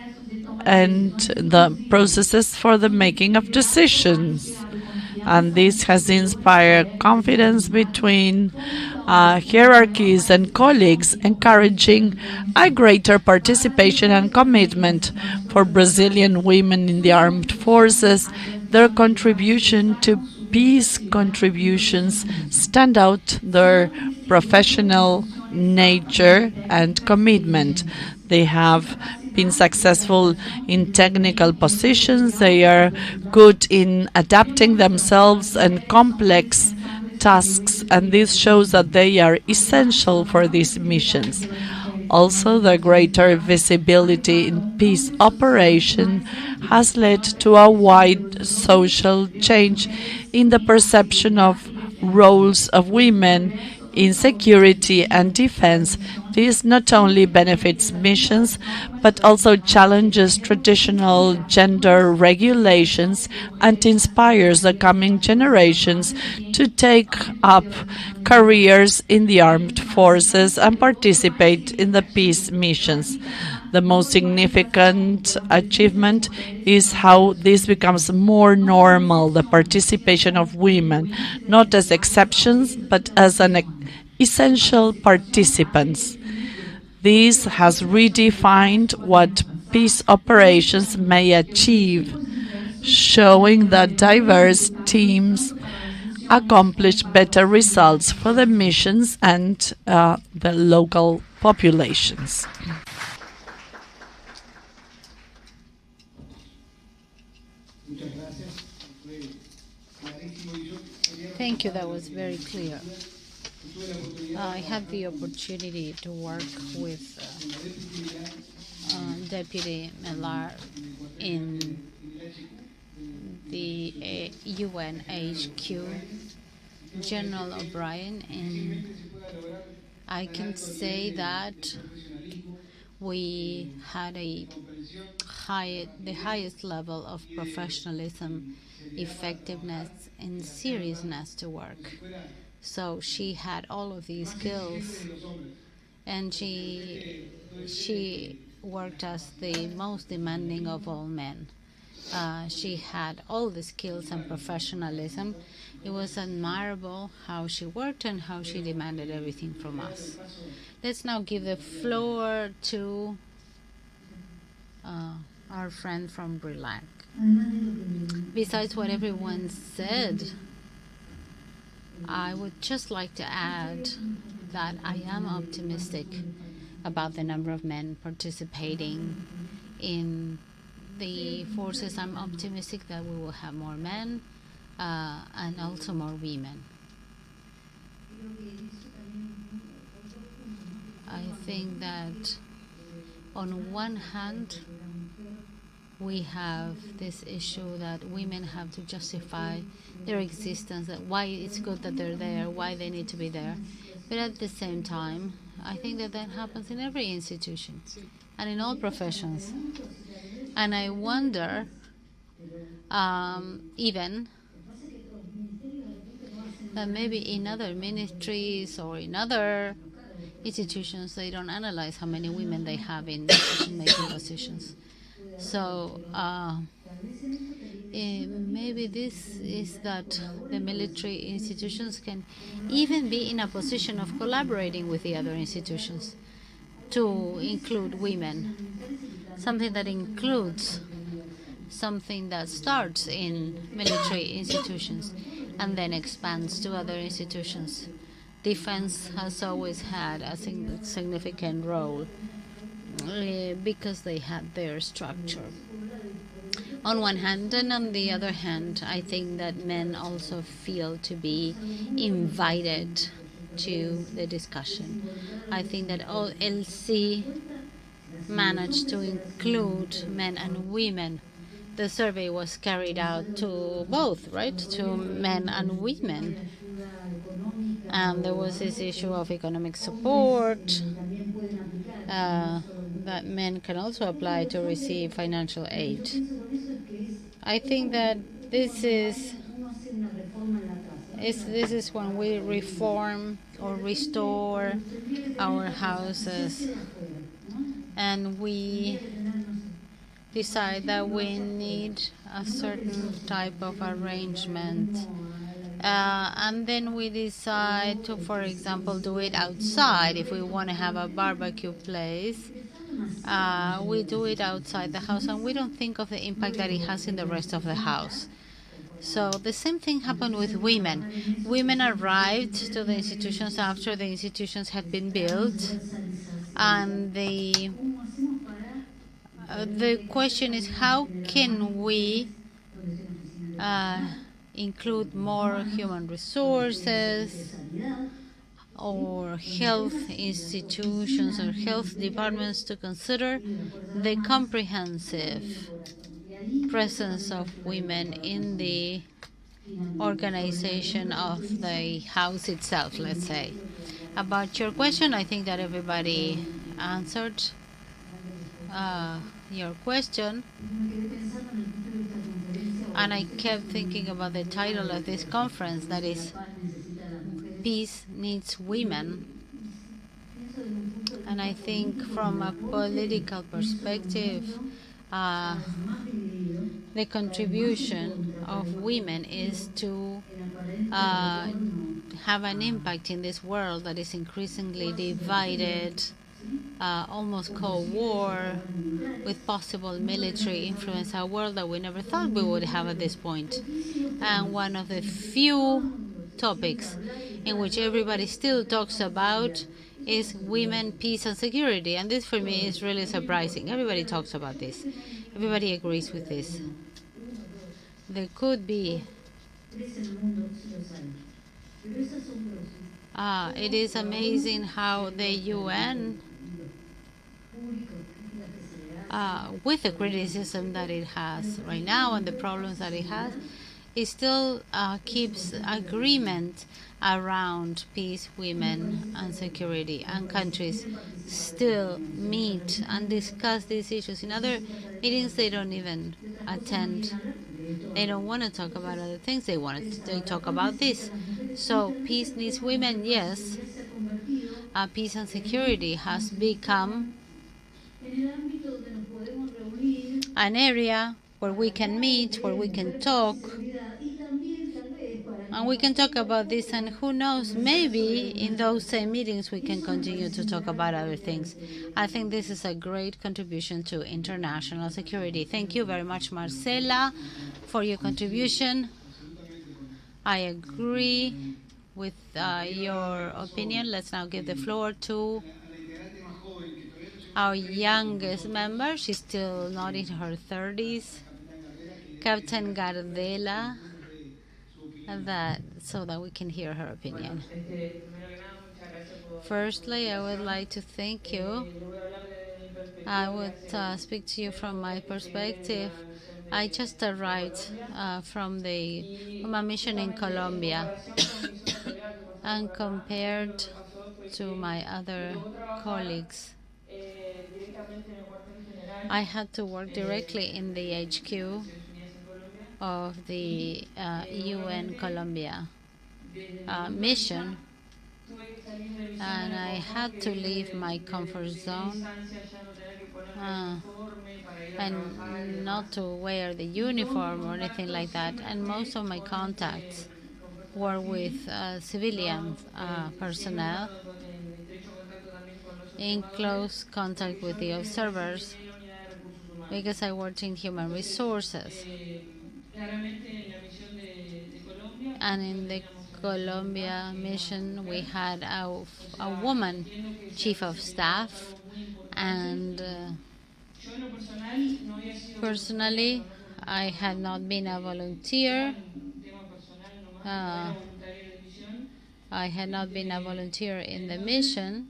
and the processes for the making of decisions. And this has inspired confidence between hierarchies and colleagues, encouraging a greater participation and commitment for Brazilian women in the armed forces. Their contribution to peace contributions stand out their professional nature and commitment. They have been successful in technical positions. They are good in adapting themselves and complex tasks, and this shows that they are essential for these missions. Also, the greater visibility in peace operation has led to a wide social change in the perception of roles of women in security and defense. This not only benefits missions, but also challenges traditional gender regulations and inspires the coming generations to take up careers in the armed forces and participate in the peace missions. The most significant achievement is how this becomes more normal, the participation of women, not as exceptions, but as an essential participants. This has redefined what peace operations may achieve, showing that diverse teams accomplish better results for the missions and the local populations. Thank you, that was very clear. I had the opportunity to work with Deputy Millar in the UN HQ, General O'Brien, and I can say that we had the highest level of professionalism, effectiveness, and seriousness to work. So she had all of these skills, and she worked as the most demanding of all men. She had all the skills and professionalism. It was admirable how she worked and how she demanded everything from us. Let's now give the floor to our friend from Brilac. Besides what everyone said, I would just like to add that I am optimistic about the number of men participating in the forces. I'm optimistic that we will have more men and also more women. I think that on one hand, we have this issue that women have to justify their existence, that why it's good that they're there, why they need to be there. But at the same time, I think that that happens in every institution and in all professions. And I wonder, even, that maybe in other ministries or in other institutions, they don't analyze how many women they have in decision-making positions. So maybe this is that the military institutions can even be in a position of collaborating with the other institutions to include women, something that includes something that starts in military institutions and then expands to other institutions. Defense has always had a significant role because they had their structure on one hand, and on the other hand, I think that men also feel to be invited to the discussion. I think that Elsie managed to include men and women. The survey was carried out to both, right? To men and women. And there was this issue of economic support, that men can also apply to receive financial aid. I think that this is when we reform or restore our houses and we decide that we need a certain type of arrangement. And then we decide to, for example, do it outside. If we want to have a barbecue place, we do it outside the house, and we don't think of the impact that it has in the rest of the house. So the same thing happened with women. Women arrived to the institutions after the institutions had been built, and the question is, how can we include more human resources or health institutions or health departments to consider the comprehensive presence of women in the organization of the house itself, let's say. About your question, I think that everybody answered your question. And I kept thinking about the title of this conference, that is, Peace Needs Women. And I think from a political perspective, the contribution of women is to have an impact in this world that is increasingly divided, almost Cold War, with possible military influence, a world that we never thought we would have at this point. And one of the few topics in which everybody still talks about is women, peace, and security. And this for me is really surprising. Everybody talks about this. Everybody agrees with this. There could be. It is amazing how the UN, with the criticism that it has right now and the problems that it has, it still keeps agreement around peace, women, and security, and countries still meet and discuss these issues. In other meetings, they don't even attend. They don't want to talk about other things. They talk about this. So peace needs women, yes. Peace and security has become an area where we can meet, where we can talk, and we can talk about this, and who knows, maybe in those same meetings we can continue to talk about other things. I think this is a great contribution to international security. Thank you very much, Marcela, for your contribution. I agree with your opinion. Let's now give the floor to our youngest member. She's still not in her 30s, Captain Gardela, so that we can hear her opinion. Firstly, I would like to thank you. I would speak to you from my perspective. I just arrived from a mission in Colombia, and compared to my other colleagues, I had to work directly in the HQ of the UN Colombia mission, and I had to leave my comfort zone and not to wear the uniform or anything like that. And most of my contacts were with civilian personnel, in close contact with the observers, because I worked in human resources. And in the Colombia mission, we had a woman chief of staff, and personally, I had not been a volunteer. I had not been a volunteer in the mission.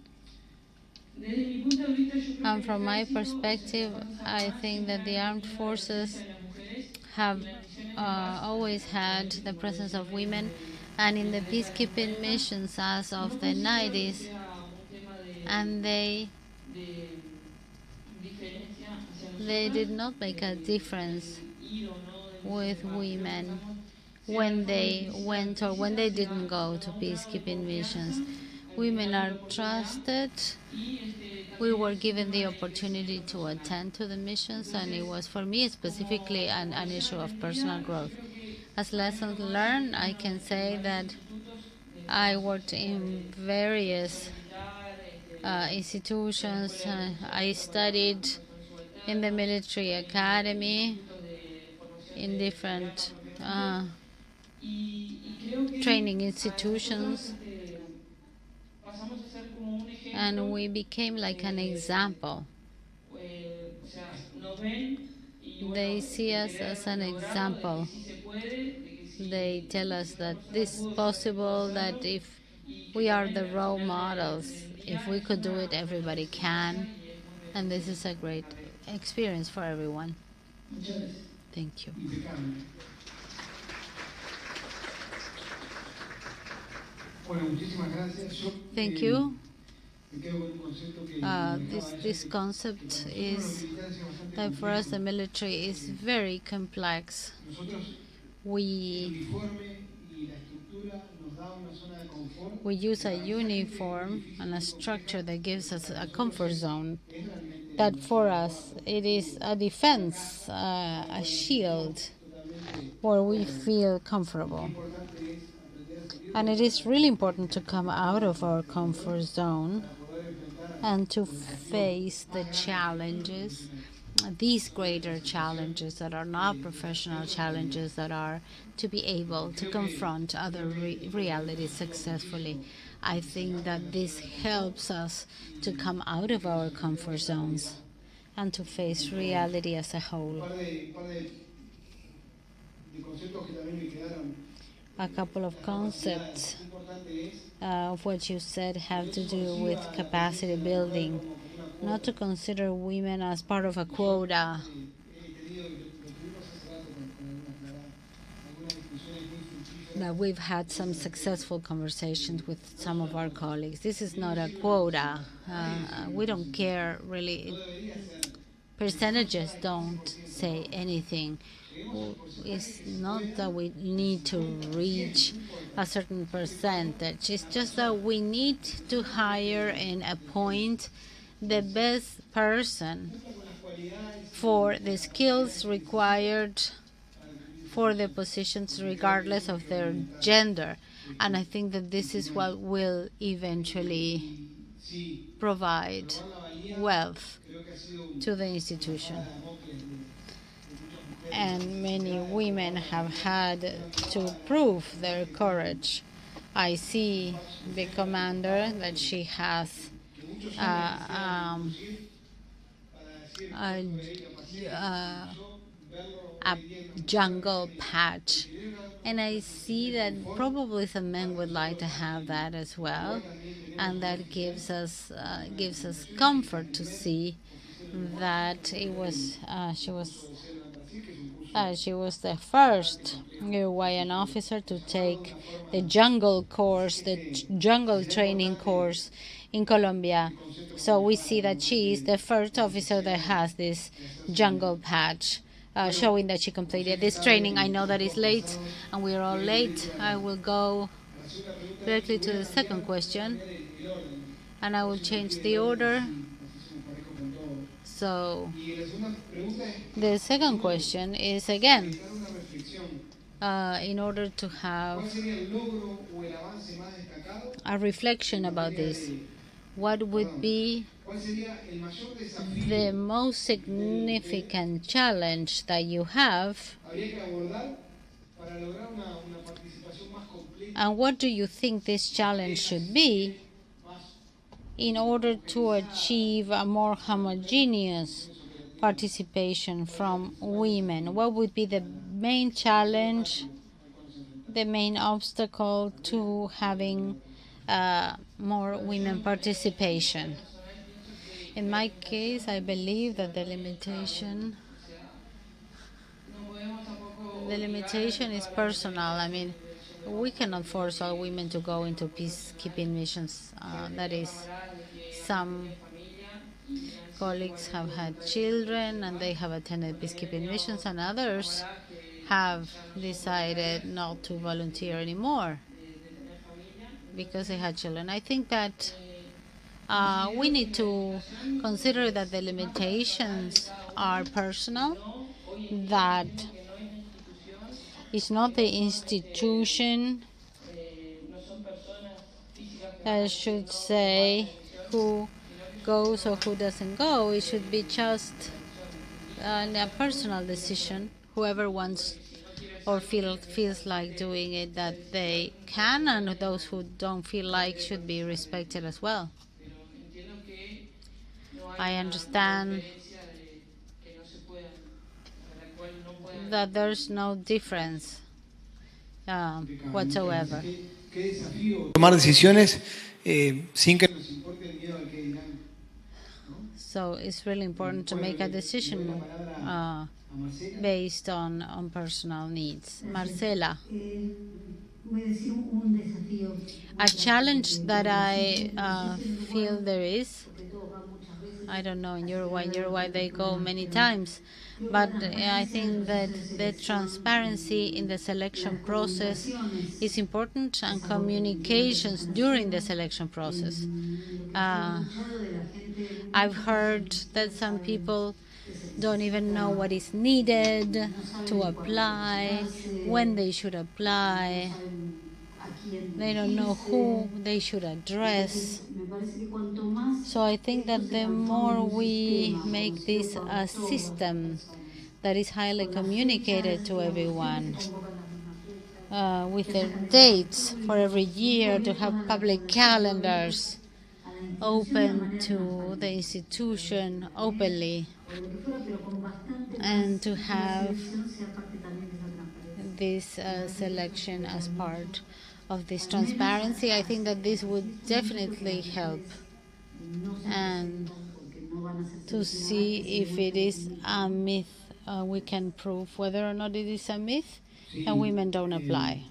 And from my perspective, I think that the armed forces have always had the presence of women, and in the peacekeeping missions as of the 90s, and they did not make a difference with women when they went or when they didn't go to peacekeeping missions. Women are trusted. We were given the opportunity to attend to the missions, and it was, for me specifically, an issue of personal growth. As lessons learned, I can say that I worked in various institutions. I studied in the military academy, in different training institutions, and we became like an example. They see us as an example. They tell us that this is possible, that if we are the role models, if we could do it, everybody can. And this is a great experience for everyone. Thank you. Thank you. This concept is that for us the military is very complex. We We use a uniform and a structure that gives us a comfort zone. That for us, it is a defense, a shield where we feel comfortable. And it is really important to come out of our comfort zone and to face the challenges, these greater challenges that are not professional challenges, that are to be able to confront other realities successfully. I think that this helps us to come out of our comfort zones and to face reality as a whole. A couple of concepts of what you said have to do with capacity building, not to consider women as part of a quota. Now, we've had some successful conversations with some of our colleagues. This is not a quota. We don't care really. Percentages don't say anything. It's not that we need to reach a certain percentage. It's just that we need to hire and appoint the best person for the skills required for the positions regardless of their gender. And I think that this is what will eventually provide wealth to the institution. And many women have had to prove their courage. I see the commander that she has a jungle patch, and I see that probably some men would like to have that as well, and that gives us comfort to see that she was the first Uruguayan officer to take the jungle course, the jungle training course in Colombia. So we see that she is the first officer that has this jungle patch, showing that she completed this training. I know that it's late, and we're all late. I will go directly to the second question, and I will change the order. So the second question is, again, in order to have a reflection about this, what would be the most significant challenge that you have, and what do you think this challenge should be in order to achieve a more homogeneous participation from women? What would be the main challenge, the main obstacle to having more women participation? In my case, I believe that the limitation is personal. I mean, we cannot force all women to go into peacekeeping missions. That is, some colleagues have had children and they have attended peacekeeping missions, and others have decided not to volunteer anymore because they had children. I think that we need to consider that the limitations are personal, that it's not the institution that should say who goes or who doesn't go. It should be just a personal decision. Whoever wants or feels like doing it, that they can, and those who don't feel like should be respected as well. I understand that there's no difference whatsoever. Tomar decisiones sin que nos importe el miedo al que dirán. So it's really important to make a decision based on personal needs. Marcela. A challenge that I feel there is, I don't know, in Uruguay they go many times. But I think that the transparency in the selection process is important, and communications during the selection process. I've heard that some people don't even know what is needed to apply, when they should apply. They don't know who they should address. So I think that the more we make this a system that is highly communicated to everyone, with the dates for every year, to have public calendars open to the institution openly, and to have this selection as part of this transparency, I think that this would definitely help. And to see if it is a myth, we can prove whether or not it is a myth, and women don't apply.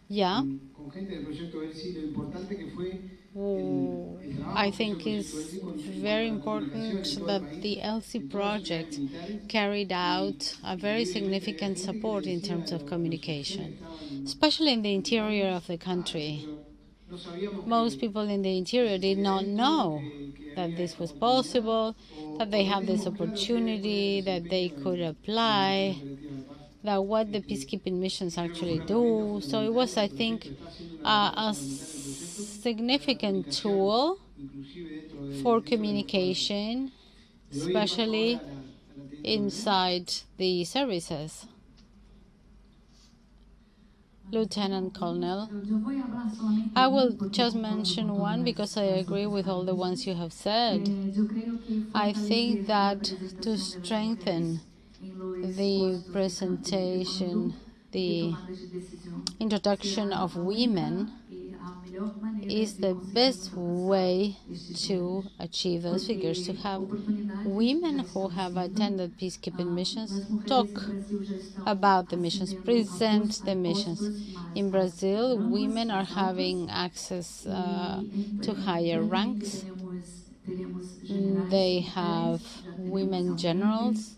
Yeah. I think it's very important that the Elsie project carried out a very significant support in terms of communication, especially in the interior of the country. Most people in the interior did not know that this was possible, that they have this opportunity, that they could apply, that what the peacekeeping missions actually do. So it was, I think, a significant tool for communication, especially inside the services. Lieutenant Colonel, I will just mention one because I agree with all the ones you have said. I think that to strengthen the presentation, the introduction of women is the best way to achieve those figures, to have women who have attended peacekeeping missions talk about the missions, present the missions. In Brazil, women are having access to higher ranks. They have women generals.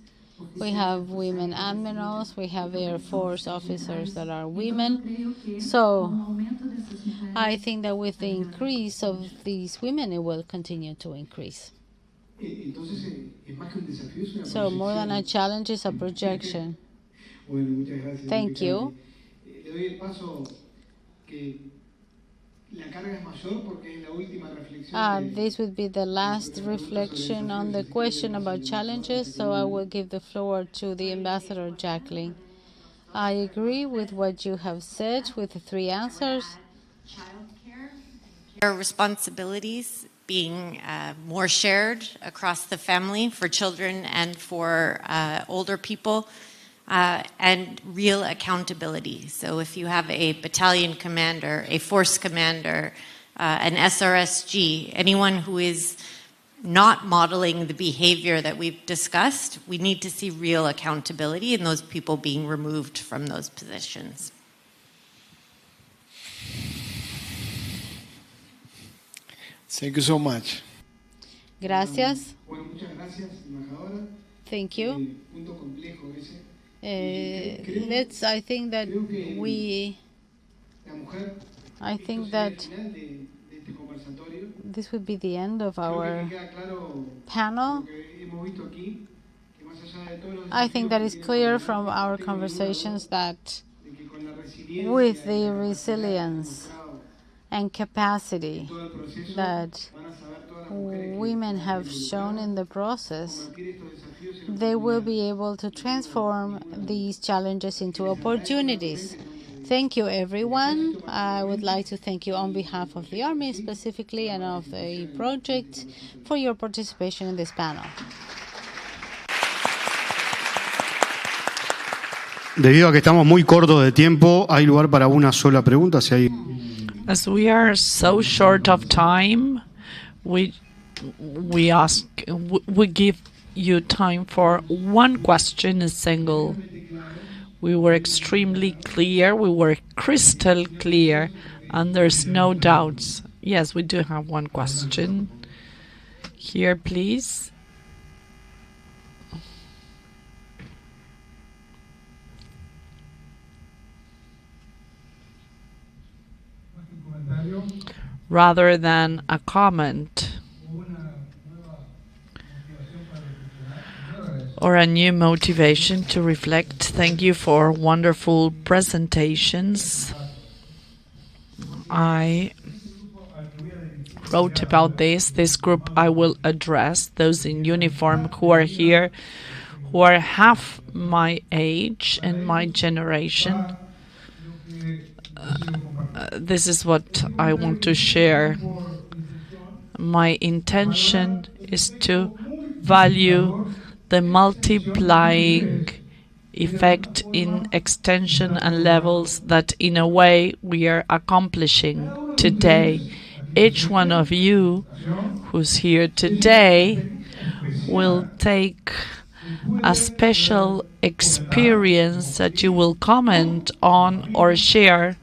We have women admirals. We have Air Force officers that are women. So I think that with the increase of these women, it will continue to increase. So more than a challenge, is a projection. Thank you. This would be the last reflection on the question about challenges, so I will give the floor to the Ambassador Jacqueline. I agree with what you have said with the three answers. Our responsibilities being more shared across the family for children and for older people, and real accountability. So if you have a battalion commander, a force commander, an SRSG, anyone who is not modeling the behavior that we've discussed, we need to see real accountability and those people being removed from those positions. Thank you so much. Gracias. Thank you. I think that this would be the end of our panel. I think that it's clear from our conversations that with the resilience and capacity that women have shown in the process, they will be able to transform these challenges into opportunities. Thank you, everyone. I would like to thank you on behalf of the Army specifically and of the project for your participation in this panel. Debido a que estamos muy cortos de tiempo, hay lugar para una sola pregunta. Si hay... As we are so short of time, we give you time for one question, a single. We were extremely clear, we were crystal clear, and there's no doubts Yes, we do have one question. Here, please. Rather than a comment or a new motivation to reflect. Thank you for wonderful presentations. I wrote about this group I will address, those in uniform who are here, who are half my age and my generation. This is what I want to share. My intention is to value the multiplying effect in extension and levels that in a way we are accomplishing today. Each one of you who's here today will take a special experience that you will comment on or share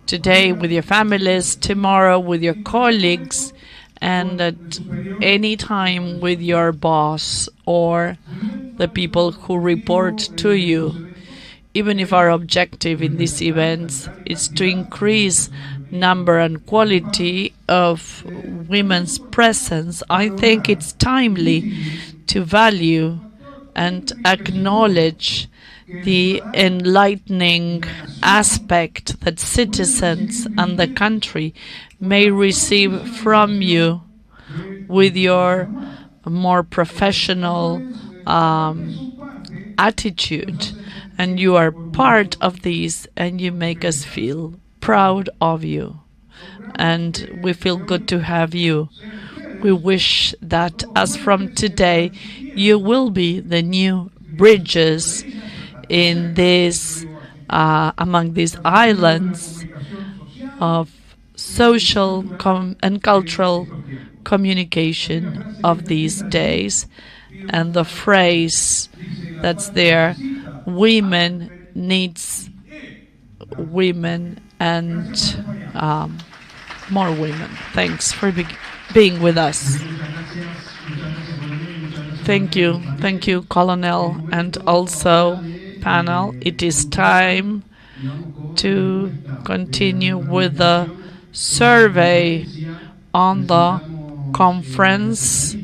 today with your families, tomorrow with your colleagues, and at any time with your boss or the people who report to you. Even if our objective in these events is to increase number and quality of women's presence, I think it's timely to value and acknowledge the enlightening aspect that citizens and the country may receive from you with your more professional attitude. And you are part of this, and you make us feel proud of you. And we feel good to have you. We wish that as from today, you will be the new bridges in this, among these islands of social and cultural communication of these days. And the phrase that's there, women needs women and more women. Thanks for being with us. Thank you, Colonel, and also panel. It is time to continue with the survey on the conference.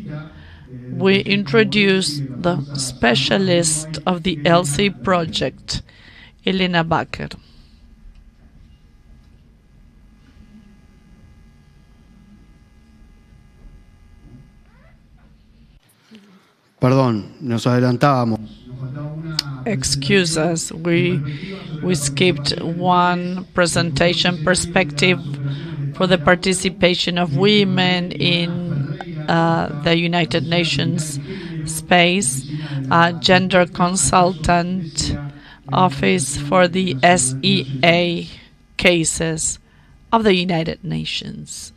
We introduced the specialist of the Elsie project, Elena Baker. Perdón, nos adelantábamos. Excuse us, we skipped one presentation, perspective for the participation of women in the United Nations space, gender consultant office for the SEA cases of the United Nations.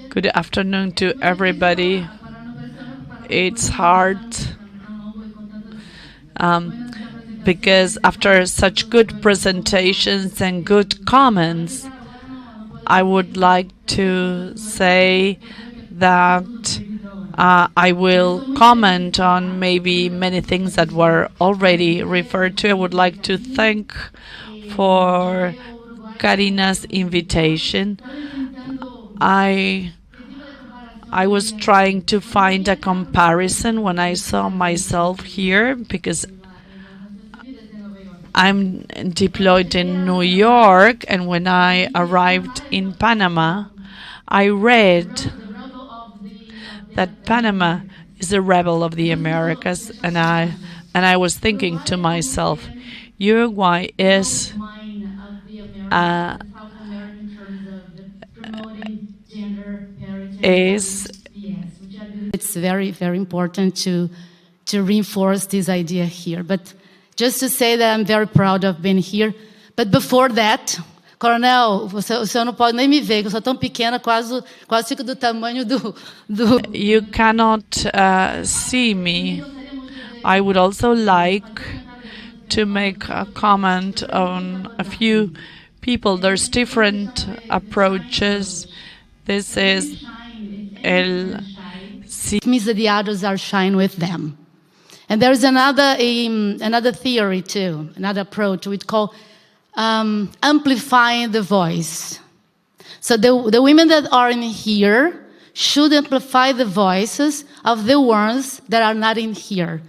Good afternoon to everybody. It's hard because after such good presentations and good comments, I would like to say that I will comment on maybe many things that were already referred to. I would like to thank for Karina's invitation. I was trying to find a comparison when I saw myself here, because I'm deployed in New York, and when I arrived in Panama, I read that Panama is a rebel of the Americas, and I was thinking to myself, Uruguay is it's very, very important to reinforce this idea here. But just to say that I'm very proud of being here. But before that, Coronel, o senhor não pode nem me ver, que eu sou tão pequena, quase fico do tamanho do... You cannot see me. I would also like to make a comment on a few people. There's different approaches. This is Misadiados are shine with them. And there's another theory too, another approach we call amplifying the voice. So the women that are in here should amplify the voices of the ones that are not in here.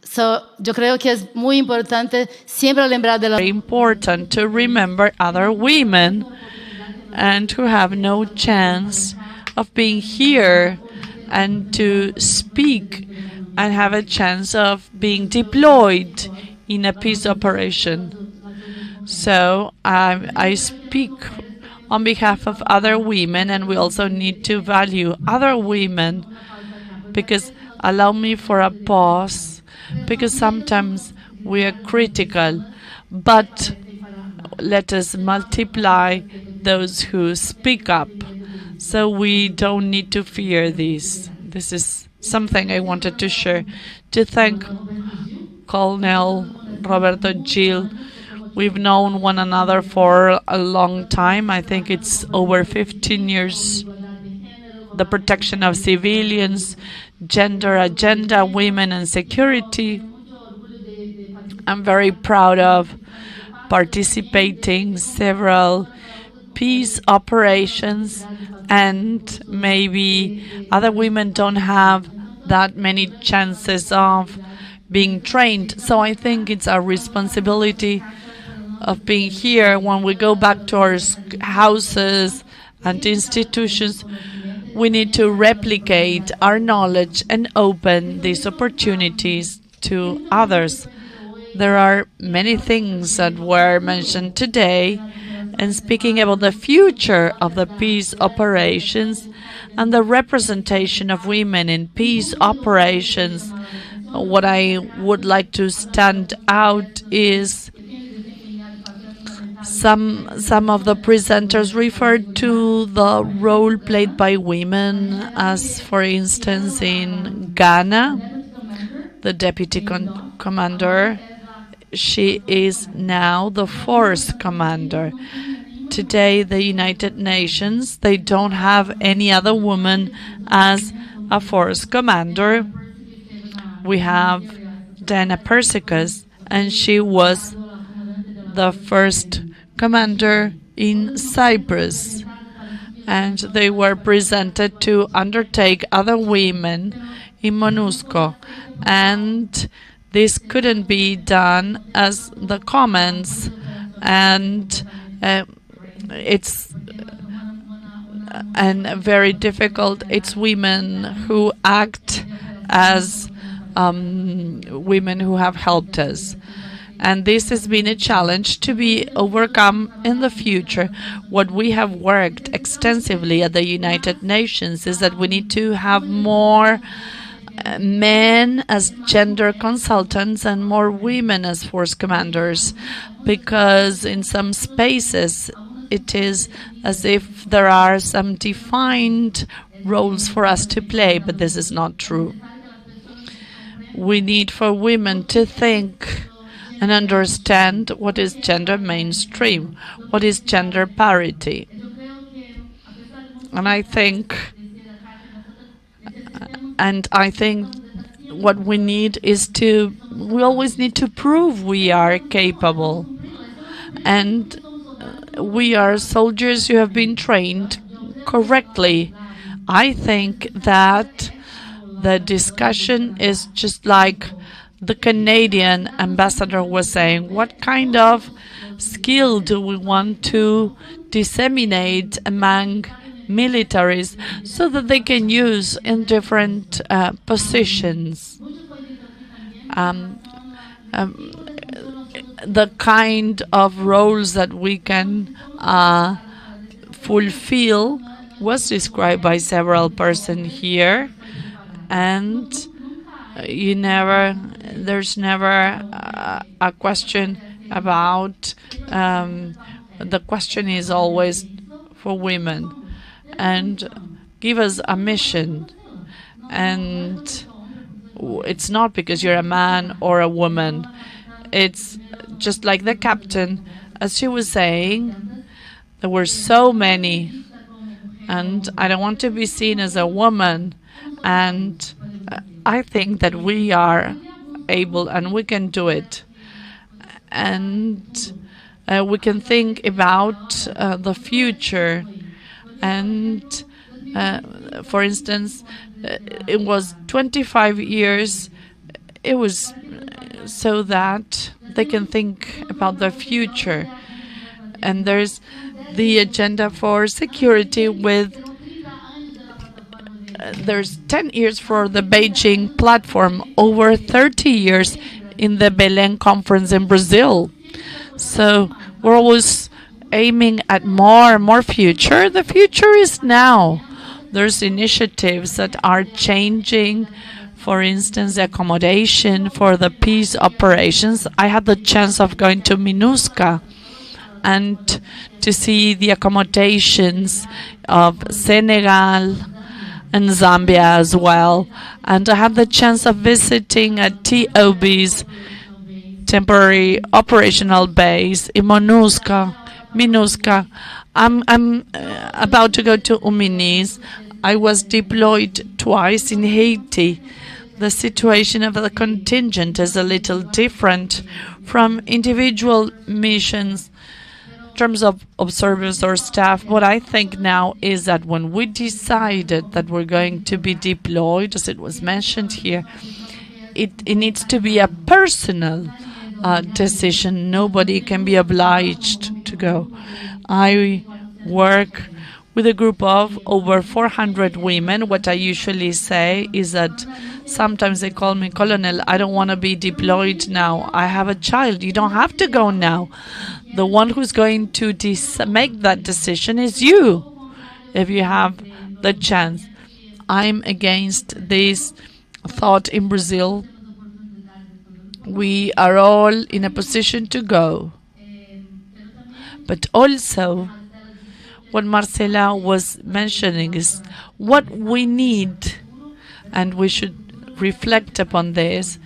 So, yo creo que es muy importante siempre lembrar de la... Important to remember other women and who have no chance of being here and to speak and have a chance of being deployed in a peace operation. So I speak on behalf of other women, and we also need to value other women, because allow me for a pause, because sometimes we are critical, but let us multiply those who speak up, so we don't need to fear this. This is something I wanted to share. To thank Colonel Roberto Gil. We've known one another for a long time. I think it's over 15 years. The protection of civilians, gender agenda, women and security. I'm very proud of participating several peace operations, and maybe other women don't have that many chances of being trained. So I think it's our responsibility of being here. When we go back to our houses and institutions, we need to replicate our knowledge and open these opportunities to others. There are many things that were mentioned today, and speaking about the future of the peace operations and the representation of women in peace operations, what I would like to stand out is some of the presenters referred to the role played by women, as for instance in Ghana, the deputy commander. She is now the force commander. Today, the United Nations, they don't have any other woman as a force commander. We have Dana Persicus, and she was the first commander in Cyprus. And they were presented to undertake other women in MONUSCO. And this couldn't be done as the comments, and it's very difficult. It's women who act as women who have helped us. And this has been a challenge to be overcome in the future. What we have worked extensively at the United Nations is that we need to have more men as gender consultants and more women as force commanders, because in some spaces it is as if there are some defined roles for us to play, but this is not true. We need for women to think and understand what is gender mainstream, what is gender parity. And I think what we need is we always need to prove we are capable. And we are soldiers who have been trained correctly. I think that the discussion is just like the Canadian ambassador was saying. What kind of skill do we want to disseminate among militaries so that they can use in different positions? The kind of roles that we can fulfill was described by several persons here, and there's never a question about the question is always for women, and give us a mission. And it's not because you're a man or a woman. It's just like the captain, as she was saying, there were so many, and I don't want to be seen as a woman. And I think that we are able and we can do it. And we can think about the future. And for instance, it was 25 years. It was so that they can think about the future. And there's the agenda for security with there's 10 years for the Beijing platform, over 30 years in the Belém conference in Brazil. So we're always aiming at more future. The future is now. There's initiatives that are changing. For instance, the accommodation for the peace operations. I had the chance of going to MINUSCA and to see the accommodations of Senegal and Zambia as well. And I had the chance of visiting a TOB's temporary operational base in MINUSCA. I'm about to go to Uminis. I was deployed twice in Haiti. The situation of the contingent is a little different from individual missions in terms of observers or staff. What I think now is that when we decided that we're going to be deployed, as it was mentioned here, it needs to be a personal decision. Nobody can be obliged to go. I work with a group of over 400 women. What I usually say is that sometimes they call me Colonel, I don't want to be deployed now. I have a child. You don't have to go now. The one who's going to make that decision is you, if you have the chance. I'm against this thought in Brazil. We are all in a position to go. But also, what Marcela was mentioning is what we need, and we should reflect upon this.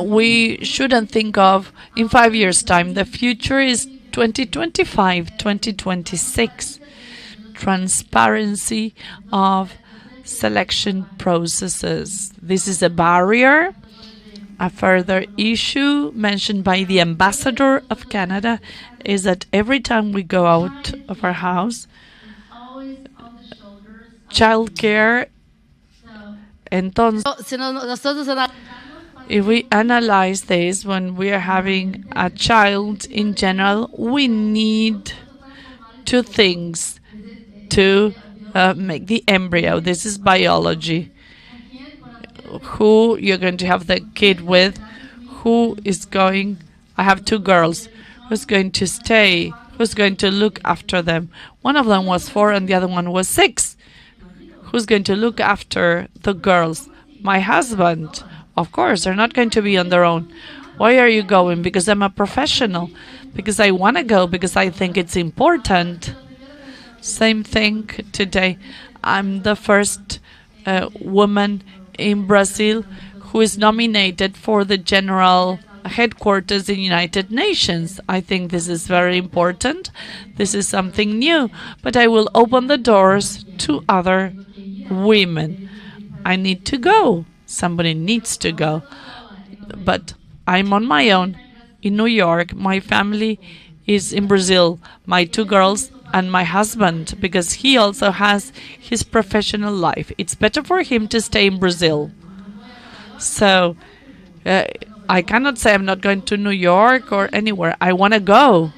We shouldn't think of in 5 years' time. The future is 2025, 2026. Transparency of selection processes. This is a barrier. A further issue mentioned by the ambassador of Canada is that every time we go out of our house, childcare, entonces, if we analyze this, when we are having a child in general, we need two things to make the embryo. This is biology. Who you're going to have the kid with, who is going, I have two girls, who's going to stay, who's going to look after them. One of them was 4 and the other one was 6. Who's going to look after the girls? My husband. Of course, they're not going to be on their own. Why are you going? Because I'm a professional. Because I want to go, because I think it's important. Same thing today. I'm the first woman in Brazil who is nominated for the general headquarters in United Nations. I think this is very important. This is something new, but I will open the doors to other women. I need to go. Somebody needs to go. But I'm on my own in New York. My family is in Brazil. My 2 girls and my husband, because he also has his professional life. It's better for him to stay in Brazil. So I cannot say I'm not going to New York or anywhere. I want to go.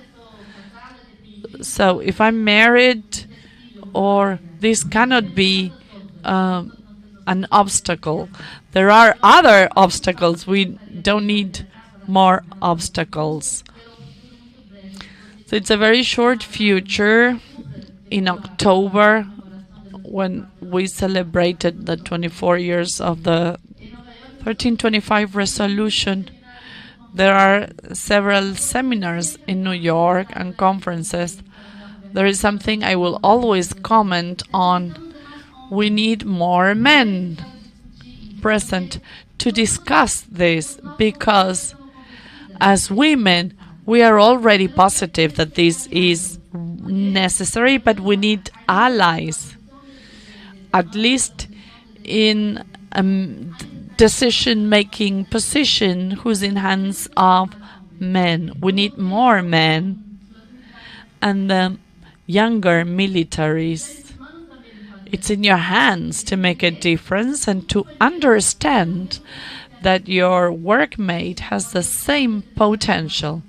So if I'm married, or this cannot be an obstacle. There are other obstacles. We don't need more obstacles. So it's a very short future. In October, when we celebrated the 24 years of the 1325 resolution, There are several seminars in New York and conferences. There is something I will always comment on. We need more men present to discuss this, because as women, we are already positive that this is necessary, but we need allies, at least in a decision-making position who's in hands of men. We need more men. And the younger militaries, it's in your hands to make a difference and to understand that your workmate has the same potential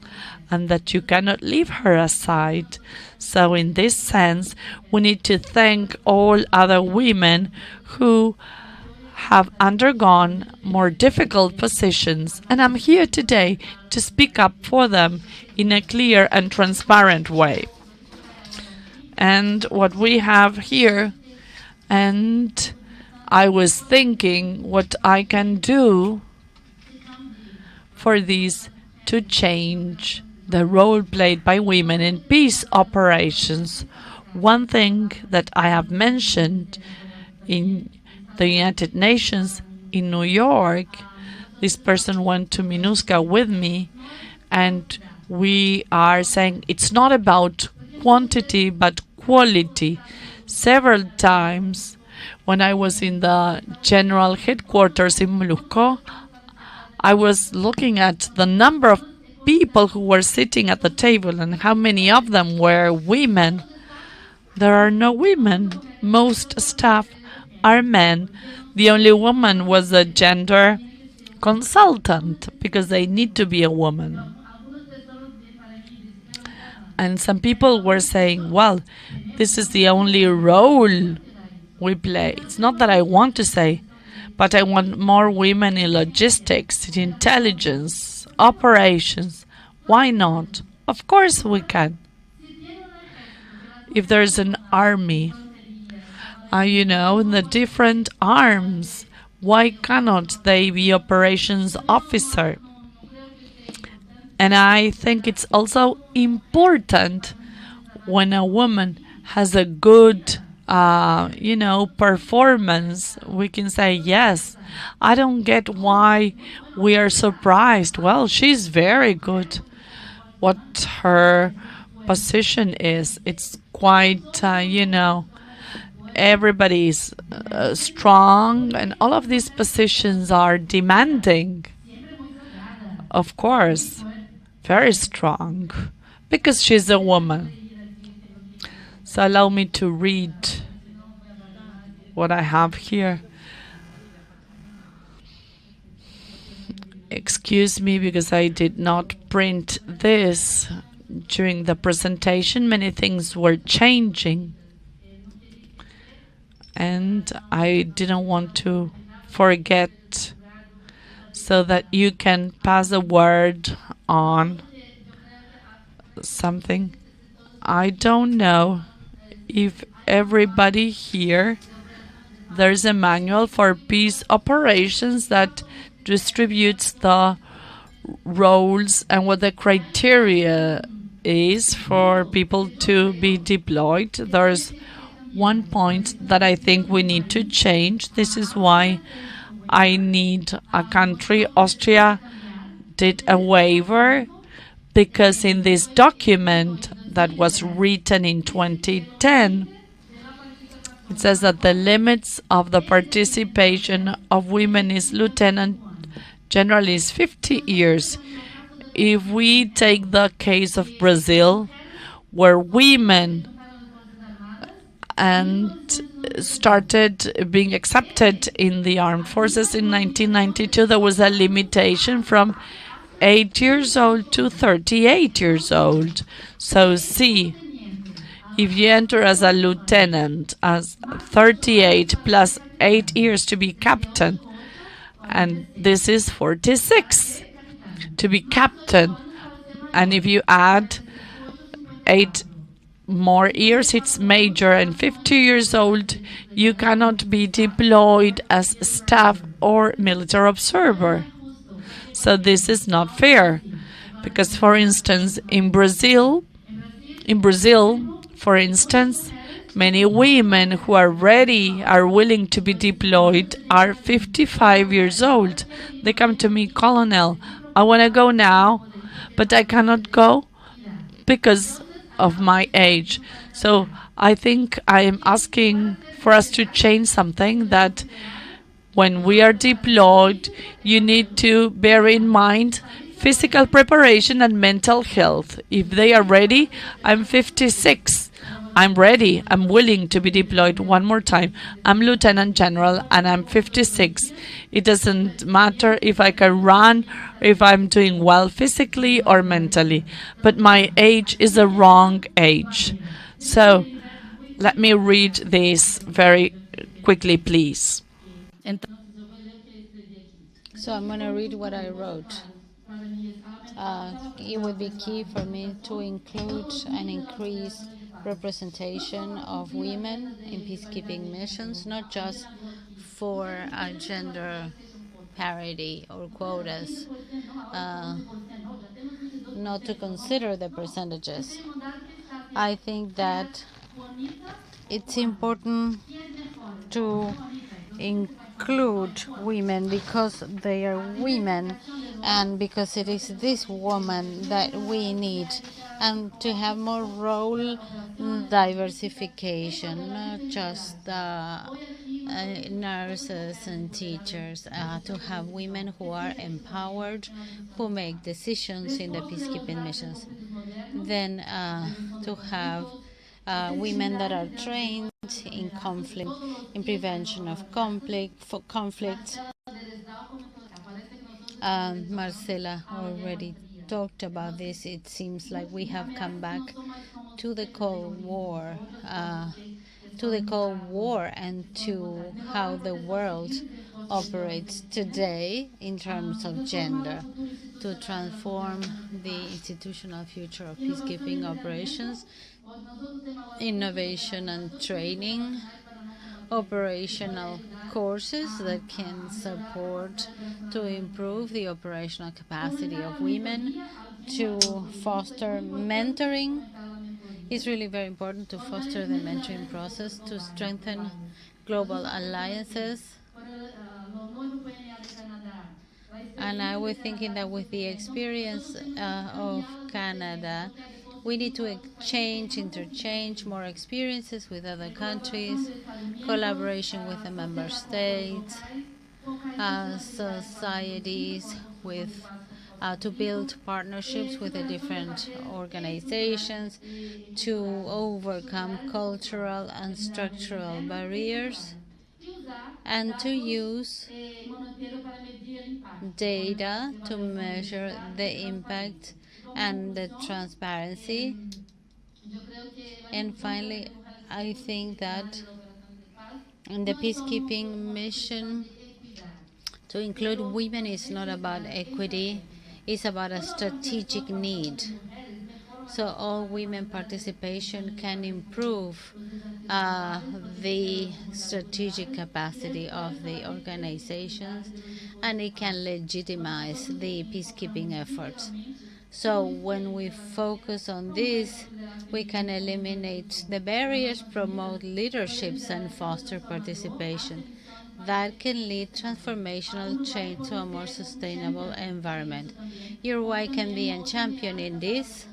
and that you cannot leave her aside. So in this sense, we need to thank all other women who have undergone more difficult positions, and I'm here today to speak up for them in a clear and transparent way. And what we have here, and I was thinking what I can do for this to change the role played by women in peace operations. One thing that I have mentioned in the United Nations in New York, this person went to MINUSCA with me, and we are saying it's not about quantity but quality. Several times when I was in the general headquarters in Molucco, I was looking at the number of people who were sitting at the table and how many of them were women. There are no women. Most staff are men. The only woman was a gender consultant because they need to be a woman. And some people were saying, well, this is the only role we play. It's not that I want to say, but I want more women in logistics, in intelligence, operations. Why not? Of course we can. If there's an army, in the different arms, why cannot they be operations officer? And I think it's also important when a woman has a good, performance, we can say, yes, I don't get why we are surprised. Well, she's very good. What her position is, it's quite, everybody's strong, and all of these positions are demanding. Of course, very strong, because she's a woman. So allow me to read what I have here. Excuse me, because I did not print this during the presentation. Many things were changing, and I didn't want to forget, so that you can pass a word on something. I don't know if everybody here, there's a manual for peace operations that distributes the roles and what the criteria is for people to be deployed. There's one point that I think we need to change. This is why I need a country. Austria did a waiver, because in this document that was written in 2010, it says that the limits of the participation of women is lieutenant general is 50 years. If we take the case of Brazil, where women and started being accepted in the armed forces in 1992, there was a limitation from 8 years old to 38 years old. So see, if you enter as a lieutenant, as 38 plus 8 years to be captain, and this is 46 to be captain, and if you add 8 more years, it's major, and 50 years old, you cannot be deployed as staff or military observer. So this is not fair, because, for instance, in Brazil, for instance, many women who are ready, are willing to be deployed, are 55 years old. They come to me, Colonel, I want to go now, but I cannot go because of my age. So I think I am asking for us to change something, that when we are deployed, you need to bear in mind physical preparation and mental health. If they are ready, I'm 56. I'm ready. I'm willing to be deployed one more time. I'm Lieutenant General and I'm 56. It doesn't matter if I can run, if I'm doing well physically or mentally, but my age is a wrong age. So let me read this very quickly, please. So I'm going to read what I wrote. It would be key for me to include and increase representation of women in peacekeeping missions, not just for gender parity or quotas, not to consider the percentages. I think that it's important to include women because they are women, and because it is this woman that we need, and to have more role diversification, not just nurses and teachers, to have women who are empowered, who make decisions in the peacekeeping missions. Then to have women that are trained in conflict, in prevention of conflict. Marcela already talked about this. It seems like we have come back to the Cold War, and to how the world operates today in terms of gender, to transform the institutional future of peacekeeping operations, innovation and training, operational courses that can support to improve the operational capacity of women, to foster mentoring. It's really very important to foster the mentoring process, to strengthen global alliances. And I was thinking that with the experience of Canada, we need to interchange more experiences with other countries, collaboration with the member states, societies, to build partnerships with the different organizations, to overcome cultural and structural barriers, and to use data to measure the impact and the transparency. And finally, I think that in the peacekeeping mission, to include women is not about equity, it's about a strategic need. So all women participation can improve the strategic capacity of the organizations, and it can legitimize the peacekeeping efforts. So when we focus on this, we can eliminate the barriers, promote leaderships, and foster participation. That can lead transformational change to a more sustainable environment. Uruguay can be a champion in this,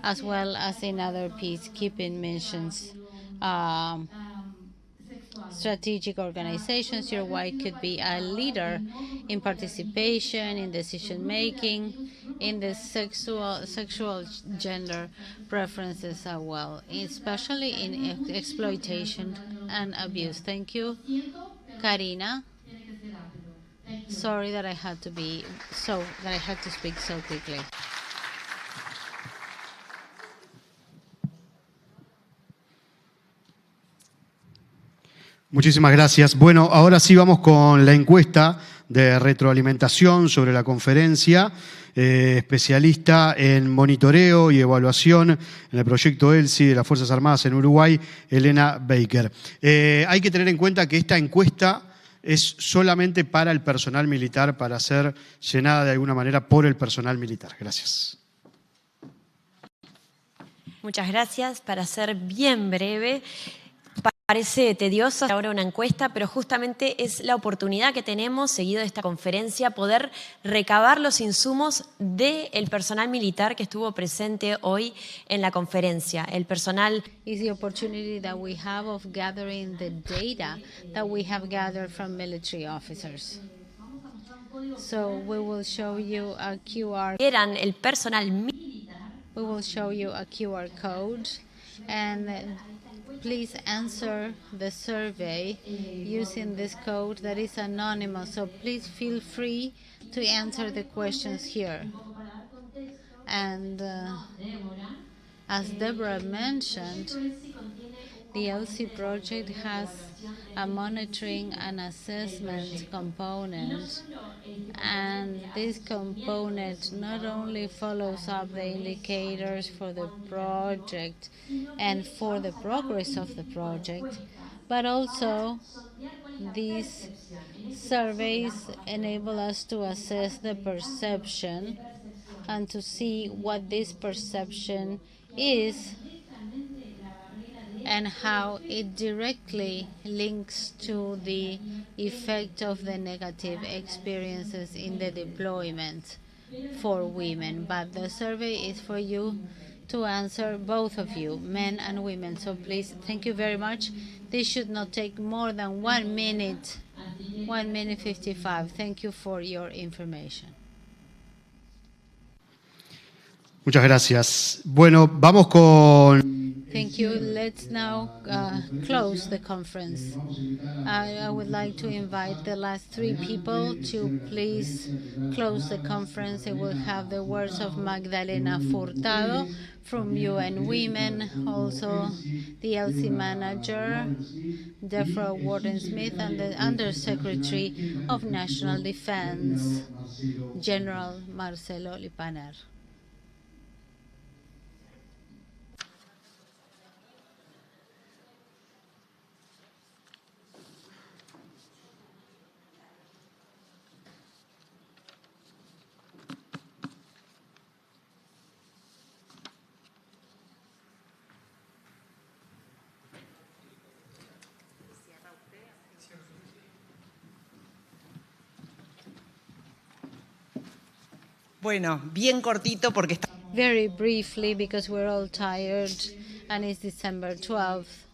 as well as in other peacekeeping missions. Strategic organizations, Uruguay could be a leader in participation, in decision making, in the sexual gender preferences as well, especially in exploitation and abuse. Thank you, Karina. Sorry that I had to speak so quickly. Muchísimas gracias. Bueno, ahora sí vamos con la encuesta de retroalimentación sobre la conferencia. Especialista en monitoreo y evaluación en el proyecto Elsie de las Fuerzas Armadas en Uruguay, Elena Baker. Hay que tener en cuenta que esta encuesta es solamente para el personal militar, para ser llenada de alguna manera por el personal militar. Gracias. Muchas gracias. Para ser bien breve, parece tedioso ahora una encuesta, pero justamente es la oportunidad que tenemos, seguido de esta conferencia, poder recabar los insumos del personal militar que estuvo presente hoy en la conferencia. El personal is the opportunity that we have of gathering the data that we have gathered from military officers. So we will show you a QR. Eran el personal. We will show you a QR code, and please answer the survey using this code that is anonymous. So please feel free to answer the questions here. And as Deborah mentioned, the Elsie project has a monitoring and assessment component, and this component not only follows up the indicators for the project and for the progress of the project, but also these surveys enable us to assess the perception and to see what this perception is and how it directly links to the effect of the negative experiences in the deployment for women. But the survey is for you to answer, both of you, men and women. So please, thank you very much. This should not take more than 1 minute, 1 minute 55. Thank you for your information. Muchas gracias. Bueno, vamos con... Thank you. Let's now close the conference. I would like to invite the last 3 people to please close the conference. It will have the words of Magdalena Furtado from UN Women, also the Elsie manager, Deborah Warden-Smith, and the Undersecretary of National Defense, General Marcelo Lipaner. Bueno, bien cortito porque está... Very briefly, because we're all tired, and it's December 12th.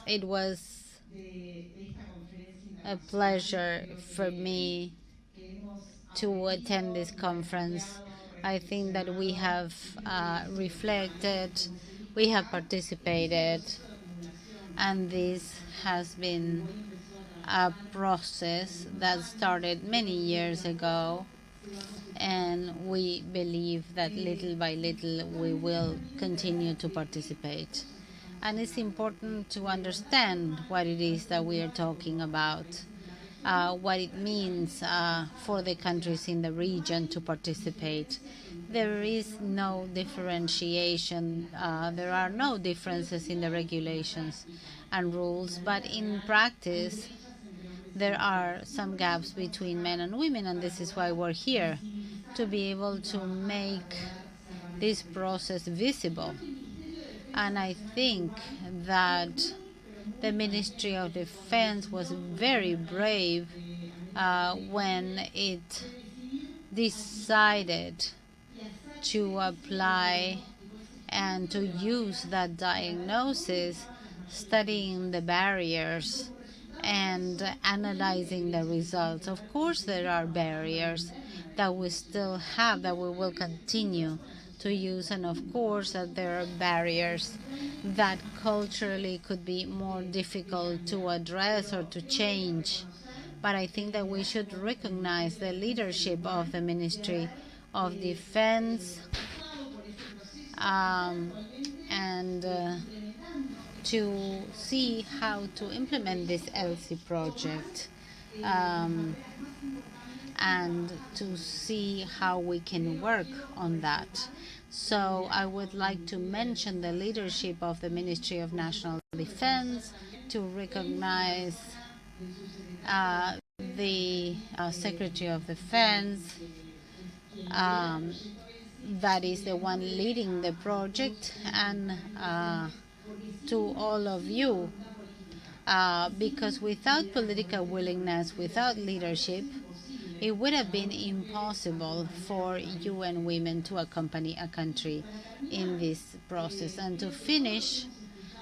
It was a pleasure for me to attend this conference. I think that we have reflected, we have participated, and this has been a process that started many years ago, and we believe that little by little we will continue to participate. And it's important to understand what it is that we are talking about, what it means for the countries in the region to participate. There is no differentiation, there are no differences in the regulations and rules, but in practice there are some gaps between men and women, and this is why we're here, to be able to make this process visible. And I think that the Ministry of Defense was very brave when it decided to apply and to use that diagnosis, studying the barriers and analyzing the results. Of course, there are barriers that we still have, that we will continue to use, and of course that there are barriers that culturally could be more difficult to address or to change. But I think that we should recognize the leadership of the Ministry of Defense and to see how to implement this Elsie project and to see how we can work on that. So I would like to mention the leadership of the Ministry of National Defense, to recognize the Secretary of Defense, that is the one leading the project, and to all of you, because without political willingness, without leadership, it would have been impossible for UN women to accompany a country in this process. And to finish,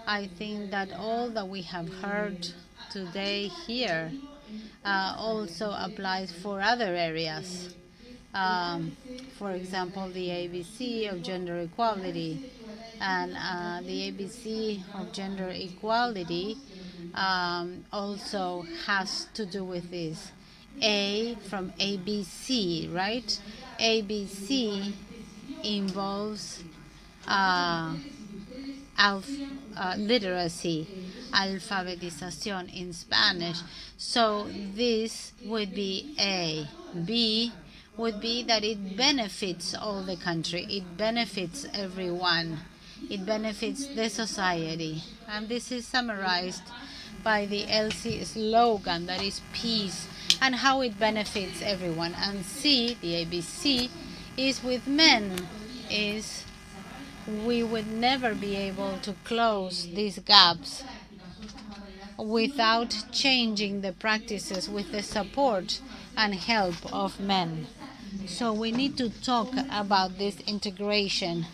I think that all that we have heard today here also applies for other areas. For example, the ABC of gender equality. And the ABC of gender equality also has to do with this. A from ABC, right? ABC involves literacy, alfabetización in Spanish. So this would be A. B would be that it benefits all the country. It benefits everyone. It benefits the society. And this is summarized by the Elsie slogan, that is peace, and how it benefits everyone. And C, the ABC, is with men, is we would never be able to close these gaps without changing the practices with the support and help of men. So we need to talk about this integration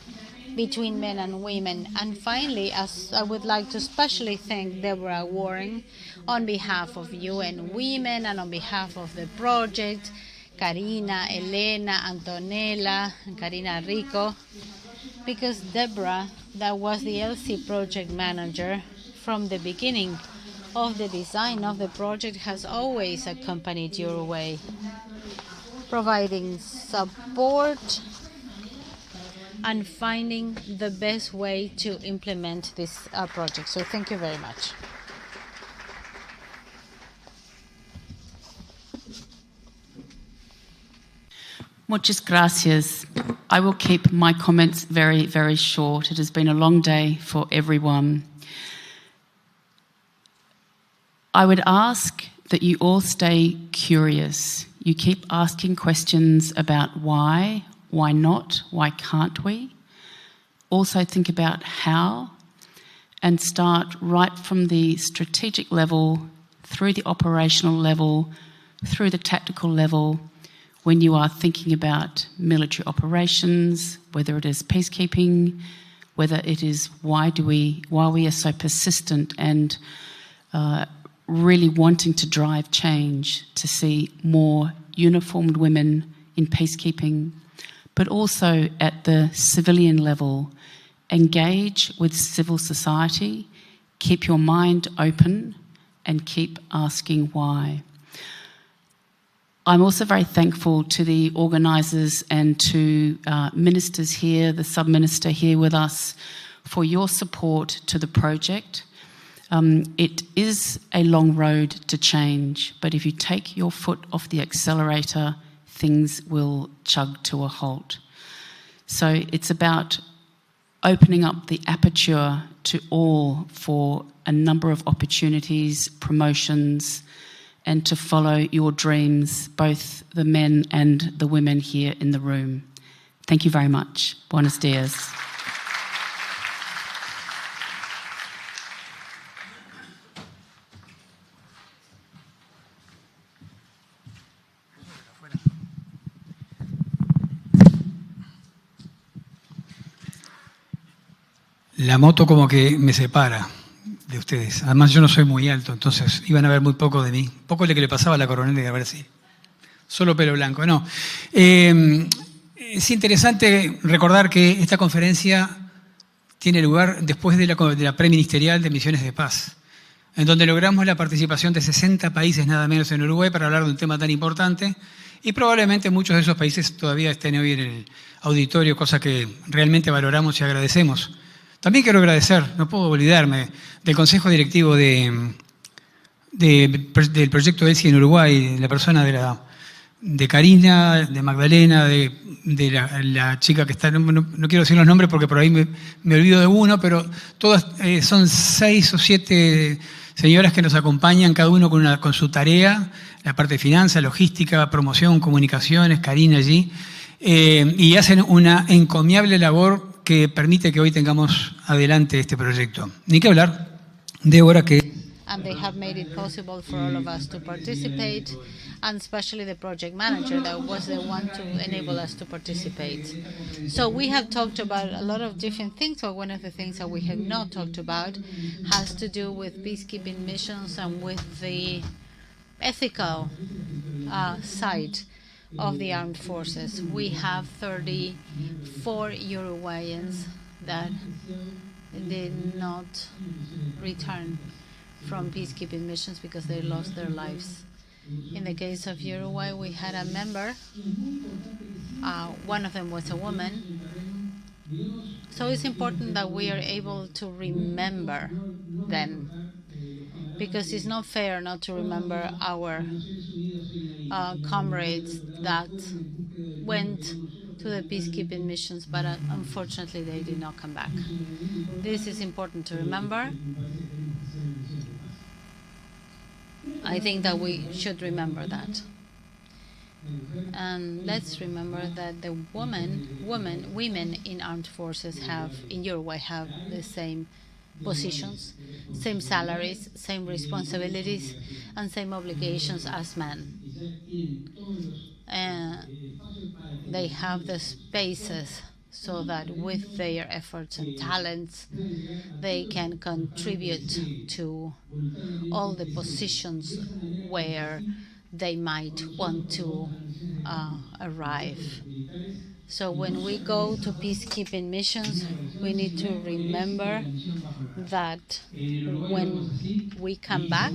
between men and women. And finally, as I would like to especially thank Deborah Warren on behalf of UN Women and on behalf of the project, Karina, Elena, Antonella, and Karina Rico, because Deborah, that was the Elsie project manager from the beginning of the design of the project, has always accompanied your way, providing support and finding the best way to implement this project. So thank you very much. Muchas gracias. I will keep my comments very, very short. It has been a long day for everyone. I would ask that you all stay curious. You keep asking questions about why not, why can't we? Also think about how, and start right from the strategic level, through the operational level, through the tactical level, when you are thinking about military operations, whether it is peacekeeping, whether it is why we are so persistent and really wanting to drive change, to see more uniformed women in peacekeeping, but also at the civilian level, engage with civil society, keep your mind open, and keep asking why. I'm also very thankful to the organisers and to ministers here, the sub-minister here with us, for your support to the project. It is a long road to change, but if you take your foot off the accelerator, things will chug to a halt. So it's about opening up the aperture to all for a number of opportunities, promotions, and to follow your dreams, both the men and the women here in the room. Thank you very much. Buenos dias. La moto como que me separa de ustedes. Además, yo no soy muy alto, entonces iban a ver muy poco de mí. Poco de que le pasaba a la coronel de Brasil. Solo pelo blanco, no. Es interesante recordar que esta conferencia tiene lugar después de la preministerial de Misiones de Paz, en donde logramos la participación de 60 países nada menos en Uruguay para hablar de un tema tan importante, y probablemente muchos de esos países todavía estén hoy en el auditorio, cosa que realmente valoramos y agradecemos. También quiero agradecer, no puedo olvidarme, del Consejo Directivo del Proyecto Elsie en Uruguay, la persona de Karina, de Magdalena, de la chica que está, no quiero decir los nombres porque por ahí me olvido de uno, pero todas son 6 o 7 señoras que nos acompañan, cada uno con su tarea, la parte de finanzas, logística, promoción, comunicaciones, Karina allí, y hacen una encomiable labor que permite que hoy tengamos adelante este proyecto. Ni que hablar, Débora, que... And they have made it possible for all of us to participate, and especially the project manager that was the one to enable us to participate. So we have talked about a lot of different things, but one of the things that we have not talked about has to do with peacekeeping missions and with the ethical side of the armed forces. We have 34 Uruguayans that did not return from peacekeeping missions because they lost their lives. In the case of Uruguay, we had a member, one of them was a woman. So it's important that we are able to remember them, because it's not fair not to remember our comrades that went to the peacekeeping missions, but unfortunately they did not come back. This is important to remember. I think that we should remember that. And let's remember that the women in armed forces in Uruguay have the same positions, same salaries, same responsibilities, and same obligations as men. They have the spaces so that with their efforts and talents, they can contribute to all the positions where they might want to arrive. So when we go to peacekeeping missions, we need to remember that when we come back,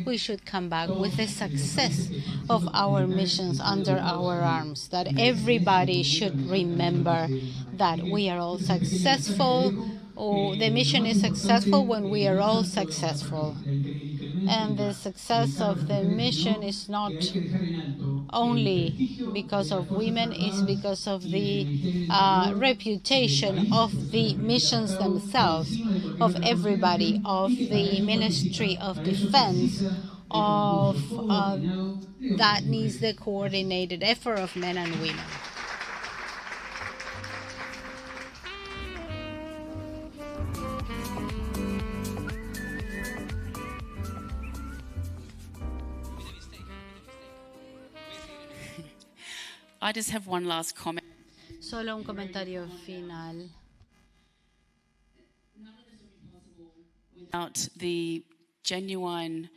we should come back with the success of our missions under our arms, that everybody should remember that we are all successful, or the mission is successful when we are all successful. And the success of the mission is not only because of women, it's because of the reputation of the missions themselves, of everybody, of the Ministry of Defense, of that needs the coordinated effort of men and women. I just have one last comment. Solo un comentario final. Without the genuine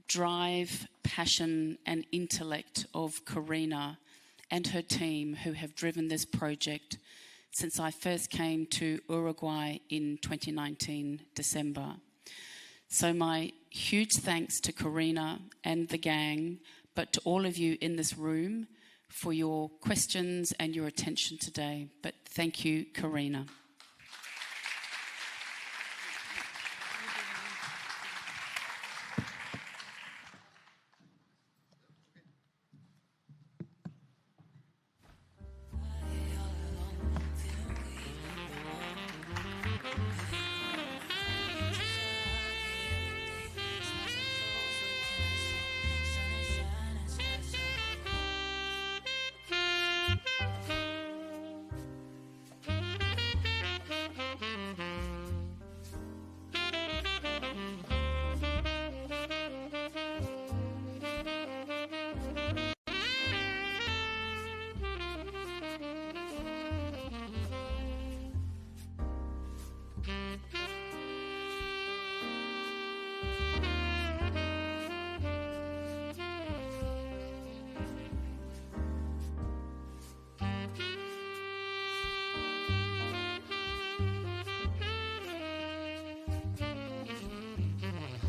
drive, passion, and intellect of Karina and her team, who have driven this project since I first came to Uruguay in 2019, December. So my huge thanks to Karina and the gang, but to all of you in this room for your questions and your attention today. But thank you, Karina.